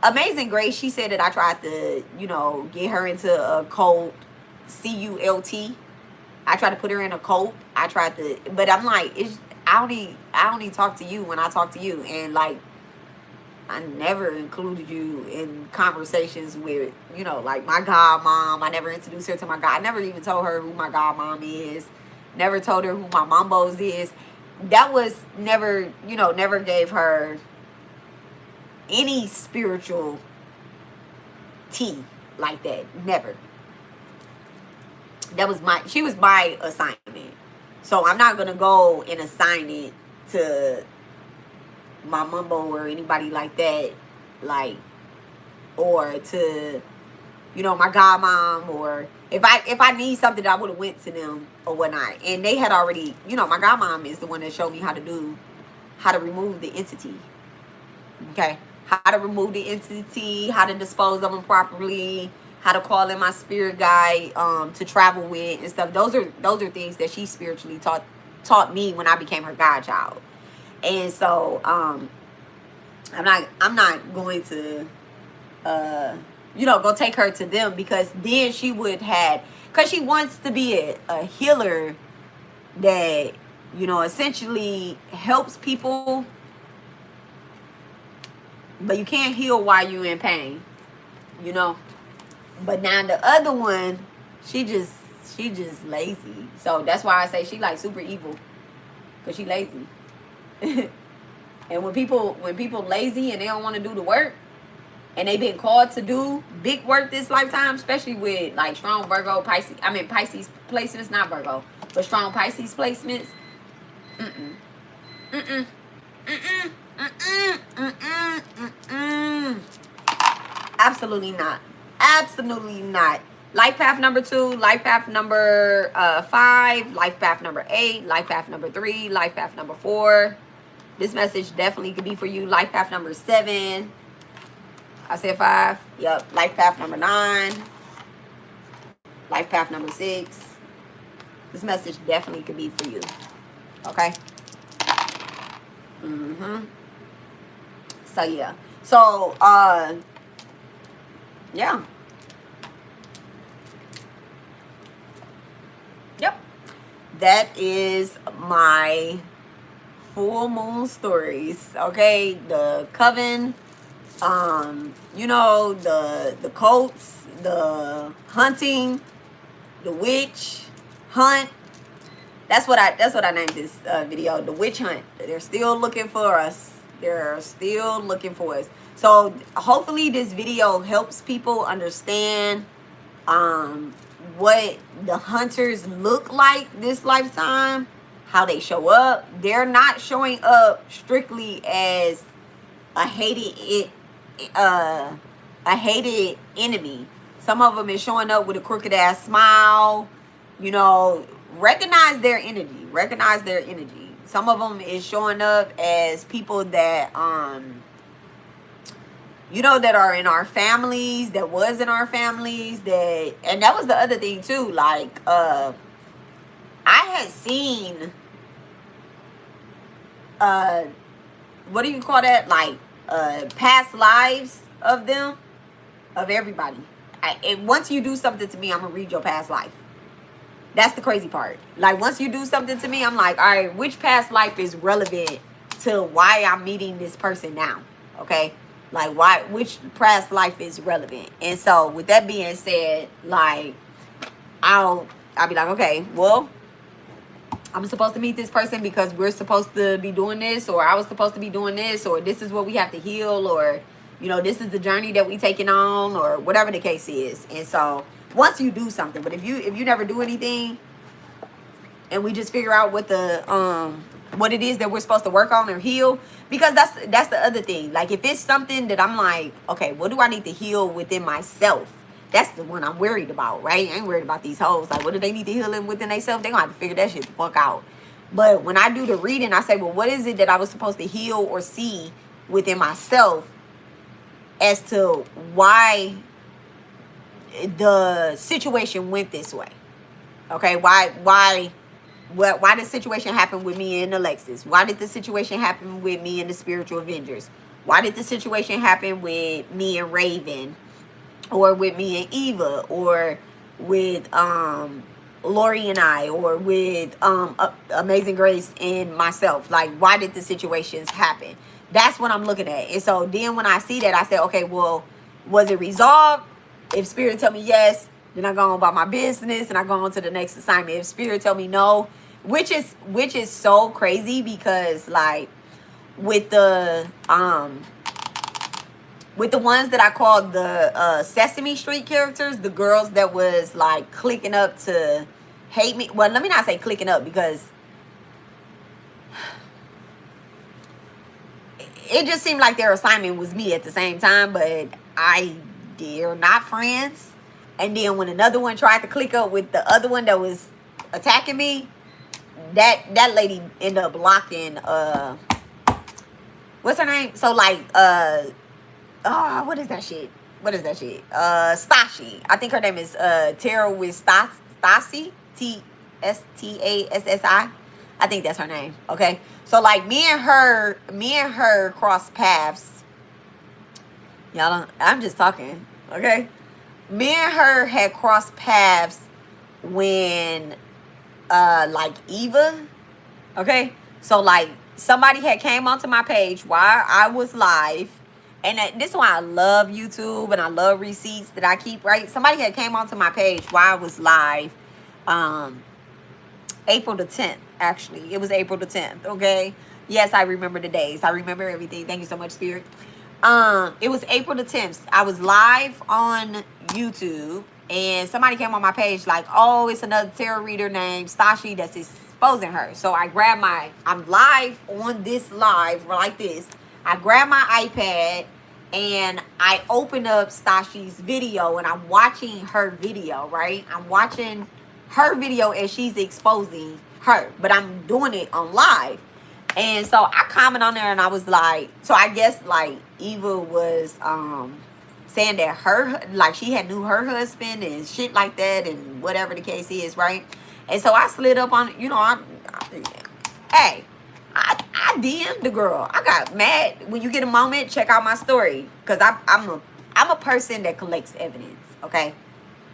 Amazing Grace, she said that I tried to, you know, get her into a cult, C-U-L-T. I tried to put her in a cult. I tried to, but I'm like, I only talk to you when I talk to you. And, like, I never included you in conversations with, you know, like my godmom. I never introduced her to my god. I never even told her who my godmom is. Never told her who my mambos is. That was never, you know, never gave her any spiritual tea like that. Never. She was my assignment. So I'm not going to go and assign it to my mumbo or anybody like that, like, or to, you know, my godmom, or if I need something, I would have went to them or whatnot. And they had already, you know, my godmom is the one that showed me how to remove the entity. Okay, how to remove the entity, how to dispose of them properly, how to call in my spirit guide to travel with and stuff. Those are things that she spiritually taught me when I became her godchild. And so, I'm not going to, you know, go take her to them, because then she would have, because she wants to be a healer that, you know, essentially helps people, but you can't heal while you're in pain, you know. But now the other one, she just lazy. So that's why I say she like super evil, because she lazy. And when people lazy and they don't want to do the work, and they been called to do big work this lifetime, especially with like strong Virgo, Pisces placements, not Virgo, but strong Pisces placements. Absolutely not. Absolutely not. Life path number 2, life path number 5, life path number 8, life path number 3, life path number 4. This message definitely could be for you. Life path number 7. I said 5. Yep. Life path number 9. Life path number 6. This message definitely could be for you. Okay? So, yeah. So, yeah. Yep. That is my full moon stories. Okay? The Coven, you know, the cults, the hunting, the witch hunt. That's what I named this video, the witch hunt. They're still looking for us. They're still looking for us. So hopefully this video helps people understand what the hunters look like this lifetime, how they show up. They're not showing up strictly as a hated enemy. Some of them is showing up with a crooked ass smile. You know, recognize their energy. Recognize their energy. Some of them is showing up as people that you know, that are in our families, that was in our families, that, and that was the other thing too. Like, I had seen what do you call that? Like past lives of them, of everybody. And once you do something to me, I'm gonna read your past life. That's the crazy part. Like once you do something to me, I'm like, all right, which past life is relevant to why I'm meeting this person now? Okay, like which past life is relevant? And so with that being said, like I'll be like, okay, well, I'm supposed to meet this person because we're supposed to be doing this, or I was supposed to be doing this, or this is what we have to heal, or this is the journey that we taking on, or whatever the case is. And so once you do something, but if you never do anything, and we just figure out what it is that we're supposed to work on or heal, because that's the other thing. Like if it's something that I'm like, okay, what do I need to heal within myself? That's the one I'm worried about, right? I ain't worried about these hoes. Like, what do they need to heal in within themselves? They gonna have to figure that shit the fuck out. But when I do the reading, I say, well, what is it that I was supposed to heal or see within myself as to why the situation went this way? Okay, why did the situation happen with me and Alexis? Why did the situation happen with me and the Spiritual Avengers? Why did the situation happen with me and Raven? Or with me and Eva, or with Lori and I, or with Amazing Grace and myself. Like, why did the situations happen? That's what I'm looking at. And so then when I see that, I say, okay, well, was it resolved? If Spirit tell me yes, then I go on about my business and I go on to the next assignment. If Spirit tell me no, which is so crazy, because like with the ones that I called the Sesame Street characters, the girls that was like clicking up to hate me. Well, let me not say clicking up, because it just seemed like their assignment was me at the same time, but they're not friends. And then when another one tried to click up with the other one that was attacking me, that lady ended up blocking what's her name? So like what is that shit? Stashi. I think her name is Tara with Stasi. Tastassi. I think that's her name. Okay. So like me and her crossed paths. I'm just talking. Okay. Me and her had crossed paths when like Eva. Okay. So like somebody had came onto my page while I was live. And this is why I love YouTube and I love receipts that I keep, right? Somebody had came onto my page while I was live. April the 10th, actually. It was April the 10th, okay? Yes, I remember the days. I remember everything. Thank you so much, Spirit. It was April the 10th. I was live on YouTube. And somebody came on my page like, oh, it's another tarot reader named Stashi that's exposing her. So I grabbed I'm live on this live like this. I grab my iPad and I open up Stashi's video and I'm watching her video, right? I'm watching her video as she's exposing her, but I'm doing it on live. And so I comment on there and I was like, so I guess like Eva was saying that she had knew her husband and shit like that and whatever the case is, right? And so I slid up on, I DM'd the girl. I got mad. When you get a moment, check out my story. Because I'm a person that collects evidence, okay?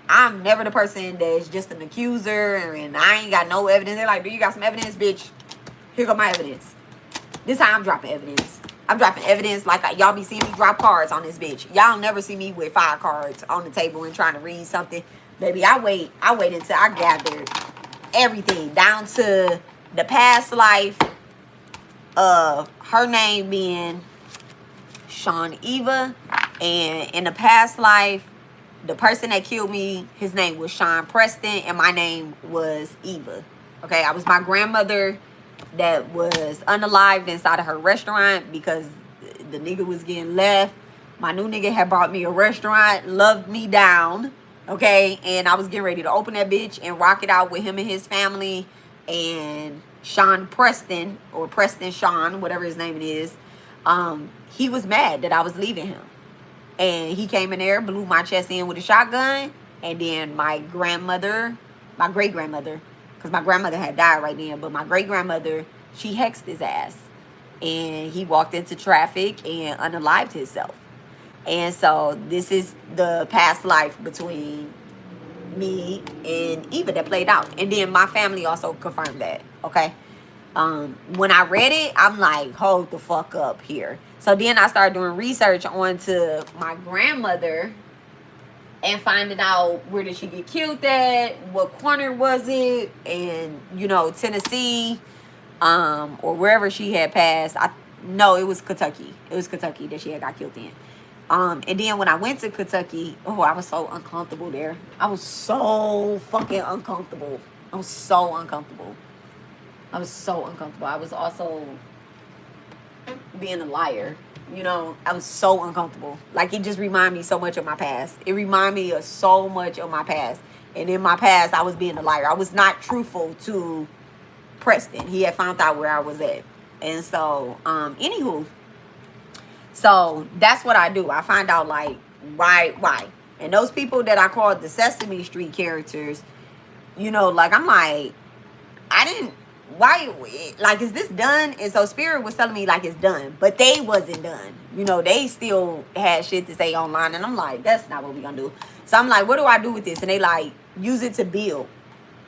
I'm never the person that's just an accuser and I ain't got no evidence. They're like, do you got some evidence, bitch? Here go my evidence. This time I'm dropping evidence. I'm dropping evidence like y'all be seeing me drop cards on this bitch. Y'all never see me with 5 cards on the table and trying to read something. Baby, I wait until I gathered everything down to the past life of her name being Sean Eva, and in the past life the person that killed me, his name was Sean Preston and my name was Eva. Okay, I was my grandmother that was unalived inside of her restaurant because the nigga was getting left. My new nigga had brought me a restaurant, loved me down, okay, and I was getting ready to open that bitch and rock it out with him and his family. And Sean Preston, or Preston Sean, whatever his name it is, he was mad that I was leaving him. And he came in there, blew my chest in with a shotgun. And then my grandmother, my great-grandmother, because my grandmother had died right then, but my great-grandmother, she hexed his ass. and he walked into traffic and unalived himself. And so this is the past life between me and Eva that played out. And then my family also confirmed that. Okay. When I read it, I'm like, hold the fuck up here. So then I started doing research onto my grandmother and finding out where did she get killed at, what corner was it, and Tennessee, or wherever she had passed. No, it was Kentucky. It was Kentucky that she had got killed in. And then when I went to Kentucky, oh, I was so uncomfortable there. I was so fucking uncomfortable. I was so uncomfortable. I was so uncomfortable. I was also being a liar. I was so uncomfortable. Like, it just reminded me so much of my past. It reminded me of so much of my past. And in my past, I was being a liar. I was not truthful to Preston. He had found out where I was at. And so, anywho, so that's what I do. I find out, like, why. And those people that I called the Sesame Street characters, like, I'm like, why, like, is this done? And so Spirit was telling me, like, it's done. But they wasn't done. They still had shit to say online. And I'm like, that's not what we gonna do. So I'm like, what do I do with this? And they like, use it to build.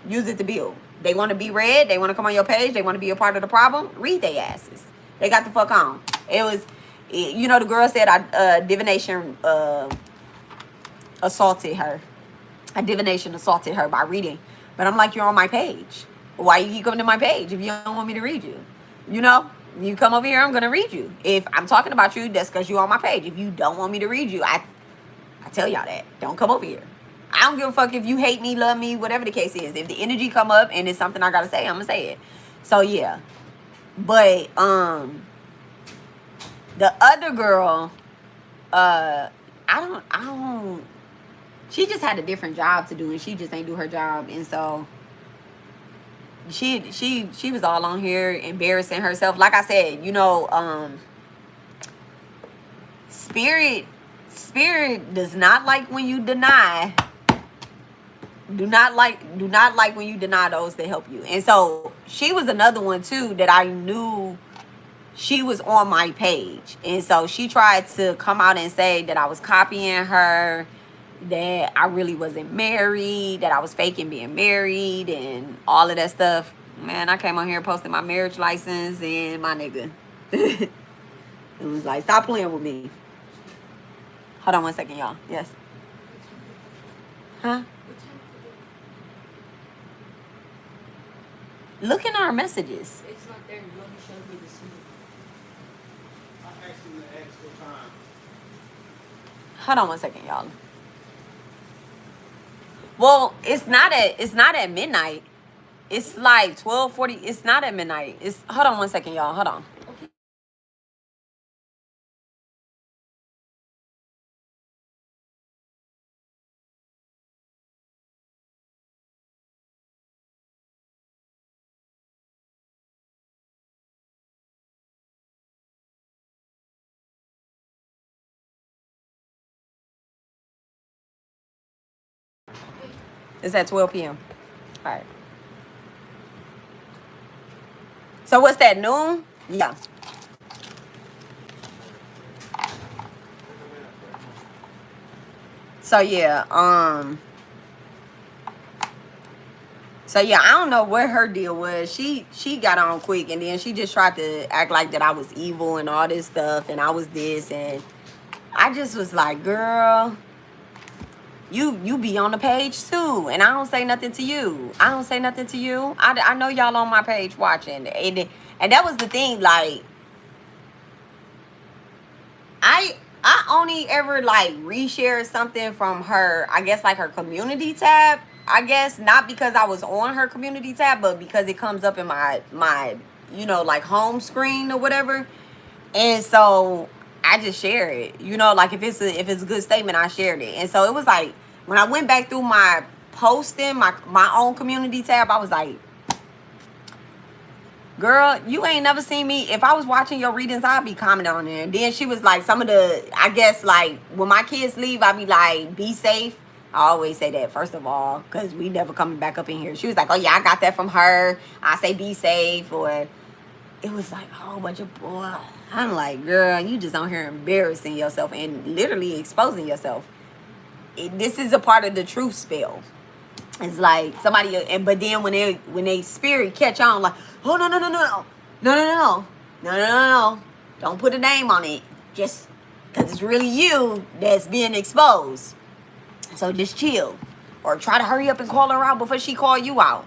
Use it to build. They want to be read. They want to come on your page. They want to be a part of the problem. Read their asses. They got the fuck on. It was, the girl said divination assaulted her. A divination assaulted her by reading. But I'm like, you're on my page. Why you keep coming to my page if you don't want me to read you? You come over here, I'm going to read you. If I'm talking about you, that's because you're on my page. If you don't want me to read you, I tell y'all that. Don't come over here. I don't give a fuck if you hate me, love me, whatever the case is. If the energy come up and it's something I got to say, I'm going to say it. So, yeah. But, the other girl, I don't, she just had a different job to do and she just ain't do her job. And so she was all on here embarrassing herself. Like I said, spirit does not like when you deny. Do not like when you deny those that help you. And so she was another one too that I knew she was on my page. And so she tried to come out and say that I was copying her, that I really wasn't married, that I was faking being married and all of that stuff. Man, I came on here posting my marriage license and my nigga. It was like, stop playing with me. Hold on one second, y'all. Yes. Huh? Look in our messages. It's not there. You only showed me the scene. I asked him to ask for time. Hold on one second, y'all. Well, it's not at midnight. It's like 12:40. It's not at midnight. Hold on one second, y'all. Hold on. Okay. It's at 12 p.m. All right. So what's that, noon? Yeah. So yeah, I don't know what her deal was. She got on quick and then she just tried to act like that I was evil and all this stuff and I was this, and I just was like, girl, you be on the page too, and I don't say nothing to you. I know y'all on my page watching, and that was the thing. Like, I only ever like reshared something from her, I guess, like her community tab. I guess not because I was on her community tab, but because it comes up in my like home screen or whatever. And so I just share it. Like if it's a good statement, I shared it. And so it was like when I went back through my posting, my own community tab, I was like, girl, you ain't never seen me. If I was watching your readings, I'd be commenting on there. And then she was like, some of the, I guess, like, when my kids leave, I'd be like, be safe. I always say that, first of all, because we never coming back up in here. She was like, oh, yeah, I got that from her. I say be safe. Or it was like a whole bunch of boy. I'm like, girl, you just on here embarrassing yourself and literally exposing yourself. This is a part of the truth spell. It's like somebody, but then when they spirit catch on, like, oh no, don't put a name on it, just because it's really you that's being exposed. So just chill, or try to hurry up and call her out before she call you out.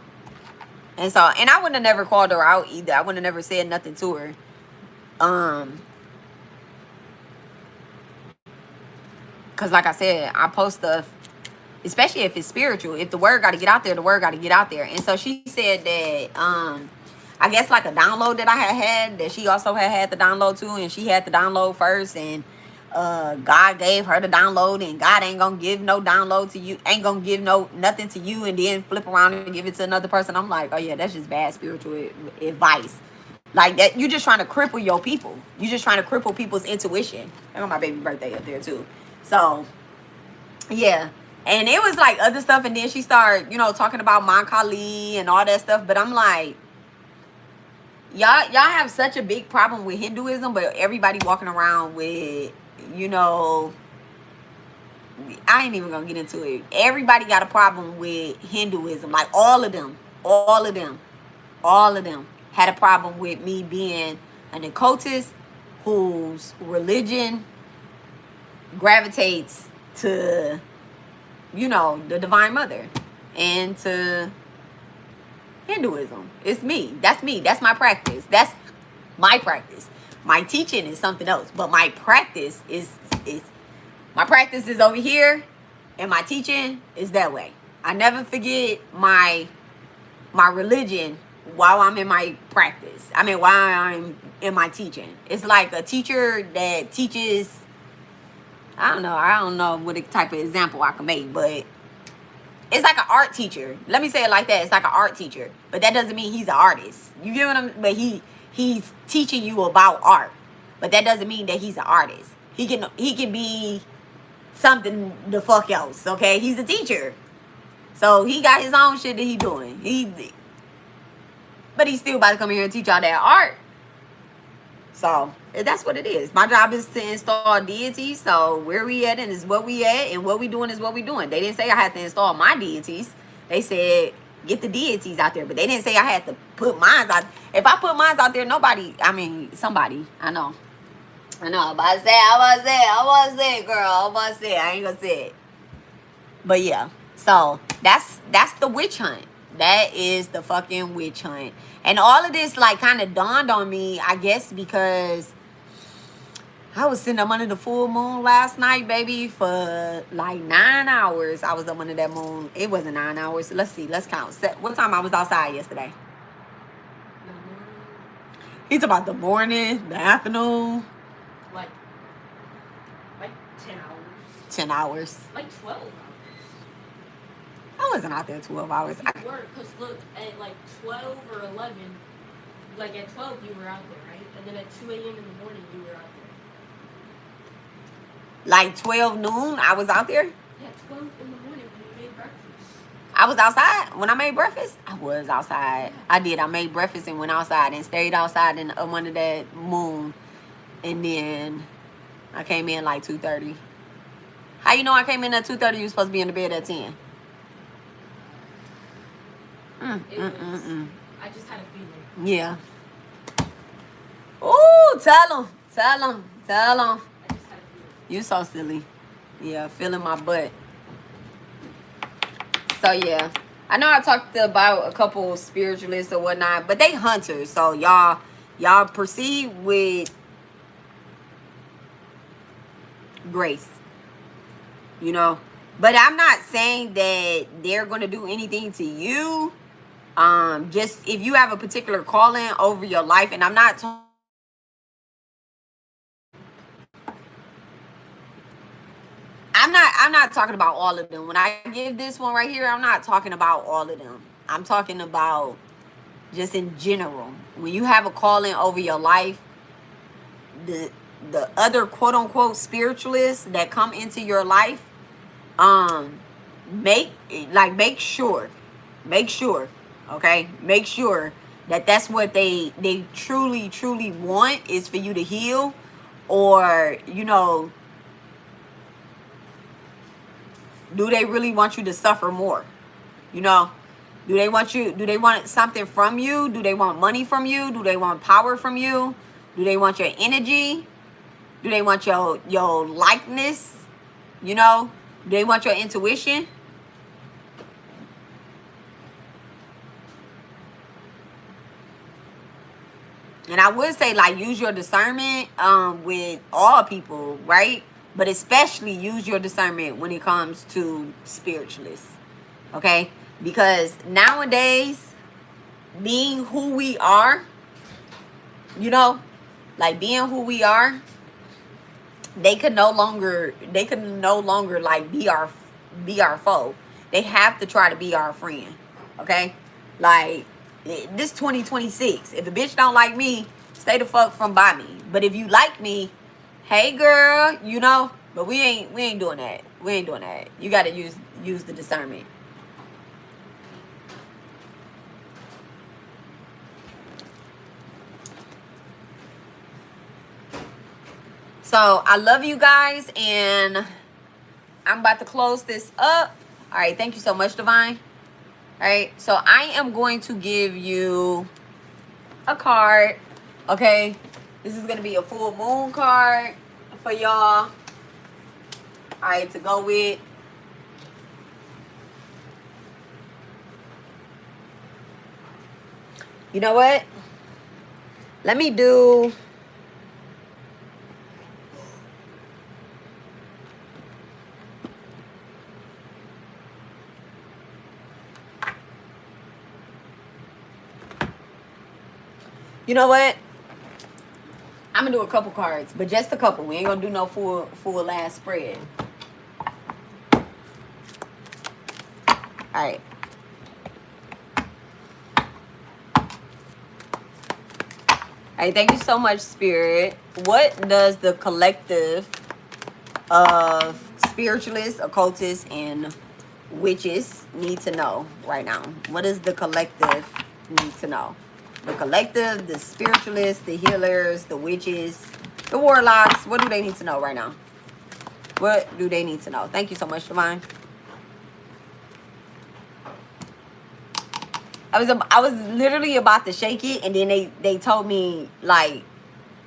And so, and I would have never called her out either. I would have never said nothing to her. Because like I said, I post stuff, especially if it's spiritual. If the word got to get out there, the word got to get out there. And so she said that, I guess like a download that I had, that she also had the download too. And she had the download first. And God gave her the download, and God ain't gonna give no download to you, ain't gonna give nothing to you, and then flip around and give it to another person. I'm like, oh yeah, that's just bad spiritual advice. Like that, you just trying to cripple your people. You just trying to cripple people's intuition. I got my baby birthday up there too. So yeah. And it was like other stuff, and then she started, talking about Kali and all that stuff. But I'm like, y'all have such a big problem with Hinduism, but everybody walking around with, I ain't even gonna get into it. Everybody got a problem with Hinduism. Like all of them had a problem with me being an occultist whose religion gravitates to, the Divine Mother and to Hinduism. It's me. That's me. That's my practice. That's my practice. My teaching is something else, but my practice is over here, and my teaching is that way. I never forget my religion while I'm in my practice. I mean, while I'm in my teaching. It's like a teacher that teaches, I don't know what type of example I can make, but it's like an art teacher. Let me say it like that. It's like an art teacher, but that doesn't mean he's an artist. You get what I'm? But he's teaching you about art, but that doesn't mean that he's an artist. He can be something the fuck else. Okay, he's a teacher, so he got his own shit that he doing. But he's still about to come here and teach y'all that art. So that's what it is. My job is to install deities. So where we at and is what we at, and what we doing is what we doing. They didn't say I had to install my deities. They said get the deities out there, but they didn't say I had to put mine out. If I put mine out there, somebody. I know. I'm about to say it, girl. I'm about to say it. I ain't gonna say it. But yeah. So that's the witch hunt. That is the fucking witch hunt. And all of this like kind of dawned on me, I guess, because I was sitting up under the full moon last night, baby, for like 9 hours. I was up under that moon. It wasn't 9 hours. Let's see. Let's count. What time I was outside yesterday? He's about the morning, the afternoon. Like 10 hours. 10 hours. Like 12 hours. I wasn't out there 12 hours. You were, because look, at like 12 or 11, like at 12 you were out there, right? And then at 2 a.m. in the morning you were out there. Like 12 noon, I was out there? Yeah, 12 in the morning when you made breakfast. I was outside when I made breakfast? I was outside. Yeah. I did. I made breakfast and went outside and stayed outside under that moon. And then I came in like 2:30. How you know I came in at 2:30? You were supposed to be in the bed at 10. I just had a feeling. Yeah. Ooh, tell him. I just had a feeling. You so silly. Yeah, feeling my butt. So yeah, I know I talked about a couple spiritualists or whatnot, but they hunters. So y'all proceed with grace. But I'm not saying that they're gonna do anything to you. Just if you have a particular calling over your life, and I'm not talking about all of them. When I give this one right here, I'm not talking about all of them. I'm talking about just in general. When you have a calling over your life, the other quote unquote spiritualists that come into your life, make sure, okay? Make sure That's what they truly want, is for you to heal, or you know, do they really want you to suffer more? You know, do they want something from you? Do they want money from you? Do they want power from you? Do they want your energy? Do they want your likeness? You know, do they want your intuition? And I would say, like, use your discernment with all people, right? But especially use your discernment when it comes to spiritualists, okay? Because nowadays, being who we are, you know, like being who we are, they could no longer like be our foe. They have to try to be our friend, okay? Like, this 2026, if a bitch don't like me, stay the fuck from by me. But if you like me, hey girl, you know. But we ain't doing that. We ain't doing that. You got to use the discernment. So I love you guys, and I'm about to close this up. All right, thank you so much, Divine. All right, so I am going to give you a card, okay? This is going to be a full moon card for y'all. All right, to go with. You know what? Let me do... You know what? I'm gonna do a couple cards, but just a couple. We ain't gonna do no full last spread. All right. All right, thank you so much, Spirit. What does the collective of spiritualists, occultists, and witches need to know right now? What does the collective need to know? The collective, the spiritualists, the healers, the witches, the warlocks. What do they need to know right now? What do they need to know? Thank you so much, Divine. I was literally about to shake it, and then they told me, like,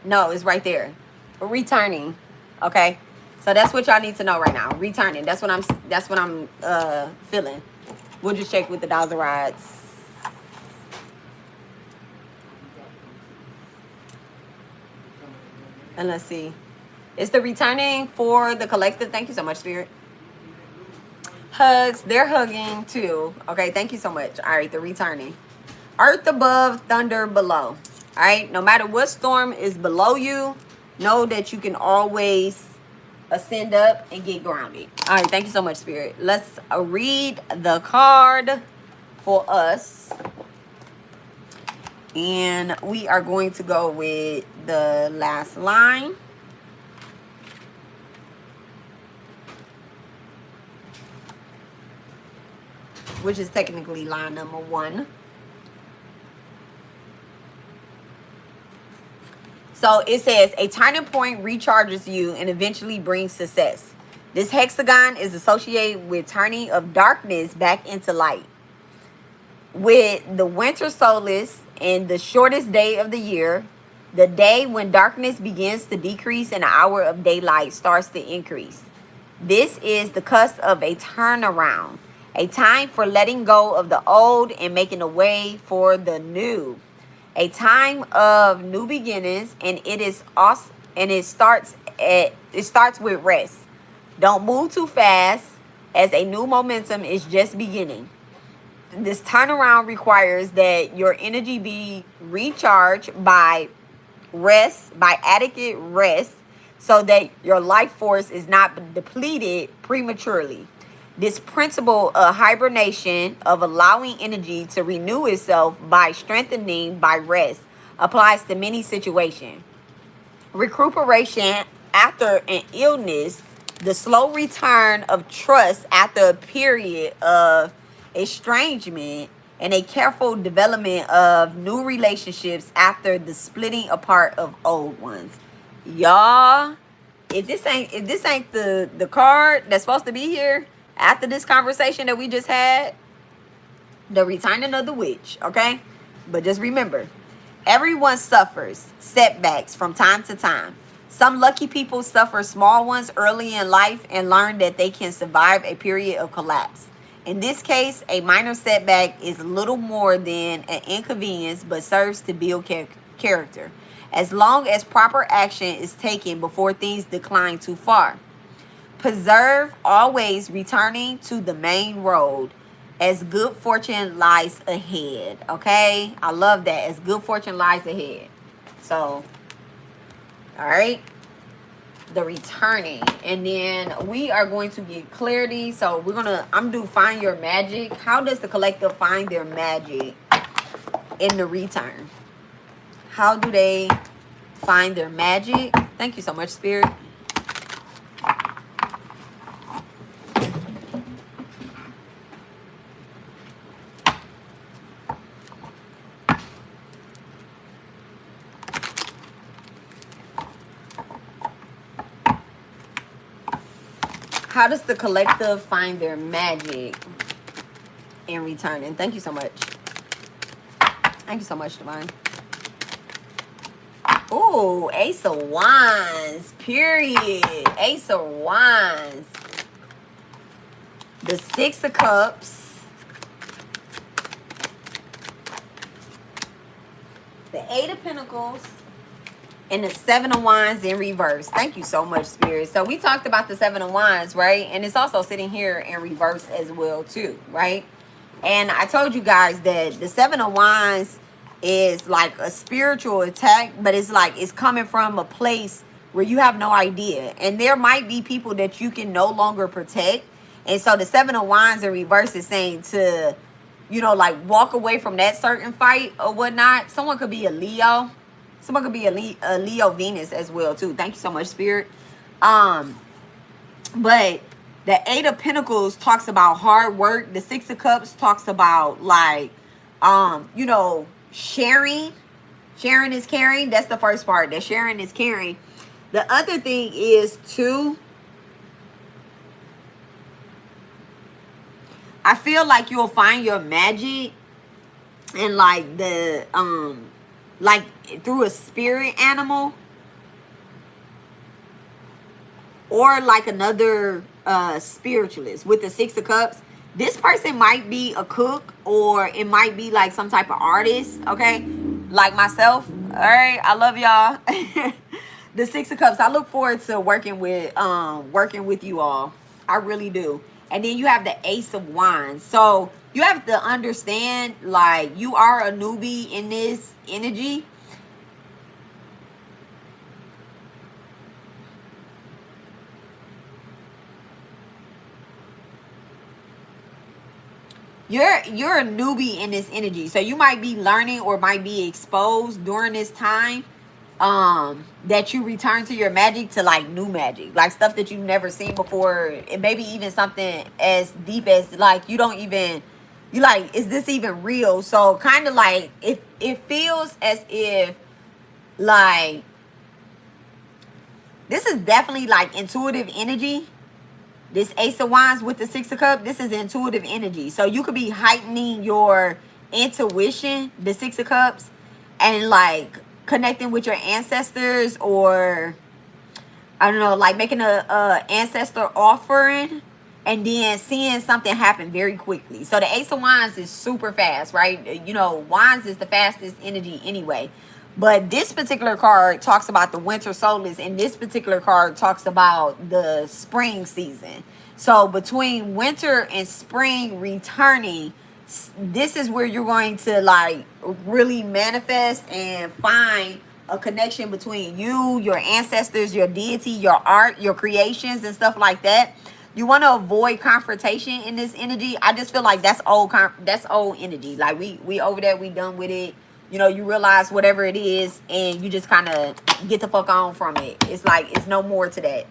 no, it's right there. Returning. Okay? So that's what y'all need to know right now. Returning. That's what I'm feeling. We'll just shake with the dolls and rods. And let's see. It's the returning for the collective. Thank you so much, Spirit. Hugs. They're hugging too. Okay, thank you so much. All right, the returning. Earth above, thunder below. All right, no matter what storm is below you, know that you can always ascend up and get grounded. All right, thank you so much, Spirit. Let's read the card for us. And we are going to go with the last line. Which is technically line number 1. So it says, a turning point recharges you and eventually brings success. This hexagon is associated with turning of darkness back into light. With the winter solstice and the shortest day of the year, the day when darkness begins to decrease and the hour of daylight starts to increase. This is the cusp of a turnaround, a time for letting go of the old and making a way for the new. A time of new beginnings, and it is awesome, and it starts with rest. Don't move too fast, as a new momentum is just beginning. This turnaround requires that your energy be recharged by rest, by adequate rest, so that your life force is not depleted prematurely. This principle of hibernation, of allowing energy to renew itself by strengthening by rest, applies to many situations. Recuperation after an illness, the slow return of trust after a period of estrangement, and a careful development of new relationships after the splitting apart of old ones. Y'all, if this ain't the card that's supposed to be here after this conversation that we just had, the returning of the witch, okay? But just remember, everyone suffers setbacks from time to time. Some lucky people suffer small ones early in life and learn that they can survive a period of collapse. In this case, a minor setback is little more than an inconvenience but serves to build character, as long as proper action is taken before things decline too far. Preserve always returning to the main road, as good fortune lies ahead. Okay, I love that. As good fortune lies ahead. So, all right, the returning, and then we are going to get clarity. So I'm do find your magic. How does the collective find their magic in the return? How do they find their magic? Thank you so much, Spirit. How does the collective find their magic in returning? Thank you so much. Thank you so much, Divine. Ooh, Ace of Wands, period. Ace of Wands. The Six of Cups. The Eight of Pentacles. And the Seven of Wands in reverse. Thank you so much, Spirit. So we talked about the Seven of Wands, right? And it's also sitting here in reverse as well, too, right? And I told you guys that the Seven of Wands is like a spiritual attack, but it's like it's coming from a place where you have no idea. And there might be people that you can no longer protect. And so the Seven of Wands in reverse is saying to, you know, like walk away from that certain fight or whatnot. Someone could be a Leo. Someone could be a Leo Venus as well, too. Thank you so much, Spirit. But the Eight of Pentacles talks about hard work. The Six of Cups talks about, like, you know, sharing. Sharing is caring. That's the first part. That sharing is caring. The other thing is, too, I feel like you'll find your magic in, like, the, like through a spirit animal, or like another spiritualist. With the Six of Cups, this person might be a cook, or it might be like some type of artist, okay, like myself. All right, I love y'all. The Six of Cups, I look forward to working with you all. I really do. And then you have the Ace of Wands. So you have to understand, like, you are a newbie in this energy. You're a newbie in this energy. So you might be learning or might be exposed during this time that you return to your magic, to like new magic, like stuff that you've never seen before. And maybe even something as deep as, like, you like, is this even real? So kind of like it feels as if, like, this is definitely like intuitive energy. This Ace of Wands with the Six of Cups, this is intuitive energy. So you could be heightening your intuition, the Six of Cups, and like connecting with your ancestors, or I don't know, like making a ancestor offering and then seeing something happen very quickly. So the Ace of Wands is super fast, right? You know, Wands is the fastest energy anyway. But this particular card talks about the winter solstice, and this particular card talks about the spring season. So between winter and spring returning, this is where you're going to like really manifest and find a connection between you, your ancestors, your deity, your art, your creations, and stuff like that. You want to avoid confrontation in this energy. I just feel like that's old energy. Like we over there, we done with it. You know, you realize whatever it is and you just kind of get the fuck on from it. It's like, it's no more to that.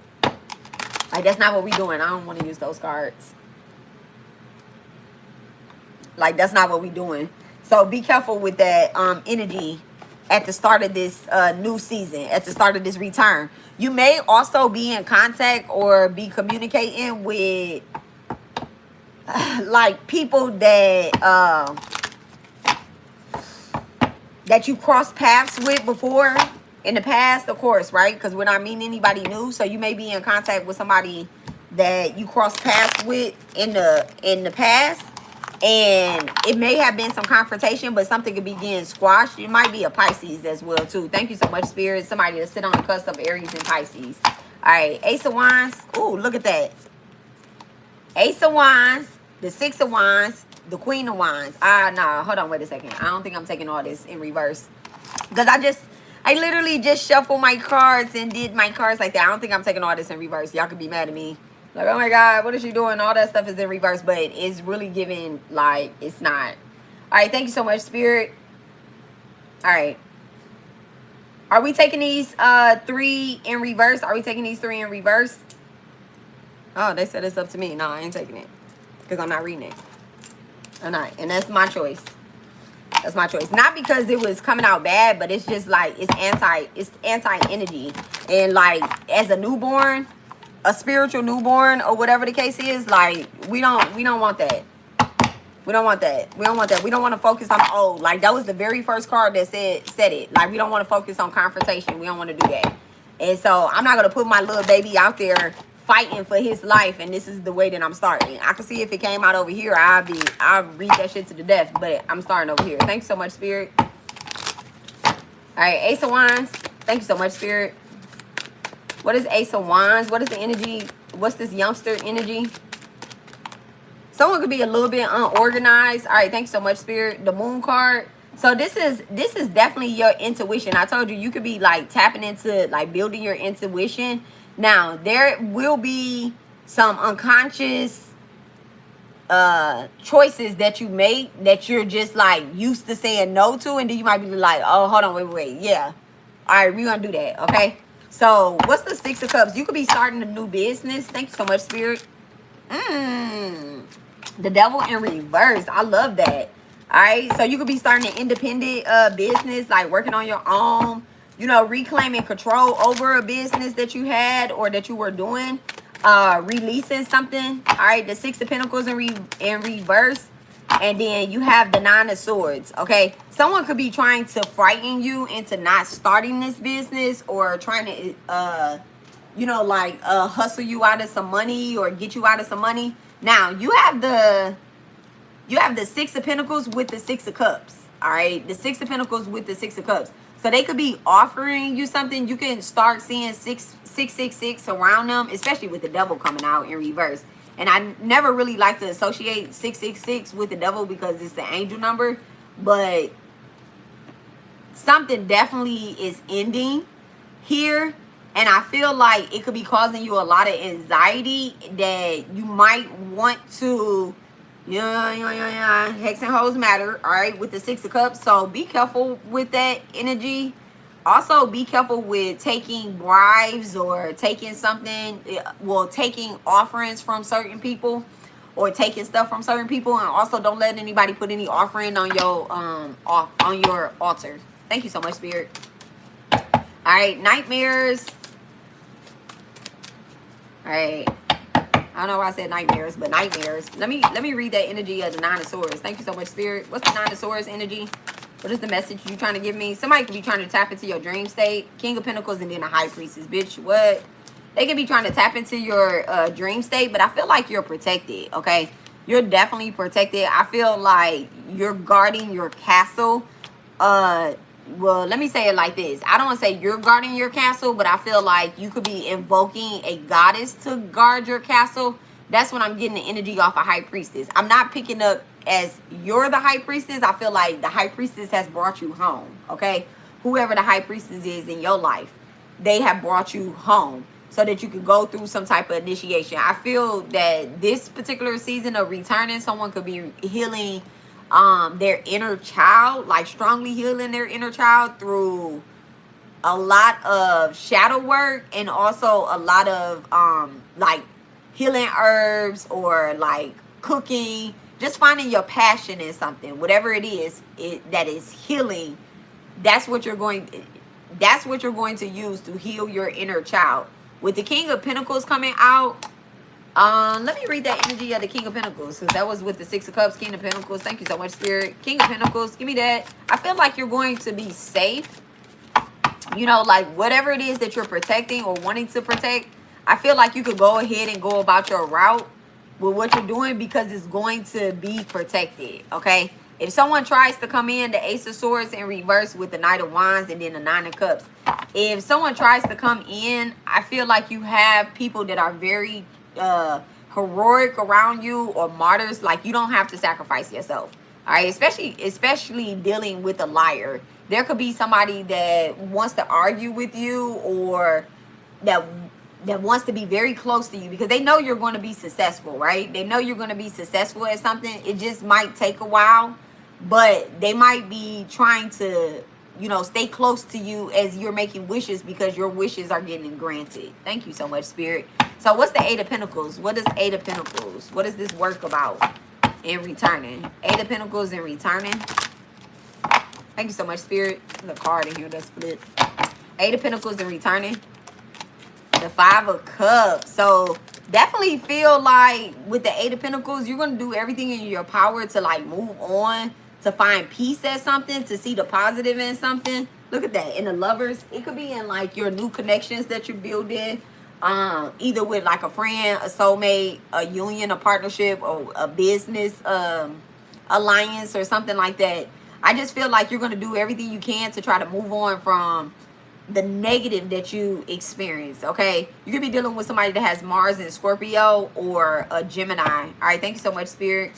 Like, that's not what we doing. I don't want to use those cards. Like, that's not what we doing. So be careful with that energy at the start of this new season, at the start of this return. You may also be in contact or be communicating with like people that you crossed paths with before in the past, of course, right? Because we're not meeting anybody new. So you may be in contact with somebody that you crossed paths with in the past. And it may have been some confrontation, but something could be getting squashed. It might be a Pisces as well, too. Thank you so much, Spirit. Somebody to sit on the cusp of Aries and Pisces. All right, Ace of Wands. Ooh, look at that. Ace of Wands, the Six of Wands, the Queen of Wands. Nah, hold on, wait a second. I don't think I'm taking all this in reverse. Because I literally just shuffled my cards and did my cards like that. I don't think I'm taking all this in reverse. Y'all could be mad at me. Like, oh my God, what is she doing? All that stuff is in reverse, but it's really giving, like, it's not. All right, thank you so much, Spirit. All right. Are we taking these 3 in reverse? Are we taking these 3 in reverse? Oh, they said it's up to me. No, I ain't taking it. Because I'm not reading it. I'm not. And that's my choice. That's my choice. Not because it was coming out bad, but it's just like, it's anti-energy. And like, as a newborn, a spiritual newborn or whatever the case is, like, we don't want that. We don't want that. We don't want that. We don't want to focus on the old. Like, that was the very first card that said it. Like, we don't want to focus on confrontation. We don't want to do that. And so I'm not going to put my little baby out there fighting for his life, and this is the way that I'm starting. I can see if it came out over here, I'll read that shit to the death, but I'm starting over here. Thanks so much, Spirit. All right, Ace of Wands. Thank you so much, Spirit. What is Ace of Wands? What is the energy? What's this youngster energy? Someone could be a little bit unorganized. All right, thanks so much, Spirit. The Moon card. So this is definitely your intuition. I told you, you could be like tapping into, like, building your intuition. Now, there will be some unconscious choices that you make that you're just like used to saying no to, and then you might be like, oh, hold on, wait, yeah. All right, we're gonna do that, okay? So what's the Six of Cups? You could be starting a new business. Thank you so much, Spirit. The Devil in reverse. I love that. All right, so you could be starting an independent business, like working on your own, you know, reclaiming control over a business that you had or that you were doing, releasing something. All right, the Six of Pentacles in reverse. And then you have the Nine of Swords, okay? Someone could be trying to frighten you into not starting this business, or trying to, you know, like hustle you out of some money or get you out of some money. Now, you have the Six of Pentacles with the Six of Cups, all right? The Six of Pentacles with the Six of Cups. So they could be offering you something. You can start seeing 666 around them, especially with the Devil coming out in reverse. And I never really like to associate 666 with the Devil because it's the angel number. But something definitely is ending here. And I feel like it could be causing you a lot of anxiety that you might want to... Yeah. Hex and hoes matter, all right, with the Six of Cups. So be careful with that energy. Also, be careful with taking bribes or taking something, well, taking offerings from certain people or taking stuff from certain people. And also, don't let anybody put any offering on your on your altar. Thank you so much, Spirit. All right, nightmares. All right. I don't know why I said nightmares, but nightmares. Let me read that energy of the Nine of Swords. Thank you so much, Spirit. What's the Nine of Swords energy? What is the message you trying to give me? Somebody could be trying to tap into your dream state. King of Pentacles and then the High Priestess. Bitch, what? They could be trying to tap into your dream state, but I feel like you're protected, okay? You're definitely protected. I feel like you're guarding your castle. Well, let me say it like this. I don't want to say you're guarding your castle, but I feel like you could be invoking a goddess to guard your castle. That's when I'm getting the energy off a High Priestess. I'm not picking up as you're the High Priestess. I feel like the High Priestess has brought you home, okay? Whoever the High Priestess is in your life, they have brought you home so that you can go through some type of initiation. I feel that this particular season of returning, someone could be healing their inner child, like strongly healing their inner child through a lot of shadow work and also a lot of like healing herbs or like cooking, just finding your passion in something, whatever it is, that is healing. That's what you're going to use to heal your inner child. With the King of Pentacles coming out, let me read that energy of the King of Pentacles, because that was with the Six of Cups, King of Pentacles. Thank you so much, Spirit. King of Pentacles, give me that. I feel like you're going to be safe. You know, like whatever it is that you're protecting or wanting to protect, I feel like you could go ahead and go about your route with what you're doing, because it's going to be protected, okay? If someone tries to come in, the Ace of Swords in reverse with the Knight of Wands and then the Nine of Cups. If someone tries to come in, I feel like you have people that are very heroic around you, or martyrs. Like, you don't have to sacrifice yourself, all right? Especially dealing with a liar. There could be somebody that wants to argue with you, or that wants to be very close to you, because they know you're going to be successful, right? They know you're going to be successful at something. It just might take a while, but they might be trying to, you know, stay close to you as you're making wishes, because your wishes are getting granted. Thank you so much, Spirit. So what's the Eight of Pentacles? What is Eight of Pentacles? What is this work about in returning? Eight of Pentacles in returning. Thank you so much, Spirit. The card in here that's split. Eight of Pentacles in returning. The Five of Cups. So definitely feel like with the Eight of Pentacles, you're going to do everything in your power to like move on, to find peace at something, to see the positive in something. Look at that. In the Lovers, it could be in like your new connections that you're building, either with like a friend, a soulmate, a union, a partnership, or a business alliance or something like that. I just feel like you're going to do everything you can to try to move on from the negative that you experience, okay? You could be dealing with somebody that has Mars in Scorpio, or a Gemini. All right, thank you so much, Spirit.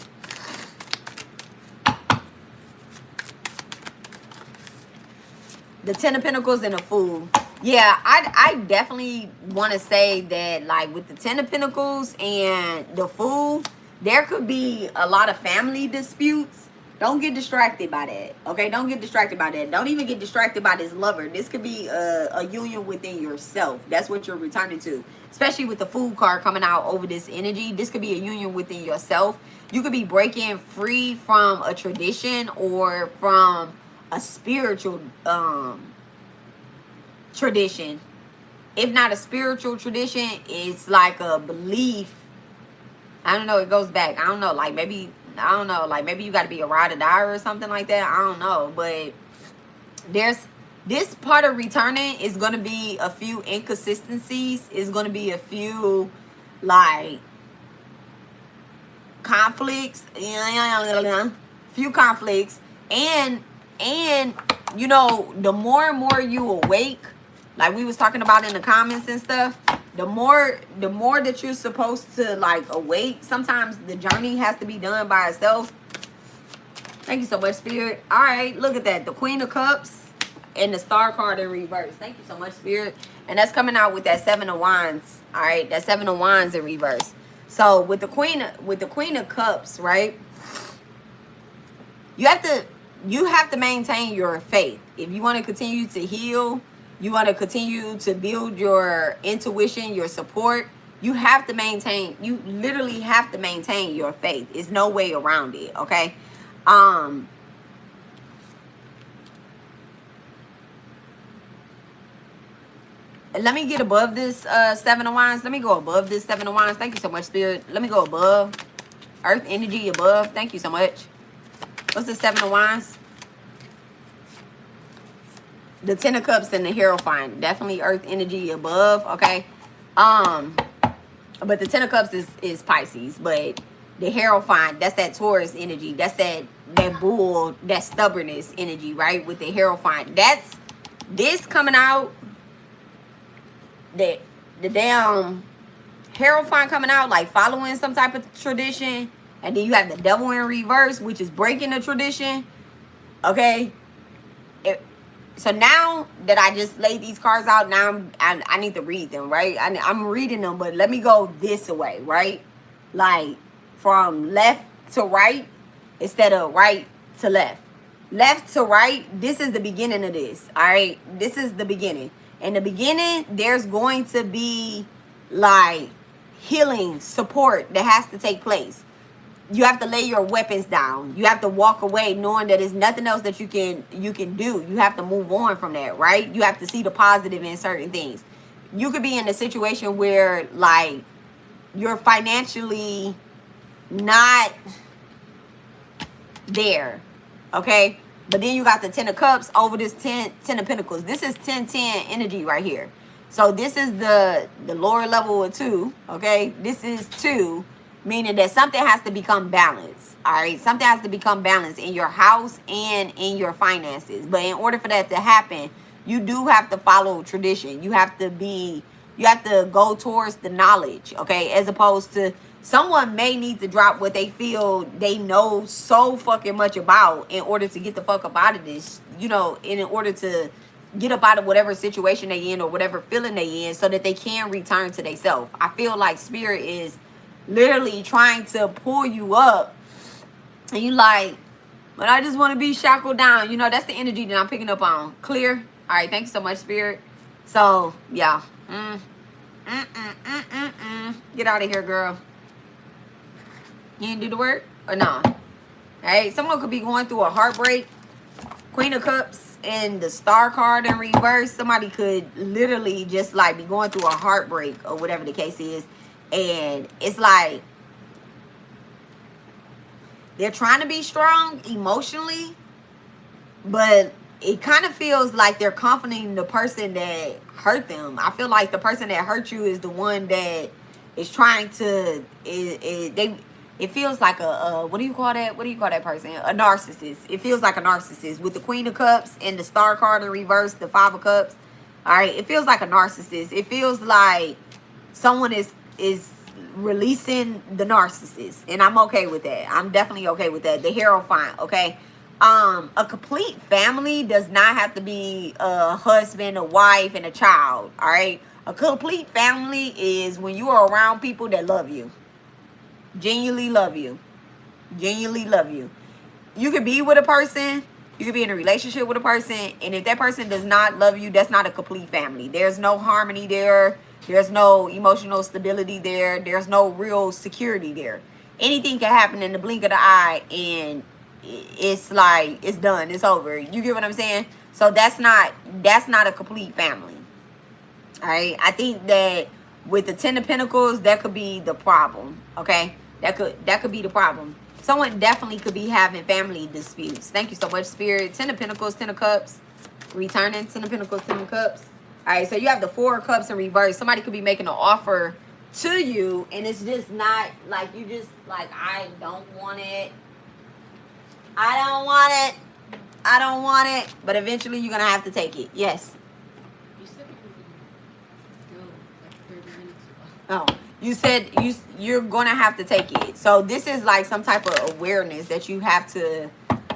The Ten of Pentacles and the Fool. Yeah, I definitely want to say that, like, with the Ten of Pentacles and the Fool, there could be a lot of family disputes. Don't get distracted by that, okay? Don't get distracted by that. Don't even get distracted by this lover. This could be a union within yourself. That's what you're returning to, especially with the Fool card coming out over this energy. This could be a union within yourself. You could be breaking free from a tradition, or from a spiritual tradition. If not a spiritual tradition, it's like a belief. I don't know, it goes back. I don't know, like maybe, I don't know, like maybe you got to be a ride or die or something like that. I don't know, but there's this part of returning is going to be a few inconsistencies. It's going to be a few like conflicts, few conflicts, and you know, the more and more you awake, like we was talking about in the comments and stuff, the more that you're supposed to like awake. Sometimes the journey has to be done by itself. Thank you so much, Spirit. All right, look at that. The Queen of Cups and the Star card in reverse. Thank you so much, Spirit. And that's coming out with that Seven of Wands. All right, that Seven of Wands in reverse. So with the Queen of Cups, right? You have to maintain your faith. If you want to continue to heal, you want to continue to build your intuition, your support, you have to maintain, you literally have to maintain your faith. There's no way around it, okay? Let me get above this Seven of Wands. Let me go above this Seven of Wands. Thank you so much, Spirit. Let me go above. Earth energy above. Thank you so much. What's the Seven of Wands? The Ten of Cups and the Hierophant. Definitely Earth energy above, okay? But the Ten of Cups is Pisces. But the Hierophant, that's that Taurus energy. That's that bull, that stubbornness energy, right? With the Hierophant. That's this coming out. The damn Hierophant coming out, like following some type of tradition. And then you have the Devil in reverse, which is breaking the tradition. Okay? So now that I just laid these cards out, now I need to read them, right? I'm reading them, but let me go this way, right? Like from left to right instead of right to left. Left to right, this is the beginning of this, all right? This is the beginning. In the beginning, there's going to be like healing support that has to take place. you have to lay your weapons down. You have to walk away knowing that there's nothing else that you can do. You have to move on from that, right? You have to see the positive in certain things. You could be in a situation where like you're financially not there, okay? But then you got the 10 of cups over this 10 of pentacles. This is 10-10 energy right here. So this is the lower level of 2, okay? This is 2, meaning that something has to become balanced, all right? Something has to become balanced in your house and in your finances. But in order for that to happen, you do have to follow tradition. You have to go towards the knowledge, okay? As opposed to someone may need to drop what they feel they know so fucking much about in order to get the fuck up out of this, you know, in order to get up out of whatever situation they in or whatever feeling they in so that they can return to themselves. I feel like spirit is literally trying to pull you up and you like, but I just want to be shackled down. You know, that's the energy that I'm picking up on. Clear? All right, thank you so much, spirit. So, yeah. Get out of here, girl. You didn't do the work or no? All right, someone could be going through a heartbreak. Queen of Cups and the Star card in reverse. Somebody could literally just like be going through a heartbreak or whatever the case is. And it's like they're trying to be strong emotionally, but it kind of feels like they're comforting the person that hurt them. I feel like the person that hurt you is the one that is trying to it feels like a what do you call that? What do you call that person? A narcissist. It feels like a narcissist with the Queen of Cups and the Star card in reverse, the 5 of Cups. All right, it feels like a narcissist. It feels like someone is releasing the narcissist, and I'm okay with that. I'm definitely okay with that. The Hierophant, okay? A complete family does not have to be a husband, a wife, and a child, all right? A complete family is when you are around people that love you. Genuinely love you. Genuinely love you. You could be with a person, you could be in a relationship with a person, and if that person does not love you, that's not a complete family. There's no harmony there. There's no emotional stability there. There's no real security there. Anything can happen in the blink of the eye, and it's like it's done. It's over. You get what I'm saying? So that's not a complete family. All right. I think that with the 10 of Pentacles, that could be the problem. Okay. That could be the problem. Someone definitely could be having family disputes. Thank you so much, Spirit. 10 of Pentacles, 10 of Cups. Returning 10 of Pentacles, 10 of Cups. All right, so you have the 4 of Cups in reverse. Somebody could be making an offer to you, and it's just not like you just like, I don't want it. I don't want it. I don't want it. But eventually you're going to have to take it. Yes. You said it would go like 30 minutes ago. Oh, you said you're going to have to take it. So this is like some type of awareness that you have to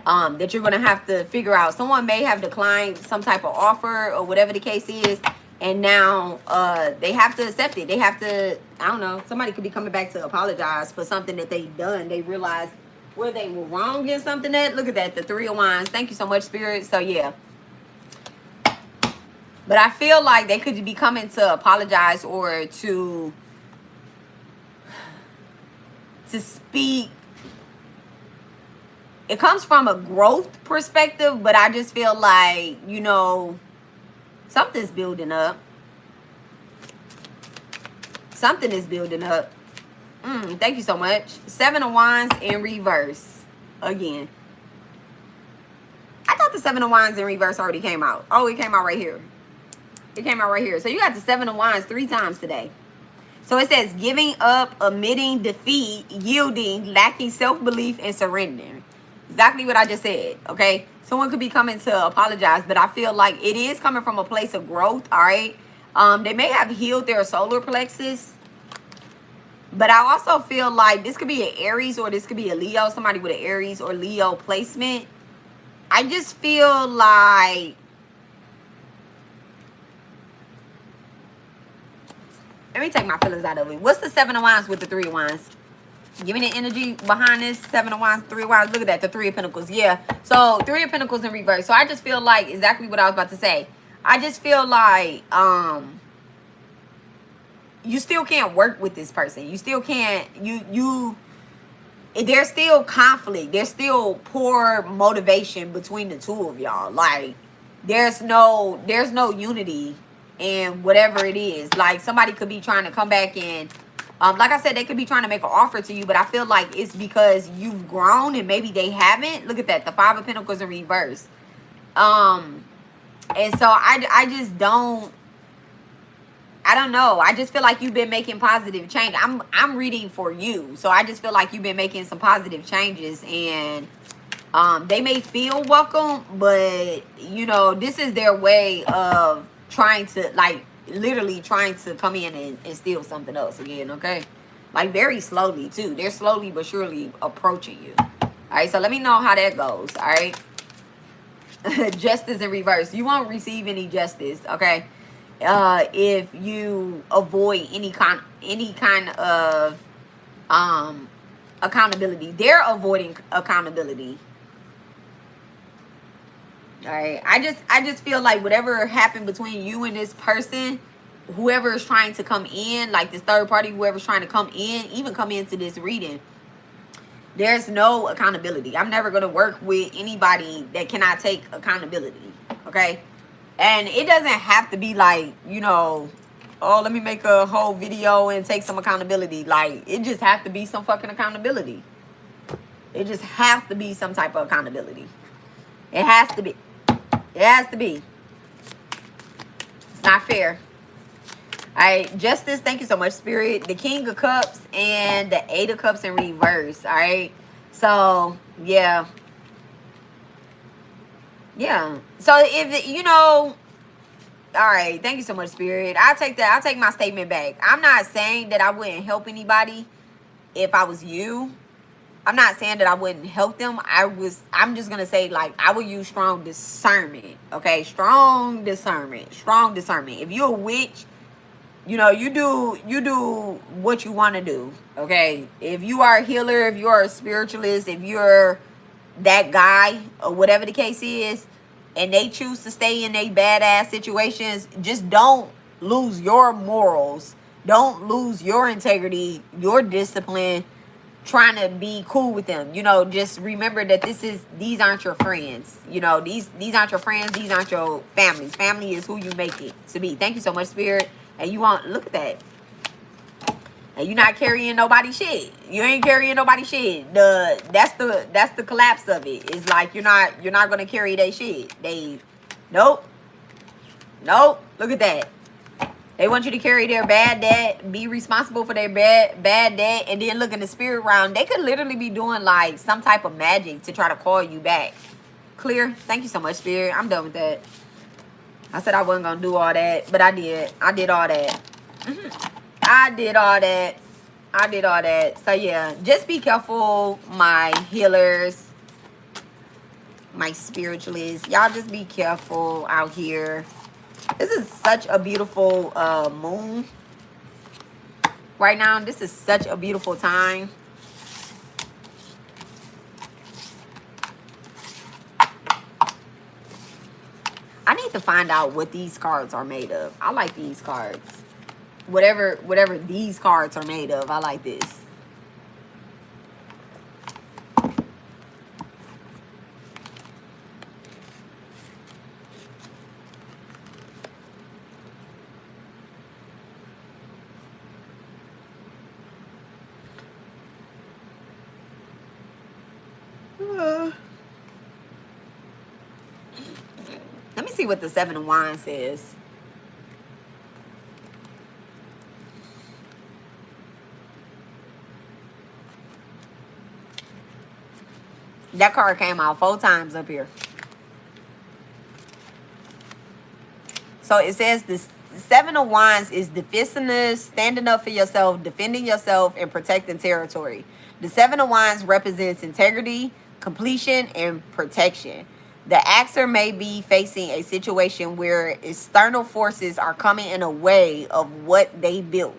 that you're going to have to figure out. Someone may have declined some type of offer or whatever the case is, and now they have to accept it. They have to, I don't know, somebody could be coming back to apologize for something that they've done. They realize where they were wrong in something. That, look at that, the 3 of Wands. Thank you so much, Spirit. So yeah, but I feel like they could be coming to apologize or to speak. It comes from a growth perspective, but I just feel like, you know, something's building up. Something is building up. Thank you so much. 7 of Wands in reverse. Again. I thought the 7 of Wands in reverse already came out. Oh, it came out right here. It came out right here. So you got the 7 of Wands 3 times today. So it says giving up, admitting defeat, yielding, lacking self-belief, and surrendering. Exactly what I just said, okay? Someone could be coming to apologize, but I feel like it is coming from a place of growth, all right? They may have healed their solar plexus, but I also feel like this could be an Aries or this could be a Leo, somebody with an Aries or Leo placement. I just feel like let me take my feelings out of it. What's the 7 of Wands with the 3 of Wands? Give me the energy behind this. 7 of Wands, 3 of Wands. Look at that, the 3 of Pentacles. Yeah. So 3 of Pentacles in reverse. So I just feel like exactly what I was about to say. I just feel like you still can't work with this person. You still can't. You there's still conflict. There's still poor motivation between the two of y'all. Like there's no unity in whatever it is. Like somebody could be trying to come back and like I said, they could be trying to make an offer to you, but I feel like it's because you've grown and maybe they haven't. Look at that, the Five of Pentacles in reverse. And so I just don't, I don't know. I just feel like you've been making positive change. I'm reading for you. So I just feel like you've been making some positive changes, and they may feel welcome, but you know, this is their way of trying to, like, literally trying to come in and steal something else again, okay? Like very slowly too. They're slowly but surely approaching you. All right, so let me know how that goes, all right? Justice in reverse. You won't receive any justice, okay? If you avoid any kind of accountability. They're avoiding accountability. All right. I just feel like whatever happened between you and this person, whoever is trying to come in, like this third party, whoever's trying to come in, even come into this reading, there's no accountability. I'm never going to work with anybody that cannot take accountability. Okay. And it doesn't have to be like, you know, oh, let me make a whole video and take some accountability. Like, it just have to be some fucking accountability. It just have to be some type of accountability. It has to be. It has to be. It's not fair. All right, Justice, thank you so much, Spirit. The King of Cups and the Eight of Cups in reverse, all right? So, yeah. Yeah. So, if, you know, all right, thank you so much, Spirit. I'll take that. I'll take my statement back. I'm not saying that I wouldn't help anybody if I was you. I'm not saying that I wouldn't help them. I'm just going to say, like, I would use strong discernment, okay? Strong discernment. Strong discernment. If you're a witch, you know, you do what you want to do, okay? If you are a healer, if you are a spiritualist, if you're that guy or whatever the case is, and they choose to stay in they badass situations, just don't lose your morals. Don't lose your integrity, your discipline, trying to be cool with them. You know, just remember that these aren't your friends. You know, these aren't your friends. These aren't your families. Family is who you make it to be. Thank you so much, Spirit. And you want, look at that. And you're not carrying nobody's shit. You ain't carrying nobody's shit. That's the collapse of it. It's like you're not gonna carry their shit. Nope. Look at that. They want you to carry their bad debt, be responsible for their bad debt, and then look in the spirit realm. They could literally be doing like some type of magic to try to call you back. Clear? Thank you so much, Spirit. I'm done with that. I said I wasn't gonna do all that, but I did. I did all that. I did all that. So yeah, just be careful, my healers, my spiritualists. Y'all just be careful out here. This is such a beautiful moon right now. This is such a beautiful time. I need to find out what these cards are made of. I like these cards. Whatever these cards are made of, I like this. Let me see what the Seven of Wands says. That card came out 4 times up here. So it says this Seven of Wands is defensiveness, standing up for yourself, defending yourself, and protecting territory. The Seven of Wands represents integrity, completion, and protection. The axer may be facing a situation where external forces are coming in a way of what they built.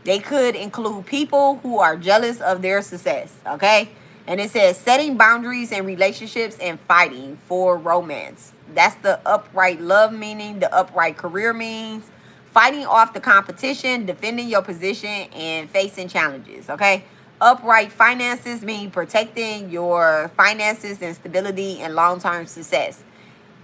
They could include people who are jealous of their success, okay? And it says setting boundaries in relationships and fighting for romance. That's the upright love meaning. The upright career means fighting off the competition, defending your position, and facing challenges, okay? Upright finances mean protecting your finances and stability and long-term success.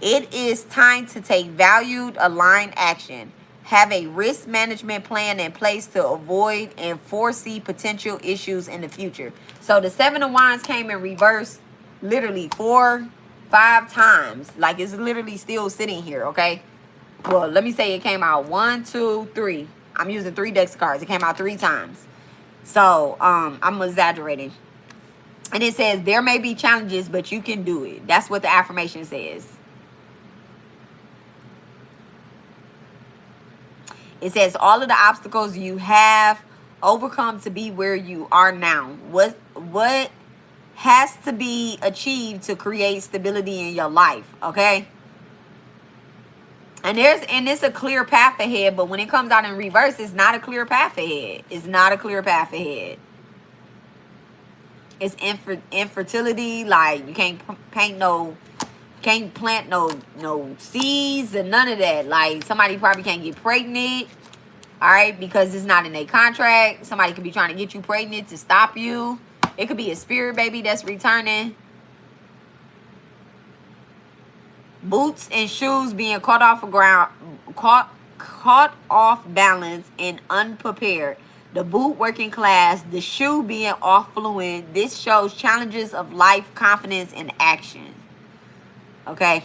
It is time to take valued, aligned action. Have a risk management plan in place to avoid and foresee potential issues in the future. So the Seven of Wands came in reverse literally 4-5 times. Like, it's literally still sitting here, okay? Well, let me say it came out 1, 2, 3. I'm using 3 decks of cards. It came out 3 times. So, I'm exaggerating. And it says, there may be challenges, but you can do it. That's what the affirmation says. It says, all of the obstacles you have overcome to be where you are now. What has to be achieved to create stability in your life, okay? And it's a clear path ahead, but when it comes out in reverse, it's not a clear path ahead. It's not a clear path ahead. It's infertility, like you can't plant no seeds and none of that. Like, somebody probably can't get pregnant, all right, because it's not in a contract. Somebody could be trying to get you pregnant to stop you. It could be a spirit baby that's returning. Boots and shoes being caught off balance and unprepared. The boot working class, the shoe being off fluent. This shows challenges of life, confidence, and action. Okay.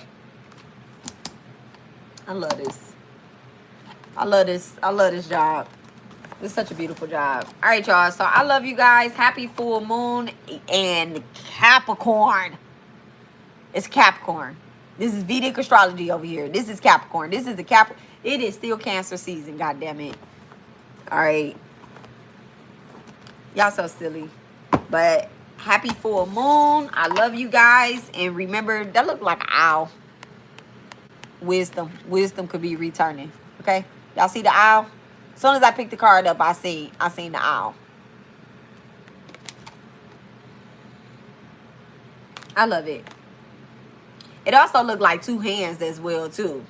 I love this. I love this. I love this job. It's such a beautiful job. All right, y'all. So I love you guys. Happy full moon and Capricorn. It's Capricorn. This is Vedic astrology over here. This is Capricorn. This is the It is still Cancer season. God damn it. All right. Y'all so silly. But happy full moon. I love you guys. And remember, that looked like an owl. Wisdom. Wisdom could be returning. Okay? Y'all see the owl? As soon as I picked the card up, I seen the owl. I love it. It also looked like 2 hands as well, too.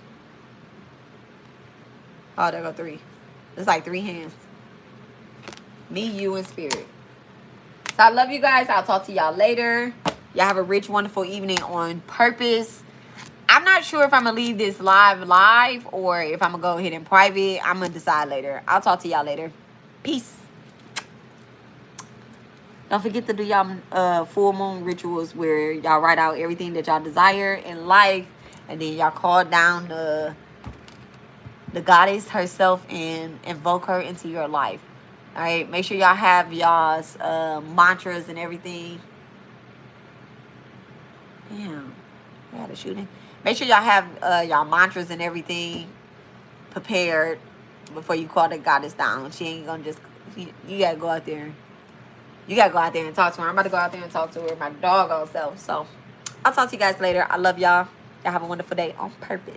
Oh, there go 3. It's like 3 hands. Me, you, and spirit. So I love you guys. I'll talk to y'all later. Y'all have a rich, wonderful evening on purpose. I'm not sure if I'm going to leave this live or if I'm going to go ahead in private. I'm going to decide later. I'll talk to y'all later. Peace. Don't forget to do y'all full moon rituals where y'all write out everything that y'all desire in life. And then y'all call down the goddess herself and invoke her into your life. All right, make sure y'all have y'all's mantras and everything. Damn, I had a shooting. Make sure y'all have y'all mantras and everything prepared before you call the goddess down. She ain't gonna just, you gotta go out there. You gotta go out there and talk to her. I'm about to go out there and talk to her, my doggone self. So I'll talk to you guys later. I love y'all. Y'all have a wonderful day on purpose.